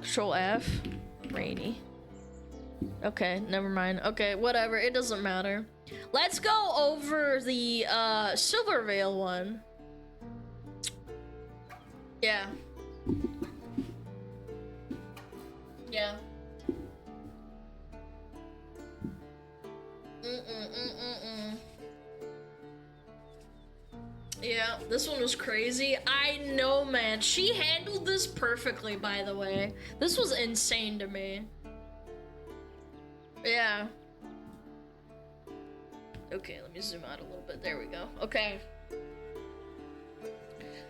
Control F. Rainy. Okay, never mind. Okay, whatever. It doesn't matter. Let's go over the Silvervale one. Yeah. Yeah. Yeah, this one was crazy. I know, man. She handled this perfectly, by the way. This was insane to me. Yeah. Okay, let me zoom out a little bit. There we go. Okay.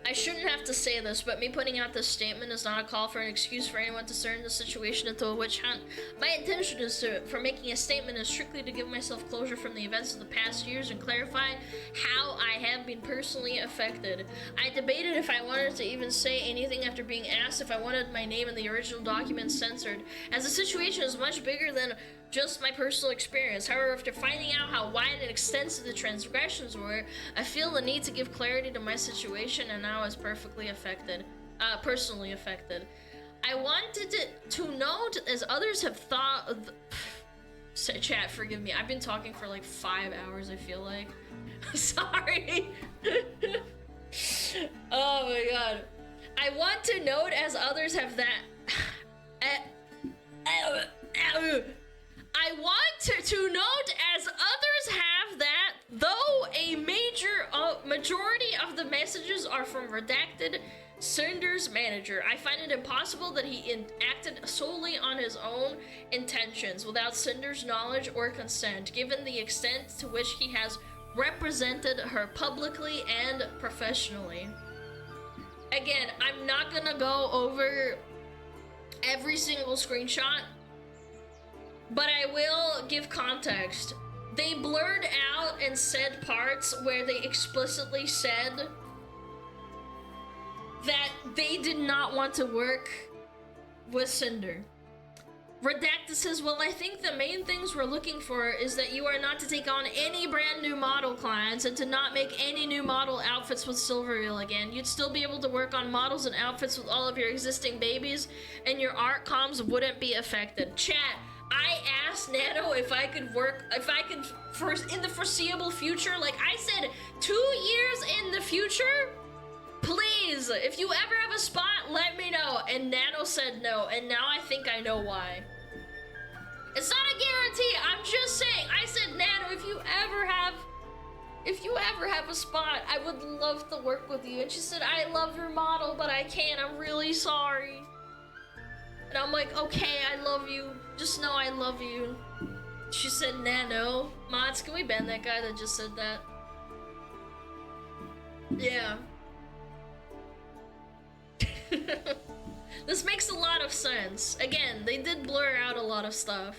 I shouldn't have to say this, but me putting out this statement is not a call for an excuse for anyone to turn the situation into a witch hunt. My intention for making a statement is strictly to give myself closure from the events of the past years and clarify how I have been personally affected. I debated if I wanted to even say anything after being asked if I wanted my name in the original document censored, as the situation is much bigger than just my personal experience. However, after finding out how wide and extensive the transgressions were, I feel the need to give clarity to my situation and now is perfectly affected, personally affected. I wanted to note, as others have thought of chat, forgive me, I've been talking for like 5 hours, I feel like. Sorry. Oh my god. I want to note, as others have that I want to note, as others have, that though a majority of the messages are from redacted Cinder's manager, I find it impossible that he acted solely on his own intentions without Cinder's knowledge or consent, given the extent to which he has represented her publicly and professionally. Again, I'm not gonna go over every single screenshot, but I will give context. They blurred out and said parts where they explicitly said that they did not want to work with Cinder. Redacted says, well, I think the main things we're looking for is that you are not to take on any brand new model clients and to not make any new model outfits with Silvervale again. You'd still be able to work on models and outfits with all of your existing babies, and your art comms wouldn't be affected. Chat, I asked Nano if I could in the foreseeable future, like I said, 2 years in the future, please Please, if you ever have a spot, let me know. And Nano said no, and now I think I know why. It's not a guarantee, I'm just saying. I said, Nano, if you ever have a spot, I would love to work with you. And she said, I love your model, but I can't, I'm really sorry. And I'm like, okay, I love you. Just know I love you. She said, Nano. Mods, can we ban that guy that just said that? Yeah. This makes a lot of sense. Again, they did blur out a lot of stuff.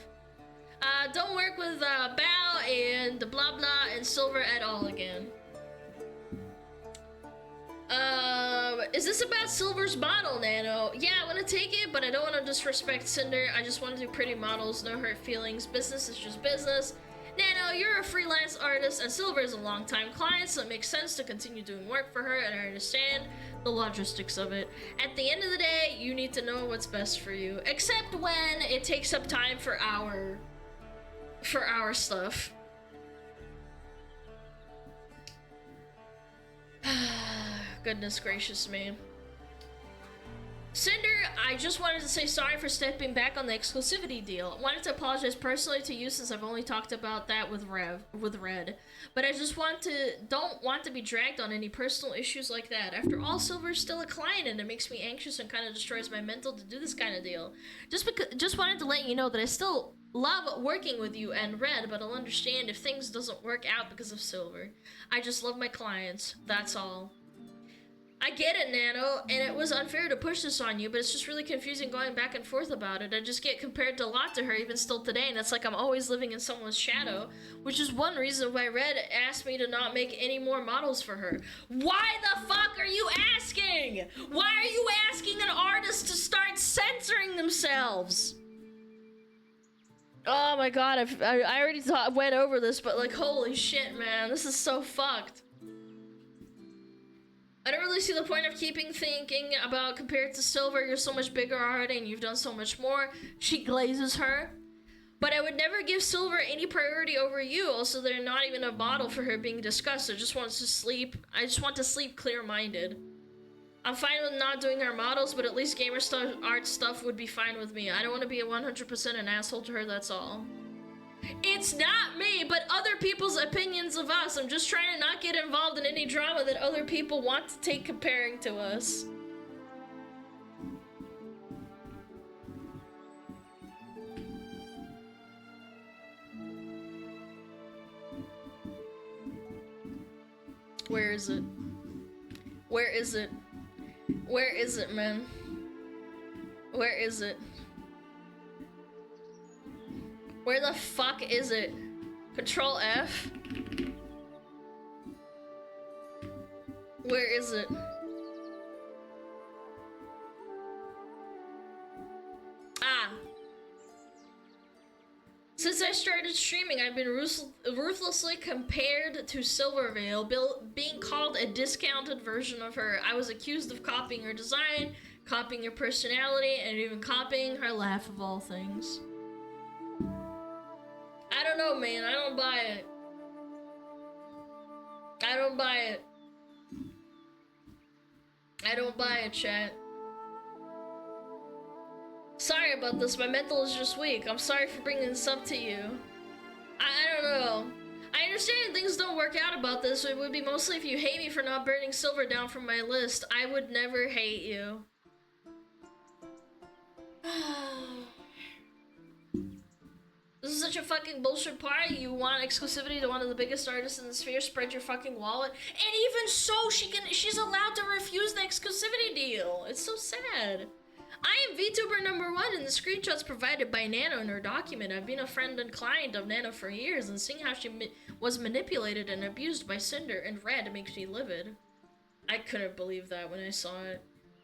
Don't work with Bao and blah blah and Silver at all again. Is this about Silver's model, Nano? Yeah, I want to take it, but I don't want to disrespect Cinder. I just want to do pretty models, no hurt feelings. Business is just business. Nano, you're a freelance artist, and Silver is a long-time client, so it makes sense to continue doing work for her, and I understand the logistics of it. At the end of the day, you need to know what's best for you, except when it takes up time for our stuff. Goodness gracious me. Cinder, I just wanted to say sorry for stepping back on the exclusivity deal. I wanted to apologize personally to you since I've only talked about that with Red. But I just don't want to be dragged on any personal issues like that. After all, Silver's still a client and it makes me anxious and kind of destroys my mental to do this kind of deal. Just wanted to let you know that I still love working with you and Red, but I'll understand if things doesn't work out because of Silver. I just love my clients, that's all. I get it, Nano, and it was unfair to push this on you, but it's just really confusing going back and forth about it. I just get compared a lot to her, even still today, and it's like I'm always living in someone's shadow, which is one reason why Red asked me to not make any more models for her. Why the fuck are you asking? Why are you asking an artist to start censoring themselves? Oh my god, I already went over this, but like, holy shit, man, this is so fucked. I don't really see the point of keeping thinking about compared to Silver, you're so much bigger already and you've done so much more. She glazes her. But I would never give Silver any priority over you. Also, they're not even a model for her being discussed. I just want to sleep clear-minded. I'm fine with not doing her models, but at least gamer art stuff would be fine with me. I don't want to be 100% an asshole to her, that's all. It's not me, but other people's opinions of us. I'm just trying to not get involved in any drama that other people want to take comparing to us. Where is it? Where is it? Where is it, man? Where is it? Where the fuck is it? Control F? Where is it? Ah. Since I started streaming, I've been ruthlessly compared to Silverveil, being called a discounted version of her. I was accused of copying her design, copying her personality, and even copying her laugh of all things. I don't know, man. I don't buy it. I don't buy it. I don't buy it, chat. Sorry about this. My mental is just weak. I'm sorry for bringing this up to you. I don't know. I understand things don't work out about this. It would be mostly if you hate me for not burning Silver down from my list. I would never hate you. This is such a fucking bullshit party. You want exclusivity to one of the biggest artists in the sphere, spread your fucking wallet. And even so, she's allowed to refuse the exclusivity deal. It's so sad. I am VTuber #1 in the screenshots provided by Nano in her document. I've been a friend and client of Nano for years, and seeing how she was manipulated and abused by Cinder and Red makes me livid. I couldn't believe that when I saw it.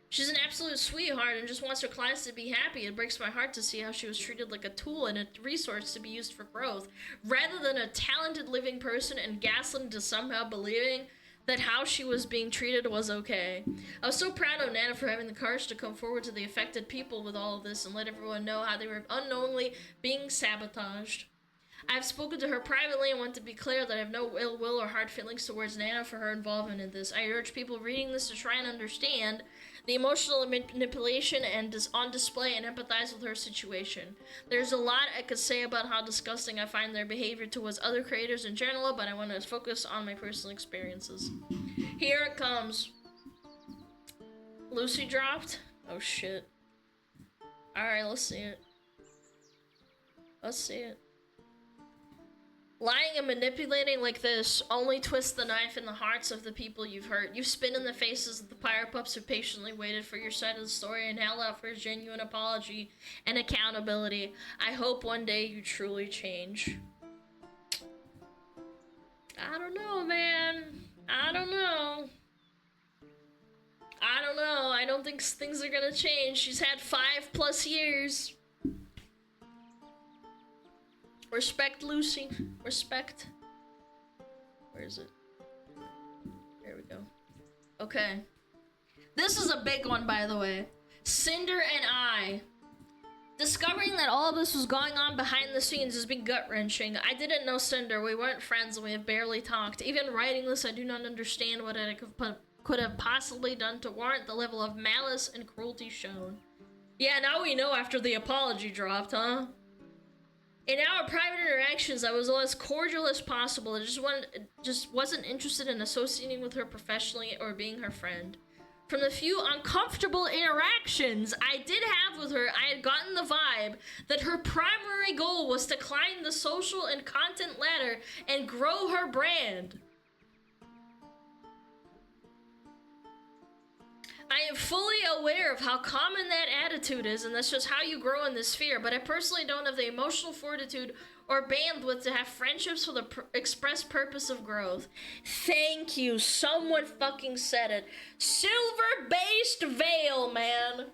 She's an absolute sweetheart and just wants her clients to be happy. It breaks my heart to see how she was treated like a tool and a resource to be used for growth, rather than a talented living person and gaslit into somehow believing that how she was being treated was okay. I was so proud of Nana for having the courage to come forward to the affected people with all of this and let everyone know how they were unknowingly being sabotaged. I've spoken to her privately and want to be clear that I have no ill will or hard feelings towards Nana for her involvement in this. I urge people reading this to try and understand the emotional manipulation and on display and empathize with her situation. There's a lot I could say about how disgusting I find their behavior towards other creators in general, but I want to focus on my personal experiences. Here it comes. Lucy dropped? Oh shit. Alright, let's see it. Let's see it. Lying and manipulating like this only twists the knife in the hearts of the people you've hurt. You spit in the faces of the Pyre Pups who patiently waited for your side of the story and held out for a genuine apology and accountability. I hope one day you truly change. I don't know, man. I don't know. I don't know. I don't think things are gonna change. She's had 5+ years. Respect, Lucy. Respect. Where is it? There we go. Okay. This is a big one, by the way. Cinder and I. Discovering that all of this was going on behind the scenes has been gut-wrenching. I didn't know Cinder. We weren't friends and we have barely talked. Even writing this, I do not understand what I could have possibly done to warrant the level of malice and cruelty shown. Yeah, now we know after the apology dropped, huh? In our private interactions, I was as cordial as possible. I just wasn't interested in associating with her professionally or being her friend. From the few uncomfortable interactions I did have with her, I had gotten the vibe that her primary goal was to climb the social and content ladder and grow her brand. I am fully aware of how common that attitude is, and that's just how you grow in this sphere, but I personally don't have the emotional fortitude or bandwidth to have friendships for the express purpose of growth. Thank you. Someone fucking said it. Silver-based veil, man.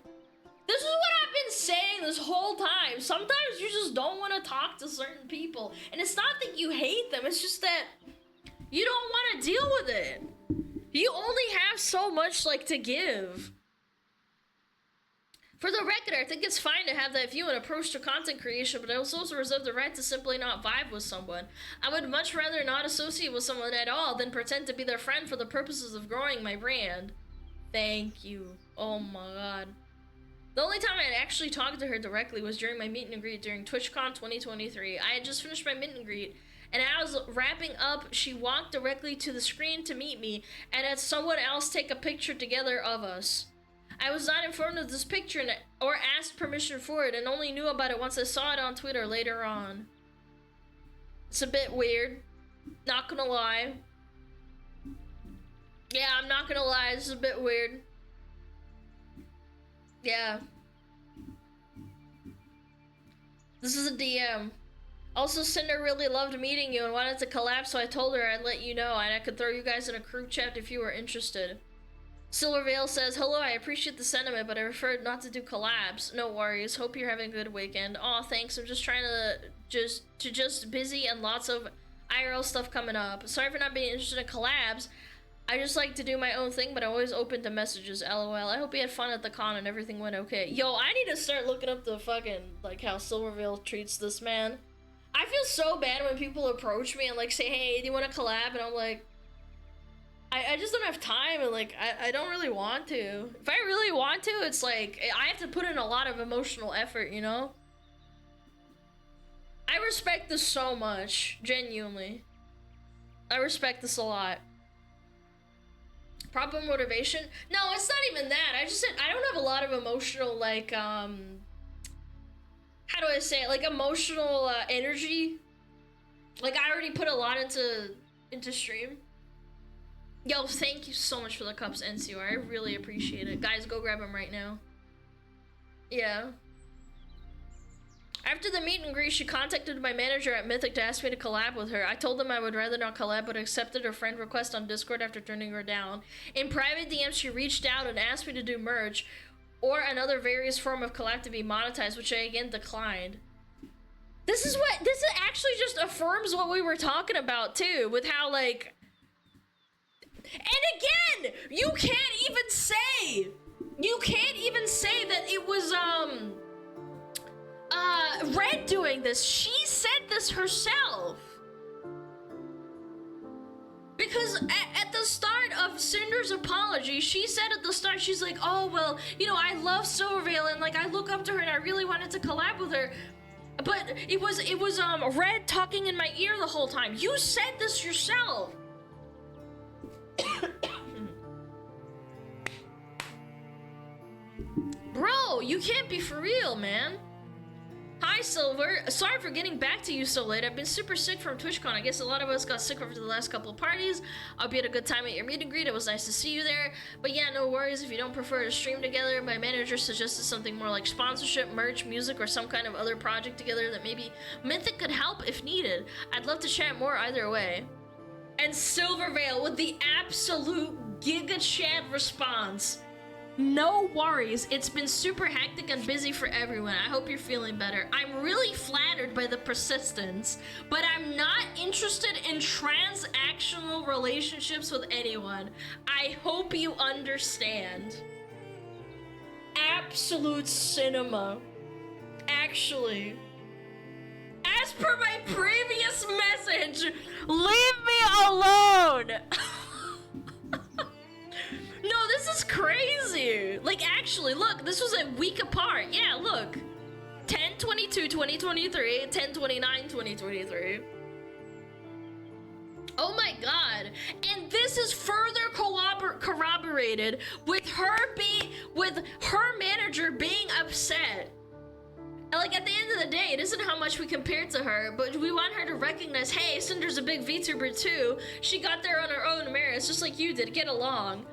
This is what I've been saying this whole time. Sometimes you just don't want to talk to certain people, and it's not that you hate them, it's just that you don't want to deal with it. You only have so much, like, to give. For the record, I think it's fine to have that view and approach to content creation, but I also reserve the right to simply not vibe with someone. I would much rather not associate with someone at all than pretend to be their friend for the purposes of growing my brand. Thank you. Oh my god. The only time I had actually talked to her directly was during my meet and greet during TwitchCon 2023. I had just finished my meet and greet, and as I was wrapping up, she walked directly to the screen to meet me and had someone else take a picture together of us. I was not informed of this picture or asked permission for it and only knew about it once I saw it on Twitter later on. It's a bit weird, not gonna lie. Yeah, I'm not gonna lie, this is a bit weird. Yeah. This is a DM. Also, Cinder really loved meeting you and wanted to collab, so I told her I'd let you know and I could throw you guys in a group chat if you were interested. Silverveil says, hello, I appreciate the sentiment, but I preferred not to do collabs. No worries, hope you're having a good weekend. Aw, thanks, I'm just trying to just busy and lots of IRL stuff coming up. Sorry for not being interested in collabs. I just like to do my own thing, but I'm always open to messages, lol. I hope you had fun at the con and everything went okay. Yo, I need to start looking up the fucking, like, how Silverveil treats this man. I feel so bad when people approach me and, like, say, hey, do you want to collab? And I'm like, I just don't have time, and, like, I don't really want to. If I really want to, it's like, I have to put in a lot of emotional effort, you know? I respect this so much, genuinely. I respect this a lot. Proper motivation? No, it's not even that. I just said, I don't have a lot of emotional, like, how do I say it? Like, emotional, energy. Like, I already put a lot into stream. Yo, thank you so much for the cups, NCR. I really appreciate it. Guys, go grab them right now. Yeah. After the meet and greet, she contacted my manager at Mythic to ask me to collab with her. I told them I would rather not collab, but accepted her friend request on Discord after turning her down. In private DMs, she reached out and asked me to do merch or another various form of collab to be monetized, which I again declined. This actually just affirms what we were talking about too, with how, like, and again, you can't even say that it was, Red doing this. She said this herself. Because at the start of Cinder's apology, she said at the start, she's like, oh, well, you know, I love Silvervale and like I look up to her and I really wanted to collab with her. But it was Red talking in my ear the whole time. You said this yourself. Bro, you can't be for real, man. Hi, Silver. Sorry for getting back to you so late. I've been super sick from TwitchCon. I guess a lot of us got sick over the last couple of parties. I hope you had a good time at your meet and greet. It was nice to see you there. But yeah, no worries if you don't prefer to stream together. My manager suggested something more like sponsorship, merch, music, or some kind of other project together that maybe Mythic could help if needed. I'd love to chat more either way. And Silvervale with the absolute Giga Chat response. No worries, it's been super hectic and busy for everyone. I hope you're feeling better. I'm really flattered by the persistence, but I'm not interested in transactional relationships with anyone. I hope you understand. Absolute cinema. Actually. As per my previous message, leave me alone! No, this is crazy. Like, actually, look, this was a week apart. Yeah, look. 10/22/2023, 10/29/2023. Oh my god. And this is further corroborated with her manager being upset. And like, at the end of the day, it isn't how much we compare to her, but we want her to recognize, hey, Cinder's a big VTuber too. She got there on her own merits, just like you did. Get along.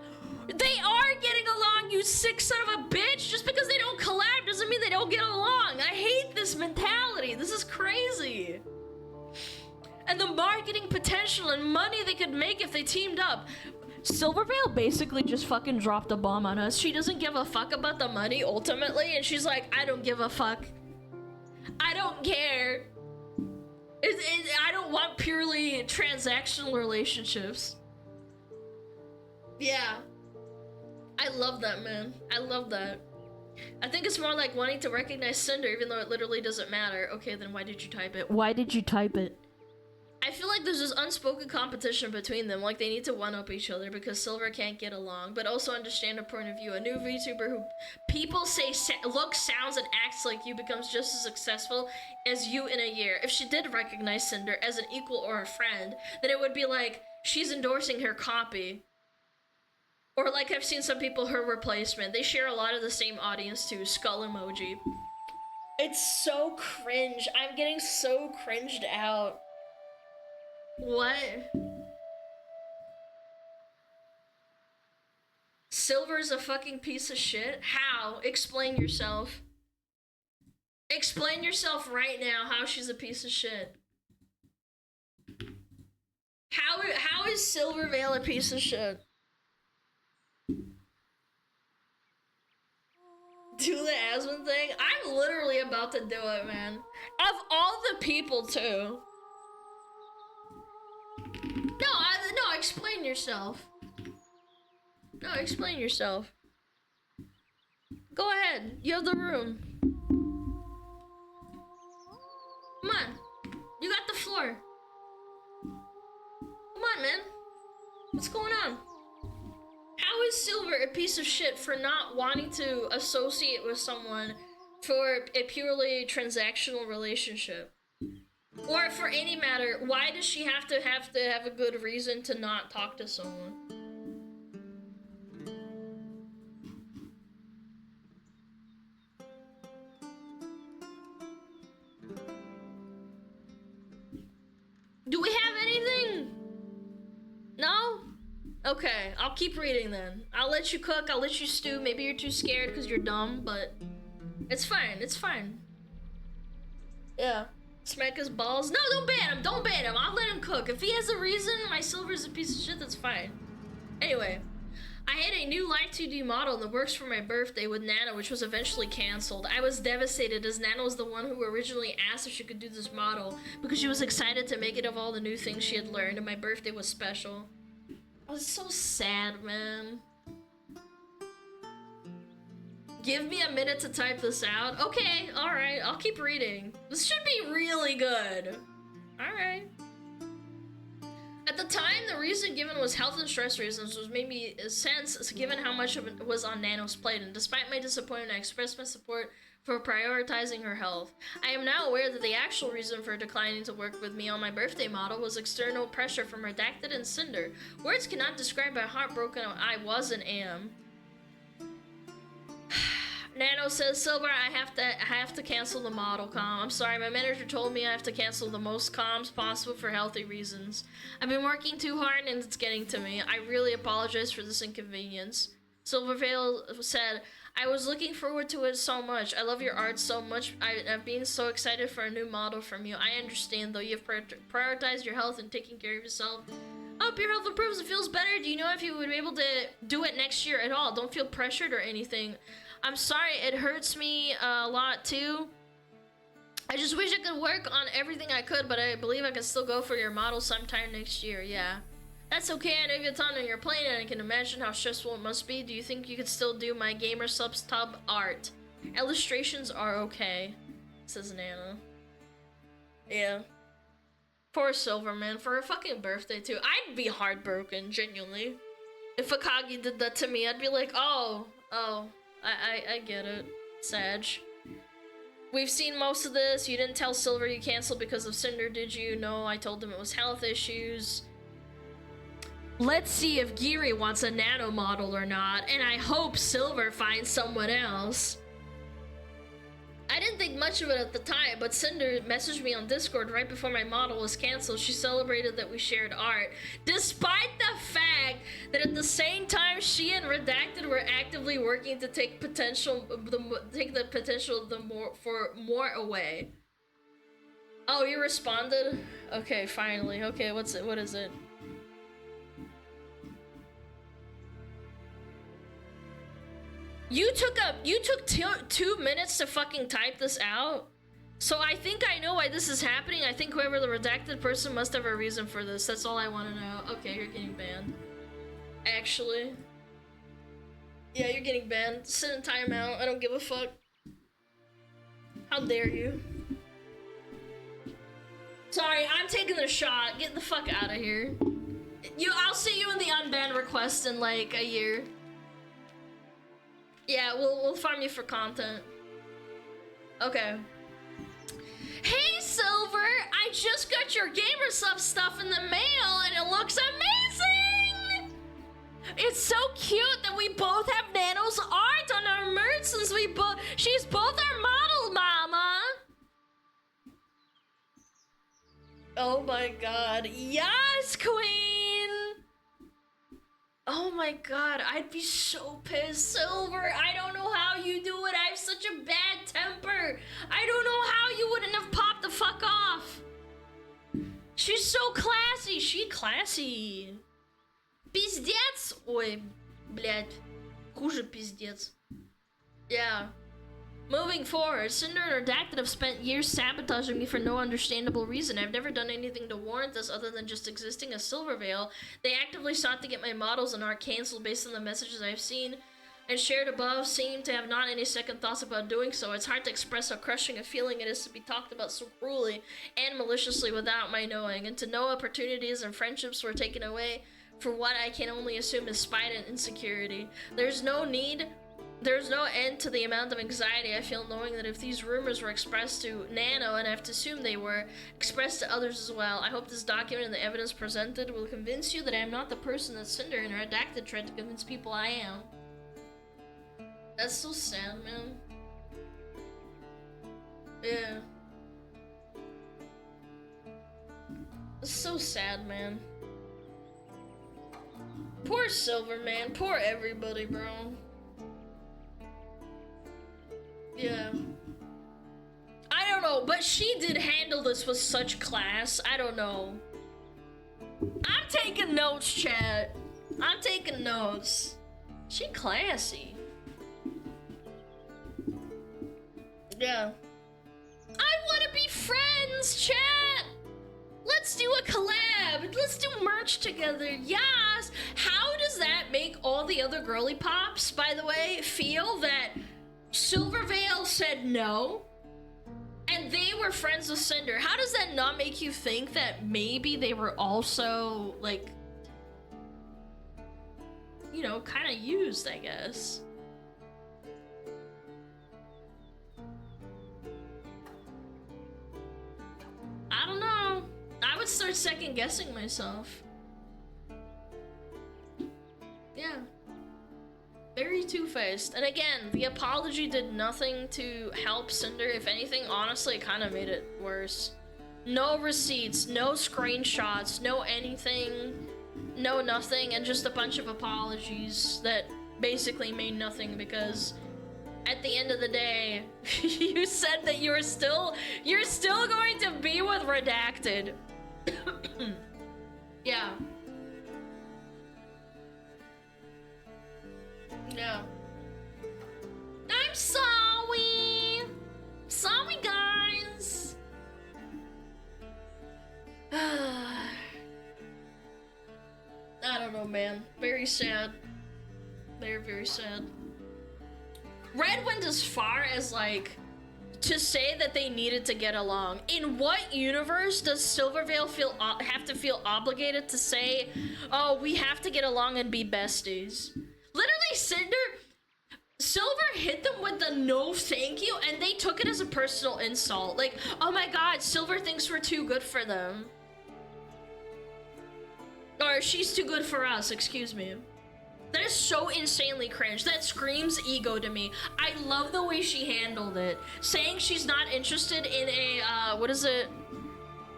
They are getting along, you sick son of a bitch! Just because they don't collab doesn't mean they don't get along! I hate this mentality! This is crazy! And the marketing potential and money they could make if they teamed up. Silvervale basically just fucking dropped a bomb on us. She doesn't give a fuck about the money, ultimately, and she's like, I don't give a fuck. I don't care. I don't want purely transactional relationships. Yeah. I love that, man. I love that. I think it's more like wanting to recognize Cinder even though it literally doesn't matter. Okay, then why did you type it? Why did you type it? I feel like there's this unspoken competition between them, like they need to one-up each other because Silver can't get along, but also understand a point of view. A new VTuber who people say looks, sounds, and acts like you becomes just as successful as you in a year. If she did recognize Cinder as an equal or a friend, then it would be like she's endorsing her copy. Or like I've seen some people, her replacement. They share a lot of the same audience too. Skull emoji. It's so cringe. I'm getting so cringed out. What? Silver's a fucking piece of shit? How? Explain yourself. Explain yourself right now how she's a piece of shit. How is Silvervale a piece of shit? Do the Asmon thing? I'm literally about to do it, man. Of all the people, too. No, explain yourself. No, explain yourself. Go ahead. You have the room. Come on. You got the floor. Come on, man. What's going on? How is Silver a piece of shit for not wanting to associate with someone for a purely transactional relationship? Or for any matter, why does she have to have a good reason to not talk to someone? Do we have anything? No? Okay, I'll keep reading then. I'll let you cook, I'll let you stew. Maybe you're too scared because you're dumb, but it's fine, it's fine. Yeah. Smack his balls. No, don't ban him, don't ban him. I'll let him cook. If he has a reason, my Silver's a piece of shit, that's fine. Anyway, I had a new Live 2D model in the works for my birthday with Nana, which was eventually canceled. I was devastated as Nana was the one who originally asked if she could do this model because she was excited to make it of all the new things she had learned and my birthday was special. I was so sad, man. Give me a minute to type this out. Okay, alright, I'll keep reading. This should be really good. Alright. At the time, the reason given was health and stress reasons, which made me sense given how much of it was on Nano's plate, and despite my disappointment, I expressed my support for prioritizing her health. I am now aware that the actual reason for declining to work with me on my birthday model was external pressure from Redacted and Cinder. Words cannot describe how heartbroken I was and am. Nano says, Silver, I have to cancel the model comm. I'm sorry, my manager told me I have to cancel the most comms possible for healthy reasons. I've been working too hard and it's getting to me. I really apologize for this inconvenience. Silvervale said, I was looking forward to it so much. I love your art so much. I've been so excited for a new model from you. I understand, though. You've prioritized your health and taking care of yourself. I hope your health improves and feels better. Do you know if you would be able to do it next year at all? Don't feel pressured or anything. I'm sorry, it hurts me a lot too. I just wish I could work on everything I could, but I believe I can still go for your model sometime next year, yeah. That's okay, I know you have a ton on your plate and I can imagine how stressful it must be. Do you think you could still do my gamer subs tub art? Illustrations are okay, says Nana. Yeah. Poor Silverman, for her fucking birthday too. I'd be heartbroken, genuinely. If Akagi did that to me, I'd be like, oh. I get it, Sag. We've seen most of this. You didn't tell Silver you canceled because of Cinder, did you? No, I told him it was health issues. Let's see if Giri wants a nano model or not, and I hope Silver finds someone else. I didn't think much of it at the time, but Cinder messaged me on Discord right before my model was canceled. She celebrated that we shared art, despite the fact that at the same time she and Redacted were actively working to take the potential more away. Oh, you responded? Okay, finally. Okay, what is it? You took 2 minutes to fucking type this out? So I think I know why this is happening. I think whoever the redacted person must have a reason for this. That's all I want to know. Okay, you're getting banned. Actually. Yeah, you're getting banned. Sit in timeout. I don't give a fuck. How dare you? Sorry, I'm taking a shot. Get the fuck out of here. I'll see you in the unbanned request in like a year. Yeah, we'll farm you for content. Okay. Hey, Silver! I just got your gamer sub stuff in the mail and it looks amazing! It's so cute that we both have Nano's art on our merch since she's both our model, mama! Oh my god. Yes, queen! Oh my god, I'd be so pissed. Silver, I don't know how you do it. I have such a bad temper. I don't know how you wouldn't have popped the fuck off. She's so classy. She classy. Пиздец. Ой, блядь. Хуже пиздец. Yeah. Moving forward, Cinder and Redacted have spent years sabotaging me for no understandable reason. I've never done anything to warrant this other than just existing as Silvervale. They actively sought to get my models and art cancelled based on the messages I've seen and shared above, seem to have not any second thoughts about doing so. It's hard to express how crushing a feeling it is to be talked about so cruelly and maliciously without my knowing, and to know opportunities and friendships were taken away for what I can only assume is spite and insecurity. There's no end to the amount of anxiety I feel knowing that if these rumors were expressed to Nano, and I have to assume they were, expressed to others as well. I hope this document and the evidence presented will convince you that I am not the person that Cinder and Redacted tried to convince people I am. That's so sad, man. Yeah. It's so sad, man. Poor Silver, man. Poor everybody, bro. Yeah. I don't know, but she did handle this with such class. I don't know. I'm taking notes, chat. I'm taking notes. She classy. Yeah. I want to be friends, chat. Let's do a collab. Let's do merch together. Yes. How does that make all the other girly pops, by the way, feel that Silvervale said no, and they were friends with Cinder. How does that not make you think that maybe they were also, like, you know, kind of used, I guess? I don't know. I would start second guessing myself. Yeah. Very two-faced. And again, the apology did nothing to help Cinder. If anything, honestly, it kind of made it worse. No receipts, no screenshots, no anything, no nothing, and just a bunch of apologies that basically made nothing because at the end of the day, you said that you're still going to be with Redacted. Yeah. Yeah. I'm sorry. Sorry, guys. I don't know, man. Very sad. Very, very sad. Red went as far as, like, to say that they needed to get along. In what universe does Silvervale have to feel obligated to say, oh, we have to get along and be besties? Literally, Silver hit them with the no thank you, and they took it as a personal insult. Like, oh my god, Silver thinks we're too good for them. Or she's too good for us, excuse me. That is so insanely cringe. That screams ego to me. I love the way she handled it. Saying she's not interested in a, what is it?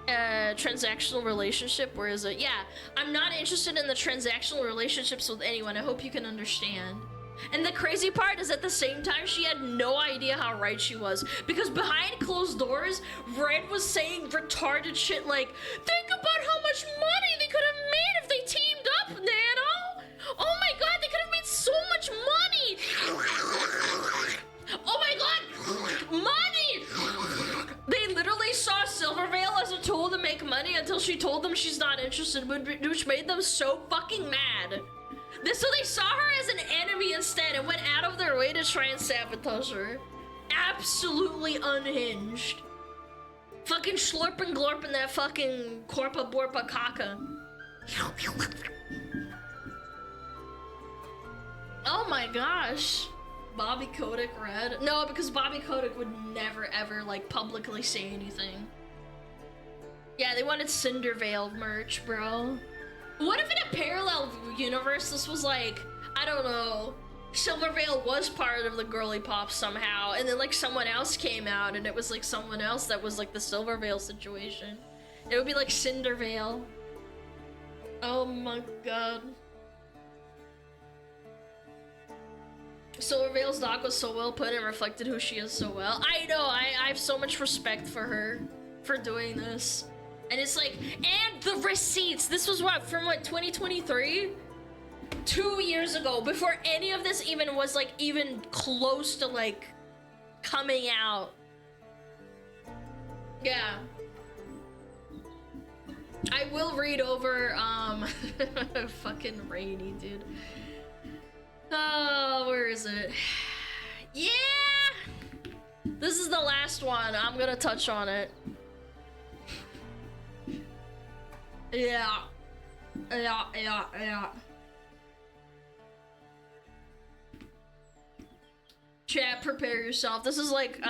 Transactional relationship, where is it? Yeah, I'm not interested in the transactional relationships with anyone. I hope you can understand. And the crazy part is at the same time, she had no idea how right she was. Because behind closed doors, Red was saying retarded shit like, think about how much money they could have made if they teamed up, Nano! Oh my god, they could have made so much money! Oh my god! Money! They literally saw Silvervale as a tool to make money until she told them she's not interested, which made them so fucking mad. So they saw her as an enemy instead and went out of their way to try and sabotage her. Absolutely unhinged. Fucking slurping glorping that fucking corpa borpa caca. Oh my gosh. Bobby Kotick Red. No, because Bobby Kotick would never ever like publicly say anything. Yeah, they wanted Cindervale merch, bro. What if in a parallel universe this was like, I don't know, Silvervale was part of the girly pop somehow, and then like someone else came out and it was like someone else that was like the Silvervale situation. It would be like Cindervale. Oh my god. Silvervale's doc was so well put and reflected who she is so well. I know, I have so much respect for her for doing this. And it's like, and the receipts. This was what, from what, 2023? 2 years ago, before any of this even was like even close to like coming out. Yeah. I will read over, fucking Rainy, dude. Oh, where is it? Yeah! This is the last one. I'm gonna touch on it. Yeah. Chat, prepare yourself. This is like,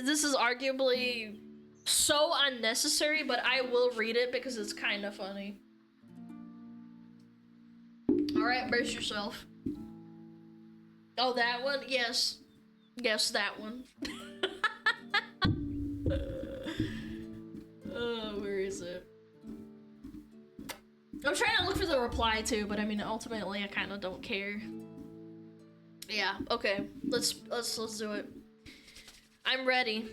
this is arguably so unnecessary, but I will read it because it's kind of funny. Alright, brace yourself. Oh, that one? Yes. Yes, that one. Where is it? I'm trying to look for the reply too, but I mean, ultimately, I kind of don't care. Yeah, okay. Let's do it. I'm ready.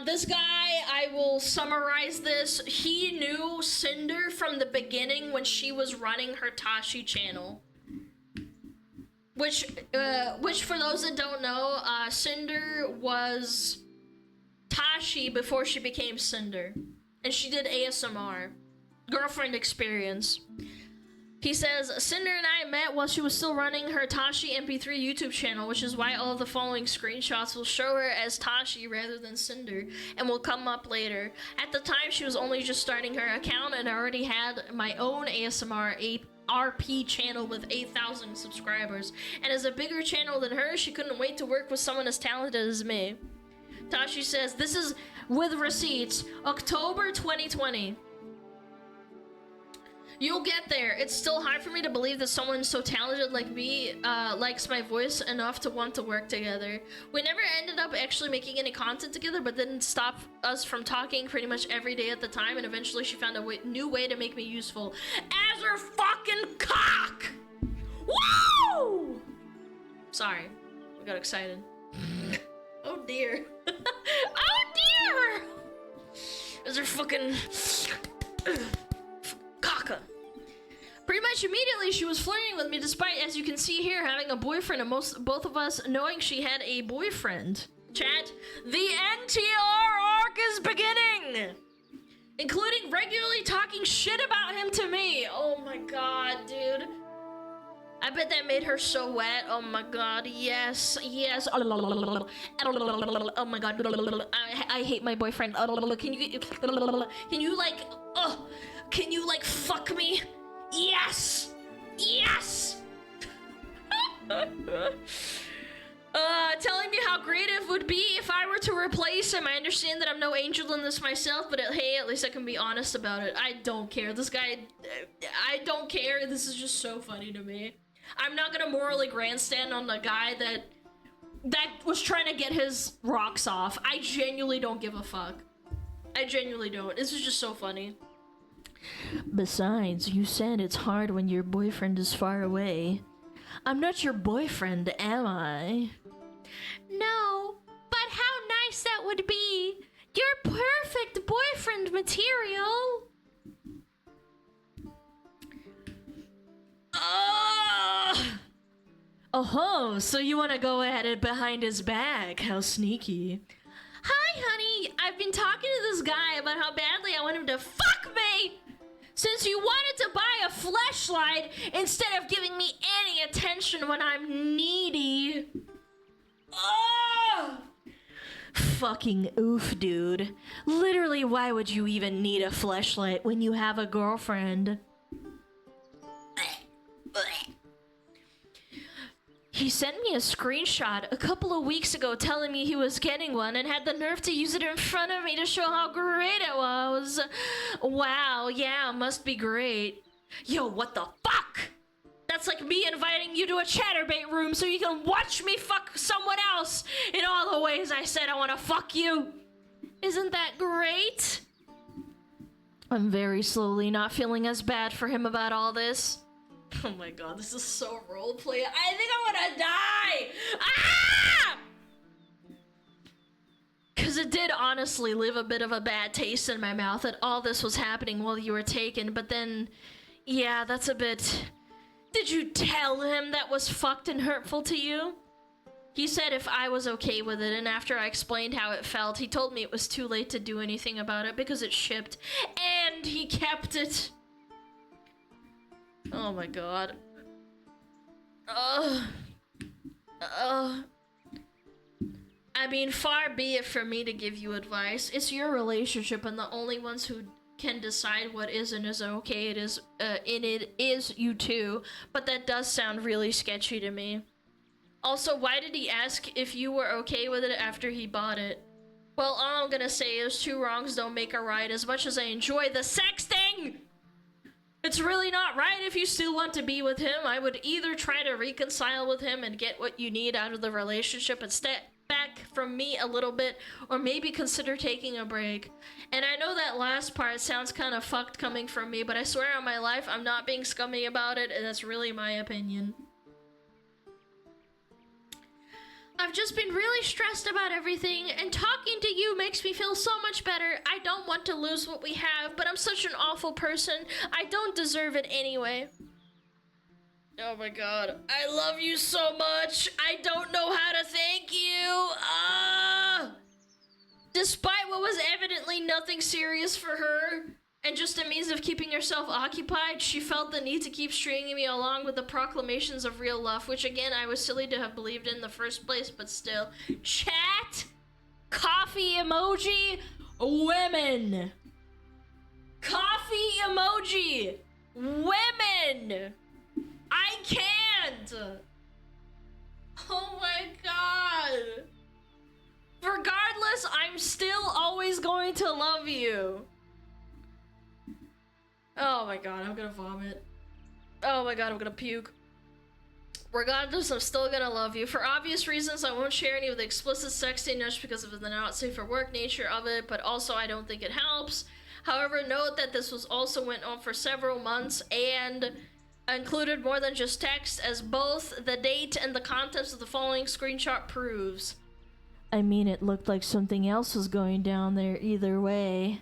This guy, I will summarize this. He knew Cinder from the beginning when she was running her Tashi channel. Which for those that don't know, Cinder was Tashi before she became Cinder. And she did ASMR. Girlfriend experience. He says, Cinder and I met while she was still running her Tashi MP3 YouTube channel, which is why all of the following screenshots will show her as Tashi rather than Cinder, and will come up later. At the time, she was only just starting her account, and I already had my own ASMR RP channel with 8,000 subscribers. And as a bigger channel than her, she couldn't wait to work with someone as talented as me. Tashi says, this is with receipts, October 2020. You'll get there. It's still hard for me to believe that someone so talented like me likes my voice enough to want to work together. We never ended up actually making any content together, but didn't stop us from talking pretty much every day at the time, and eventually she found a new way to make me useful. As her fucking cock! Woo! Sorry. I got excited. Oh dear. Oh dear! As her fucking... Kaka. Pretty much immediately she was flirting with me, despite, as you can see here, having a boyfriend and both of us knowing she had a boyfriend. Chat, the NTR arc is beginning! Including regularly talking shit about him to me. Oh my god, dude. I bet that made her so wet. Oh my god, yes, yes. Oh my god. I hate my boyfriend. Can you like, can you like fuck me? Yes! Yes! Telling me how great it would be if I were to replace him. I understand that I'm no angel in this myself, but hey, at least I can be honest about it. I don't care. This guy, I don't care. This is just so funny to me. I'm not gonna morally grandstand on the guy that was trying to get his rocks off. I genuinely don't give a fuck. I genuinely don't. This is just so funny. Besides, you said it's hard when your boyfriend is far away. I'm not your boyfriend, am I? No, but how nice that would be. You're perfect boyfriend material. Oh, so you want to go at it behind his back? How sneaky. Hi, honey. I've been talking to this guy about how badly I want him to fuck me. Since you wanted to buy a fleshlight instead of giving me any attention when I'm needy. Oh! Fucking oof, dude. Literally, why would you even need a fleshlight when you have a girlfriend? He sent me a screenshot a couple of weeks ago telling me he was getting one and had the nerve to use it in front of me to show how great it was. Wow, yeah, must be great. Yo, what the fuck? That's like me inviting you to a chatterbait room so you can watch me fuck someone else in all the ways I said I want to fuck you. Isn't that great? I'm very slowly not feeling as bad for him about all this. Oh my god, this is so roleplay. I think I want to die! Ah! Because it did honestly leave a bit of a bad taste in my mouth that all this was happening while you were taken, but then, yeah, that's a bit... Did you tell him that was fucked and hurtful to you? He said if I was okay with it, and after I explained how it felt, he told me it was too late to do anything about it because it shipped, and he kept it. Oh my god. I mean, far be it for me to give you advice. It's your relationship, and the only ones who can decide what is and isn't okay is you two. But that does sound really sketchy to me. Also, why did he ask if you were okay with it after he bought it? Well, all I'm gonna say is two wrongs don't make a right. As much as I enjoy the sexting, it's really not right if you still want to be with him. I would either try to reconcile with him and get what you need out of the relationship and step back from me a little bit, or maybe consider taking a break. And I know that last part sounds kind of fucked coming from me, but I swear on my life, I'm not being scummy about it, and that's really my opinion. I've just been really stressed about everything, and talking to you makes me feel so much better. I don't want to lose what we have, but I'm such an awful person. I don't deserve it anyway. Oh my god. I love you so much. I don't know how to thank you. Despite what was evidently nothing serious for her, And just a means of keeping herself occupied, she felt the need to keep stringing me along with the proclamations of real love, which again, I was silly to have believed in the first place, but still. Chat! Coffee emoji! Women! Coffee emoji! Women! I can't! Oh my god! Regardless, I'm still always going to love you. Oh my god, I'm gonna vomit. Oh my god, I'm gonna puke. Regardless, I'm still gonna love you. For obvious reasons, I won't share any of the explicit sexting just because of the not safe for work nature of it, but also I don't think it helps. However, note that this was also went on for several months and included more than just text, as both the date and the contents of the following screenshot proves. I mean, it looked like something else was going down there either way.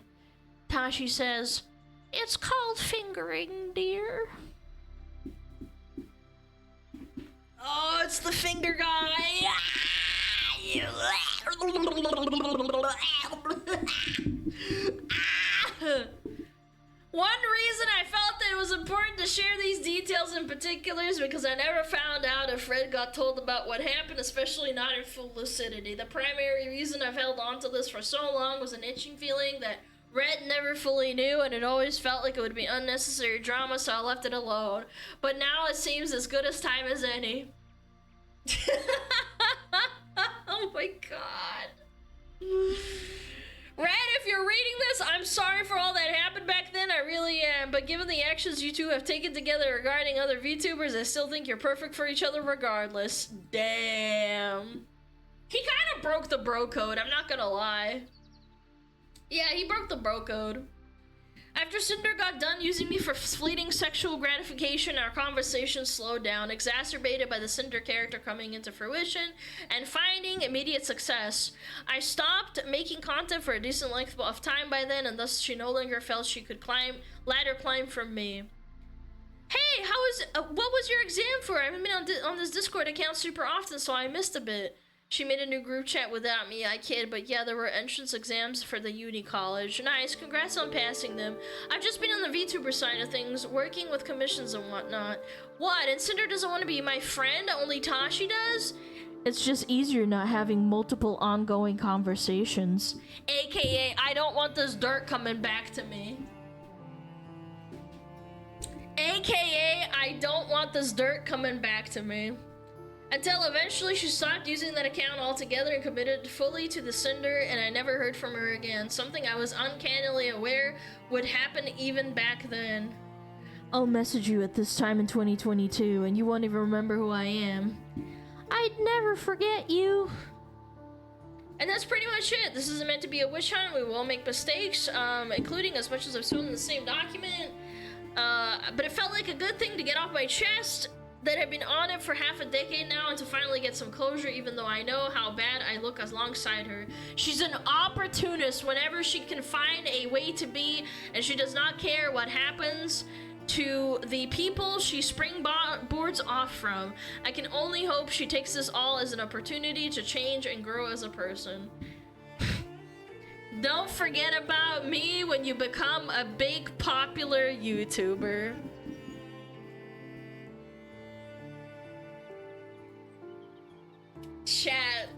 Tashi says, "It's called fingering, dear." Oh, it's the finger guy. One reason I felt that it was important to share these details in particular is because I never found out if Red got told about what happened, especially not in full lucidity. The primary reason I've held on to this for so long was an itching feeling that Red never fully knew, and it always felt like it would be unnecessary drama, so I left it alone. But now it seems as good as time as any. Oh my god. Red, if you're reading this, I'm sorry for all that happened back then, I really am, but given the actions you two have taken together regarding other VTubers, I still think you're perfect for each other regardless. Damn. He kind of broke the bro code, I'm not gonna lie. Yeah, he broke the bro code. After Cinder got done using me for fleeting sexual gratification, our conversation slowed down, exacerbated by the Cinder character coming into fruition and finding immediate success. I stopped making content for a decent length of time by then, and thus she no longer felt she could ladder climb from me. Hey, what was your exam for? I haven't been on this Discord account super often, so I missed a bit. She made a new group chat without me, I kid, but yeah, there were entrance exams for the uni college. Nice, congrats on passing them. I've just been on the VTuber side of things, working with commissions and whatnot. What, and Cinder doesn't want to be my friend, only Tashi does? It's just easier not having multiple ongoing conversations. AKA, I don't want this dirt coming back to me. AKA, I don't want this dirt coming back to me. Until eventually she stopped using that account altogether and committed fully to the Cinder, and I never heard from her again. Something I was uncannily aware would happen even back then. I'll message you at this time in 2022, and you won't even remember who I am. I'd never forget you. And that's pretty much it. This isn't meant to be a witch hunt. We will make mistakes, including as much as I've shown in the same document. But it felt like a good thing to get off my chest that had been on it for half a decade now, and to finally get some closure, even though I know how bad I look alongside her. She's an opportunist whenever she can find a way to be, and she does not care what happens to the people she springboards off from. I can only hope she takes this all as an opportunity to change and grow as a person. Don't forget about me when you become a big popular YouTuber. Chat.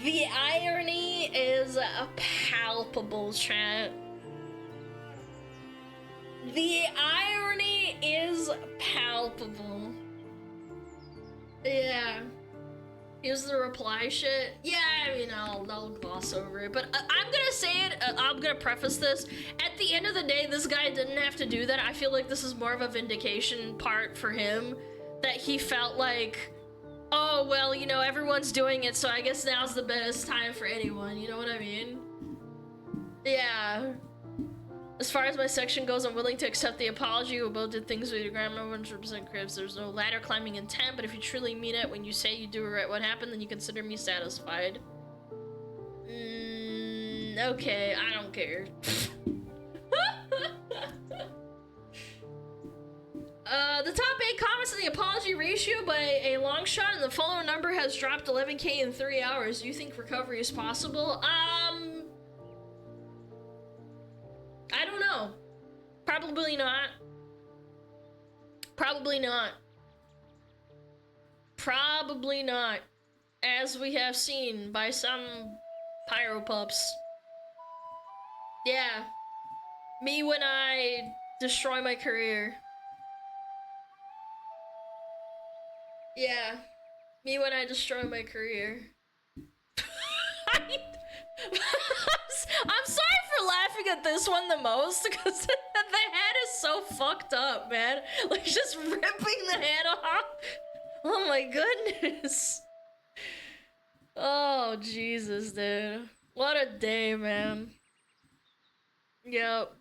The irony is palpable, chat. The irony is palpable. Yeah. Here's the reply shit. Yeah, I mean, I'll gloss over it, but I'm gonna say it, I'm gonna preface this. At the end of the day, this guy didn't have to do that. I feel like this is more of a vindication part for him. That he felt like, oh, well, you know, everyone's doing it, so I guess now's the best time for anyone, you know what I mean? Yeah. As far as my section goes, I'm willing to accept the apology. We both did things with your grandma, 100% cribs. There's no ladder climbing intent, but if you truly mean it when you say you do right what happened, then you consider me satisfied. Okay, I don't care. The top 8 comments in the apology ratio by a long shot, and the follower number has dropped 11k in 3 hours. Do you think recovery is possible? not. Probably not. Probably not. As we have seen by some pyro pups. Yeah. Me when I destroy my career. Yeah. Me when I destroy my career. I'm sorry for laughing at this one the most because the head is so fucked up, man. Like just ripping the head off. Oh my goodness. Oh Jesus, dude. What a day, man. Yep.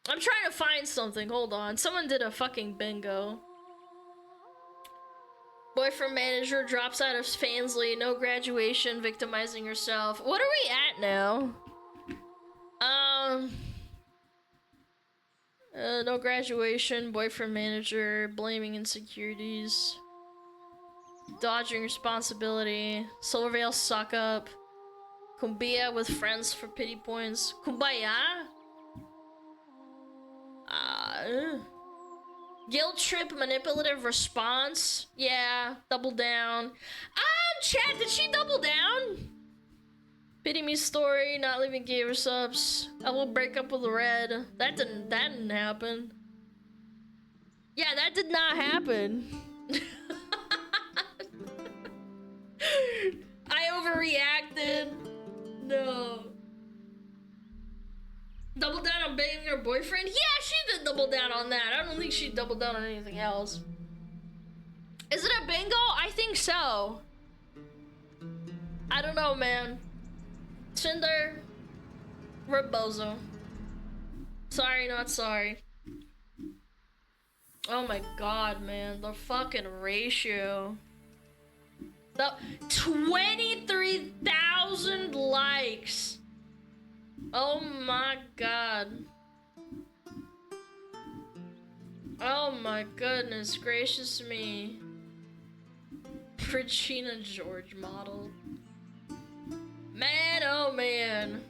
I'm trying to find something. Hold on. Someone did a fucking bingo. Boyfriend manager drops out of Fansly. No graduation. Victimizing herself. What are we at now? No graduation. Boyfriend manager. Blaming insecurities. Dodging responsibility. Solar Veil suck up. Kumbaya with friends for pity points. Kumbaya? Guilt trip, manipulative response. Yeah, double down. Chat, did she double down? Pity me story, not leaving gamer subs. I will break up with Red. That didn't happen. Yeah, that did not happen. I overreacted. No. Double down on banging her boyfriend? Yeah, she did double down on that. I don't think she doubled down on anything else. Is it a bingo? I think so. I don't know, man. Cinder. Rebozo. Sorry, not sorry. Oh my god, man. The fucking ratio. The 23,000 likes. Oh my god. Oh my goodness gracious me. Regina George model. Man, oh man.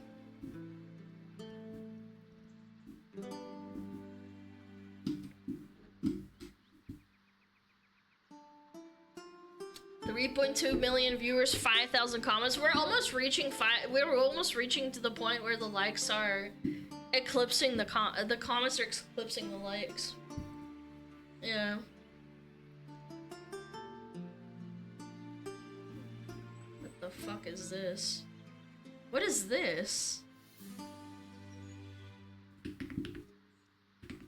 $3.2 million viewers, 5,000 comments. We're almost reaching we're almost reaching to the point where the likes are eclipsing the comments are eclipsing the likes. Yeah. What the fuck is this? What is this?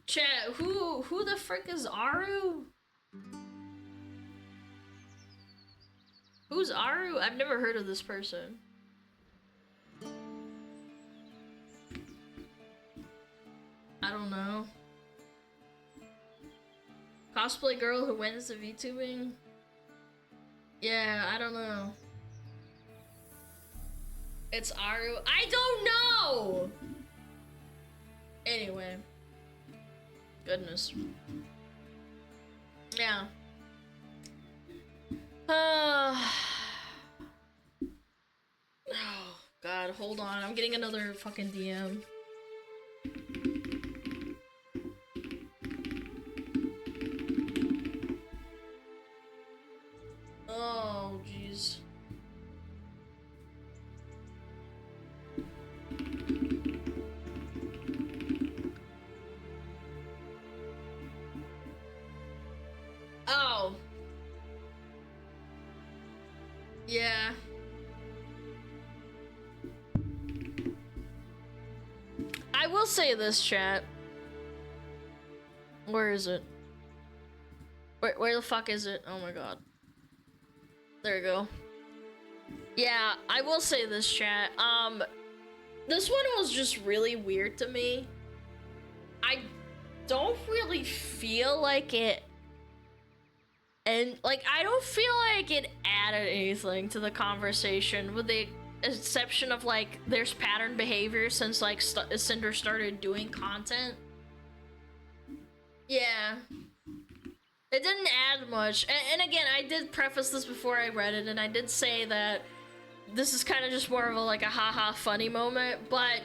Chat, who the frick is Aru? Who's Aru? I've never heard of this person. I don't know. Cosplay girl who went into VTubing? Yeah, I don't know. It's Aru. I don't know! Anyway. Goodness. Yeah. Oh god, hold on. I'm getting another fucking DM. Oh jeez. Oh. Yeah. I will say this, chat. Where is it? Where the fuck is it? Oh my god. There you go. Yeah, I will say this, chat. This one was just really weird to me. I don't really feel like it, and like I don't feel like it added anything to the conversation, with the exception of like there's pattern behavior since like Cinder started doing content. Yeah. It didn't add much, and again, I did preface this before I read it, and I did say that this is kind of just more of a like a haha funny moment, but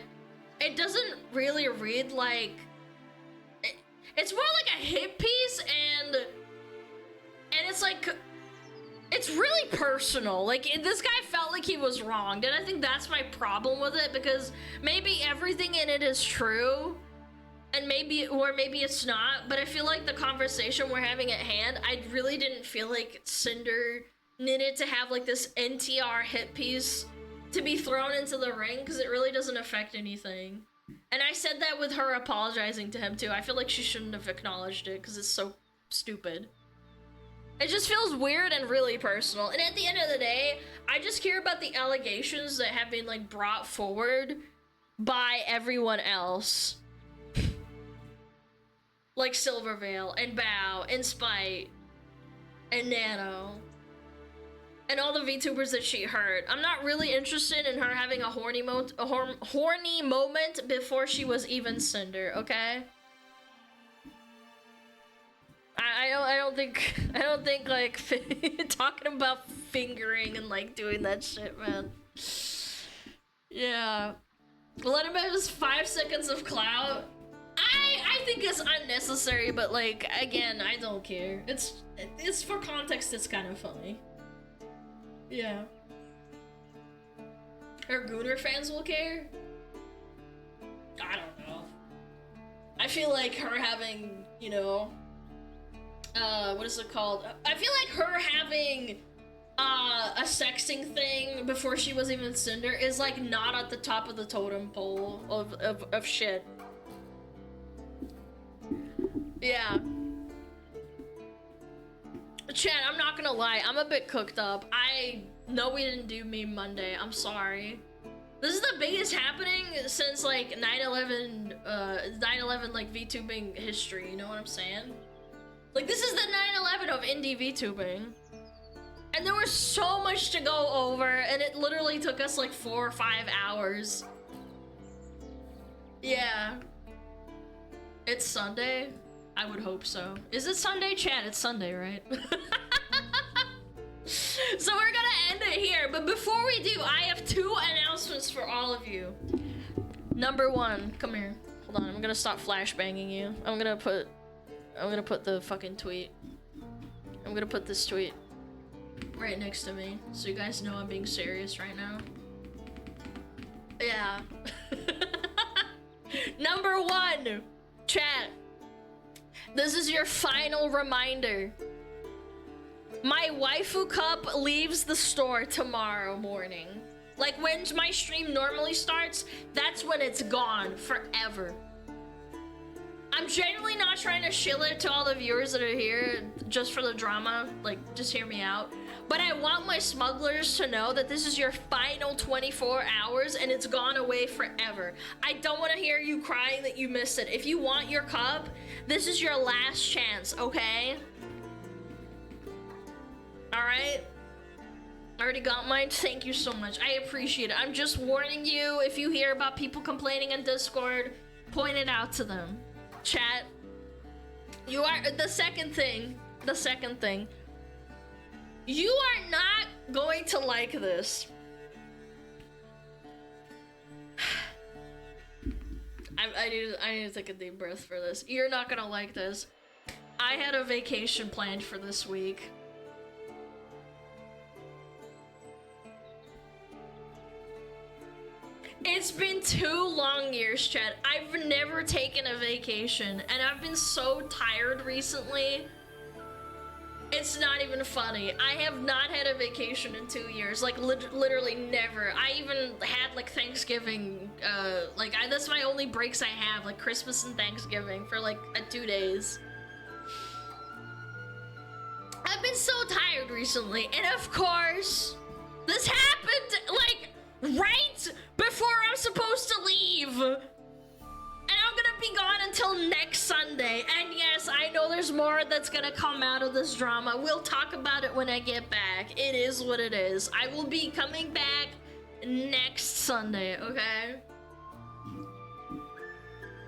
it doesn't really read like It's more like a hit piece, and it's like, it's really personal. Like, this guy felt like he was wronged, and I think that's my problem with it, because maybe everything in it is true, and maybe it's not, but I feel like the conversation we're having at hand, I really didn't feel like Cinder needed to have like this NTR hit piece to be thrown into the ring, because it really doesn't affect anything. And I said that with her apologizing to him too. I feel like she shouldn't have acknowledged it, because it's so stupid. It just feels weird and really personal. And at the end of the day, I just care about the allegations that have been like brought forward by everyone else. Like Silverveil and Bao and Spite and Nano and all the VTubers that she hurt. I'm not really interested in her having a horny moment before she was even Cinder, okay? I don't think like talking about fingering and like doing that shit, man. Yeah. Let him have his 5 seconds of clout. I think it's unnecessary, but like again, I don't care. It's for context, it's kind of funny. Yeah. Her Gooner fans will care? I don't know. I feel like her having, you know, what is it called? I feel like her having a sexting thing before she was even Cinder is like not at the top of the totem pole of shit. Yeah. Chad, I'm not gonna lie, I'm a bit cooked up. I know we didn't do Meme Monday, I'm sorry. This is the biggest happening since like 9/11 like VTubing history, you know what I'm saying? Like this is the 9/11 of indie VTubing. And there was so much to go over, and it literally took us like 4 or 5 hours. Yeah. It's Sunday? I would hope so. Is it Sunday, Chad? It's Sunday, right? So we're gonna end it here, but before we do, I have 2 announcements for all of you. Number 1, come here. Hold on, I'm gonna stop flashbanging you. I'm gonna put the fucking tweet. I'm gonna put this tweet right next to me, so you guys know I'm being serious right now. Yeah. Number 1, chat. This is your final reminder. My waifu cup leaves the store tomorrow morning. Like when my stream normally starts, that's when it's gone forever. I'm genuinely not trying to shill it to all the viewers that are here just for the drama, like just hear me out. But I want my smugglers to know that this is your final 24 hours and it's gone away forever. I don't want to hear you crying that you missed it. If you want your cup, this is your last chance, okay? Alright? I already got mine. Thank you so much. I appreciate it. I'm just warning you, if you hear about people complaining in Discord, point it out to them. Chat, you are the second thing, you are not going to like this. I need to take a deep breath for this. You're not gonna like this. I had a vacation planned for this week. It's been 2 long years, Chad. I've never taken a vacation, and I've been so tired recently. It's not even funny. I have not had a vacation in 2 years, like literally never. I even had like Thanksgiving, that's my only breaks I have, like Christmas and Thanksgiving for like 2 days. I've been so tired recently, and of course, this happened like right before I'm supposed to leave. And I'm gonna be gone until next Sunday. And yes, I know there's more that's gonna come out of this drama. We'll talk about it when I get back. It is what it is. I will be coming back next Sunday, okay?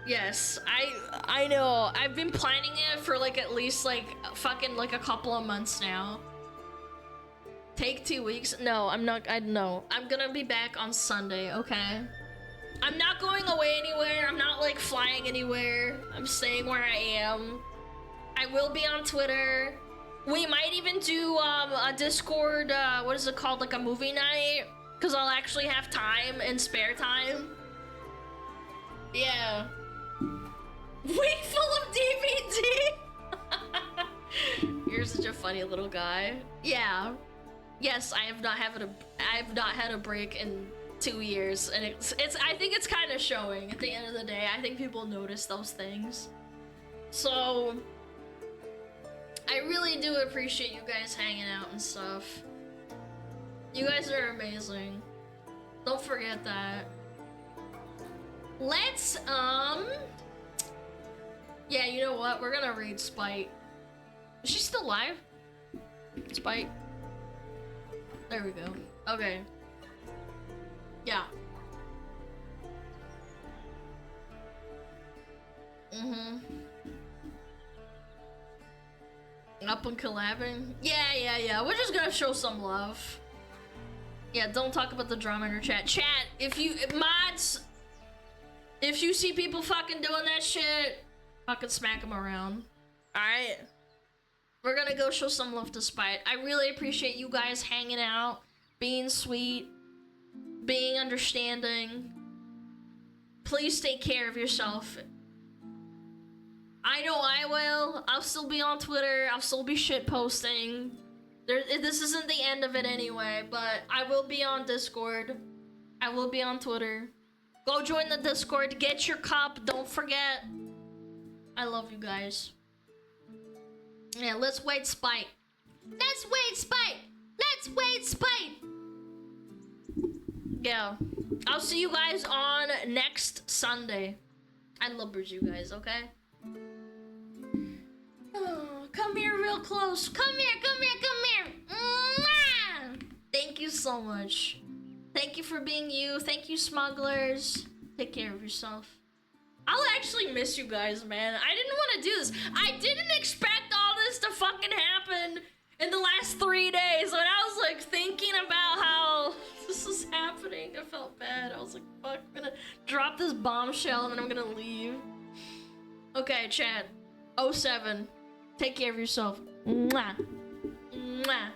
Yes, I know. I've been planning it for like at least like fucking like a couple of months now. Take 2 weeks? No, I'm not. I'm gonna be back on Sunday, okay? I'm not going away anywhere. I'm not like flying anywhere. I'm staying where I am. I will be on Twitter. We might even do a Discord, what is it called? Like a movie night? Because I'll actually have time and spare time. Yeah. Week full of DVD! You're such a funny little guy. Yeah. Yes, I have not had a break in 2 years, and it's I think it's kind of showing at the end of the day. I think people notice those things. So I really do appreciate you guys hanging out and stuff. You guys are amazing. Don't forget that. Let's yeah, you know what? We're gonna read Spite. Is she still live? Spite. There we go. Okay. Yeah. Up and collabing? Yeah. We're just gonna show some love. Yeah, don't talk about the drama in your chat. Chat, if mods, if you see people fucking doing that shit, fucking smack them around. Alright? We're gonna go show some love to Spite. I really appreciate you guys hanging out, being sweet, being understanding. Please take care of yourself. I know I will. I'll still be on Twitter. I'll still be shit posting. This isn't the end of it anyway, but I will be on Discord. I will be on Twitter. Go join the Discord. Get your cup. Don't forget. I love you guys. Yeah, let's wait Spite. Let's wait Spite. Let's wait Spite. Yeah. I'll see you guys on next Sunday. I love you guys, okay? Oh, come here real close. Come here. Mwah! Thank you so much. Thank you for being you. Thank you, smugglers. Take care of yourself. I'll actually miss you guys, man. I didn't want to do this. I didn't expect all this to fucking happen in the last 3 days. When I was like thinking about how this is happening, I felt bad. I was like, fuck, I'm gonna drop this bombshell and then I'm gonna leave. Okay, chat. 07. Take care of yourself. Mwah. Mwah.